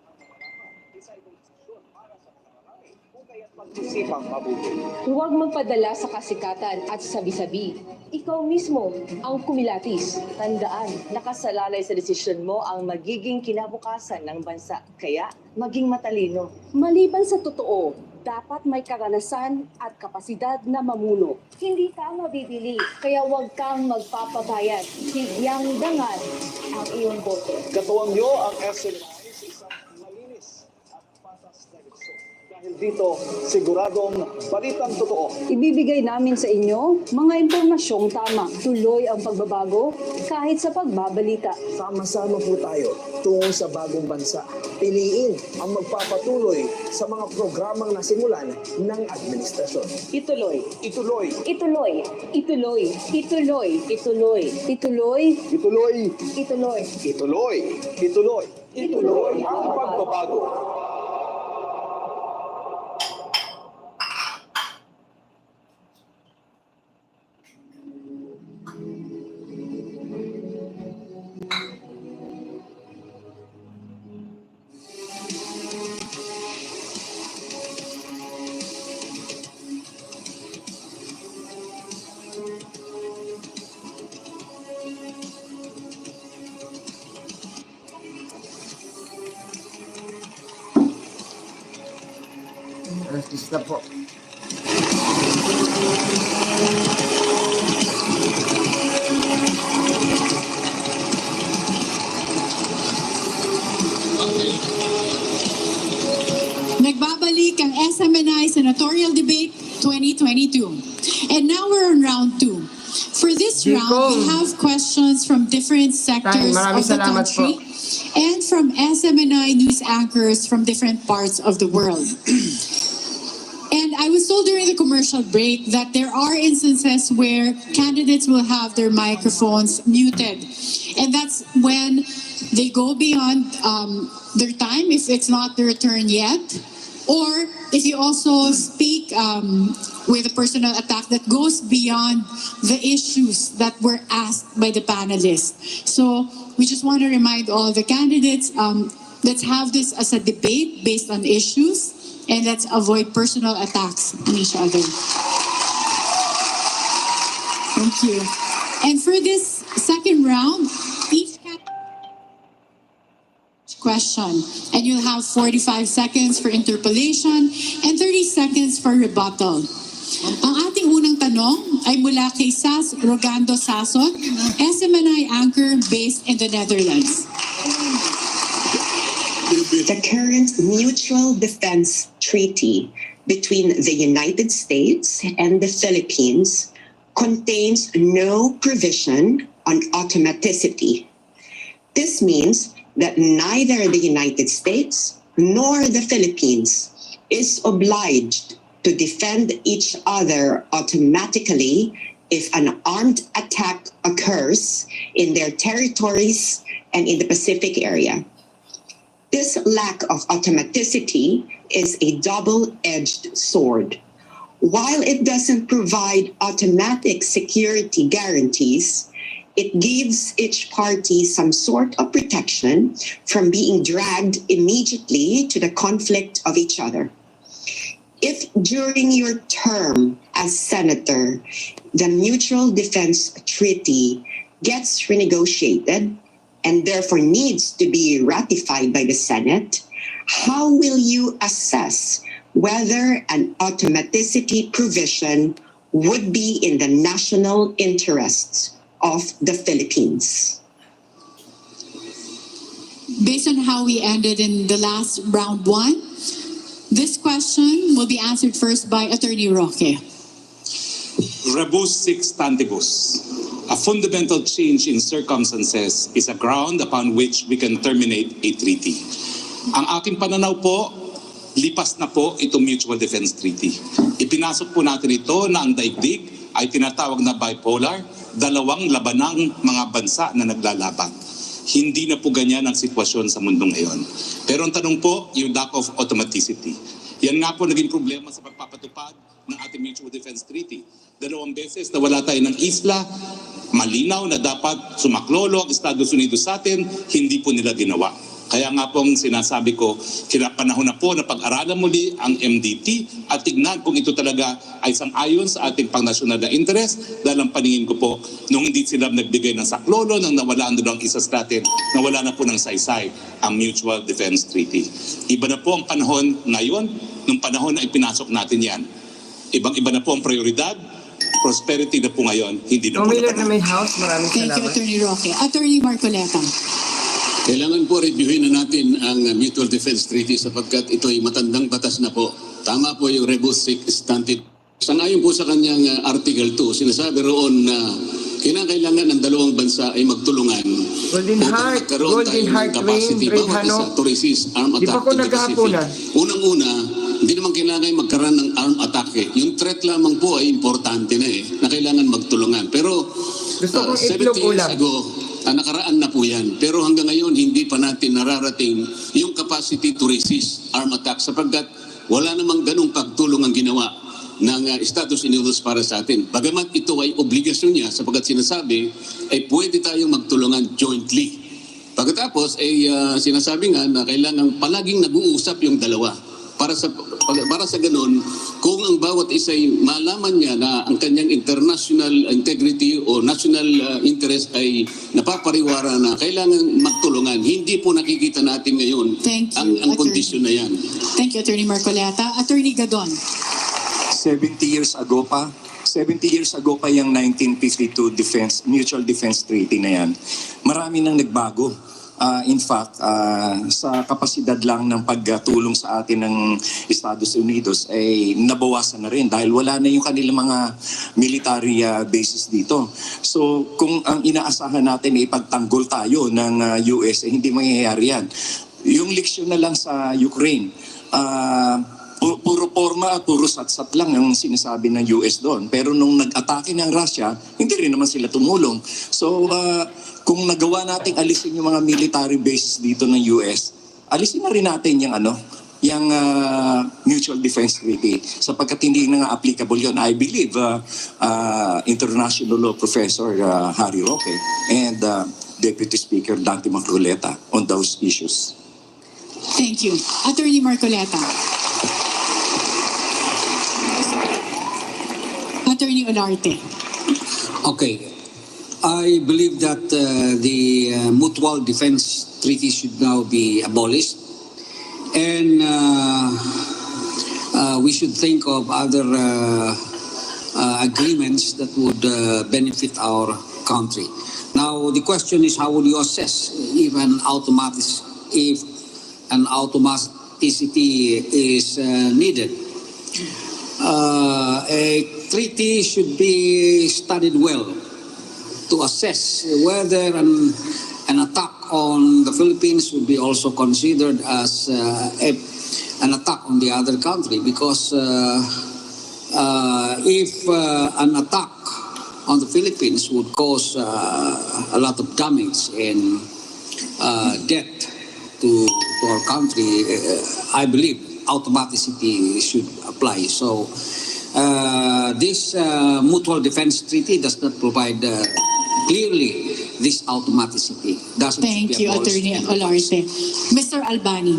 Speaker 2: sa posisyon para sa karami, hukay at pag-isipang mabuti.
Speaker 18: Huwag magpadala sa kasikatan at sabi-sabi. Ikaw mismo ang kumilatis. Tandaan, nakasalalay sa desisyon mo ang magiging kinabukasan ng bansa. Kaya, maging matalino. Maliban sa totoo, dapat may karanasan at kapasidad na mamuno. Hindi ka mabibili, kaya huwag kang magpapabayad. Higyang dangan ang iyong boto.
Speaker 2: Katuwang nyo ang SMNI sa isang malinis at patas na eleksyon. Dahil dito, siguradong balitang totoo.
Speaker 18: Ibibigay namin sa inyo mga impormasyong tama. Tuloy ang pagbabago kahit sa pagbabalita.
Speaker 2: Sama-sama po tayo tungo sa bagong bansa. Piliin ang magpapatuloy sa mga programang nasimulan ng administrasyon.
Speaker 18: Ituloy.
Speaker 2: Ituloy.
Speaker 18: Ituloy. Ituloy. Ituloy. Ituloy. Ituloy.
Speaker 2: Ituloy.
Speaker 18: Ituloy.
Speaker 2: Ituloy. Ituloy. Ituloy ang pagbabago.
Speaker 1: Artista po.
Speaker 10: Nagbabalik nagbabalik ang SMNI Senatorial Debate 2022. And now we're on round 2. For this round, we have questions from different sectors of the country and from SMNI news anchors from different parts of the world. And I was told during the commercial break that there are instances where candidates will have their microphones muted. And that's when they go beyond their time, if it's not their turn yet. Or if you also speak with a personal attack that goes beyond the issues that were asked by the panelists. So we just want to remind all the candidates, let's have this as a debate based on issues. And let's avoid personal attacks on each other. Thank you. And for this second round, each question, and you'll have 45 seconds for interpolation and 30 seconds for rebuttal. Ang ating unang tanong ay mula kay Sas Rogando Sasot, SMNI anchor based in the Netherlands.
Speaker 12: The current mutual defense treaty between the United States and the Philippines contains no provision on automaticity. This means that neither the United States nor the Philippines is obliged to defend each other automatically if an armed attack occurs in their territories and in the Pacific area. This lack of automaticity is a double-edged sword. While it doesn't provide automatic security guarantees, it gives each party some sort of protection from being dragged immediately to the conflict of each other. If during your term as senator, the Mutual Defense Treaty gets renegotiated, and therefore needs to be ratified by the Senate, how will you assess whether an automaticity provision would be in the national interests of the Philippines?
Speaker 10: Based on how we ended in the last round 1, this question will be answered first by Attorney Roque.
Speaker 16: Rebus sic stantibus. A fundamental change in circumstances is a ground upon which we can terminate a treaty. Ang aking pananaw po, lipas na po itong Mutual Defense Treaty. Ipinasok po natin ito na ang daigdig ay tinatawag na bipolar, dalawang labanang mga bansa na naglalaban. Hindi na po ganyan ang sitwasyon sa mundo ngayon. Pero ang tanong po, yung lack of automaticity. Yan nga po naging problema sa pagpapatupad ng ating Mutual Defense Treaty. 2 beses na wala tayo ng isla, malinaw na dapat sumaklolo ang Estados Unidos sa atin, hindi po nila ginawa. Kaya nga pong sinasabi ko, kinapanahon na po na pag-aralan muli ang MDT at tignan kung ito talaga ay sang-ayon sa ating pang-nasyonal na interest dahil ang paningin ko po, nung hindi sila nagbigay ng saklolo, nang nawalaan doon ang isa sa atin, nawala na po ng saysay ang Mutual Defense Treaty. Iba na po ang panahon ngayon, nung panahon na ipinasok natin yan. Ibang-iba na po ang prioridad, prosperity na po ngayon, hindi na po
Speaker 1: na may house, maraming
Speaker 10: Thank you, Attorney Roque. Attorney Marcoleta.
Speaker 11: Kailangan po reviewin na natin ang Mutual Defense Treaty sapagkat ito ay matandang batas na po. Tama po yung rebus sic stantibus. Sangayon po sa kanyang Article 2, sinasabi roon na kinakailangan ng dalawang bansa ay magtulungan
Speaker 1: Golden Heart, Golden Heart
Speaker 11: capacity
Speaker 1: Wing,
Speaker 11: bawat isa to resist arm
Speaker 1: Di pa
Speaker 11: attack
Speaker 1: ko
Speaker 11: in the
Speaker 1: naghahaponan.
Speaker 11: Pacific. Unang-una, hindi naman kailangan magkaroon ng arm attack. Yung threat lamang po ay importante na na kailangan magtulungan. Pero
Speaker 1: Gusto kong
Speaker 11: 70
Speaker 1: itlog
Speaker 11: years
Speaker 1: ulam.
Speaker 11: ago, nakaraan na po yan. Pero hanggang ngayon, hindi pa natin nararating yung capacity to resist arm attack sapagkat wala namang ganong pagtulong ang ginawa ng Estados Unidos para sa atin. Bagamat ito ay obligasyon niya sapagkat sinasabi ay pwede tayong magtulungan jointly. Pagkatapos ay sinasabi nga na kailangan palaging nag-uusap yung dalawa. Para sa ganun, kung ang bawat isa ay malaman niya na ang kanyang international integrity o national interest ay napapariwara na kailangan magtulungan. Hindi po nakikita natin ngayon ang kondisyon na yan.
Speaker 10: Thank you, Attorney Marcoleta. Attorney Gadon.
Speaker 9: 70 years ago pa yung 1952 Mutual Defense Treaty na yan. Marami nang nagbago. In fact, sa kapasidad lang ng pagtulong sa atin ng Estados Unidos ay nabawasan na rin dahil wala na yung kanilang mga military bases dito. So kung ang inaasahan natin ay ipagtanggol tayo ng US, hindi mangyayari yan. Yung leksyon na lang sa Ukraine, puro forma at puro satsat lang yung sinasabi ng US doon. Pero nung nag-atake ng Russia, hindi rin naman sila tumulong. So kung nagawa nating alisin yung mga military bases dito ng US, alisin na rin natin yung yung Mutual Defense Treaty sapagkat hindi na nga applicable yun. I believe International Law Professor Harry Roque and Deputy Speaker Dante Macroleta on those issues.
Speaker 10: Thank you. Attorney Marcoleta. Attorney Olarte.
Speaker 7: Okay. I believe that the Mutual Defense Treaty should now be abolished, and we should think of other agreements that would benefit our country. Now, the question is, how will you assess if an automaticity is needed? A treaty should be studied well to assess whether an attack on the Philippines would be also considered as an attack on the other country, because if an attack on the Philippines would cause a lot of damage and death to our country, I believe automaticity should apply. So this Mutual Defense Treaty does not provide clearly this automaticity.
Speaker 10: Thank you, Attorney Olarte. Mr. Albani.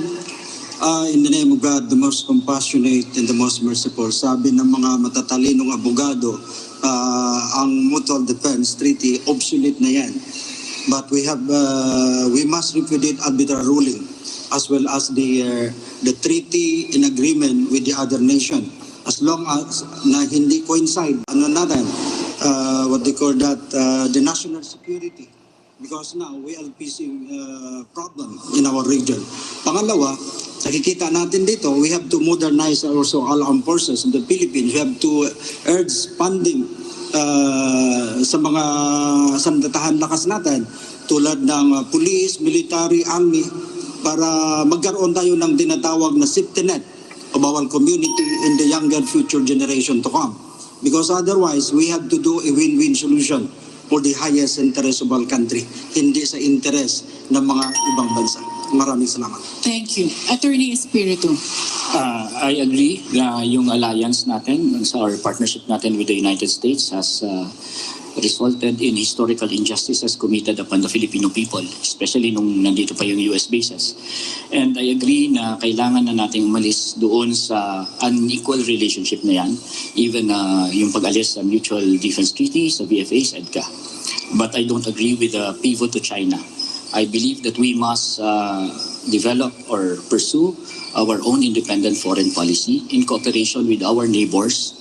Speaker 5: In the name of God, the most compassionate and the most merciful, sabi ng mga matatalinong abogado, ang Mutual Defense Treaty, obsolete na yan. But we must repudiate arbitral ruling as well as the treaty in agreement with the other nation. As long as na hindi coincide, natin, what they call that, the national security. Because now we are facing problem in our region. Pangalawa, nakikita natin dito, we have to modernize also all armed forces in the Philippines. We have to urge funding sa mga sandatahan lakas natin tulad ng police, military, army para magkaroon tayo ng tinatawag na safety net of our community and the younger future generation to come. Because otherwise, we have to do a win-win solution for the highest interest of our country, hindi sa interest ng mga ibang bansa. Maraming salamat.
Speaker 10: Thank you. Attorney Espiritu.
Speaker 24: I agree na yung alliance natin sa our partnership natin with the United States has resulted in historical injustices committed upon the Filipino people, especially nung nandito pa yung US bases. And I agree na kailangan na nating umalis doon sa unequal relationship na yan, even yung pag-alis sa Mutual Defense Treaty, sa VFA, sa EDCA. But I don't agree with the pivot to China. I believe that we must develop or pursue our own independent foreign policy in cooperation with our neighbors,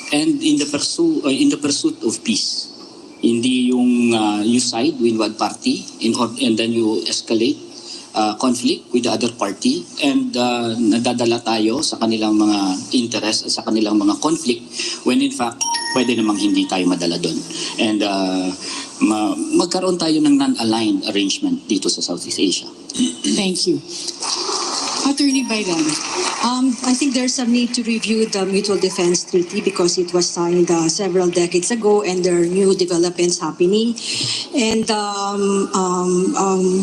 Speaker 24: and in the pursuit of peace. Hindi yung you side with one party and then you escalate conflict with the other party and nadadala tayo sa kanilang mga interest at sa kanilang mga conflict when in fact pwede namang hindi tayo madala doon. And magkaroon tayo ng non-aligned arrangement dito sa Southeast Asia.
Speaker 10: Thank you. Attorney Baylan.
Speaker 22: I think there's a need to review the Mutual Defense Treaty because it was signed several decades ago and there are new developments happening. And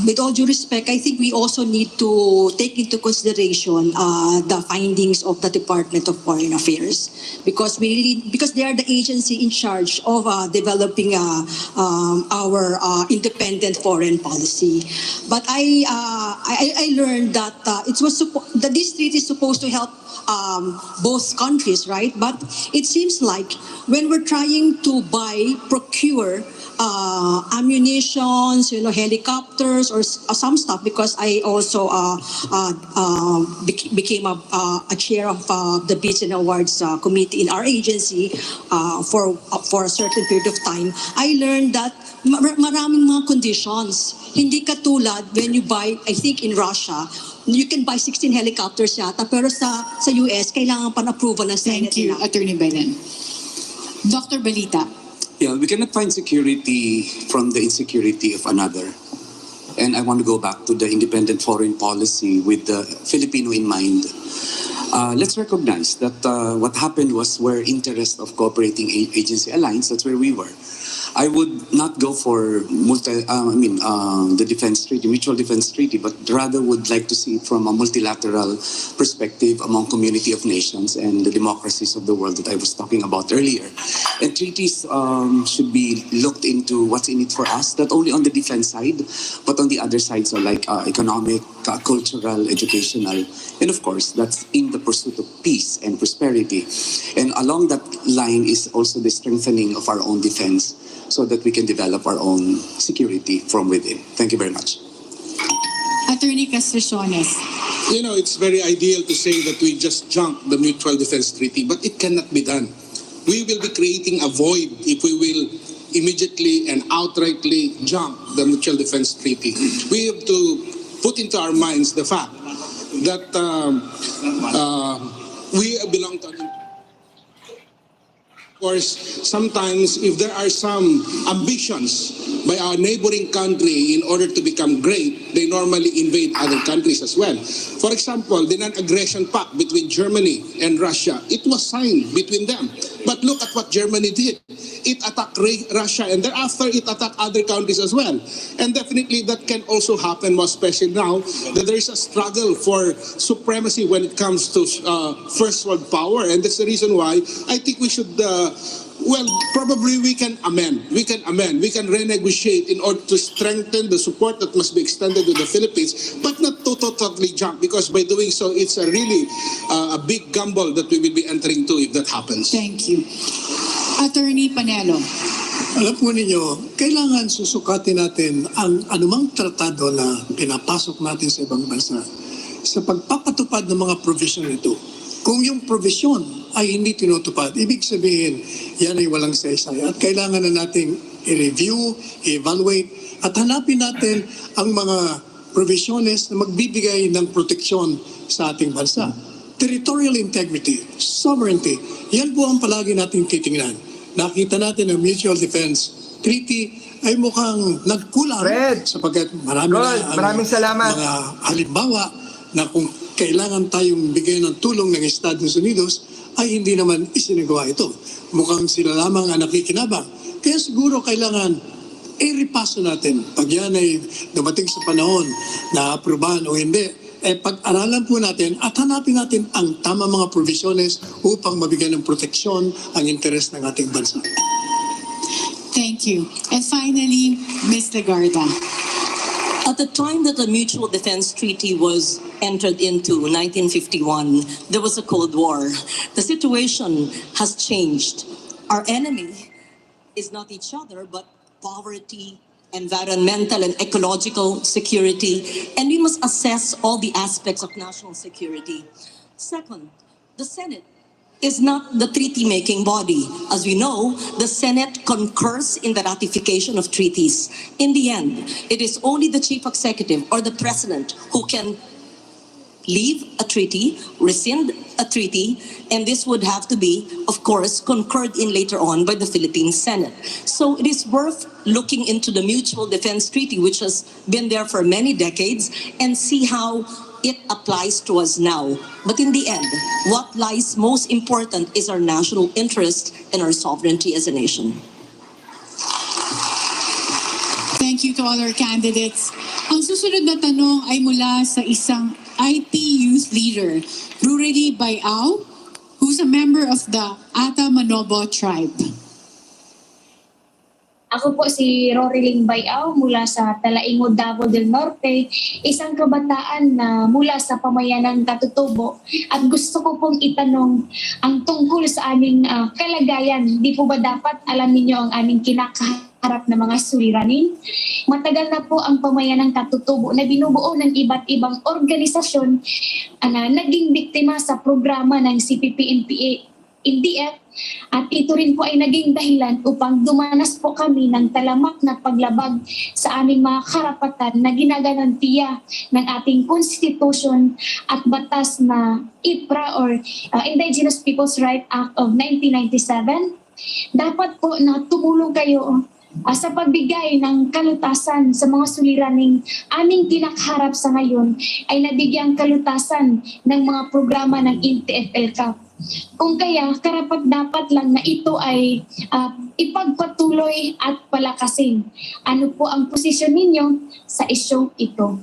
Speaker 22: with all due respect, I think we also need to take into consideration the findings of the Department of Foreign Affairs because they are the agency in charge of developing our independent foreign policy. But I learned that this treaty is supposed to help both countries, right? But it seems like when we're trying to procure ammunitions, helicopters, or some stuff, because I also became a chair of the Bids and Awards committee in our agency for a certain period of time. I learned that maraming mga conditions. Hindi katulad when you buy, I think in Russia, you can buy 16 helicopters yata, pero sa US, kailangan pa ng approval ng Senate.
Speaker 10: Thank you,
Speaker 22: nila.
Speaker 10: Attorney Belen. Dr. Balita.
Speaker 4: Yeah, we cannot find security from the insecurity of another. And I want to go back to the independent foreign policy with the Filipino in mind. Let's recognize that what happened was where interest of cooperating agency aligns, that's where we were. I would not go for the defense treaty, mutual defense treaty, but rather would like to see it from a multilateral perspective among community of nations and the democracies of the world that I was talking about earlier. And treaties should be looked into what's in it for us, not only on the defense side, but on the other sides, so like economic, cultural, educational, and of course, that's in the pursuit of peace and prosperity. And along that line is also the strengthening of our own defense, so that we can develop our own security from within. Thank you very much.
Speaker 10: Attorney Castriciones.
Speaker 6: You know, it's very ideal to say that we just junk the Mutual Defense Treaty, but it cannot be done. We will be creating a void if we will immediately and outrightly junk the Mutual Defense Treaty. We have to put into our minds the fact that we belong to an. Of course, sometimes if there are some ambitions by our neighboring country in order to become great, they normally invade other countries as well. For example, the non-aggression pact between Germany and Russia, it was signed between them. But look at what Germany did. It attacked Russia, and thereafter it attacked other countries as well. And definitely that can also happen, more especially now that there is a struggle for supremacy when it comes to first world power. And that's the reason why I think we should probably we can amend. We can renegotiate in order to strengthen the support that must be extended to the Philippines, but not to totally jump, because by doing so, it's a really a big gamble that we will be entering to if that happens.
Speaker 10: Thank you. Attorney Panelo.
Speaker 8: Alam po ninyo, kailangan susukatin natin ang anumang tratado na pinapasok natin sa ibang bansa sa pagpapatupad ng mga provision nito. Kung yung provision ay hindi tinutupad, ibig sabihin, yan ay walang saysay. At kailangan na nating i-review, i-evaluate, at hanapin natin ang mga provisiones na magbibigay ng proteksyon sa ating bansa. Territorial integrity, sovereignty, yan po ang palagi nating titingnan. Nakita natin ang Mutual Defense Treaty ay mukhang nagkulang sapagkat maraming
Speaker 1: salamat.
Speaker 8: Mga halimbawa na kung kailangan tayong bigyan ng tulong ng Estados Unidos ay hindi naman isinagawa ito. Mukhang sila lamang ang nakikinabang. Kaya siguro kailangan i-repaso natin. Pag yan ay dumating sa panahon na aprubahan o hindi, pag-aralan po natin at hanapin natin ang tama mga provisiones upang mabigyan ng proteksyon ang interes ng ating bansa.
Speaker 10: Thank you. And finally, Ms. Legarda.
Speaker 13: At the time that the Mutual Defense Treaty was entered into, 1951, there was a Cold War. The situation has changed. Our enemy is not each other, but poverty, environmental and ecological security, and we must assess all the aspects of national security. Second, the Senate is not the treaty-making body. As we know, the Senate concurs in the ratification of treaties. In the end, it is only the chief executive or the president who can leave a treaty, rescind a treaty, and this would have to be, of course, concurred in later on by the Philippine Senate. So it is worth looking into the Mutual Defense Treaty, which has been there for many decades, and see how it applies to us now. But in the end, what lies most important is our national interest and our sovereignty as a nation.
Speaker 10: Thank you to all our candidates. Ang susunod na tanong ay mula sa isang IT youth leader, Rureli Bayao, who's a member of the Ata Manobo tribe.
Speaker 15: Ako po si Roriling Bayao mula sa Talaingod, Davao del Norte, isang kabataan na mula sa pamayanang Katutubo, at gusto ko pong itanong ang tungkol sa aming kalagayan. Di po ba dapat alam ninyo ang aming kinakaharap harap ng mga suliranin. Matagal na po ang pamayanang katutubo na binubuo ng iba't ibang organisasyon na naging biktima sa programa ng CPP-NPA-NDF at ito rin po ay naging dahilan upang dumanas po kami ng talamak na paglabag sa aming mga karapatan na ginagarantiya ng ating Constitution at batas na IPRA or Indigenous Peoples' Rights Act of 1997. Dapat po na tumulong kayo sa pagbigay ng kalutasan sa mga suliraning aming kinakaharap sa ngayon ay nabigyang kalutasan ng mga programa ng NTF-ELCAP. Kung kaya, karapat-dapat lang na ito ay ipagpatuloy at palakasin. Ano po ang posisyon ninyo sa isyong ito?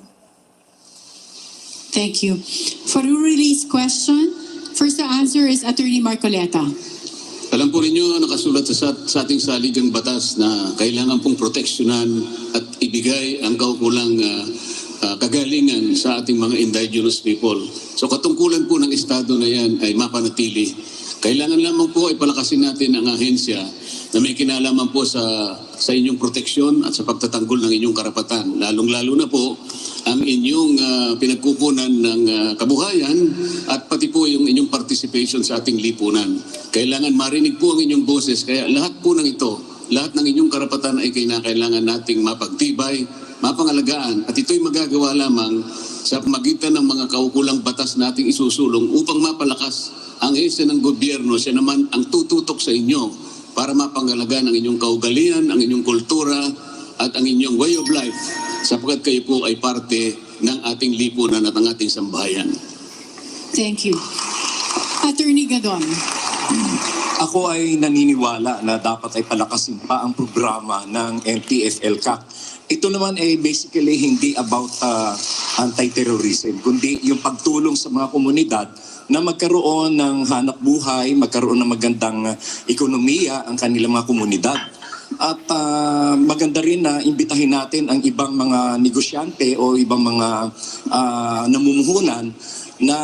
Speaker 10: Thank you. For the release question, first to answer is Attorney Marcoleta.
Speaker 11: Alam po ninyo, nakasulat sa ating saligang batas na kailangan pong proteksyonan at ibigay ang kaukulang kagalingan sa ating mga indigenous people. So katungkulan po ng Estado na yan ay mapanatili. Kailangan lamang po ay palakasin natin ang ahensya na may kinalaman po sa inyong proteksyon at sa pagtatanggol ng inyong karapatan. Lalong-lalo na po ang inyong pinagkukunan ng kabuhayan at pati po yung inyong participation sa ating lipunan. Kailangan marinig po ang inyong boses. Kaya lahat po ng ito, lahat ng inyong karapatan ay kailangan nating mapagtibay, mapangalagaan at ito'y magagawa lamang sa pamagitan ng mga kaukulang batas nating isusulong upang mapalakas ang ahensya ng gobyerno. Siya naman ang tututok sa inyo para mapangalagaan ang inyong kaugalian, ang inyong kultura at ang inyong way of life sapagkat kayo po ay parte ng ating lipunan at ang ating sambahayan.
Speaker 10: Thank you. Attorney Gadon.
Speaker 9: Ako ay naniniwala na dapat ay palakasin pa ang programa ng NTF-ELCAC. Ito naman ay basically hindi about anti-terrorism, kundi yung pagtulong sa mga komunidad na magkaroon ng hanap buhay, magkaroon ng magandang ekonomiya ang kanilang mga komunidad. At maganda rin na imbitahin natin ang ibang mga negosyante o ibang mga namumuhunan na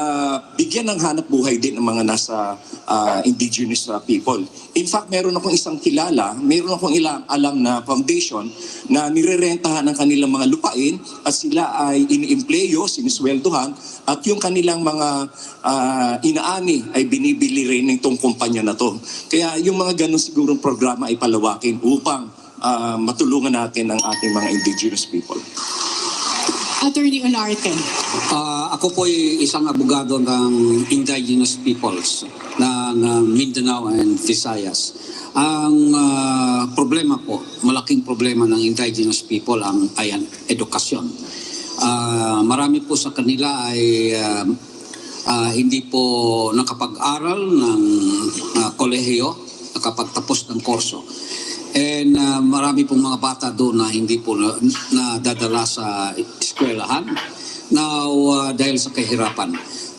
Speaker 9: bigyan ng hanap buhay din ang mga nasa indigenous people. In fact, meron akong isang kilala, meron akong alam na foundation na nirerentahan ng kanilang mga lupain at sila ay iniempleyo, sinisweldohan at yung kanilang mga inaani ay binibili rin ng itong kumpanya na to. Kaya yung mga ganun sigurong programa ay palawakin upang matulungan natin ang ating mga indigenous people.
Speaker 10: Attorney Olarte.
Speaker 7: Ako po ay isang abogado ng indigenous peoples ng Mindanao and Visayas. Ang problema po, malaking problema ng indigenous people ay ang edukasyon. Marami po sa kanila ay hindi po nakapag-aral ng kolehiyo, nakapagtapos ng kurso. And marami pong mga bata doon na hindi po nadadala sa eskwelahan dahil sa kahirapan.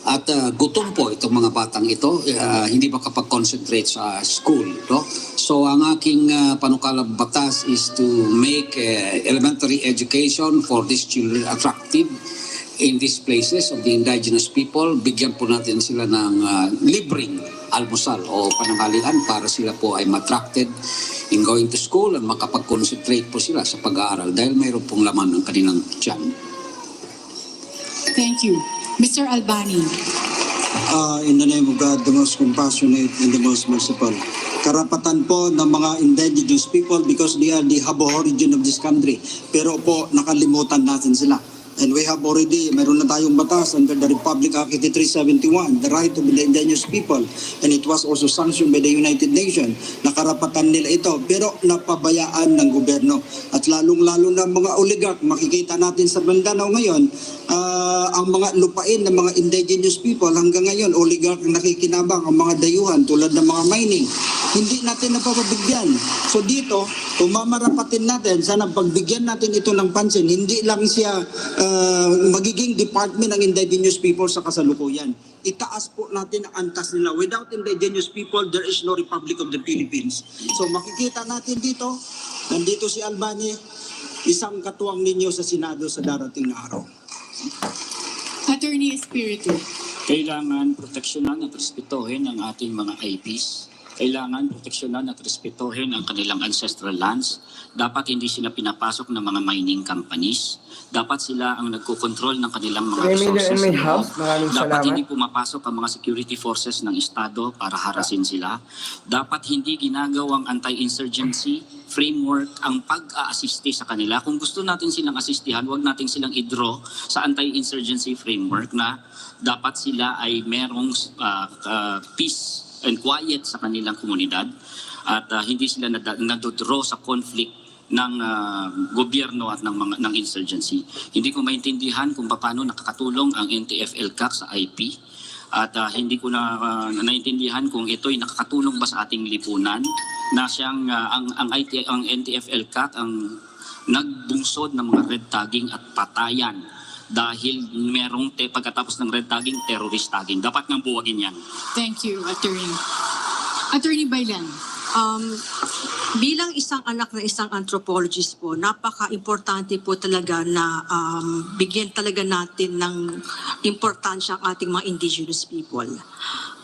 Speaker 7: At gutom po itong mga batang ito, hindi makapag-concentrate sa school. No? So ang aking panukalang batas is to make elementary education for these children attractive in these places of the indigenous people. Bigyan po natin sila ng libreng almusal o pananghalian para sila po ay mattracted in going to school and makapag-concentrate po sila sa pag-aaral dahil mayroon pong laman ng kanilang tiyan.
Speaker 10: Thank you. Mr. Albani.
Speaker 5: In the name of God, the most compassionate and the most merciful. Karapatan po ng mga indigenous people because they are the hub origin of this country. Pero po, nakalimutan natin sila. And we have already, meron na tayong batas under the Republic Act 8371, the right of the indigenous people. And it was also sanctioned by the United Nations na karapatan nila ito. Pero napabayaan ng gobyerno. At lalong-lalo na mga oligarch, makikita natin sa Mindanao ngayon, ang mga lupain ng mga indigenous people hanggang ngayon, oligarch nakikinabang ang mga dayuhan tulad ng mga mining. Hindi natin napapabigyan. So dito, kung mamarapatin natin, sana pagbigyan natin ito ng pansin, hindi lang siya magiging department ng indigenous people sa kasalukuyan. Itaas po natin ang antas nila. Without indigenous people, there is no Republic of the Philippines. So makikita natin dito, nandito si Albani, isang katuwang ninyo sa Senado sa darating na araw.
Speaker 10: Attorney Espiritu.
Speaker 24: Kailangan proteksyonan at respetuhin ang ating mga IPs. Kailangan proteksyonan at respetuhin ang kanilang ancestral lands. Dapat hindi sila pinapasok ng mga mining companies. Dapat sila ang nagkokontrol ng kanilang mga
Speaker 1: 3 million
Speaker 24: resources.
Speaker 1: and may half. Maraming
Speaker 24: Dapat
Speaker 1: salamat.
Speaker 24: hindi pumapasok ang mga security forces ng Estado para harasin sila. Dapat hindi ginagawang anti-insurgency framework ang pag-aasisti sa kanila. Kung gusto natin silang asistihan, huwag natin silang i-draw sa anti-insurgency framework na dapat sila ay merong peace and quiet sa kanilang komunidad at hindi sila nadodraw sa conflict ng gobyerno at ng insurgency. Hindi ko maintindihan kung paano nakakatulong ang NTF-ELCAC sa IP at hindi ko naintindihan kung ito'y nakakatulong ba sa ating lipunan na siyang ang NTF-ELCAC ang nagbungsod ng mga red tagging at patayan dahil merong pagkatapos ng red tagging, terrorist tagging. Dapat nang buwagin yan.
Speaker 10: Thank you, Attorney. Attorney Bailan.
Speaker 22: Bilang isang anak na isang anthropologist po, napaka-importante po talaga na bigyan talaga natin ng importansya ang ating mga indigenous people.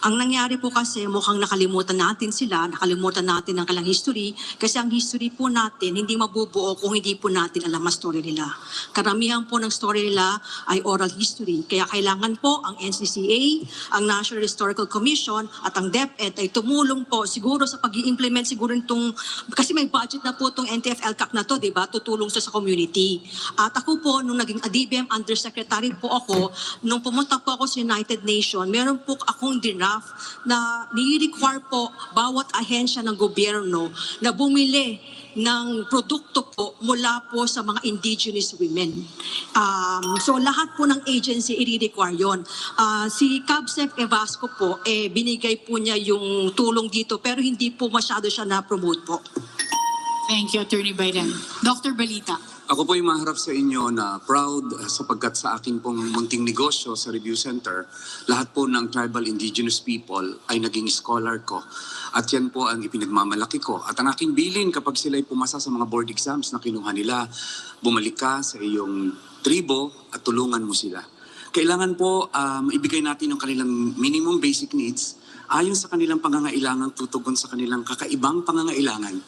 Speaker 22: Ang nangyari po kasi mukhang nakalimutan natin sila, nakalimutan natin ang kanilang history kasi ang history po natin hindi mabubuo kung hindi po natin alam ang story nila. Karamihan po ng story nila ay oral history. Kaya kailangan po ang NCCA, ang National Historical Commission at ang DepEd ay tumulong po siguro sa pag-i-implement siguro itong, kasi may budget na po itong NTF-ELCAC na to, di ba? Tutulong sa community. At ako po, nung naging DBM Undersecretary po ako, nung pumunta po ako sa United Nations, meron po akong draft na ni-require po bawat ahensya ng gobyerno na bumili ng produkto po mula po sa mga indigenous women. So lahat po ng agency i-require yun. Si Cabsec Evasco po, binigay po niya yung tulong dito pero hindi po masyado siya na-promote po.
Speaker 10: Thank you, Attorney Bailan. Dr. Balita.
Speaker 4: Ako po ay maharap sa inyo na proud sapagkat sa aking pong munting negosyo sa Review Center, lahat po ng tribal indigenous people ay naging scholar ko. At yan po ang ipinagmamalaki ko. At ang aking bilin kapag sila ay pumasa sa mga board exams na kinuha nila, bumalik ka sa iyong tribo at tulungan mo sila. Kailangan po ibigay natin yung kanilang minimum basic needs ayon sa kanilang pangangailangan, tutugon sa kanilang kakaibang pangangailangan.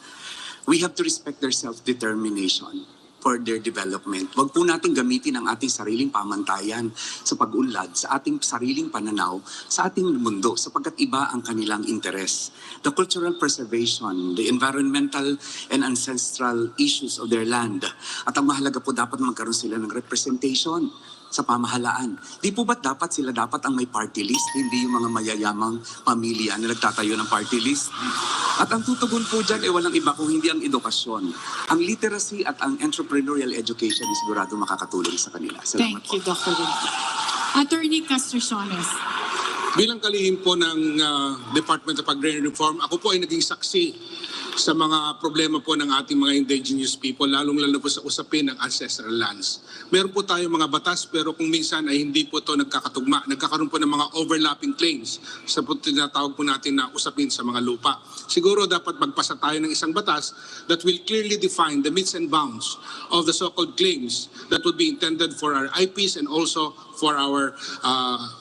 Speaker 4: We have to respect their self-determination for their development. Huwag po natin gamitin ang ating sariling pamantayan sa pag-unlad, sa ating sariling pananaw, sa ating mundo, sapagkat iba ang kanilang interes. The cultural preservation, the environmental and ancestral issues of their land. At ang mahalaga po dapat magkaroon sila ng representation sa pamahalaan. Di po ba't dapat sila dapat ang may party list, hindi yung mga mayayamang pamilya na nagtatayo ng party list? At ang tutugon po dyan ay walang iba kung hindi ang edukasyon. Ang literacy at ang entrepreneurial education ay sigurado makakatulong sa kanila. Salamat
Speaker 10: Thank you, Dr. Balita. Attorney Castriciones.
Speaker 6: Bilang kalihim po ng Department of Agrarian Reform, ako po ay naging saksi sa mga problema po ng ating mga indigenous people, lalong-lalo po sa usapin ng ancestral lands. Meron po tayo mga batas pero kung minsan ay hindi po ito nagkakatugma. Nagkakaroon po ng mga overlapping claims sa po tinatawag po natin na usapin sa mga lupa. Siguro dapat magpasa tayo ng isang batas that will clearly define the metes and bounds of the so-called claims that would be intended for our IPs and also for our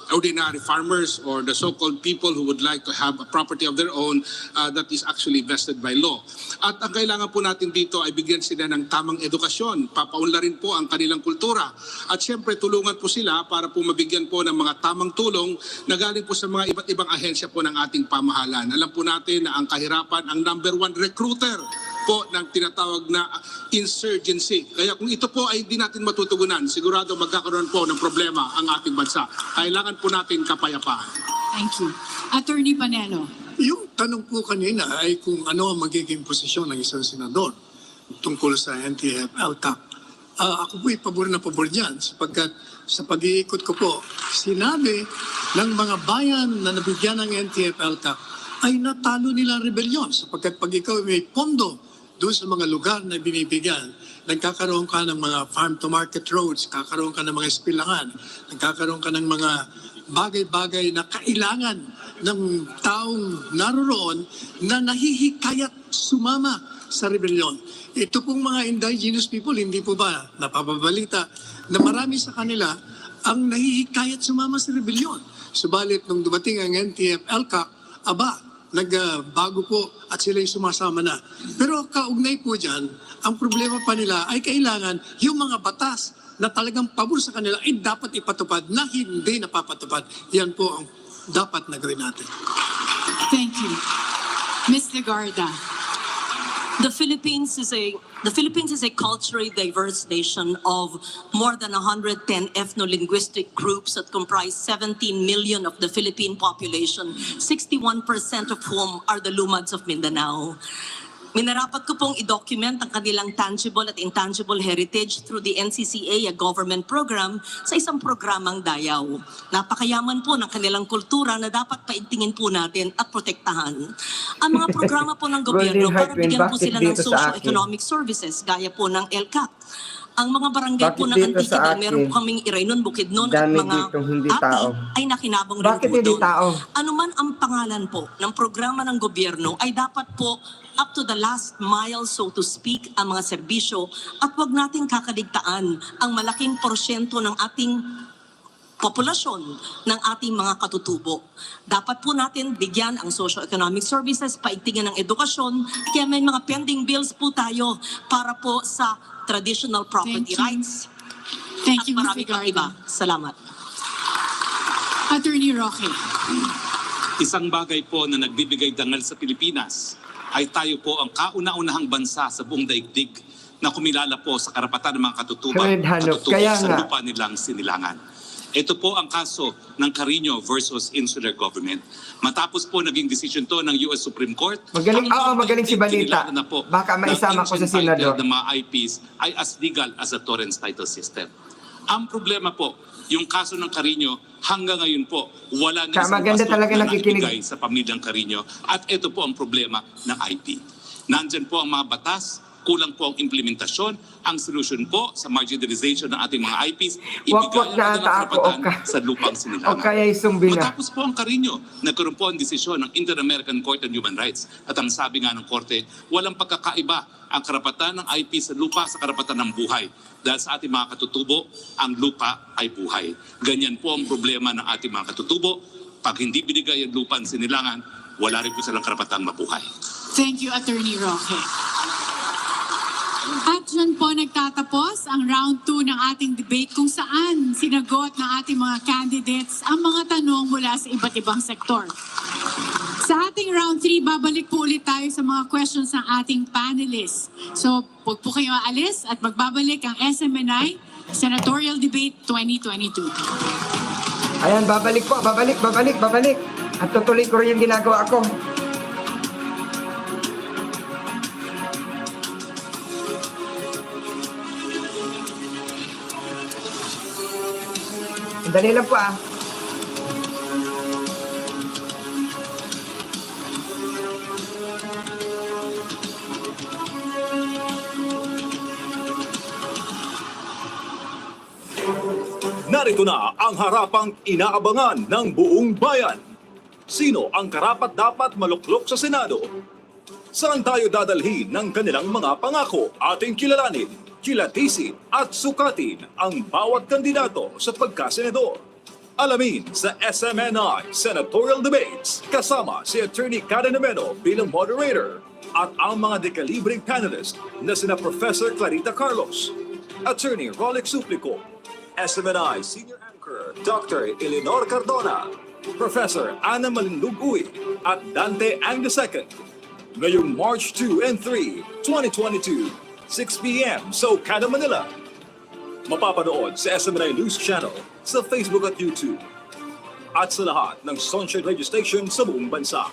Speaker 6: ordinary farmers or the so-called people who would like to have a property of their own that is actually vested by law. At ang kailangan po natin dito ay bigyan sila ng tamang edukasyon, papaunlarin po ang kanilang kultura. At siyempre tulungan po sila para po mabigyan po ng mga tamang tulong na galing po sa mga iba't ibang ahensya po ng ating pamahalaan. Alam po natin na ang kahirapan, ang number one recruiter po ng tinatawag na insurgency. Kaya kung ito po ay hindi natin matutugunan, sigurado magkakaroon po ng problema ang ating bansa. Kailangan po natin kapayapaan.
Speaker 10: Thank you. Attorney Panelo.
Speaker 8: Yung tanong po kanina ay kung ano ang magiging posisyon ng isang senador tungkol sa NTF-ELCAC. Ako po ay pabor na pabor dyan sapagkat sa pag-iikot ko po, sinabi ng mga bayan na nabigyan ng NTF-ELCAC ay natalo nila ang rebellion sapagkat pag ikaw may pondo doon sa mga lugar na binibigyan, nagkakaroon ka ng mga farm-to-market roads, kakaroon ka ng mga espilangan, nagkakaroon ka ng mga bagay-bagay na kailangan ng taong naroroon na nahihikayat sumama sa rebellion. Ito pong mga indigenous people, hindi po ba napapabalita na marami sa kanila ang nahihikayat sumama sa rebellion. Subalit nung dumating ang NTF-ELCAC, nagbago po at sila yung sumasama na. Pero kaugnay po dyan, ang problema pa nila ay kailangan yung mga batas na talagang pabor sa kanila ay dapat ipatupad na hindi napapatupad. Yan po ang dapat na gawin natin.
Speaker 10: Thank you. Ms. Legarda.
Speaker 13: The Philippines is a culturally diverse nation of more than 110 ethno-linguistic groups that comprise 17 million of the Philippine population, 61% of whom are the Lumads of Mindanao. Minarapat ko pong i-document ang kanilang tangible at intangible heritage through the NCCA, a government program, sa isang programang dayaw. Napakayaman po ng kanilang kultura na dapat paigtingin po natin at protektahan. Ang mga programa po ng gobyerno para bigyan po sila ng socio-economic services, gaya po ng LCAC. Ang mga barangay po ng Antigua, meron po kaming Iraynon, Bukidnon at mga Atin ay nakinabang rin po doon. Ano man ang pangalan po ng programa ng gobyerno ay dapat po up to the last mile, so to speak, ang mga serbisyo at wag nating kakaligtaan ang malaking porsyento ng ating populasyon ng ating mga katutubo. Dapat po natin bigyan ang socio-economic services, paigtingin ng edukasyon, kaya may mga pending bills po tayo para po sa traditional property rights.
Speaker 10: Thank you,
Speaker 13: at
Speaker 10: Ms.
Speaker 13: marami pang iba. Salamat.
Speaker 10: Attorney Roque.
Speaker 16: Isang bagay po na nagbibigay dangal sa Pilipinas ay tayo po ang kauna-unahang bansa sa buong daigdig na kumilala po sa karapatan ng mga katutubo sa lupa nilang sinilangan. Ito po ang kaso ng Carino versus Insular Government. Matapos po naging decision to ng US Supreme Court,
Speaker 1: magaling si Balita. Baka maisama ko sa Senado.
Speaker 16: Ng mga IPs ay as legal as a torrents title system. Ang problema po, yung kaso ng Carino, hanggang ngayon po, wala na isang paso na naibigay sa pamilyang Carino. At ito po ang problema ng IP. Nandyan po ang mga batas, kulang po ang implementasyon. Ang solution po sa marginalization ng ating mga IPs, ibigay ang karapatan sa lupang sinilangan. Matapos po ang Carino, nagkaroon po ang desisyon ng Inter-American Court on Human Rights. At ang sabi nga ng Korte, walang pagkakaiba ang karapatan ng IP sa lupa sa karapatan ng buhay. Dahil sa ating mga katutubo, ang lupa ay buhay. Ganyan po ang problema ng ating mga katutubo. Pag hindi binigay ang lupa ang sinilangan, wala rin po silang karapatang mabuhay.
Speaker 10: Thank you, Attorney Roque. At dyan po nagtatapos ang round 2 ng ating debate kung saan sinagot ng ating mga candidates ang mga tanong mula sa iba't ibang sektor. Sa ating round 3, babalik po ulit tayo sa mga questions ng ating panelists. So, huwag po kayo aalis at magbabalik ang SMNI Senatorial Debate 2022.
Speaker 1: Ayan, babalik. At tutuloy ko rin yung ginagawa ko. Dali lang po ah.
Speaker 2: Narito na ang harapang inaabangan ng buong bayan. Sino ang karapat-dapat maluklok sa Senado? Saan tayo dadalhin ng kanilang mga pangako? Ating kilalanin, kilatisin at sukatin ang bawat kandidato sa pagkasenador. Alamin sa SMNI Senatorial Debates kasama si Attorney Karen bilang moderator at ang mga dekalibreng panelist na sina Professor Clarita Carlos, Attorney Rolex Suplico, SMNI Senior Anchor Dr. Eleanor Cardona, Professor Ana Malinlug-Uy at Dante Ang II. Ngayong March 2 and 3, 2022, 6 p.m. sa Ocada, Manila. Mapapanood sa SMNI News Channel, sa Facebook at YouTube, at sa lahat ng sunshine radio station sa buong bansa.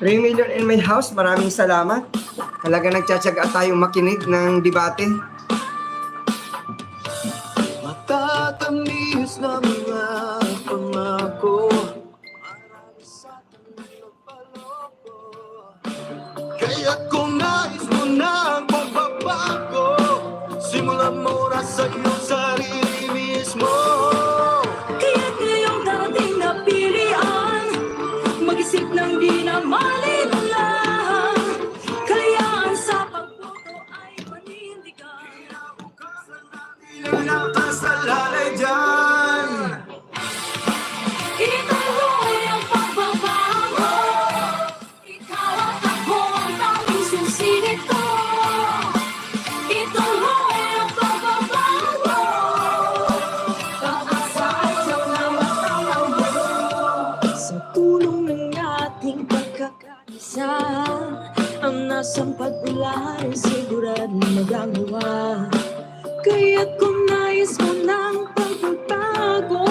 Speaker 1: $3 million in my house, maraming salamat. Talaga nagtsatsaga tayong makinig ng debate.
Speaker 17: Matatamis na mga pangako, marami sa atin nagpaloko. Kaya't kung nais mo na ang pagbabago, simulan mo na sa iyong sarili mismo.
Speaker 14: Kaya't ngayong darating na pilihan, mag-isip ng di na malimulang. Kalayaan sa pagboto ay panindigan.
Speaker 17: Nakasalalay dyan.
Speaker 14: Ituloy ang pagbabago. Ikaw at ako ang tanging susi nito. Ituloy ang pagbabago. Pag-asa at siyang namatangbo. Sa tulong ng ating pagkakaisa, ang nasang pag-ulan sigurado magagawa. Kaya't kung nais mo ng pagbabago,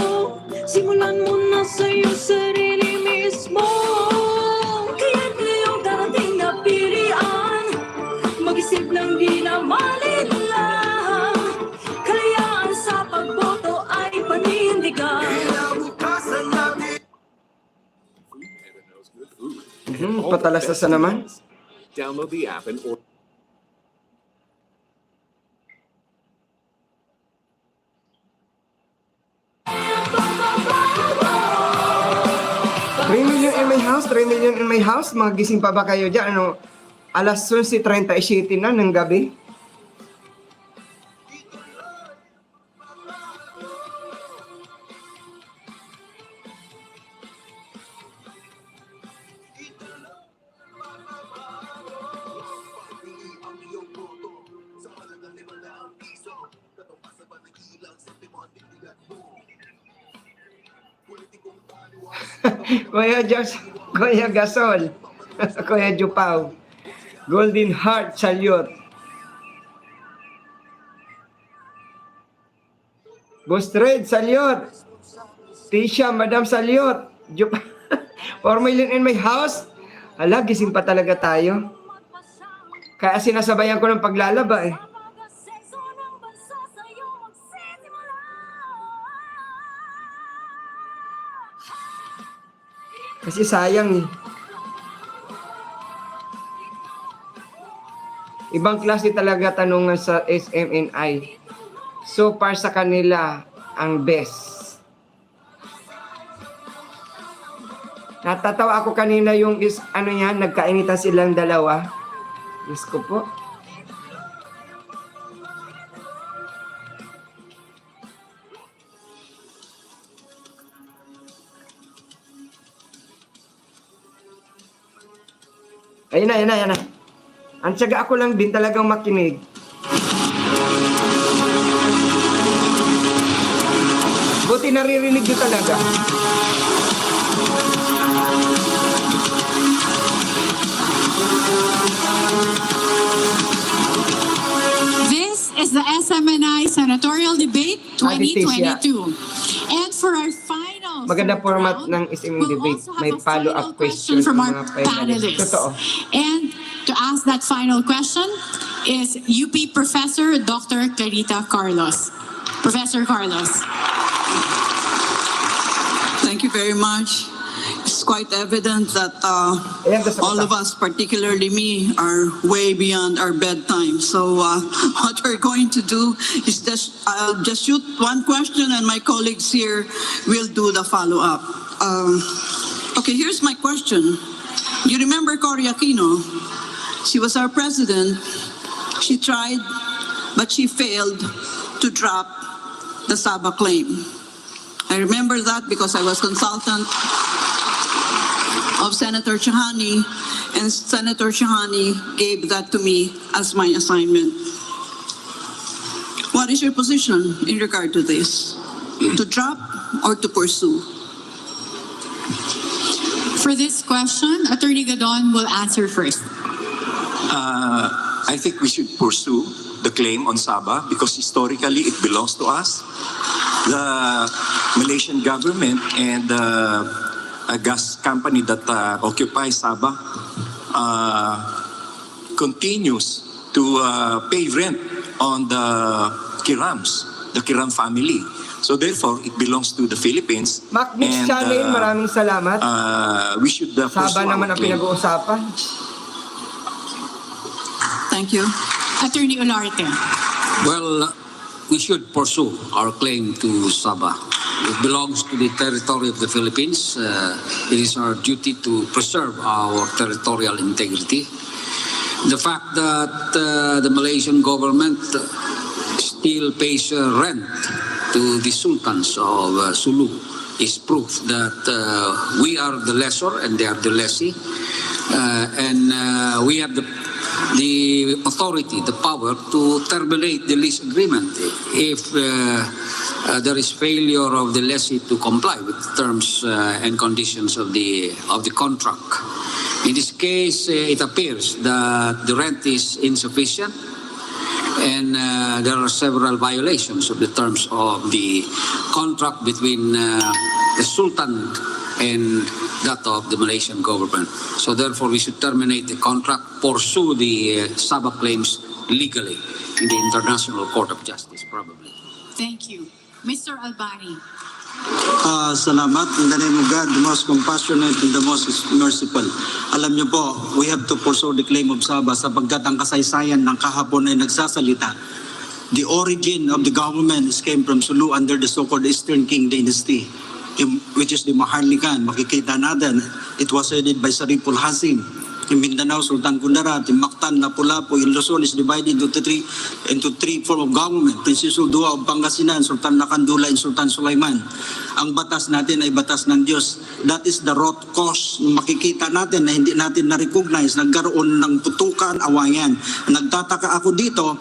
Speaker 14: simulan mo na sa iyong sarili mismo. Kaya't ngayong darating na pilihan, mag-isip ng di na malimulang. Kalayaan sa pagboto ay panindigan.
Speaker 1: Patalastas na naman.
Speaker 3: Download the app and order.
Speaker 1: $3 million in my house, 3 million in my house. Mga gising pa ba kayo dyan? Ano, alas 11:37 na ng gabi. Kuya Gasol, Kuya Jupaw, Golden Heart Salute, Boss Red Salute, Tisha, Madam Salute, 4 million in my house. Hala, gising pa talaga tayo. Kaya sinasabayan ko ng paglalaba eh. Kasi sayang eh. Ibang klase talaga tanungan sa SMNI. So far sa kanila, ang best. Natatawa ako kanina yung nagkainitan silang dalawa. Diyos ko po. Ayun na. Ang tiyaga ako lang din talagang makinig. Buti naririnig nyo talaga.
Speaker 10: This is the SMNI Senatorial Debate 2022. And for our final
Speaker 1: Maganda format ng SMNI debate. May follow-up question
Speaker 10: from our
Speaker 1: mga
Speaker 10: panelists.
Speaker 1: Totoo.
Speaker 10: And to ask that final question is UP Professor Dr. Clarita Carlos. Professor Carlos.
Speaker 19: Thank you very much. It's quite evident that all of us, particularly me, are way beyond our bedtime. So what we're going to do is I'll just shoot one question and my colleagues here will do the follow-up. Okay, here's my question. You remember Cory Aquino? She was our president. She tried, but she failed to drop the Saba claim. I remember that because I was consultant of Senator Chahani, and Senator Chahani gave that to me as my assignment. What is your position in regard to this? To drop or to pursue?
Speaker 10: For this question, Attorney Gadon will answer first.
Speaker 9: I think we should pursue the claim on Sabah because historically it belongs to us. The Malaysian government and a gas company that occupies Sabah continues to pay rent on the Kirams, the Kiram family. So therefore, it belongs to the Philippines.
Speaker 1: Macmix Channel, maraming salamat.
Speaker 9: We should pursue
Speaker 1: Sabah naman
Speaker 9: our
Speaker 1: ang
Speaker 9: claim.
Speaker 1: pinag-uusapan.
Speaker 19: Thank you.
Speaker 10: Attorney Olarte.
Speaker 7: Well, we should pursue our claim to Sabah. It belongs to the territory of the Philippines. It is our duty to preserve our territorial integrity. The fact that the Malaysian government still pays rent to the sultans of Sulu is proof that we are the lessor and they are the lessee. And we have the authority, the power to terminate the lease agreement if there is failure of the lessee to comply with the terms and conditions of the contract. In this case, it appears that the rent is insufficient and there are several violations of the terms of the contract between the Sultan and that of the Malaysian government. So therefore, we should terminate the contract, pursue the Sabah claims legally in the International Court of Justice, probably.
Speaker 10: Thank you. Mr. Albani.
Speaker 5: Salamat. In the name of God, the most compassionate and the most merciful. Alam niyo po, we have to pursue the claim of Sabah sapagkat ang kasaysayan ng kahapon ay nagsasalita. The origin of the government came from Sulu under the so-called Eastern King Dynasty, which is the Maharlikan. Makikita natin, it was headed by Saripul Hasim. In Mindanao, Sultan Kudarat, in Mactan, Lapu-Lapu, in Luzon is divided into three form of government. Prinsipyo Dua of Pangasinan, Sultan Lakandula, and Sultan Sulaiman. Ang batas natin ay batas ng Diyos. That is the root cause. Makikita natin na hindi natin na-recognize. Nagkaroon ng putukan, awayan. Nagtataka ako dito,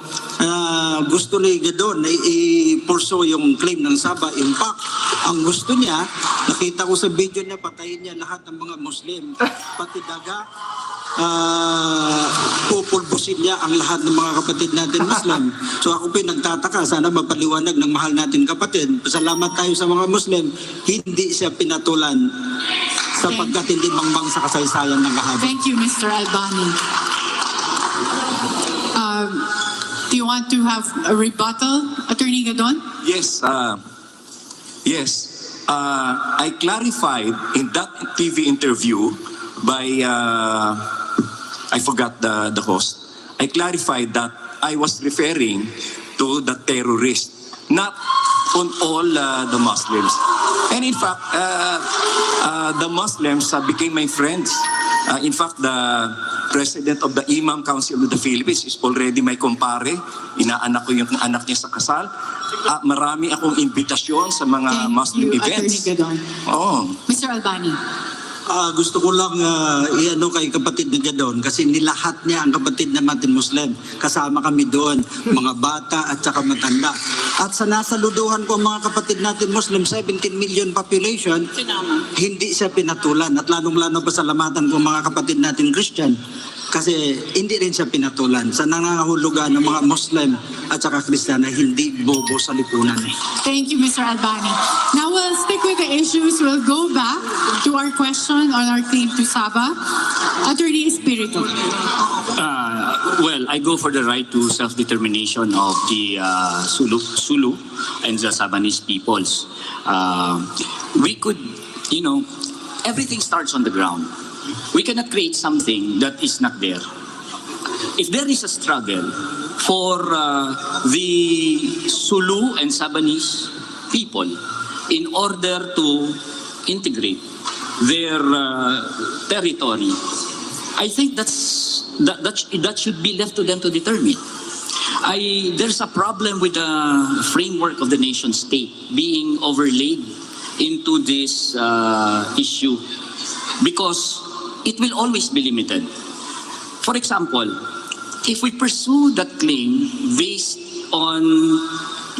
Speaker 5: gusto ni Gadon na i-pursue yung claim ng Sabah. In fact, ang gusto niya, nakita ko sa video niya, patayin niya lahat ng mga Muslim. Pati daga, pupulbusin niya ang lahat ng mga kapatid natin Muslim. So ako po nagtataka, sana mapaliwanag ng mahal natin kapatid. Salamat tayo sa mga Muslim, hindi siya pinatulan sapagkat hindi mangbang sa kasaysayan ng kahapon.
Speaker 10: Thank you, Mr. Albani. Do you want to have a rebuttal, Attorney Gadon?
Speaker 9: Yes, I clarified in that TV interview by, I forgot the host, I clarified that I was referring to the terrorists, not on all the Muslims. And in fact, the Muslims became my friends. In fact, the president of the Imam Council of the Philippines is already my kumpare. Inaanak ko yung anak niya sa kasal. Marami akong imbitasyon sa mga Muslim events. Oh.
Speaker 10: Mr. Albani.
Speaker 5: Gusto ko lang i-ano kay kapatid na Gadon kasi nilahat niya ang kapatid natin Muslim. Kasama kami doon, mga bata at saka matanda. At sa nasaluduhan ko mga kapatid natin Muslim, 17 million population, hindi siya pinatulan. At lalong-lalo pasalamatan ko mga kapatid natin Christian kasi hindi rin siya pinatulan sa nangangahulugan ng mga Muslim at saka Christian na hindi bobo sa lipunan.
Speaker 10: Thank you, Mr. Albani. Now we'll stick with the issues. We'll go back to our question on our claim to Sabah. Attorney Espiritu.
Speaker 24: Well, I go for the right to self-determination of the Sulu and the Sabanese peoples. We could, everything starts on the ground. We cannot create something that is not there. If there is a struggle for the Sulu and Sabanese people in order to integrate their territory, I think that should be left to them to determine. There's a problem with the framework of the nation state being overlaid into this issue because it will always be limited. For example, if we pursue that claim based on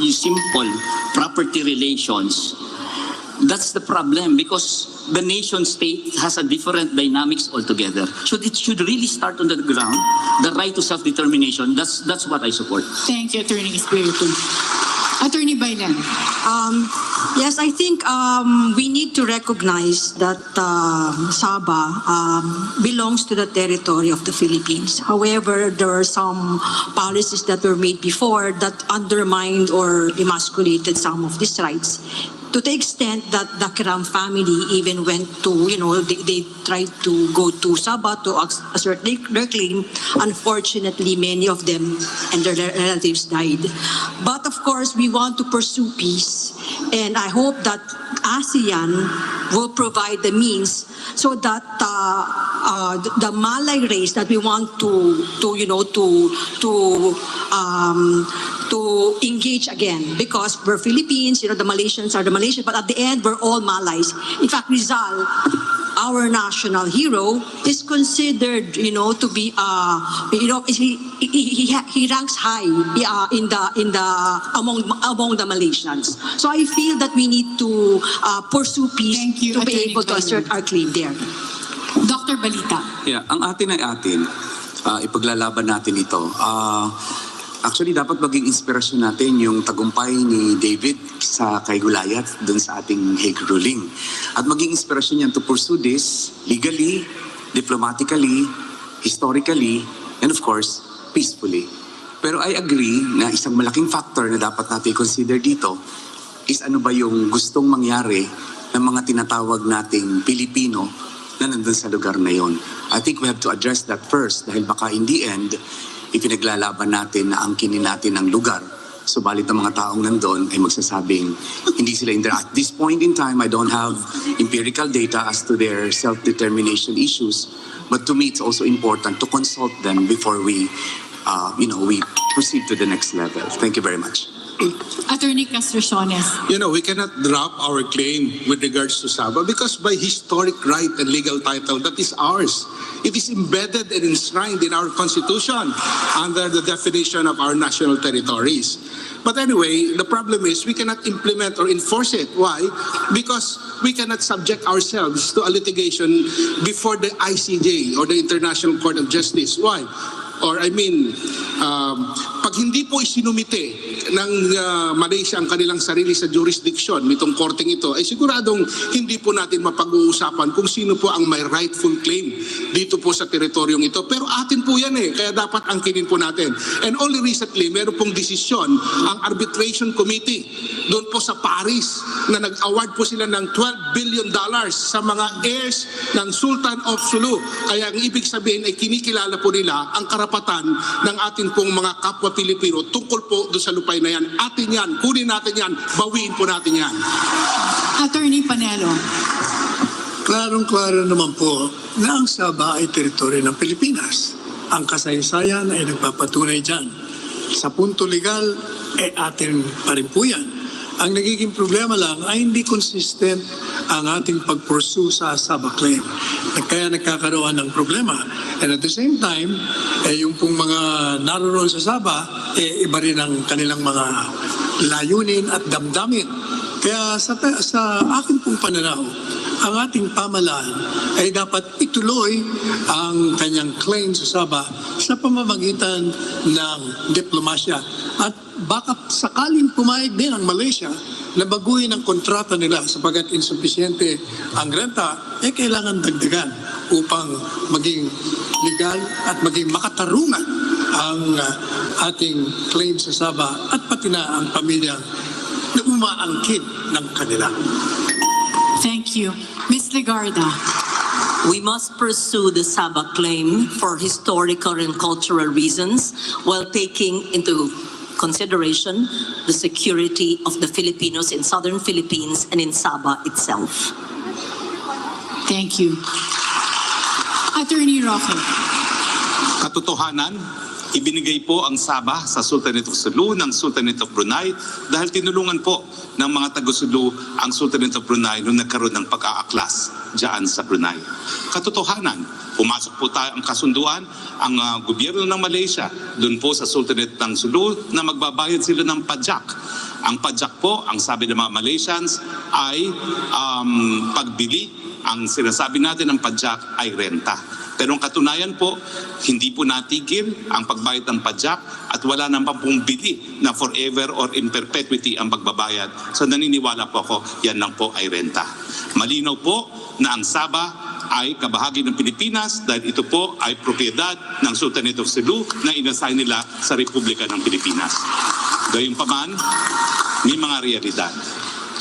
Speaker 24: simple property relations, that's the problem because the nation state has a different dynamics altogether. So it should really start on the ground, the right to self-determination. That's what I support.
Speaker 10: Thank you, Attorney Espiritu. Attorney Bailan.
Speaker 22: Yes, I think we need to recognize that Sabah belongs to the territory of the Philippines. However, there are some policies that were made before that undermined or emasculated some of these rights. to the extent that the Kiram family even went to, they tried to go to Sabah to assert their claim. Unfortunately, many of them and their relatives died. But of course, we want to pursue peace, and I hope that ASEAN will provide the means so that the Malay race that we want to engage again, because we're Philippines, the Malaysians are the Malaysians, but at the end we're all Malays. In fact, Rizal, our national hero, is considered, to be, he ranks high among the Malaysians. So I feel that we need to pursue peace to be able to assert our claim there.
Speaker 10: Dr. Balita.
Speaker 4: Yeah, ang atin ay atin. Ipaglalaban natin ito. Actually, dapat maging inspirasyon natin yung tagumpay ni David sa kay Goliath dun sa ating Hague ruling. At maging inspirasyon yan to pursue this legally, diplomatically, historically, and of course, peacefully. Pero I agree na isang malaking factor na dapat natin consider dito is ano ba yung gustong mangyari ng mga tinatawag nating Pilipino na nandun sa lugar na yon. I think we have to address that first dahil baka in the end, ipinaglalaban natin na angkinin natin ang lugar. Subalit ang mga taong nandun ay magsasabing hindi sila in there. At this point in time, I don't have empirical data as to their self-determination issues. But to me, it's also important to consult them before we proceed to the next level. Thank you very much.
Speaker 10: Attorney Castraciones.
Speaker 6: We cannot drop our claim with regards to Sabah because by historic right and legal title, that is ours. It is embedded and enshrined in our constitution under the definition of our national territories. But anyway, the problem is we cannot implement or enforce it. Why? Because we cannot subject ourselves to a litigation before the ICJ or the International Court of Justice. Why? Pag hindi po isinumite ng Malaysia ang kanilang sarili sa jurisdiction nitong korteng ito, ay siguradong hindi po natin mapag-uusapan kung sino po ang may rightful claim dito po sa teritoryong ito. Pero atin po yan kaya dapat angkinin po natin. And only recently, meron pong desisyon ang Arbitration Committee doon po sa Paris na nag-award po sila ng $12 billion sa mga heirs ng Sultan of Sulu. Kaya ang ibig sabihin ay kinikilala po nila ang karapatan ng ating pong mga kapwa Pilipino tungkol po doon sa lupay na yan. Atin yan, kunin natin yan, bawiin po natin yan.
Speaker 10: Attorney Panelo.
Speaker 8: Klarong-klaro naman po na ang Sabah ay teritoryo ng Pilipinas. Ang kasaysayan ay nagpapatunay dyan. Sa punto legal, atin pa rin po yan. Ang nagiging problema lang ay hindi consistent ang ating pag-pursue sa Sabah claim. Kaya nagkakaroon ng problema. And at the same time, yung pong mga naroon sa Sabah, iba rin ang kanilang mga layunin at damdamin. Kaya sa akin pong pananaw, ang ating pamahalaan ay dapat ituloy ang kanyang claim sa Sabah sa pamamagitan ng diplomasya. At baka sakaling pumayag din ang Malaysia na baguhin ang kontrata nila sapagkat insufficiente ang renta, kailangan dagdagan upang maging legal at maging makatarungan ang ating claim sa Sabah at pati na ang pamilya na umaangkin ng kanila.
Speaker 10: Thank you. Ms. Legarda.
Speaker 13: We must pursue the Sabah claim for historical and cultural reasons while taking into consideration the security of the Filipinos in southern Philippines and in Sabah itself.
Speaker 10: Thank you. Attorney Roque.
Speaker 16: Katotohanan, ibinigay po ang Sabah sa Sultanate of Sulu ng Sultanate of Brunei dahil tinulungan po ng mga taga-Sulu ang Sultanate of Brunei nung nagkaroon ng pag-aaklas dyan sa Brunei. Katotohanan, pumasok po tayo ang kasunduan, ang gobyerno ng Malaysia doon po sa Sultanate ng Sulu na magbabayad sila ng pajak. Ang pajak po, ang sabi ng mga Malaysians ay pagbili. Ang sinasabi natin ng pajak ay renta. Pero ang katunayan po, hindi po natigil ang pagbayad ng pajak at wala naman pong bili na forever or in perpetuity ang pagbabayad. So naniniwala po ako, yan lang po ay renta. Malinaw po na ang Sabah ay kabahagi ng Pilipinas dahil ito po ay propiedad ng Sultanate of Sulu na inassign nila sa Republika ng Pilipinas. Gayunpaman, may mga realidad.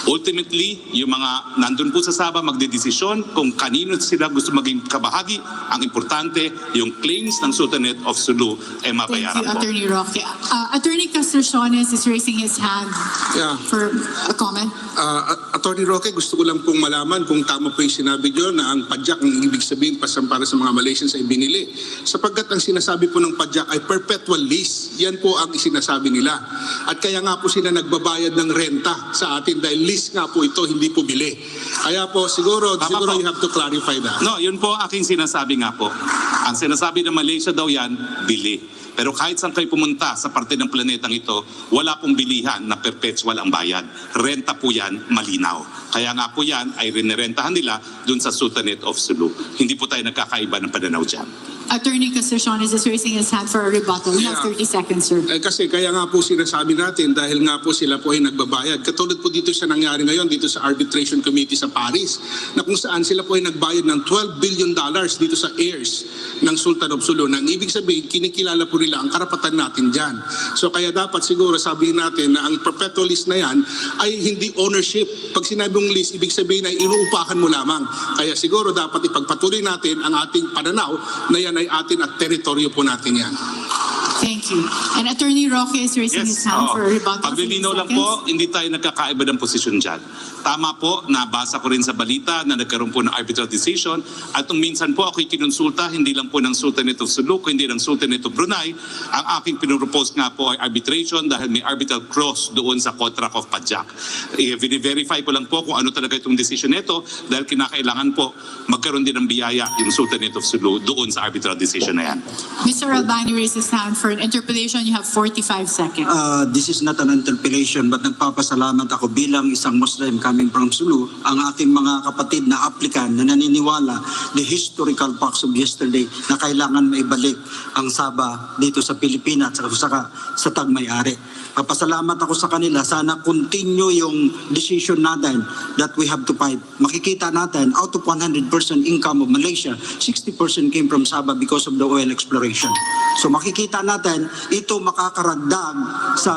Speaker 16: Ultimately, yung mga nandun po sa Sabah magdedesisyon kung kanino sila gusto maging kabahagi. Ang importante, yung claims ng Sultanate of Sulu ay
Speaker 10: Thank
Speaker 16: mabayaran
Speaker 10: you,
Speaker 16: po.
Speaker 10: Attorney Roque. Attorney Castraciones is raising his hand
Speaker 6: Yeah.
Speaker 10: for a comment.
Speaker 6: Attorney Roque, gusto ko lang pong malaman kung tama po yung sinabi nyo na ang padyak ang ibig sabihin para sa mga Malaysians ay binili. Sapagkat ang sinasabi po ng padyak ay perpetual lease. Yan po ang sinasabi nila. At kaya nga po sila nagbabayad ng renta sa atin dahil lease nga po ito, hindi po bili. Kaya po siguro
Speaker 16: po.
Speaker 6: you have to clarify that.
Speaker 16: No, yun po aking sinasabi nga po. Ang sinasabi ng Malaysia daw yan, bili. Pero kahit saan kayo pumunta sa parte ng planetang ito, wala pong bilihan na perpetual ang bayad. Renta po yan, malinaw. Kaya nga po yan ay rinirentahan nila dun sa Sultanate of Sulu. Hindi po tayo nagkakaiba ng pananaw dyan.
Speaker 10: Attorney Castraciones is raising his hand for a rebuttal. You have 30 seconds, sir.
Speaker 6: Kasi kaya nga po sinasabi natin dahil nga po sila po ay nagbabayad. Katulad po dito sa nangyari ngayon dito sa Arbitration Committee sa Paris na kung saan sila po ay nagbayad ng $12 billion dito sa heirs ng Sultan of Sulu. Nang ibig sabihin, kinikilala po nila ang karapatan natin dyan. So kaya dapat siguro sabihin natin na ang perpetual lease na yan ay hindi ownership. Pag sinabing lease, ibig sabihin ay inuupahan mo lamang. Kaya siguro dapat ipagpatuloy natin ang ating pananaw na yan ay atin at teritoryo po natin yan.
Speaker 10: Thank you. And Attorney Roque is raising his hand for a rebuttal.
Speaker 16: Paglilinaw lang po, hindi tayo nagkakaiba ng posisyon dyan. Tama po, nabasa ko rin sa balita na nagkaroon po ng arbitral decision at nung minsan po ako'y kinonsulta, hindi lang po ng Sultanate of Sulu, kundi ng Sultanate of Brunei. Ang aking pinropose nga po ay arbitration dahil may arbitral clause doon sa contract of Padjak. Verify ko lang po kung ano talaga itong decision nito dahil kinakailangan po magkaroon din ng biyaya yung Sultanate of Sulu doon sa arbitral decision na yan.
Speaker 10: Mr. Albani raises his hand for an interpellation. You have 45 seconds.
Speaker 7: This is not an interpellation but nagpapasalamat ako bilang isang Muslim coming from Sulu, ang aking mga kapatid na applicant na naniniwala the historical facts of yesterday na kailangan maibalik ang Sabah dito sa Pilipinas at saka sa tagmay-ari. Papasalamat ako sa kanila. Sana continue yung decision natin that we have to fight. Makikita natin out of 100% income of Malaysia, 60% came from Sabah because of the oil exploration. So makikita natin ito makakaragdag sa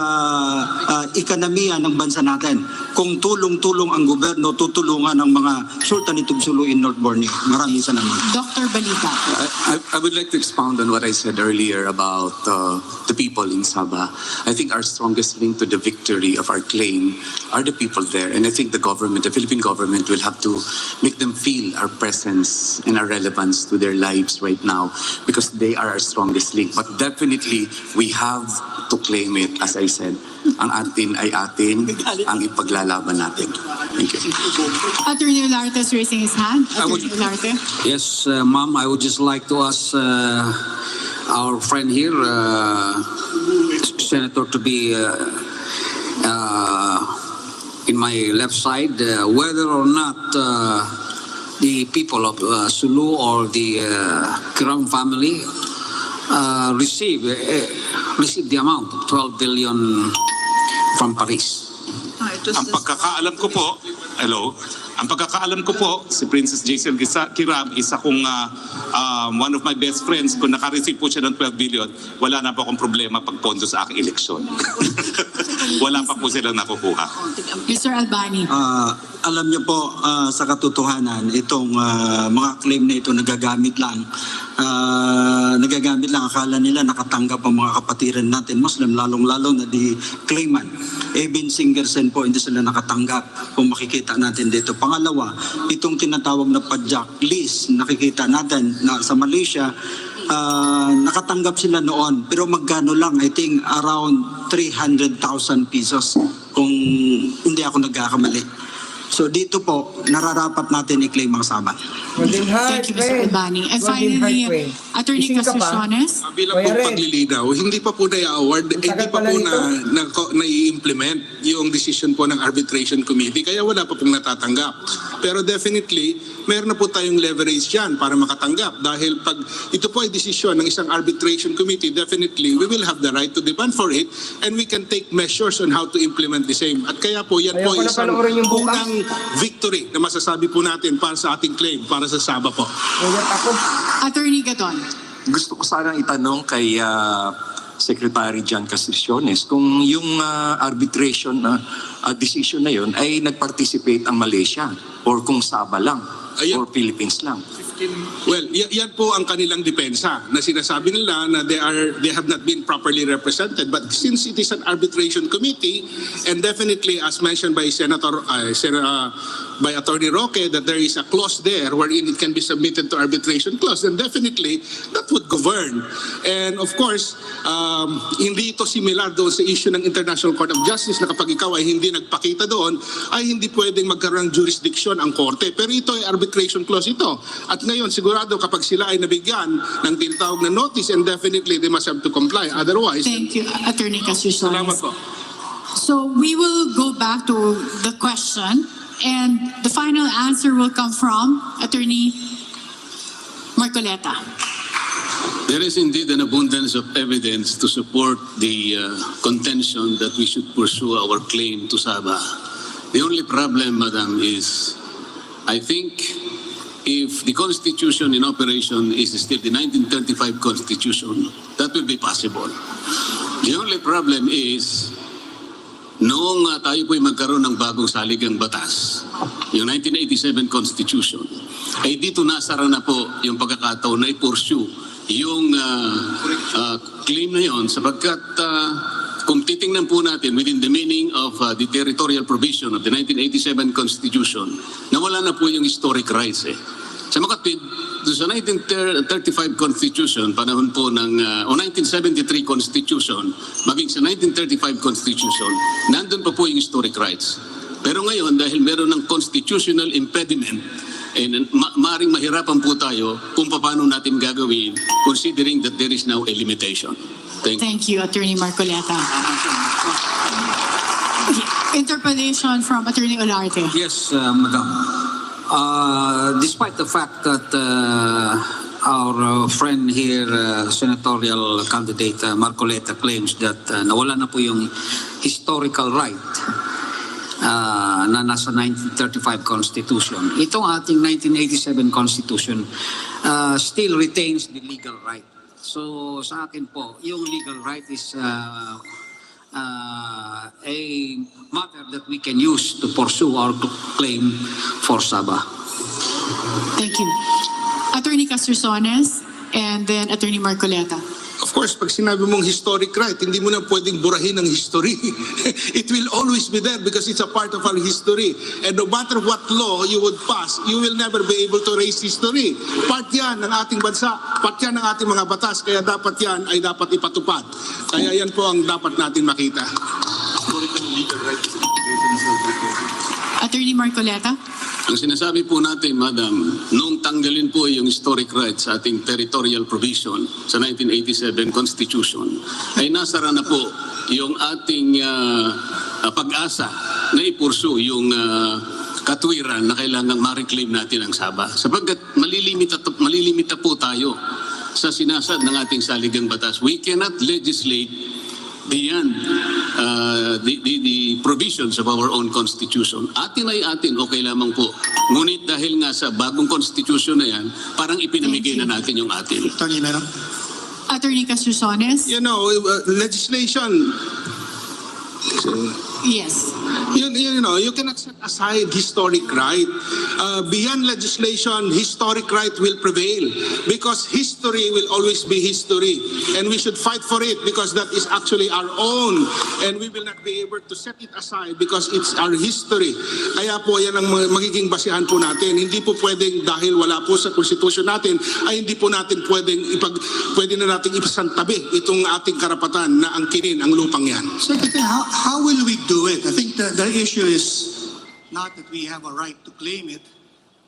Speaker 7: ekonomiya ng bansa natin. Kung tulong-tulong ang gobyerno, tutulungan ang mga Sultanate of Sulu in North Borneo. Maraming salamat.
Speaker 10: Dr. Balita.
Speaker 4: I would like to expound on what I said earlier about the people in Sabah. I think our strongest link to the victory of our claim are the people there. And I think the government, the Philippine government, will have to make them feel our presence and our relevance to their lives right now because they are our strongest link. But definitely, we have to claim it, as I said. Ang atin ay atin, ang ipaglalaban natin. Thank you.
Speaker 10: Attorney Olarte is raising his hand. Attorney Olarte.
Speaker 7: Yes, ma'am, I would just like to ask our friend here, Senator, to be in my left side, whether or not the people of Sulu or the Kiram family receive the amount of 12 billion from Paris.
Speaker 16: Ang pagkakaalam ko po, ang pagkakaalam ko po, si Princess Jaisel Kiram, isa kong one of my best friends, kung naka-receive po siya ng 12 billion, wala na po akong problema pag pondo sa aking eleksyon. Wala pa po silang nakukuha.
Speaker 10: Mr. Albani.
Speaker 7: Alam niyo po, sa katotohanan, itong mga claim na ito nagagamit lang. Akala nila nakatanggap ang mga kapatiran natin Muslim, lalong-lalo na di claimant. Even Singersen po, hindi sila nakatanggap kung makikita natin dito. Pangalawa, itong tinatawag na Padjak list, nakikita natin na sa Malaysia, nakatanggap sila noon. Pero magkano lang, I think around 300,000 pesos kung hindi ako nagkakamali. So dito po, nararapat natin i-claim ang Sabah.
Speaker 10: Thank you, Mr. Albani. And finally, Attorney Castraciones.
Speaker 6: Bilang po paglilinaw, hindi pa po na-award, hindi pa po na-i-implement yung decision po ng Arbitration Committee, kaya wala pa pong natatanggap. Pero definitely, meron na po tayong leverage yan para makatanggap. Dahil pag ito po ay desisyon ng isang Arbitration Committee, definitely, we will have the right to demand for it and we can take measures on how to implement the same. At kaya po, yan po isang unang victory na masasabi po natin para sa ating claim, para sa Sabah po.
Speaker 10: Attorney Gadon.
Speaker 9: Gusto ko sana itanong kay Secretary Jan Castriciones kung yung arbitration decision na yun ay nag-participate ang Malaysia or kung Sabah lang or Philippines lang.
Speaker 6: Well, yan po ang kanilang depensa na sinasabi nila na they have not been properly represented. But since it is an arbitration committee, and definitely as mentioned by by Attorney Roque, that there is a clause there wherein it can be submitted to arbitration clause, then definitely that would govern. And of course, hindi ito similar doon sa issue ng International Court of Justice na kapag ikaw ay hindi nagpakita doon, ay hindi pwedeng magkaroon ng jurisdiction ang korte. Pero ito ay arbitration clause ito. At ngayon, sigurado kapag sila ay nabigyan ng tinatawag na notice, and definitely they must have to comply. Otherwise,
Speaker 10: Thank you, Attorney Castriciones.
Speaker 6: salamat po.
Speaker 10: So we will go back to the question, and the final answer will come from Attorney Marcoleta.
Speaker 11: There is indeed an abundance of evidence to support the contention that we should pursue our claim to Sabah. The only problem, Madam, is I think if the Constitution in operation is still the 1935 Constitution, that will be possible. The only problem is noong tayo po'y magkaroon ng bagong saligang batas, yung 1987 Constitution, ay dito nasara na po yung pagkakataon na i-pursue yung claim na yun sapagkat kung titingnan po natin within the meaning of the territorial provision of the 1987 Constitution, nawala na po yung historic rights eh. Sa makatwid, sa 1935 Constitution, panahon po ng, o 1973 Constitution, maging sa 1935 Constitution, nandun pa po yung historic rights. Pero ngayon, dahil meron ng constitutional impediment, maaring mahirapan po tayo kung paano natin gagawin, considering that there is now a limitation.
Speaker 10: Thank you, Attorney Marcoleta. Interpellation from Attorney Olarte.
Speaker 7: Yes, Madam. Despite the fact that our friend here, Senatorial candidate Marcoleta, claims that nawala na po yung historical right na nasa 1935 Constitution, itong ating 1987 Constitution still retains the legal right. So sa akin po, yung legal right is a matter that we can use to pursue our claim for Sabah.
Speaker 10: Thank you. Attorney Castriciones and then Attorney Marcoleta.
Speaker 6: Of course, pag sinabi mong historic right, hindi mo na pwedeng burahin ang history. It will always be there because it's a part of our history. And no matter what law you would pass, you will never be able to erase history. Part yan ng ating bansa, part yan ng ating mga batas, kaya dapat yan ay dapat ipatupad. Kaya yan po ang dapat natin makita.
Speaker 10: Attorney Marcoleta.
Speaker 11: Ang sinasabi po natin, Madam, nung tanggalin po yung historic rights sa ating territorial provision sa 1987 Constitution, ay nasara na po yung ating pag-asa na ipursu yung katwiran na kailangang ma-reclaim natin ang Sabah. Sapagkat malilimita po tayo sa sinasad ng ating saligang batas. We cannot legislate beyond the provisions of our own Constitution. Atin ay atin, okay lamang po. Ngunit dahil nga sa bagong Constitution na yan, parang ipinamigay na natin yung atin.
Speaker 10: Attorney Castriciones.
Speaker 6: You know, legislation...
Speaker 10: Yes.
Speaker 6: You know, you cannot set aside historic right. Beyond legislation, historic right will prevail because history will always be history. And we should fight for it because that is actually our own. And we will not be able to set it aside because it's our history. Kaya po yan ang magiging basihan po natin. Hindi po pwedeng dahil wala po sa konstitusyon natin, ay hindi po natin pwede na natin ipasantabi itong ating karapatan na angkinin ang lupang yan.
Speaker 8: Secretary, how will we do it? I think the issue is not that we have a right to claim it,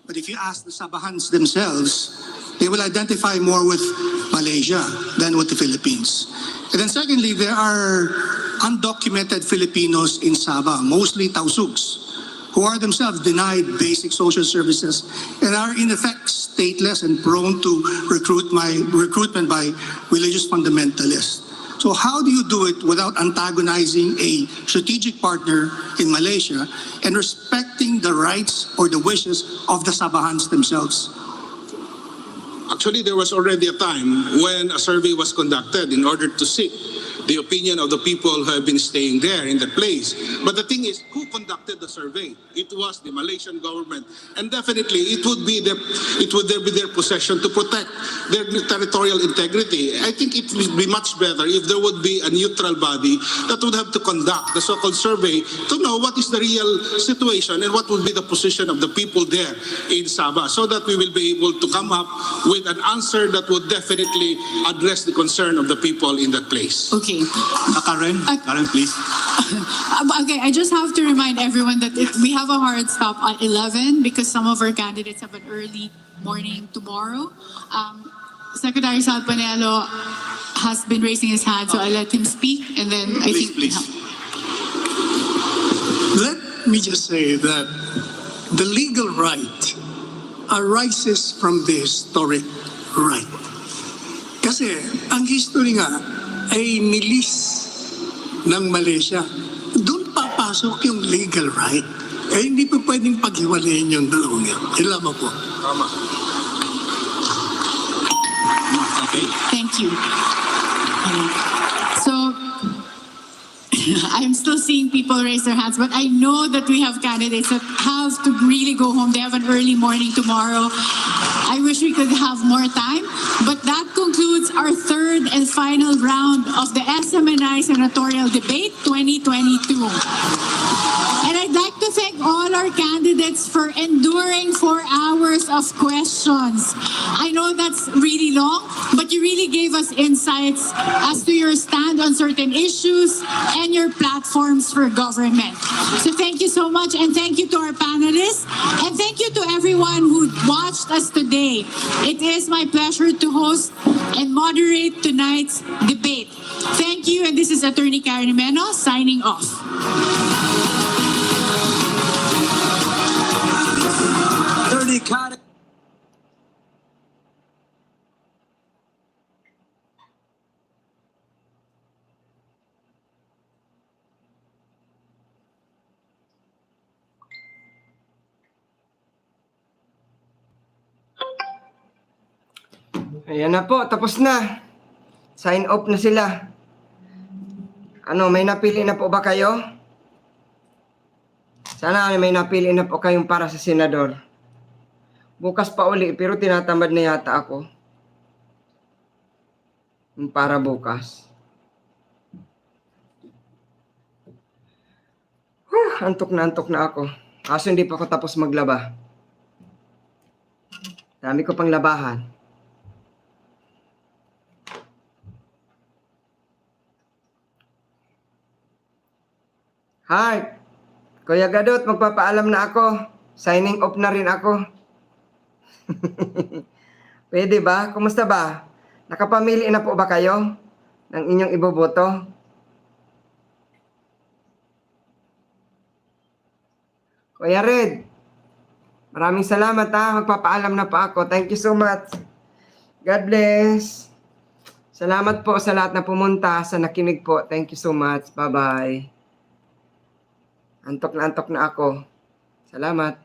Speaker 8: but if you ask the Sabahans themselves, they will identify more with Malaysia than with the Philippines. And then secondly, there are undocumented Filipinos in Sabah, mostly Tausugs, who are themselves denied basic social services and are in effect stateless and prone to recruitment by religious fundamentalists. So how do you do it without antagonizing a strategic partner in Malaysia and respecting the rights or the wishes of the Sabahans themselves?
Speaker 6: Actually, there was already a time when a survey was conducted in order to seek the opinion of the people who have been staying there in the place. But the thing is, who conducted the survey? It was the Malaysian government, and definitely it would be their possession to protect their territorial integrity. I think it would be much better if there would be a neutral body that would have to conduct the so-called survey to know what is the real situation and what would be the position of the people there in Sabah, so that we will be able to come up with an answer that would definitely address the concern of the people in that place.
Speaker 10: Okay.
Speaker 7: Karen, please.
Speaker 10: Okay, I just have to remind everyone that we have a hard stop at 11 because some of our candidates have an early morning tomorrow. Secretary Sal Panelo has been raising his hand, so I'll let him speak, and then I think...
Speaker 7: Please.
Speaker 8: Let me just say that the legal right arises from the historic right. Kasi ang history nga ay nilis ng Malaysia. Doon papasok yung legal right. Eh hindi pa pwedeng paghiwalayin yung dalawang yan. Ilama po.
Speaker 6: Tama.
Speaker 10: Okay. Thank you. So, I'm still seeing people raise their hands, but I know that we have candidates that have to really go home. They have an early morning tomorrow. I wish we could have more time, but that concludes our third and final round of the SMNI Senatorial Debate 2022. And I'd like to thank all our candidates for enduring 4 hours of questions. I know that's really long, but you really gave us insights as to your stand on certain issues and your platforms for government. So thank you so much, and thank you to our panelists, and thank you to everyone who watched us today. It is my pleasure to host and moderate tonight's debate. Thank you, and this is Attorney Karen Meno signing off.
Speaker 7: Attorney Karen.
Speaker 1: Ayan na po, tapos na. Sign off na sila. Ano, may napili na po ba kayo? Sana may napili na po kayong para sa senador. Bukas pa uli, pero tinatamad na yata ako. Yung para bukas. Antok na ako. Kaso hindi pa ako tapos maglaba. Dami ko pang labahan. Hi, Kuya Gadot, magpapaalam na ako. Signing off na rin ako. Pwede ba? Kumusta ba? Nakapamili na po ba kayo ng inyong iboboto? Kuya Red, maraming salamat ha. Magpapaalam na pa ako. Thank you so much. God bless. Salamat po sa lahat na pumunta, sa nakinig po. Thank you so much. Bye-bye. Antok na ako. Salamat.